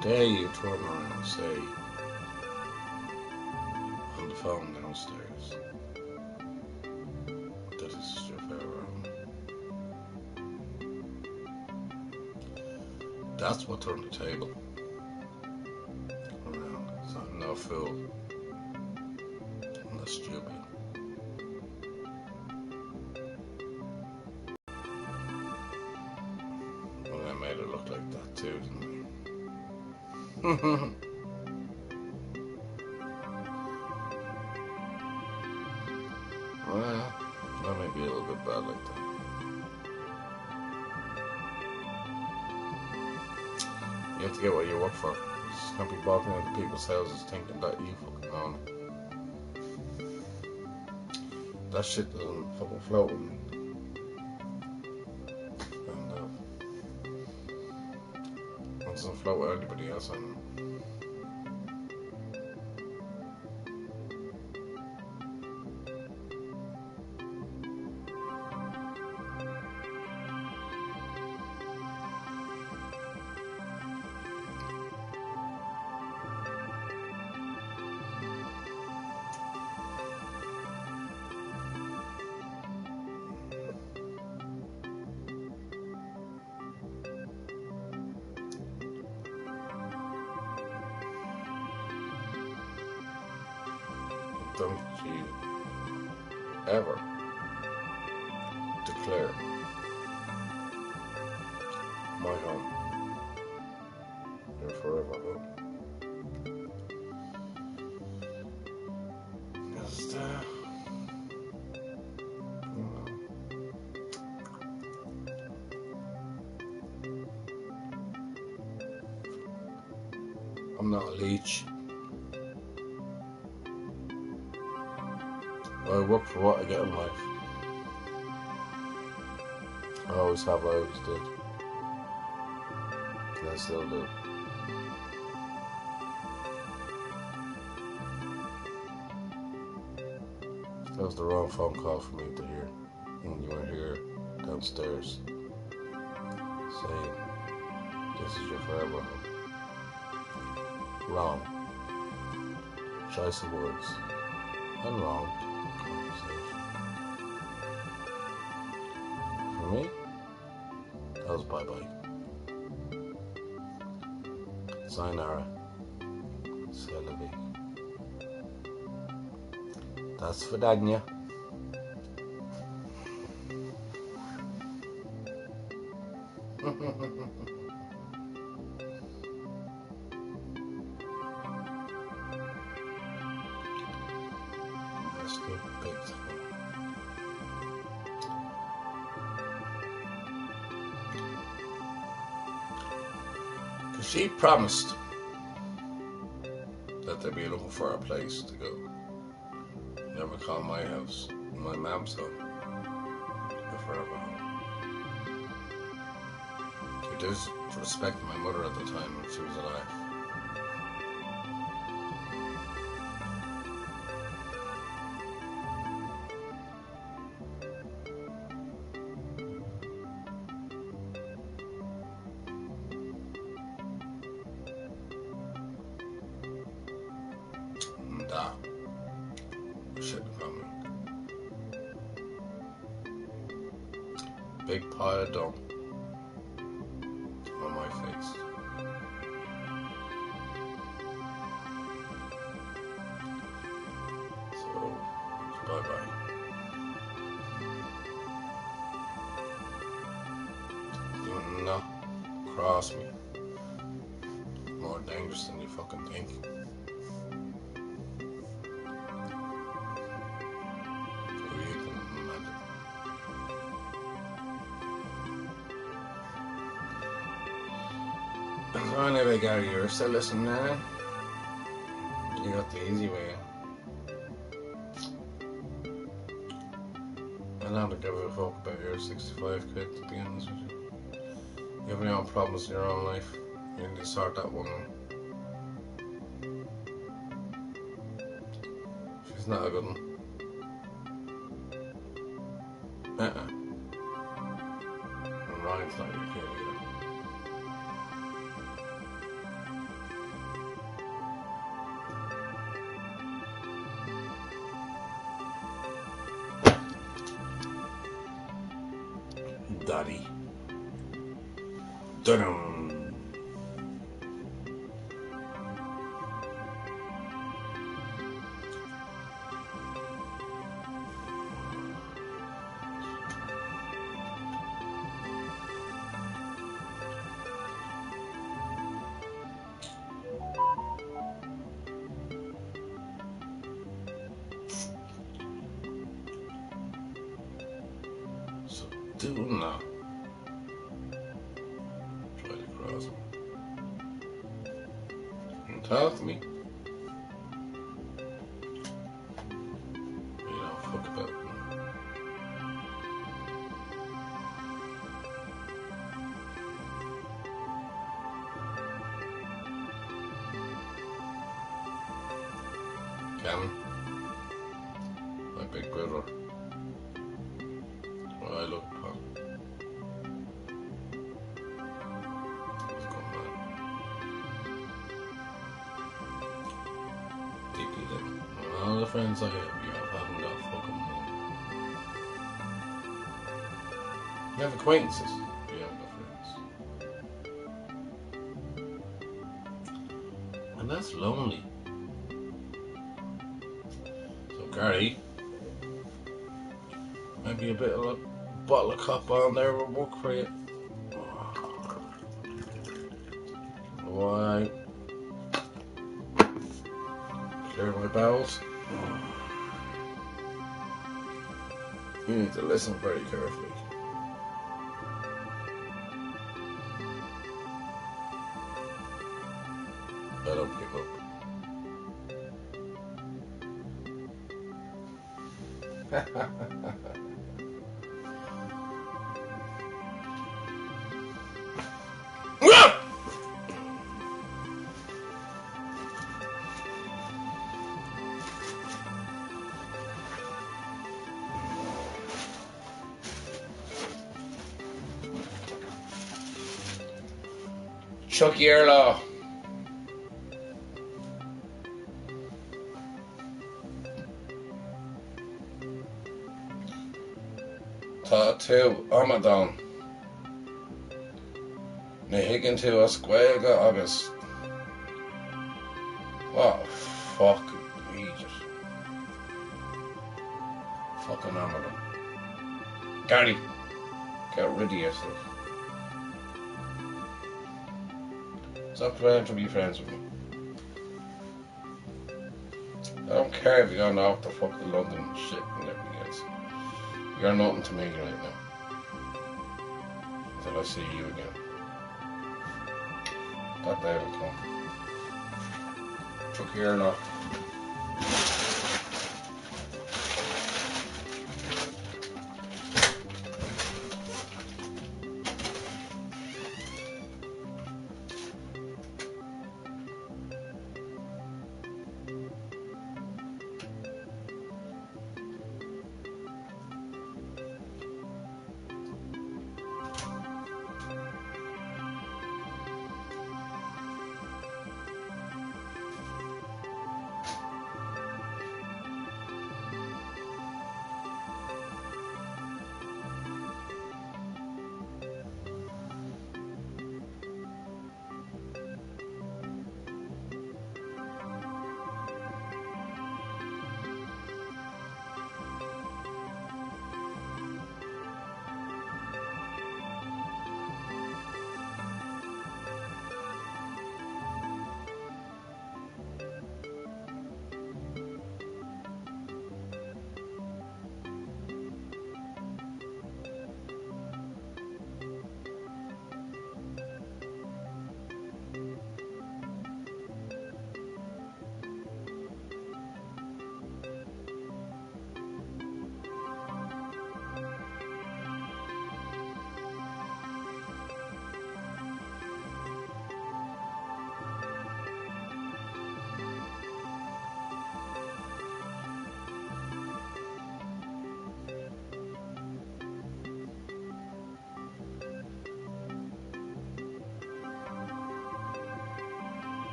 dare you turn around and say on the phone downstairs that this is your favorite home? That's what turned the table around. So I'm no fool. I'm not stupid. Well, I made it look like that too, didn't I? Well, that may be a little bit bad like that. You have to get what you work for. You just can't be walking into people's houses thinking that you fucking own it. That shit doesn't fucking float with me. And it doesn't float with anybody else I know. Don't you ever declare my home your forever home. Just, you know, I'm not a leech. I work for what I get in life. I always have, I always did. And I still do. That was the wrong phone call for me to hear when you were here downstairs saying this is your forever home. Wrong. Choice of words. And wrong conversation. For me, that was bye-bye. Sayonara. C'est la vie. That's for Danya. That's the big time. Because she promised that they'd be looking for a place to go. Never call my house, my mom's home, the forever home. She did respect my mother at the time when she was alive. And that shit from me. Big pile of dung on my face. So, bye-bye. Do not cross me. More dangerous than you fucking think. Or you can imagine. So anyway, Gary, you're still listening now. You got the easy way. I don't give a fuck about your 65 quid, to be honest with you. You have your own problems in your own life. You need to sort that one out. She's not a good one. And Ryan's not your kid either. Daddy. Dun. So do not try to cross him. Don't talk to me. You don't fuck about me. Cameron, my big brother. Well, I look punk. He's gone mad. Deeply living. All the friends I have, you haven't got fucking money. You have acquaintances, you haven't got friends. And that's lonely. So, Gary, maybe a bit of a bottle of cop on there will work for you. Why? Clear my bowels. You need to listen very carefully. I don't give up. Chucky Erlaw. Tattoo Amadon. Na higgin to a squaga August. What fuck Jesus. Fucking Amadon. Gary, get rid of yourself. Stop trying to be friends with me. I don't care if you're going off to fucking London and shit and everything else. You're nothing to me right now. Until I see you again. That day will come. Chuck here now.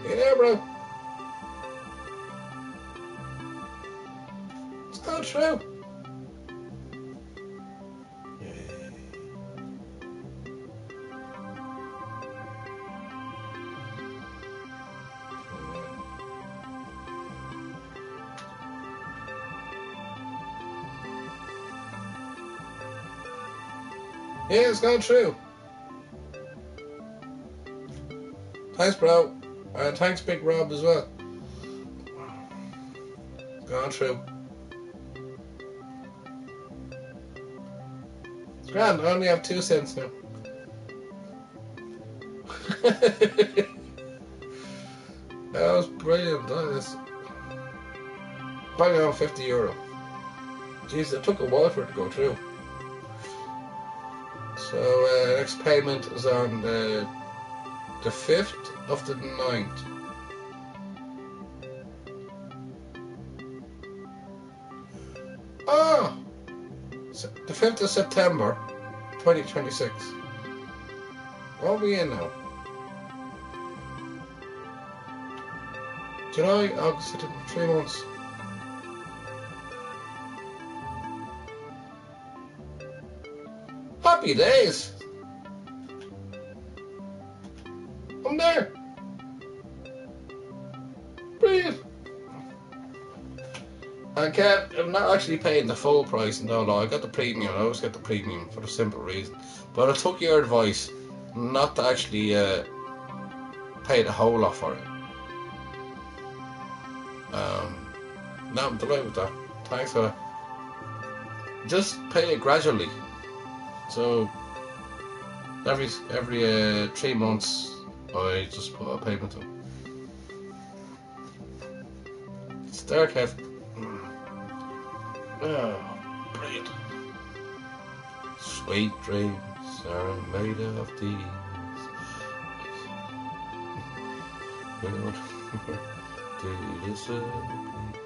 You there, bro? It's not true. Yeah, it's gone true. Thanks, bro. And thanks, Big Rob, as well. It's gone true. It's grand. I only have 2 cents now. That was brilliant. That is bang on €50. Jeez, it took a while for it to go through. So next payment is on the 5th of the 9th. Oh, the 5th of September 2026. What are we in now? July, August, September, 3 months. Happy days! I'm there. Brilliant. And Kev, I'm not actually paying the full price. No, I got the premium. I always get the premium for the simple reason. But I took your advice not to actually pay the whole lot for it. No, I'm delighted with that. Thanks for that. Just pay it gradually. So every 3 months, I just put a payment on. It's there, Kev. Oh, brilliant. Sweet dreams are made of these.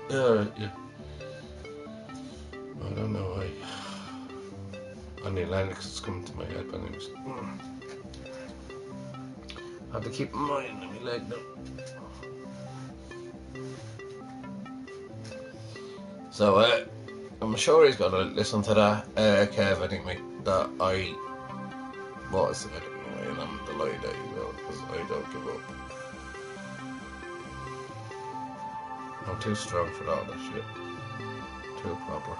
Yeah. I don't know why. Only Lennox is coming to my head, but anyways. I have to keep in mind that my leg now. So, I'm sure he's gonna listen to that, Kev, anyway, that I was anyway, and I'm delighted that he will, because I don't give up. I'm too strong for all that shit. Too proper. I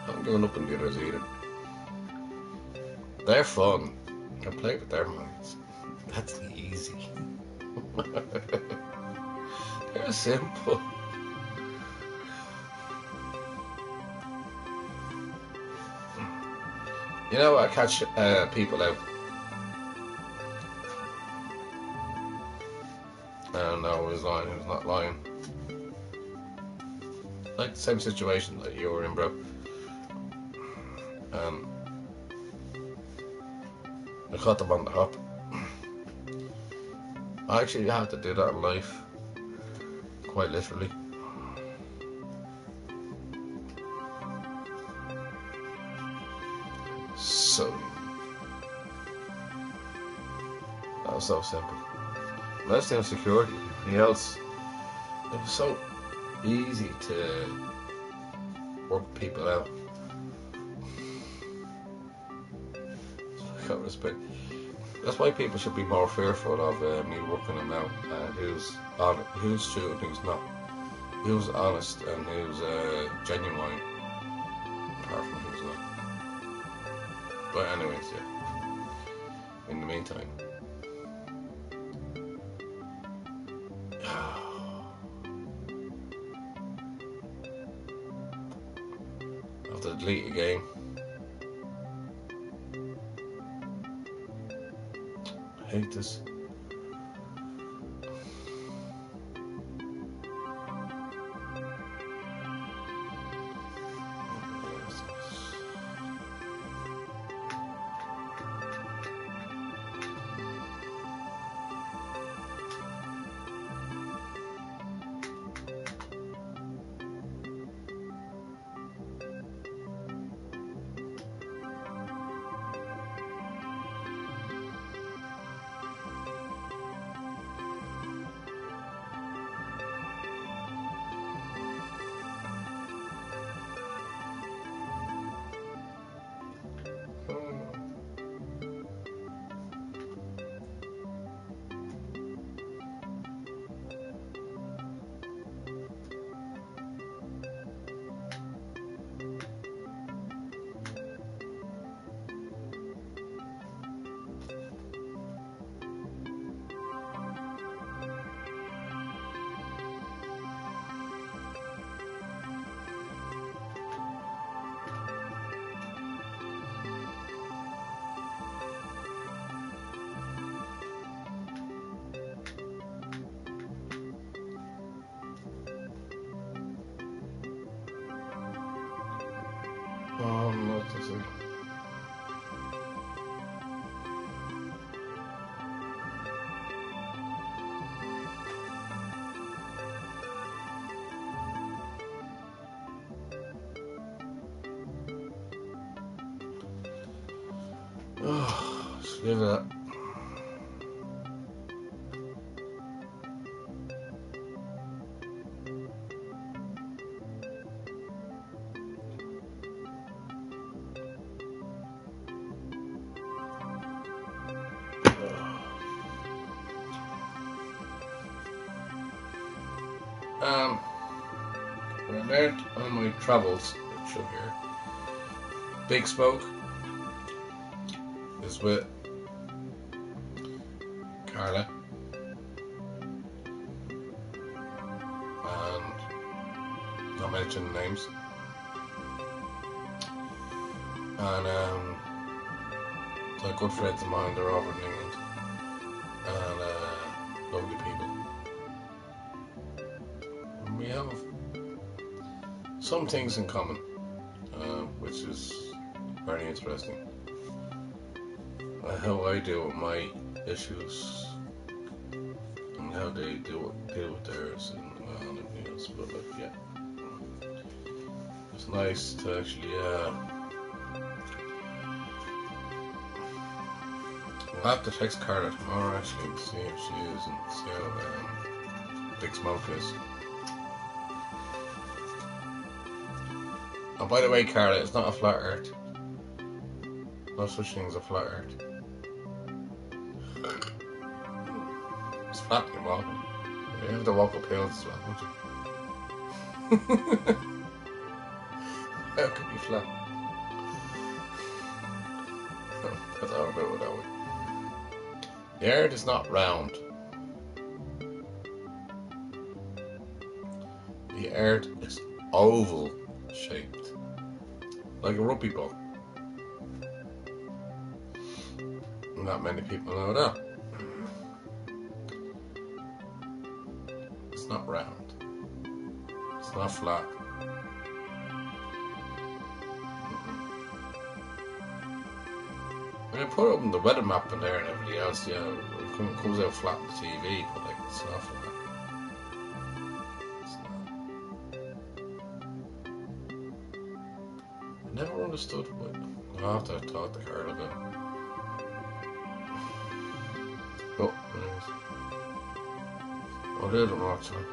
haven't given up on the others either. They're fun. I can play with their minds. That's easy. They're simple. You know, I catch people out. I don't know who's lying, who's not lying. Like the same situation that you were in, bro. I caught them on the hop. I actually have to do that in life, quite literally. So that was so simple. Less insecurity, anything else. It was so easy to work people out. So I got respect. That's why people should be more fearful of me working them out. Who's true and who's not. Who's honest and who's genuine, apart from who's not. But anyways, yeah. In the meantime, I have to delete a game. I hate this. Not to see. Oh, just leave that. What I learned on my travels, let's show here. Big Smoke is with Carla and not mentioning names, and they're good friends of mine. They're over in England and lovely people. And we have some things in common, which is very interesting. How I deal with my issues and how they deal with theirs and everything else. But yeah, it's nice to actually I'll have to text Carla tomorrow actually and see if she is and see how Big Smoke is. And by the way, Carla, it's not a flat earth. No such thing as a flat earth. It's flat when you're walking. You have to walk up hills as well, don't you? How can it be flat? That's how I do it that way. The earth is not round. The earth is oval shaped, like a rugby ball. Not many people know that. It's not round. It's not flat. When I put it up in the weather map in there and everything else, yeah, it comes out flat on the TV, but like it's not flat. It's not. I never understood what. I'll have to talk to Carl about it. Oh, anyways. I'll do it more time.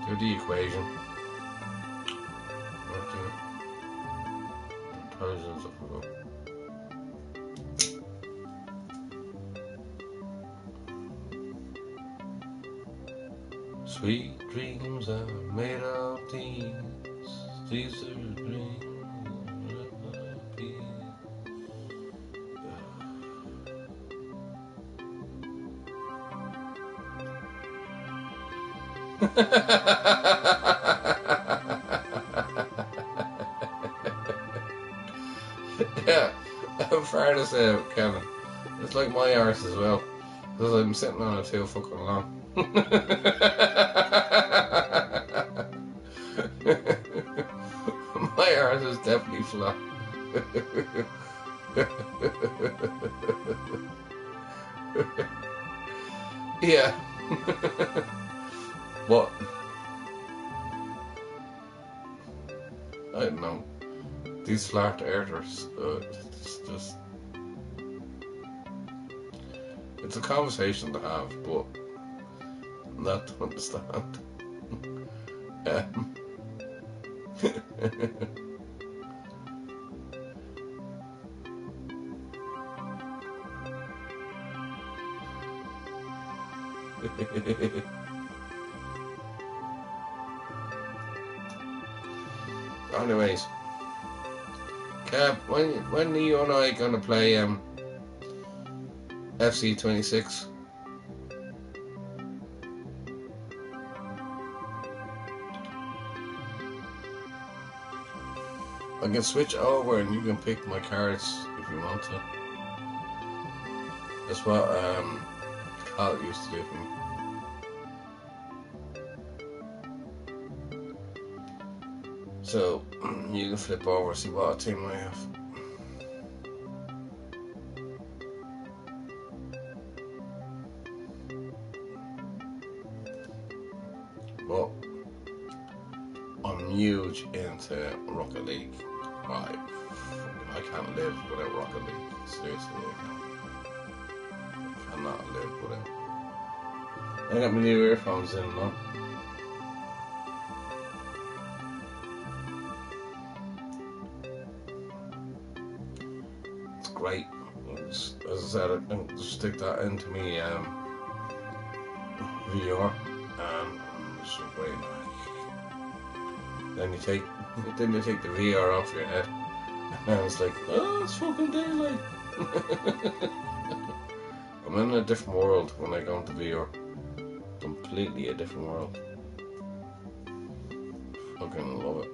Do the equation. I'll do it. Thousands of them. Sweet dreams are made of these. These are dreams of peace. Yeah, I'm fair to say, Kevin. It's like my arse as well, because I'm sitting on it too fucking long. My arse is definitely flat. Yeah. What? I don't know. These flat earthers, it's just... It's a conversation to have, but not to understand. Anyways, Kev, when are you and I gonna play FC 26? I can switch over and you can pick my cards if you want to. That's what Carl used to do for me. So you can flip over, see what team I have. But I'm huge into Rocket League. I can't live without Rocket League. Seriously, I cannot live without. I got my new earphones in now. It's great. As I said, I can just stick that into me VR, and it's so great. Then you take the VR off your head, and it's like, oh, it's fucking daylight. I'm in a different world when I go into VR. Completely a different world. Fucking love it.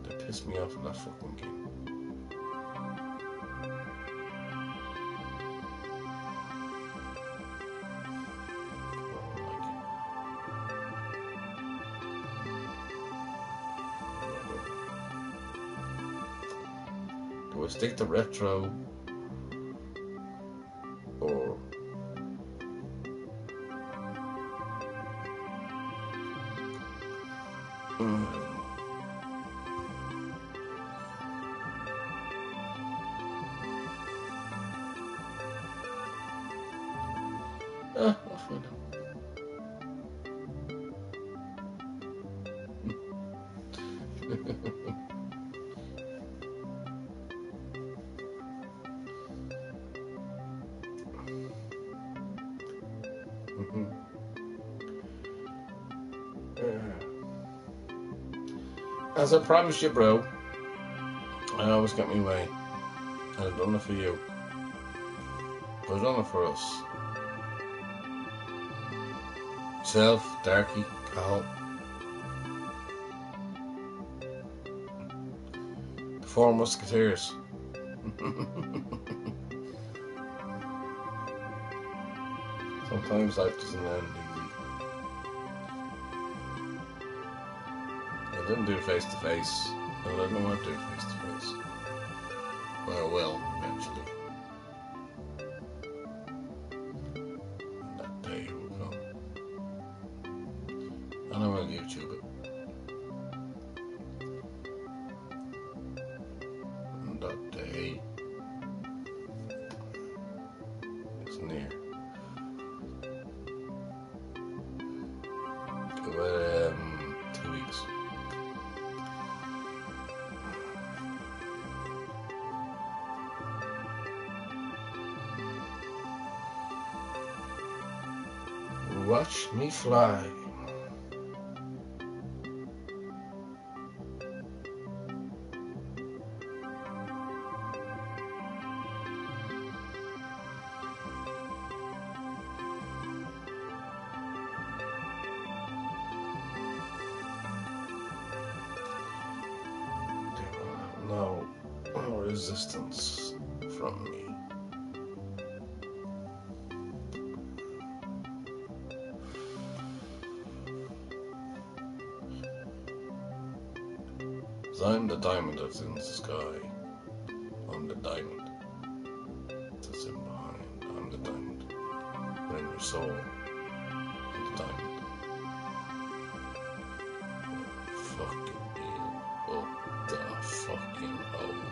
They piss me off in that fucking game. Do I stick to retro or I'll find out. As I promised you, bro, I always get my way. I've done it for you. I've done it for us. Self, Darky, Cal. The Four Musketeers. Sometimes life doesn't end easy. I didn't do face to face, and I don't want to do face to face. Well, I will eventually. And that day will come. And I will YouTube it. And that day is near. 2 weeks. Watch me fly. No resistance from me. I'm the diamond that's in the sky. I'm the diamond that's in behind. I'm the diamond. But in your soul, I'm the diamond. Fucking you up the fucking hole.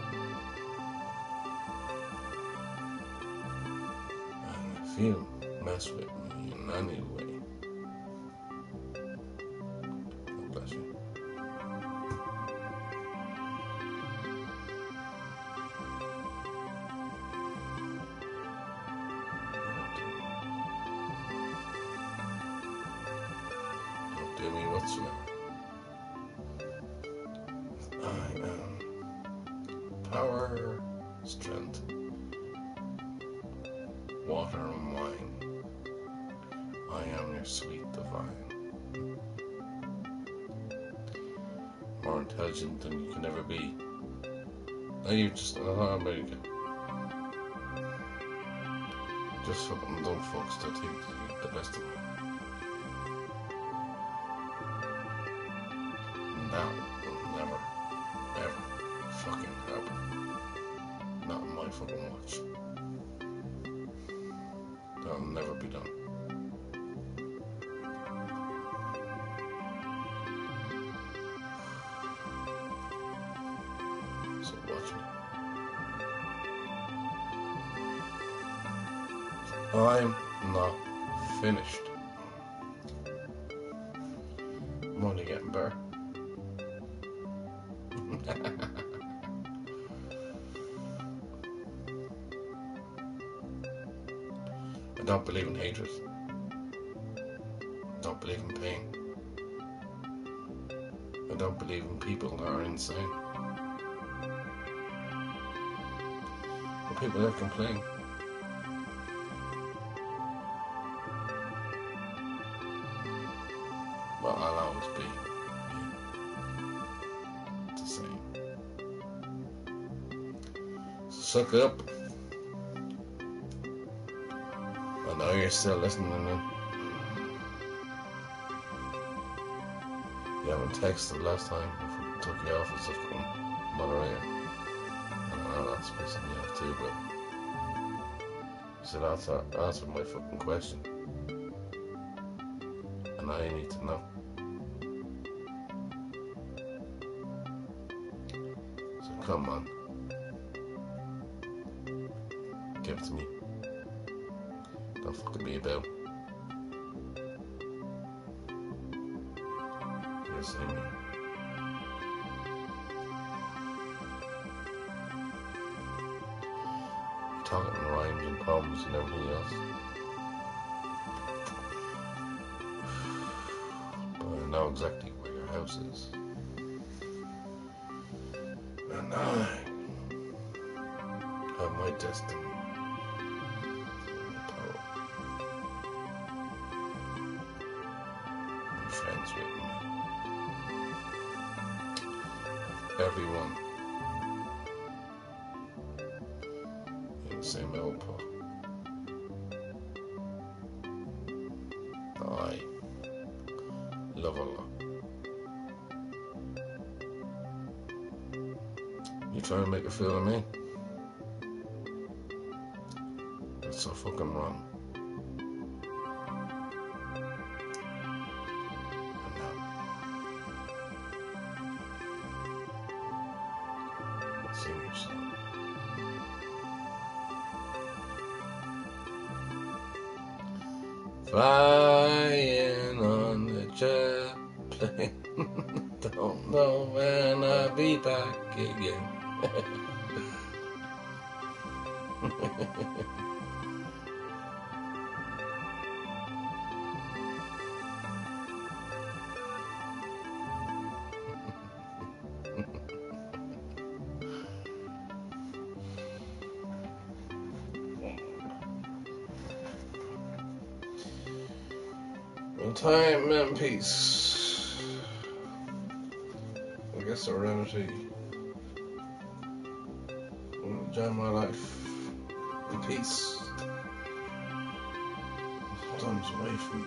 And if you mess with me in any way, God bless you. Don't do me whatsoever. I am power, strength, water and wine. I am your sweet divine. More intelligent than you can ever be. Now you just, I'm ready to go. Just fucking dumb fucks that think the best of them. And that will never, ever fucking happen. Not in my fucking watch. That'll never be done. So watch me. I'm not finished. I'm only getting better. I don't believe in hatred. I don't believe in pain. I don't believe in people that are insane. But people that complain. Well, I'll always be the same. So suck it up. I know you're still listening to me. You haven't texted last time. I took you off as a fucking moderator. I know that's pissing me off too, but you said answer my fucking question. And I need to know. So come on. Give it to me. Don't fucking be about. You'll see me. Talking in rhymes and poems and everything else. But I know exactly where your house is. And I have my destiny. Friends with me. Everyone in the same old pot. I love Allah. You try to make a fool of me? That's so fucking wrong. Sing your song. Flying on the jet plane. Don't know when I'll be back again. In time and peace. I guess serenity. Enjoy my life in peace. Sometimes away from me.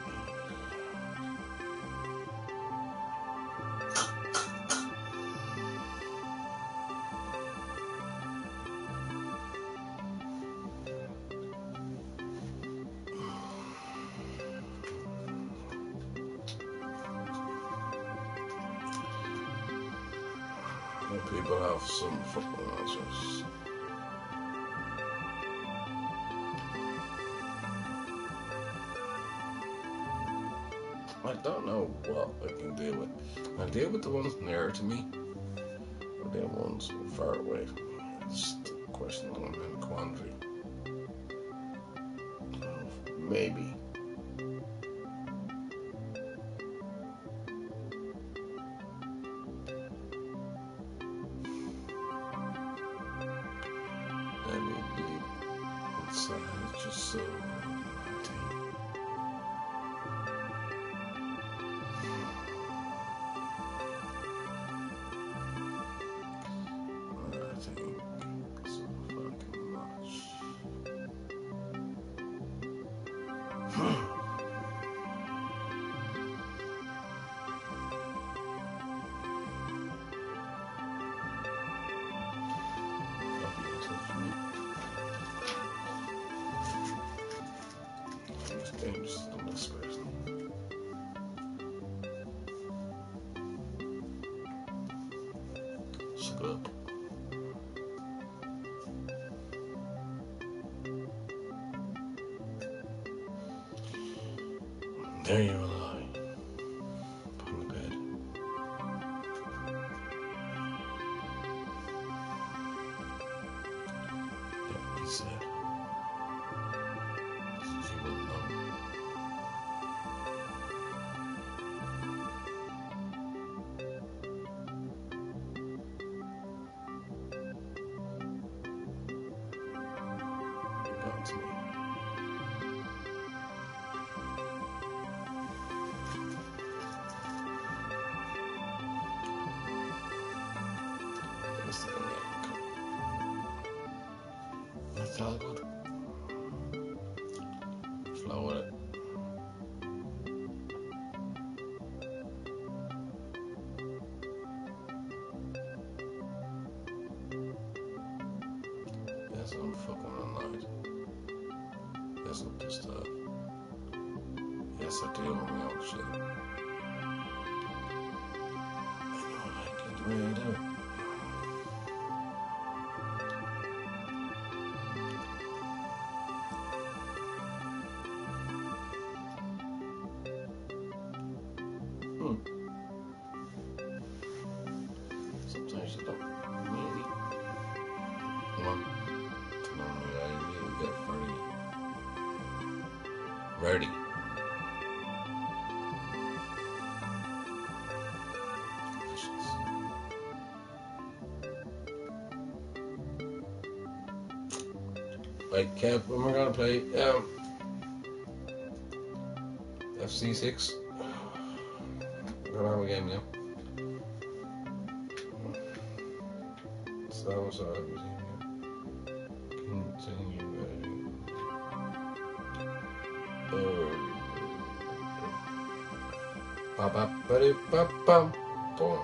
People have some fucking answers. I don't know what I can deal with. I deal with the ones nearer to me, or the ones far away from me. It's the question I'm in a quandary. Maybe. It's just so irritating. I think so fucking much. Suck it up. There you lie. On the bed. Yep, he said. You wouldn't know. It got to me. That's all good. Flow with it. Yes, I'm fucking all night. Yes, I'm pissed off. Yes, I do want my own shit. I know I like it the way I do it. Sometimes you don't really want to know me. I really get very ready. Right, Kev, when we're gonna play FC6. We're gonna have a game now. So sorry. Continue. Ba ba ba ba bum bum.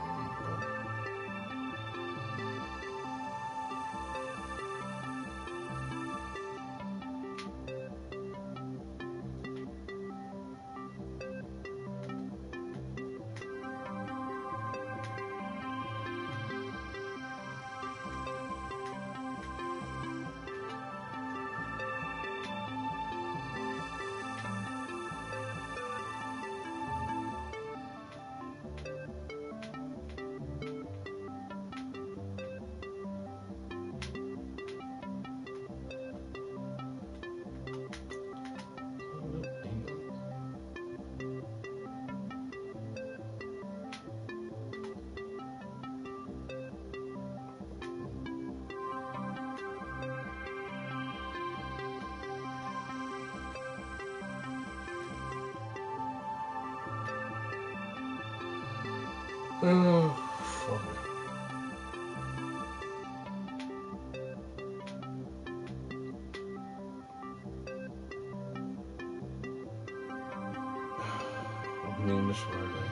Oh, fuck it. What an English word, eh?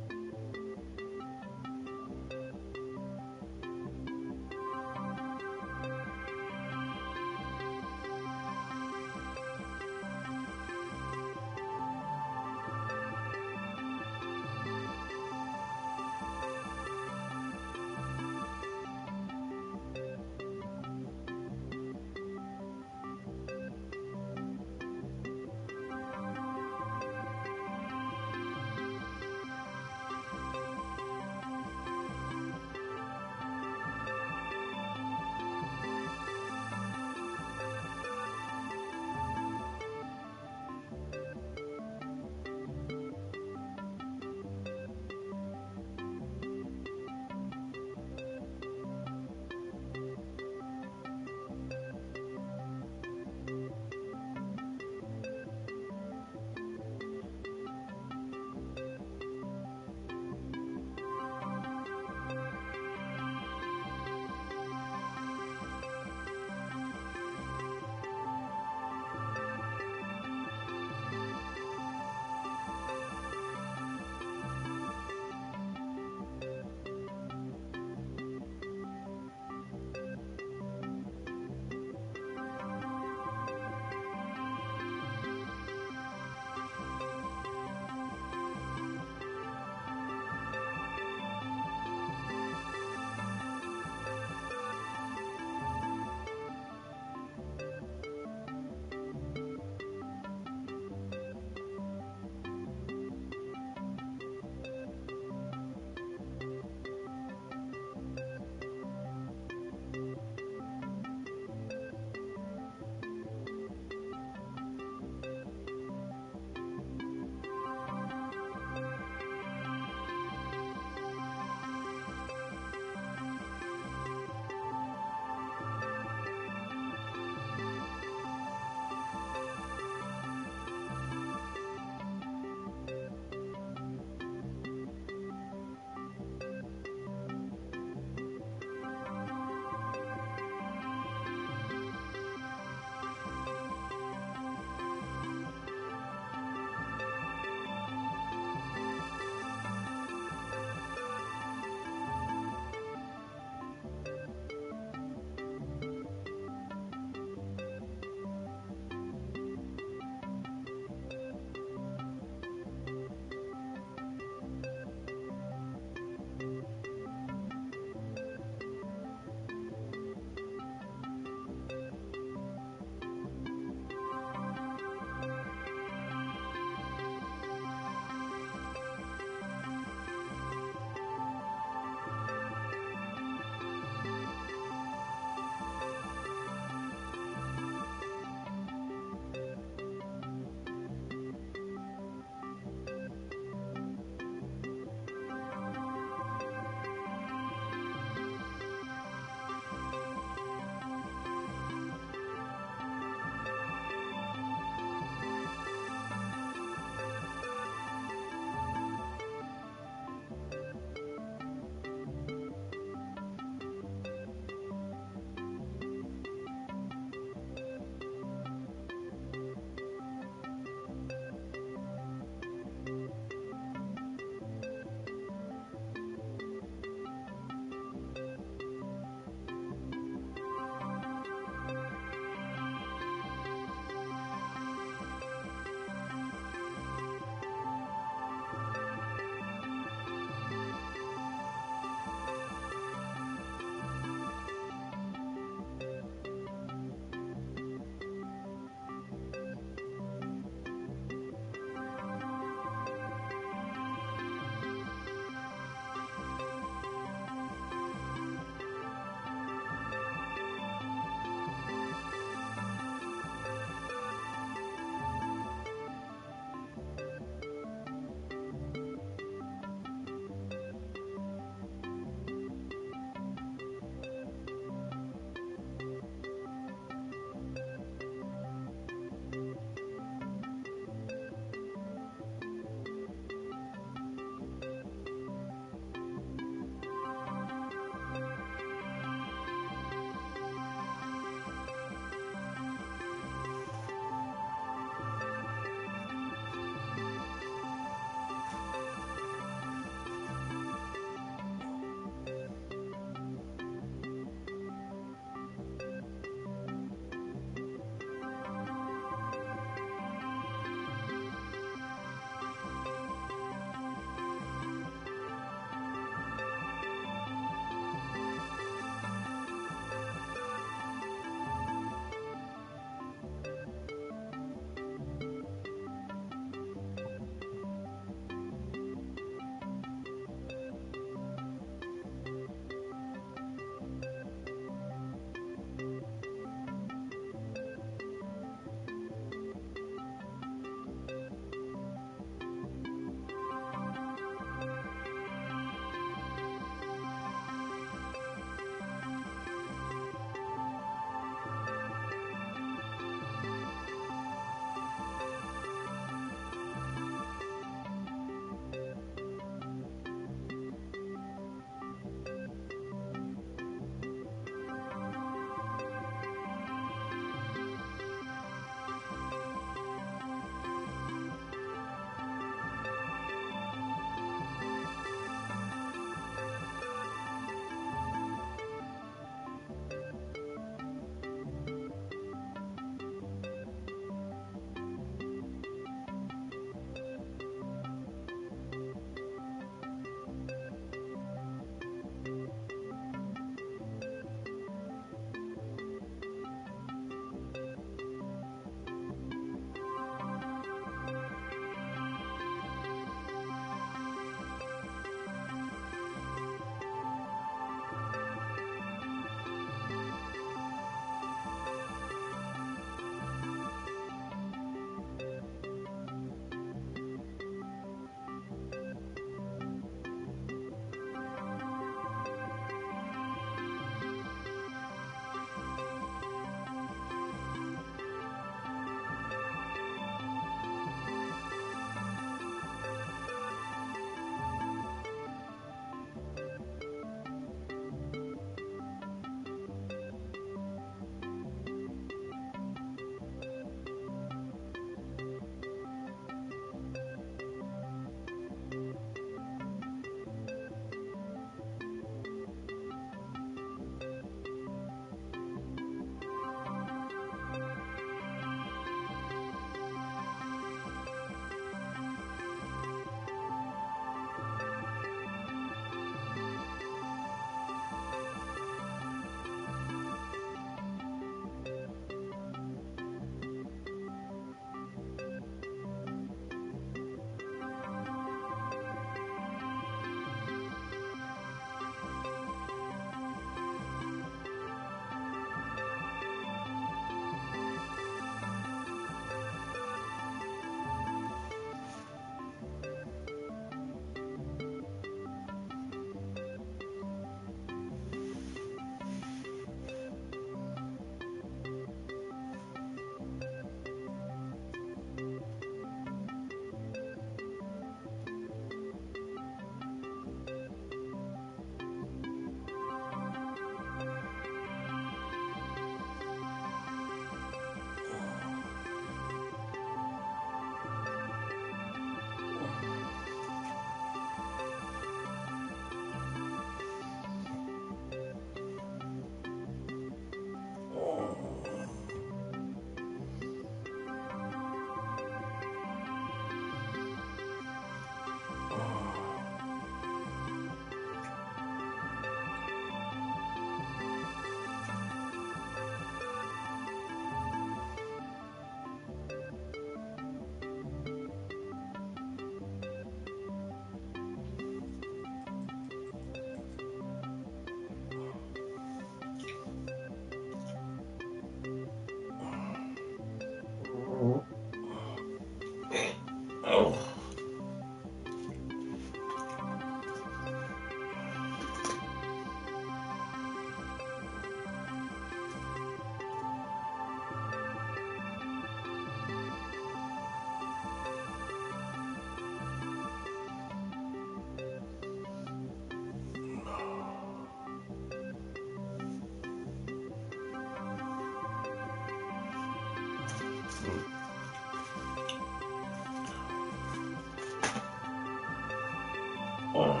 Oh.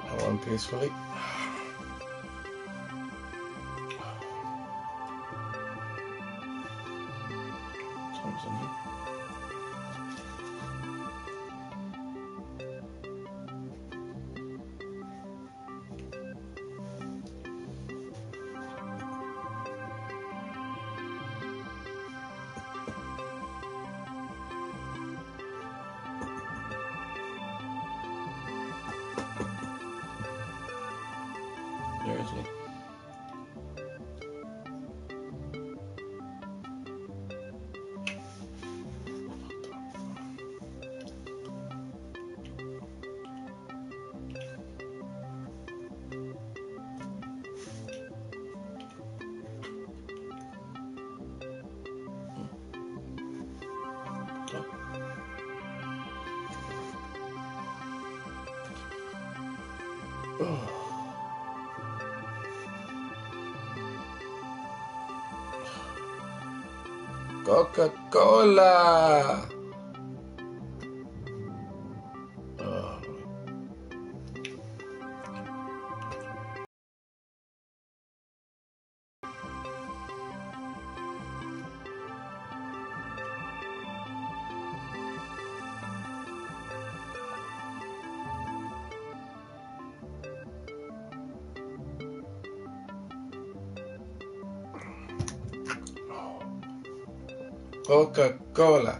Have one peacefully. Seriously. Coca-Cola. Coca-Cola.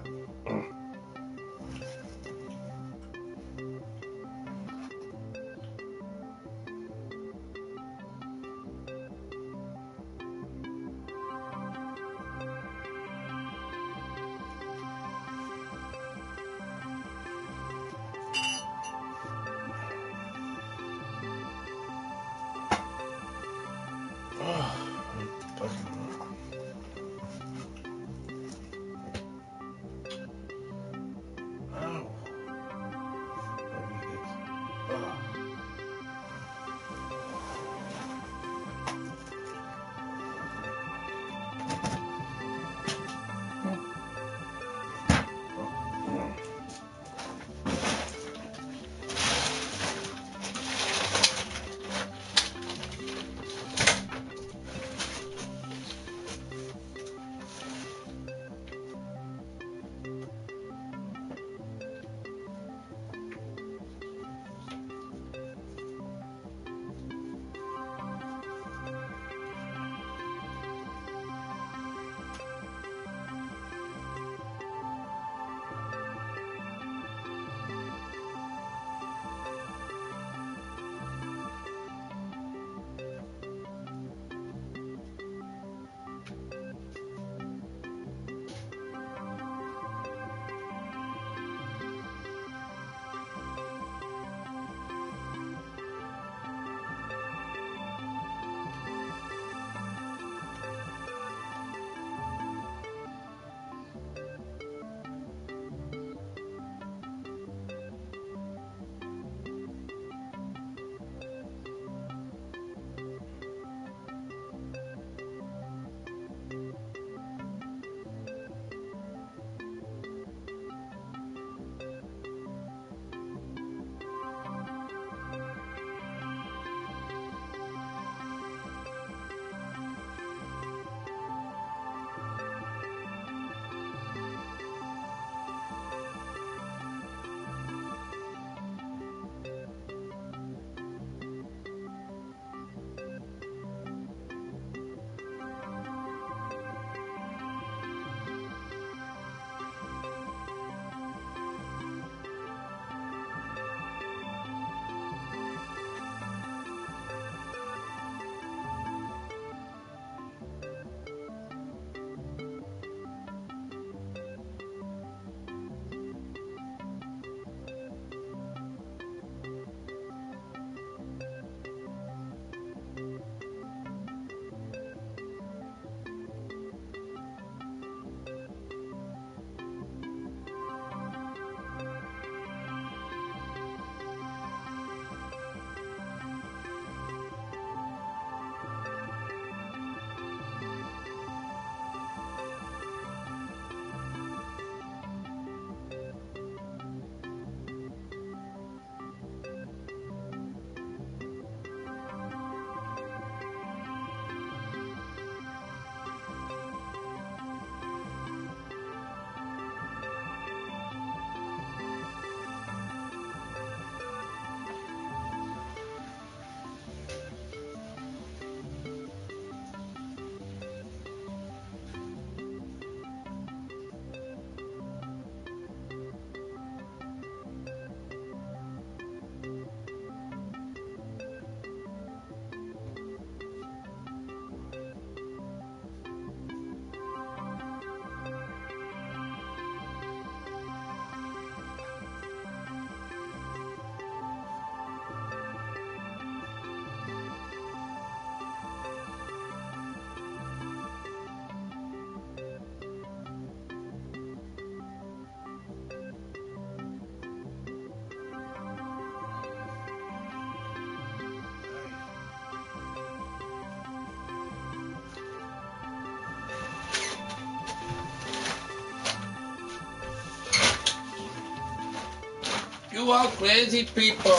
you all crazy people.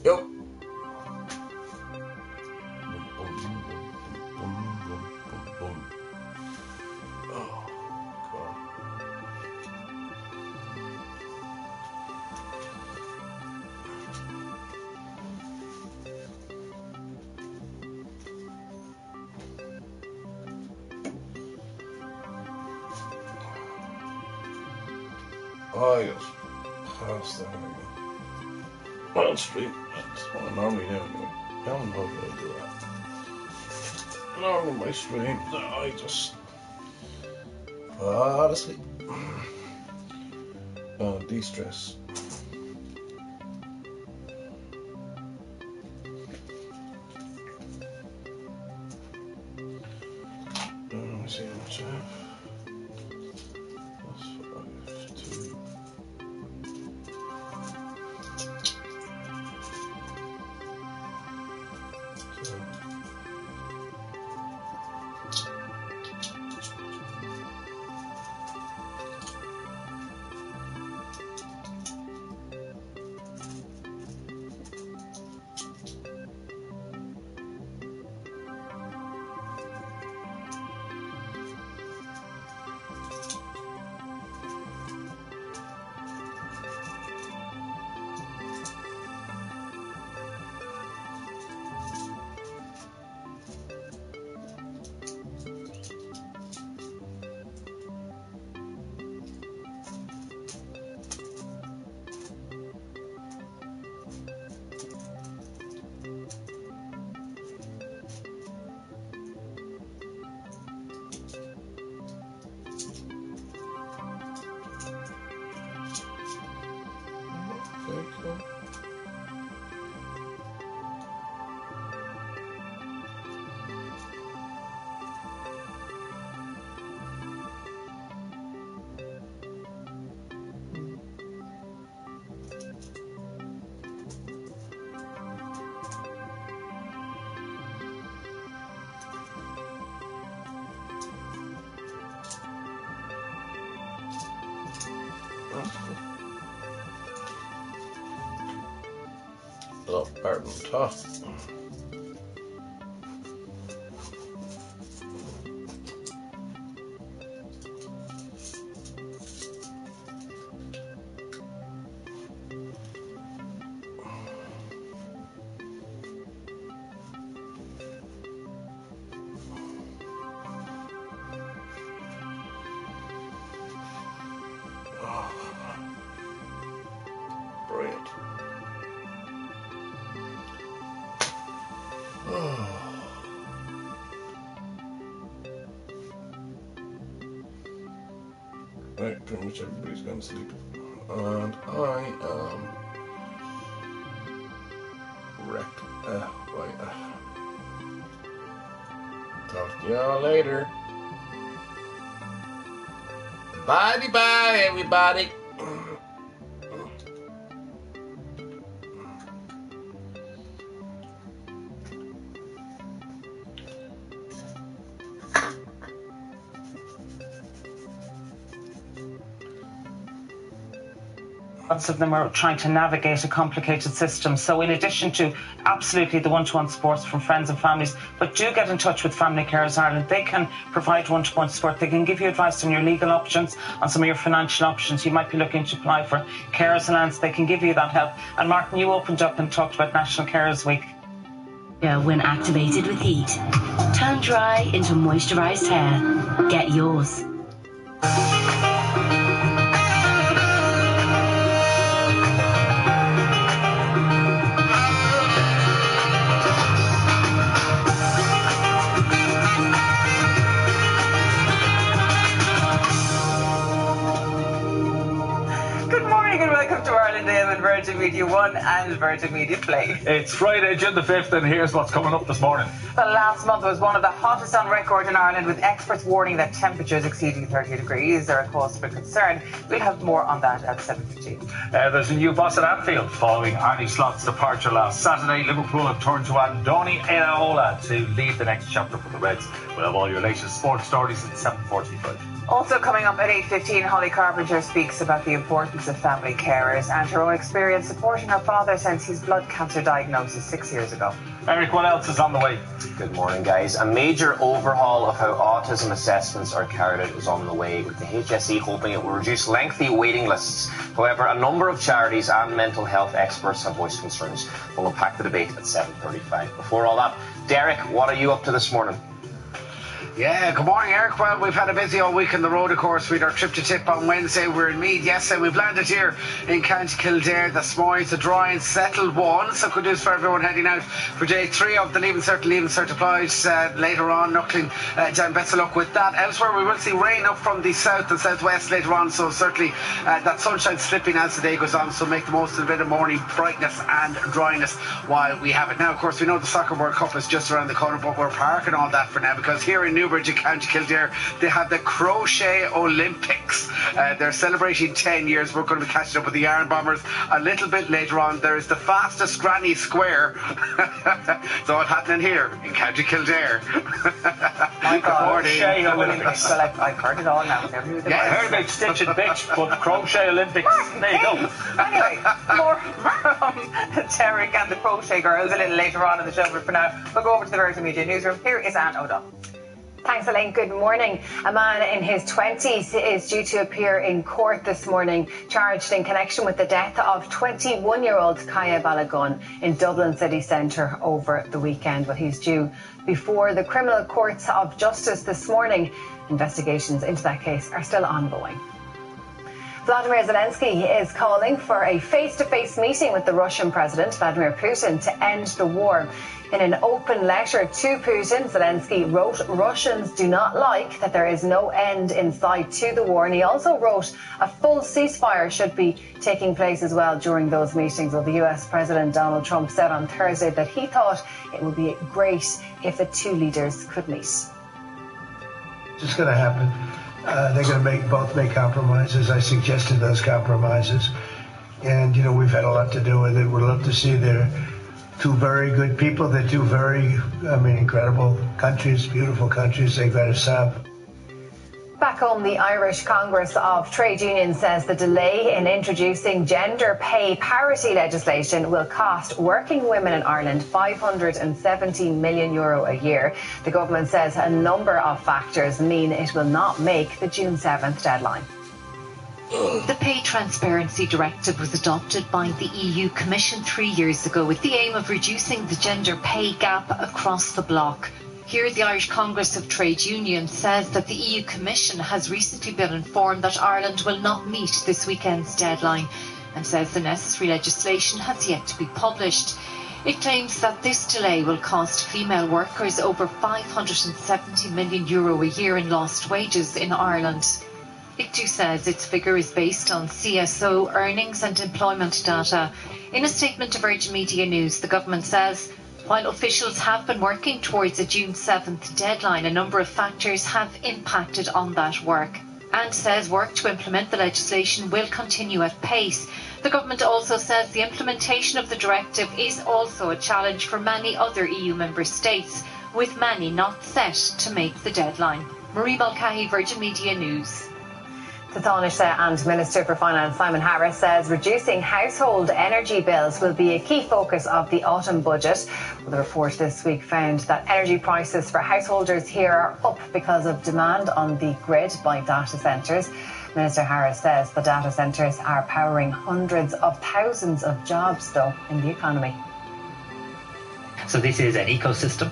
Yo. Oh, yes. Past that. Well, street. That's what I normally do. I don't know if I do that. Normally, my stream, I just fall asleep. De-stress. Let me see how much I have. That's 5, 2. Love Barton tough. Brilliant. Right, pretty much everybody's gone to sleep. And I am wrecked. Right. Talk to y'all later. Bye, everybody. Lots of them are trying to navigate a complicated system. So in addition to absolutely the one-to-one support from friends and families, but do get in touch with Family Carers Ireland. They can provide one-to-one support. They can give you advice on your legal options, on some of your financial options. You might be looking to apply for carers allowance. They can give you that help. And Martin, you opened up and talked about National Carers Week. When activated with heat. Turn dry into moisturised hair. Get yours. Virgin Media 1 and Virgin Media Play. It's Friday, June the 5th, and here's what's coming up this morning. Well, last month was one of the hottest on record in Ireland, with experts warning that temperatures exceeding 30 degrees are a cause for concern. We'll have more on that at 7:15. There's a new boss at Anfield following Arnie Slot's departure last Saturday. Liverpool have turned to Andoni Iraola to lead the next chapter for the Reds. We'll have all your latest sports stories at 7:45. Also coming up at 8:15, Holly Carpenter speaks about the importance of family carers and her own experience supporting her father since his blood cancer diagnosis 6 years ago. Eric, what else is on the way? Good morning, guys. A major overhaul of how autism assessments are carried out is on the way, with the HSE hoping it will reduce lengthy waiting lists. However, a number of charities and mental health experts have voiced concerns. We'll unpack the debate at 7:35. Before all that, Derek, what are you up to this morning? Yeah, good morning, Eric. Well, we've had a busy all week on the road, of course. We had our trip to Tip on Wednesday. We're in Meath yesterday. We've landed here in County Kildare this morning. It's a dry and settled one, so good news for everyone heading out for day 3 of the Leaving Cert applies later on, knuckling down. Best of luck with that. Elsewhere, we will see rain up from the south and southwest later on, so certainly that sunshine slipping as the day goes on, so make the most of a bit of morning brightness and dryness while we have it. Now, of course, we know the Soccer World Cup is just around the corner, but we're parking all that for now, because here in Newbridge in County Kildare, they have the Crochet Olympics. They're celebrating 10 years. We're going to be catching up with the Iron Bombers a little bit later on. There is the fastest granny square. So what's happening here in County Kildare? My God, Crochet Olympics. Well, I've heard it all now. Yeah, I heard about Stitch and Bitch, but Crochet Olympics. There you go. Anyway, more from Derek and the Crochet Girls a little later on in the show, but for now, we'll go over to the Virgin Media newsroom. Here is Anne O'Donnell. Thanks, Elaine. Good morning. A man in his 20s is due to appear in court this morning, charged in connection with the death of 21-year-old Kaya Balagun in Dublin city centre over the weekend. Well, he's due before the criminal courts of justice this morning. Investigations into that case are still ongoing. Vladimir Zelensky is calling for a face-to-face meeting with the Russian President, Vladimir Putin, to end the war. In an open letter to Putin, Zelensky wrote, "Russians do not like that there is no end in sight to the war." And he also wrote a full ceasefire should be taking place as well during those meetings. Well, the US President Donald Trump said on Thursday that he thought it would be great if the two leaders could meet. It's going to happen. They're going to both make compromises. I suggested those compromises. And, you know, we've had a lot to do with it. We'd love to see they're two very good people. They're two very, incredible countries, beautiful countries. They've got to stop. Back home, the Irish Congress of Trade Unions says the delay in introducing gender pay parity legislation will cost working women in Ireland €570 million a year. The government says a number of factors mean it will not make the June 7th deadline. The Pay Transparency Directive was adopted by the EU Commission 3 years ago with the aim of reducing the gender pay gap across the bloc. Here, the Irish Congress of Trade Unions says that the EU Commission has recently been informed that Ireland will not meet this weekend's deadline and says the necessary legislation has yet to be published. It claims that this delay will cost female workers over €570 million a year in lost wages in Ireland. It too says its figure is based on CSO earnings and employment data. In a statement to Virgin Media News, the government says, while officials have been working towards a June 7th deadline, a number of factors have impacted on that work, and says work to implement the legislation will continue at pace. The government also says the implementation of the directive is also a challenge for many other EU member states, with many not set to make the deadline. Marie Mulcahy, Virgin Media News. The Taoiseach and Minister for Finance Simon Harris says reducing household energy bills will be a key focus of the autumn budget. Well, the report this week found that energy prices for householders here are up because of demand on the grid by data centres. Minister Harris says the data centres are powering hundreds of thousands of jobs, though, in the economy. So this is an ecosystem.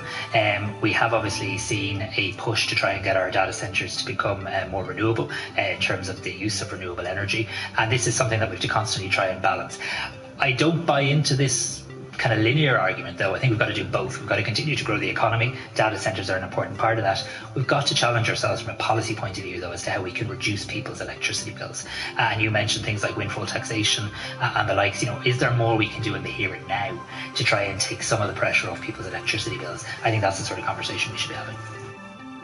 We have obviously seen a push to try and get our data centres to become more renewable in terms of the use of renewable energy. And this is something that we have to constantly try and balance. I don't buy into this kind of linear argument, though. I think we've got to do both. We've got to continue to grow the economy. Data centres are an important part of that. We've got to challenge ourselves from a policy point of view, though, as to how we can reduce people's electricity bills. And you mentioned things like windfall taxation and the likes. You know, is there more we can do in the here and now to try and take some of the pressure off people's electricity bills? I think that's the sort of conversation we should be having.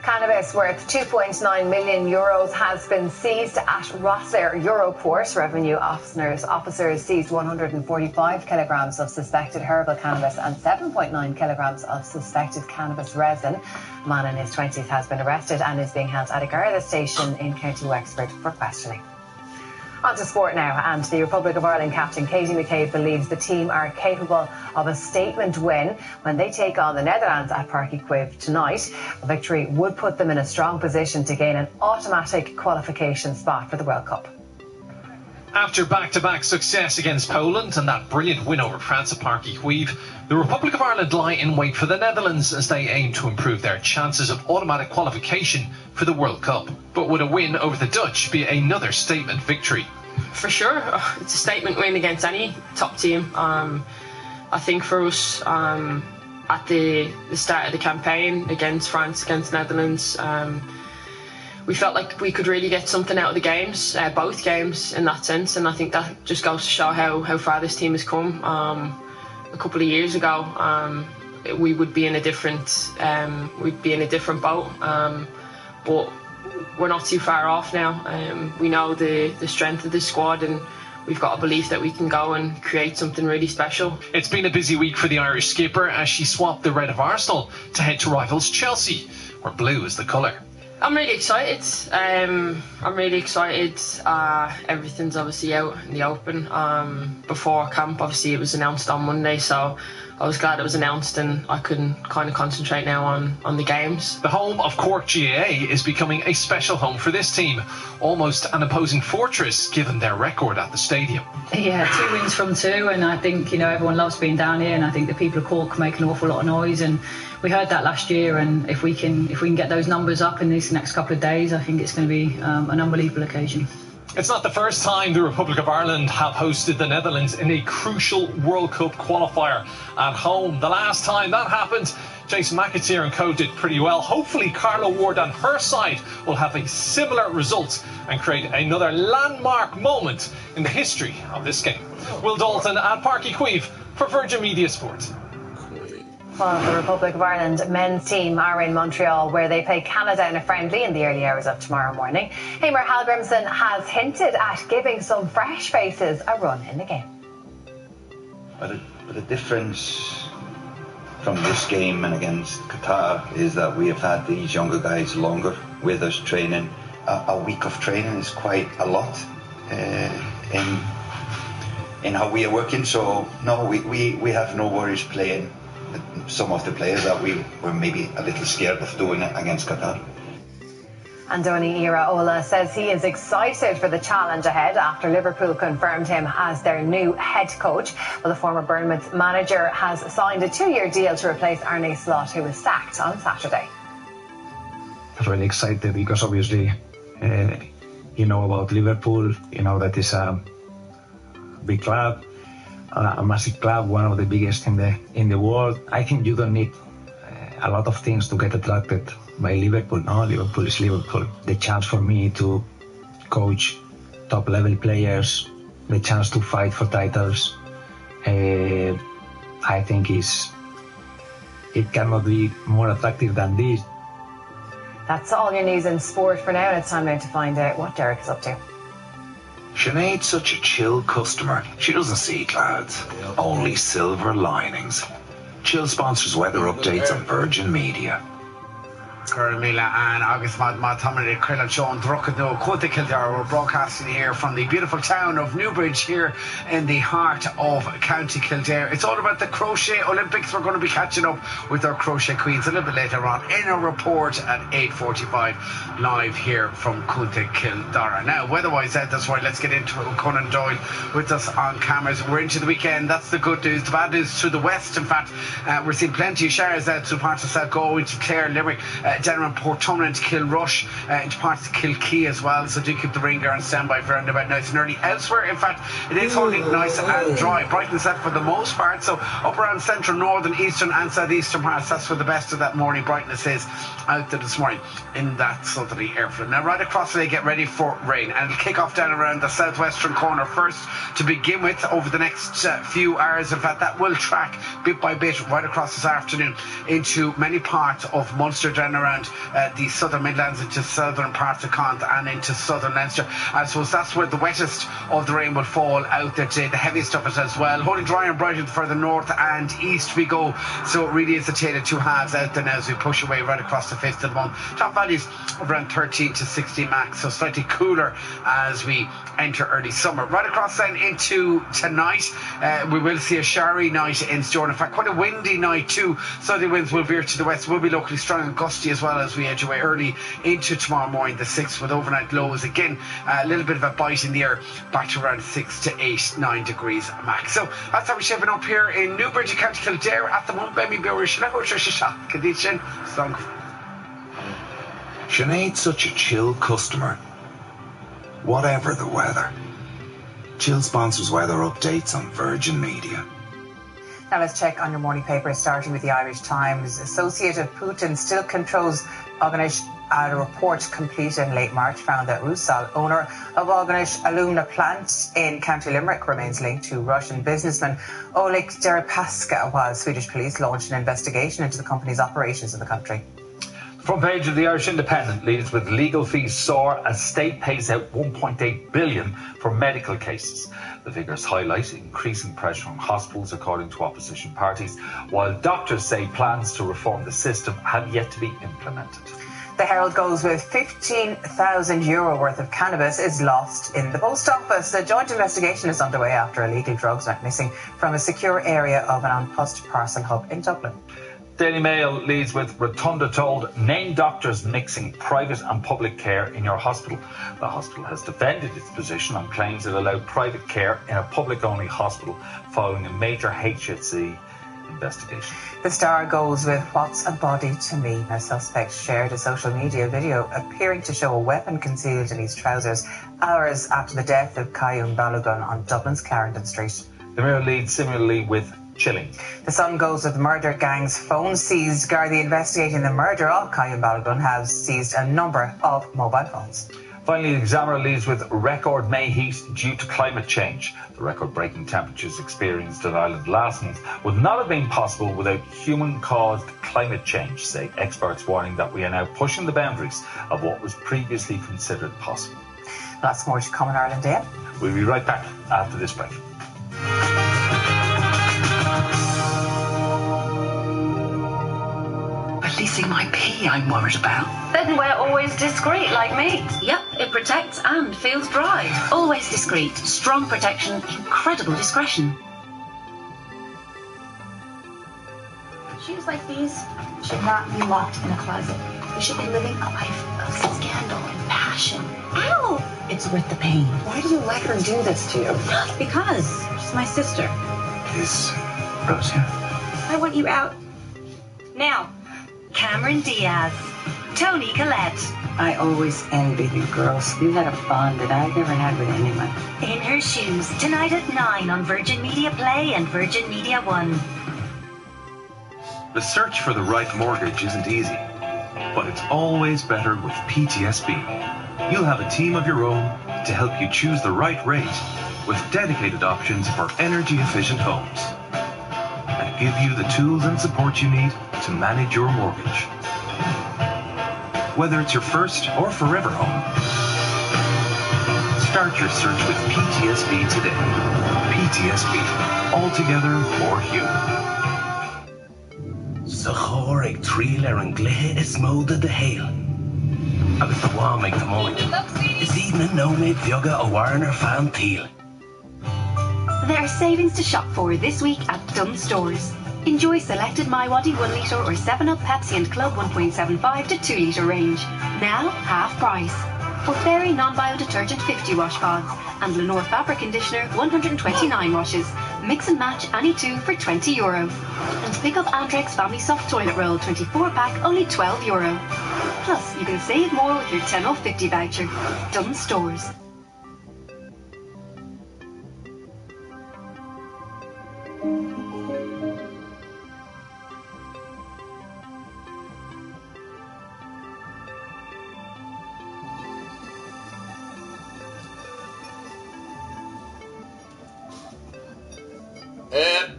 Cannabis worth €2.9 million has been seized at Rosslare Europort. Revenue officers seized 145 kilograms of suspected herbal cannabis and 7.9 kilograms of suspected cannabis resin. A man in his 20s has been arrested and is being held at a Garda station in County Wexford for questioning. On to sport now, and the Republic of Ireland captain Katie McCabe believes the team are capable of a statement win when they take on the Netherlands at Páirc Uí Chaoimh tonight. A victory would put them in a strong position to gain an automatic qualification spot for the World Cup. After back-to-back success against Poland and that brilliant win over France at Páirc Uí Chaoimh, the Republic of Ireland lie in wait for the Netherlands as they aim to improve their chances of automatic qualification for the World Cup. But would a win over the Dutch be another statement victory? For sure, it's a statement win against any top team. I think for us, at the start of the campaign against France, against Netherlands, we felt like we could really get something out of the games, both games in that sense, and I think that just goes to show how far this team has come. A couple of years ago, we would be in a different boat, but we're not too far off now. We know the strength of this squad, and we've got a belief that we can go and create something really special. It's been a busy week for the Irish skipper as she swapped the red of Arsenal to head to rivals Chelsea, where blue is the colour. I'm really excited. Everything's obviously out in the open. Before camp, obviously it was announced on Monday, so I was glad it was announced and I can kind of concentrate now on the games. The home of Cork GAA is becoming a special home for this team, almost an opposing fortress given their record at the stadium. Yeah, 2 wins from 2, and I think, you know, everyone loves being down here, and I think the people of Cork make an awful lot of noise, and we heard that last year, and if we can get those numbers up in these next couple of days, I think it's going to be an unbelievable occasion. It's not the first time the Republic of Ireland have hosted the Netherlands in a crucial World Cup qualifier at home. The last time that happened, Jason McAteer and co did pretty well. Hopefully Carla Ward and her side will have a similar result and create another landmark moment in the history of this game. Will Dalton at Páirc Uí Chaoimh for Virgin Media Sport. Well, the Republic of Ireland men's team are in Montreal, where they play Canada in a friendly in the early hours of tomorrow morning. Eamon Hallgrimsson has hinted at giving some fresh faces a run in the game. But the difference from this game and against Qatar is that we have had these younger guys longer with us training. A week of training is quite a lot in how we are working. So no, we have no worries playing some of the players that we were maybe a little scared of doing it against Qatar. Andoni Iraola says he is excited for the challenge ahead after Liverpool confirmed him as their new head coach. Well, the former Bournemouth manager has signed a 2-year deal to replace Arne Slot, who was sacked on Saturday. Really excited because obviously you know about Liverpool, you know that is a big club, a massive club, one of the biggest in the world. I think you don't need a lot of things to get attracted by Liverpool. No, Liverpool is Liverpool. The chance for me to coach top level players, the chance to fight for titles, I think it cannot be more attractive than this. That's all your news in sport for now, and it's time now to find out what Derek is up to. Sinead's such a chill customer. She doesn't see clouds, only silver linings. Chill sponsors weather updates on Virgin Media. Carmela and August Tommy Crillon Sean Druckadoo County Kildare. We're broadcasting here from the beautiful town of Newbridge here in the heart of County Kildare. It's all about the crochet Olympics. We're going to be catching up with our crochet queens a little bit later on in a report at 8:45 live here from County Kildare. Now, weather-wise, that's right. Let's get into it. Conan Doyle with us on cameras. We're into the weekend. That's the good news. The bad news to the west, in fact, we're seeing plenty of showers out to parts of South Galway, to Clare, Limerick, down around Portumna to Kilrush, into parts of Kilkee as well. So do keep the rain gear on standby for around about nice and early. Elsewhere, in fact, it is holding nice and dry. Bright and set for the most part. So up around central, northern, eastern and southeastern parts, that's where the best of that morning brightness is out there this morning in that southerly airflow. Now right across today, get ready for rain, and it'll kick off down around the southwestern corner first to begin with over the next few hours. In fact, that will track bit by bit right across this afternoon into many parts of Munster, down around the southern Midlands, into southern parts of Connacht and into southern Leinster. I suppose that's where the wettest of the rain will fall out there today, the heaviest of it as well. Holding dry and bright further north and east we go, so it really is a tale of two halves out there now as we push away right across the 5th of the month. Top values of around 13 to 16 max, so slightly cooler as we enter early summer. Right across then into tonight, we will see a showery night in store. In fact, quite a windy night too. Southerly winds will veer to the west, will be locally strong and gusty as well as we edge away early into tomorrow morning, the 6th, with overnight lows again a little bit of a bite in the air, back to around 6 to 8, 9 degrees max. So that's how we're shaping up here in Newbridge, County Kildare at the moment. Baby Bewer, Sinead's such a chill customer, whatever the weather. Chill sponsors weather updates on Virgin Media. Now let's check on your morning paper, starting with the Irish Times. Associated Putin still controls Ognish. A report completed in late March found that Rusal, owner of Ognish alumina plant in County Limerick, remains linked to Russian businessman Oleg Deripaska, while Swedish police launched an investigation into the company's operations in the country. Front page of the Irish Independent leads with legal fees soar as state pays out $1.8 billion for medical cases. The figures highlight increasing pressure on hospitals, according to opposition parties, while doctors say plans to reform the system have yet to be implemented. The Herald goes with €15,000 worth of cannabis is lost in the post office. A joint investigation is underway after illegal drugs went missing from a secure area of an on-post parcel hub in Dublin. Daily Mail leads with Rotunda told name doctors mixing private and public care in your hospital. The hospital has defended its position on claims it allowed private care in a public-only hospital following a major HSE investigation. The Star goes with what's a body to me. A suspect shared a social media video appearing to show a weapon concealed in his trousers hours after the death of Chiillin Balogun on Dublin's Clarendon Street. The Mirror leads similarly with chilling. The Sun goes with murder gang's phone seized. Gardaí investigating the murder of Chiillin Balogun have seized a number of mobile phones. Finally, the Examiner leads with record May heat due to climate change. The record-breaking temperatures experienced in Ireland last month would not have been possible without human-caused climate change, say experts, warning that we are now pushing the boundaries of what was previously considered possible. Lots more to come in Ireland, Ian. We'll be right back after this break. Releasing my pee I'm worried about. Then we're always discreet like me. Yep, it protects and feels dry. Always discreet. Strong protection, incredible discretion. Shoes like these should not be locked in a closet. We should be living a life of scandal and passion. Ow! It's worth the pain. Why do you let her do this to you? Because she's my sister. Is Rose here? I want you out. Now. Cameron Diaz. Tony Collette. I always envied you girls. You had a bond that I never had with anyone. In Her Shoes, tonight at 9 on Virgin Media Play and Virgin Media One. The search for the right mortgage isn't easy, but it's always better with PTSB. You'll have a team of your own to help you choose the right rate with dedicated options for energy-efficient homes and give you the tools and support you need to manage your mortgage. Whether it's your first or forever home, start your search with PTSB today. PTSB, altogether more human. Sa chóir ag tríal an glithe is móda de héal. Agus the bháim ag tamáid. Is even nóméid bheoga a warner fan tíl. There are savings to shop for this week at Dunn Stores. Enjoy selected MyWadi 1 litre or 7up Pepsi and Club 1.75 to 2 litre range. Now, half price. For Fairy non-bio detergent 50 wash pods and Lenore fabric conditioner 129 washes. Mix and match any two for €20. And pick up Andrex Family Soft Toilet Roll 24 pack only €12. Plus, you can save more with your 10 off 50 voucher. Dunnes Stores.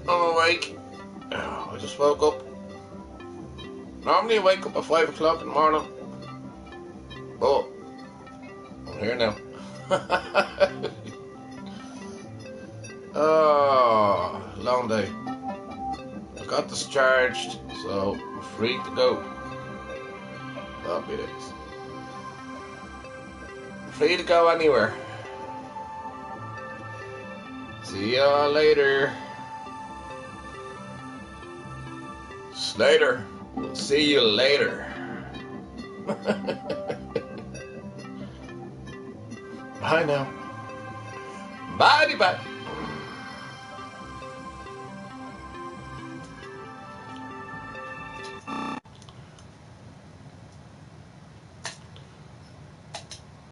I'm awake. I just woke up. Normally I wake up at 5 o'clock in the morning. But I'm here now. Oh, long day. I got discharged, so I'm free to go. Happy days. Free to go anywhere. See y'all later. Slater. We'll see you later. Bye now. Bye-bye.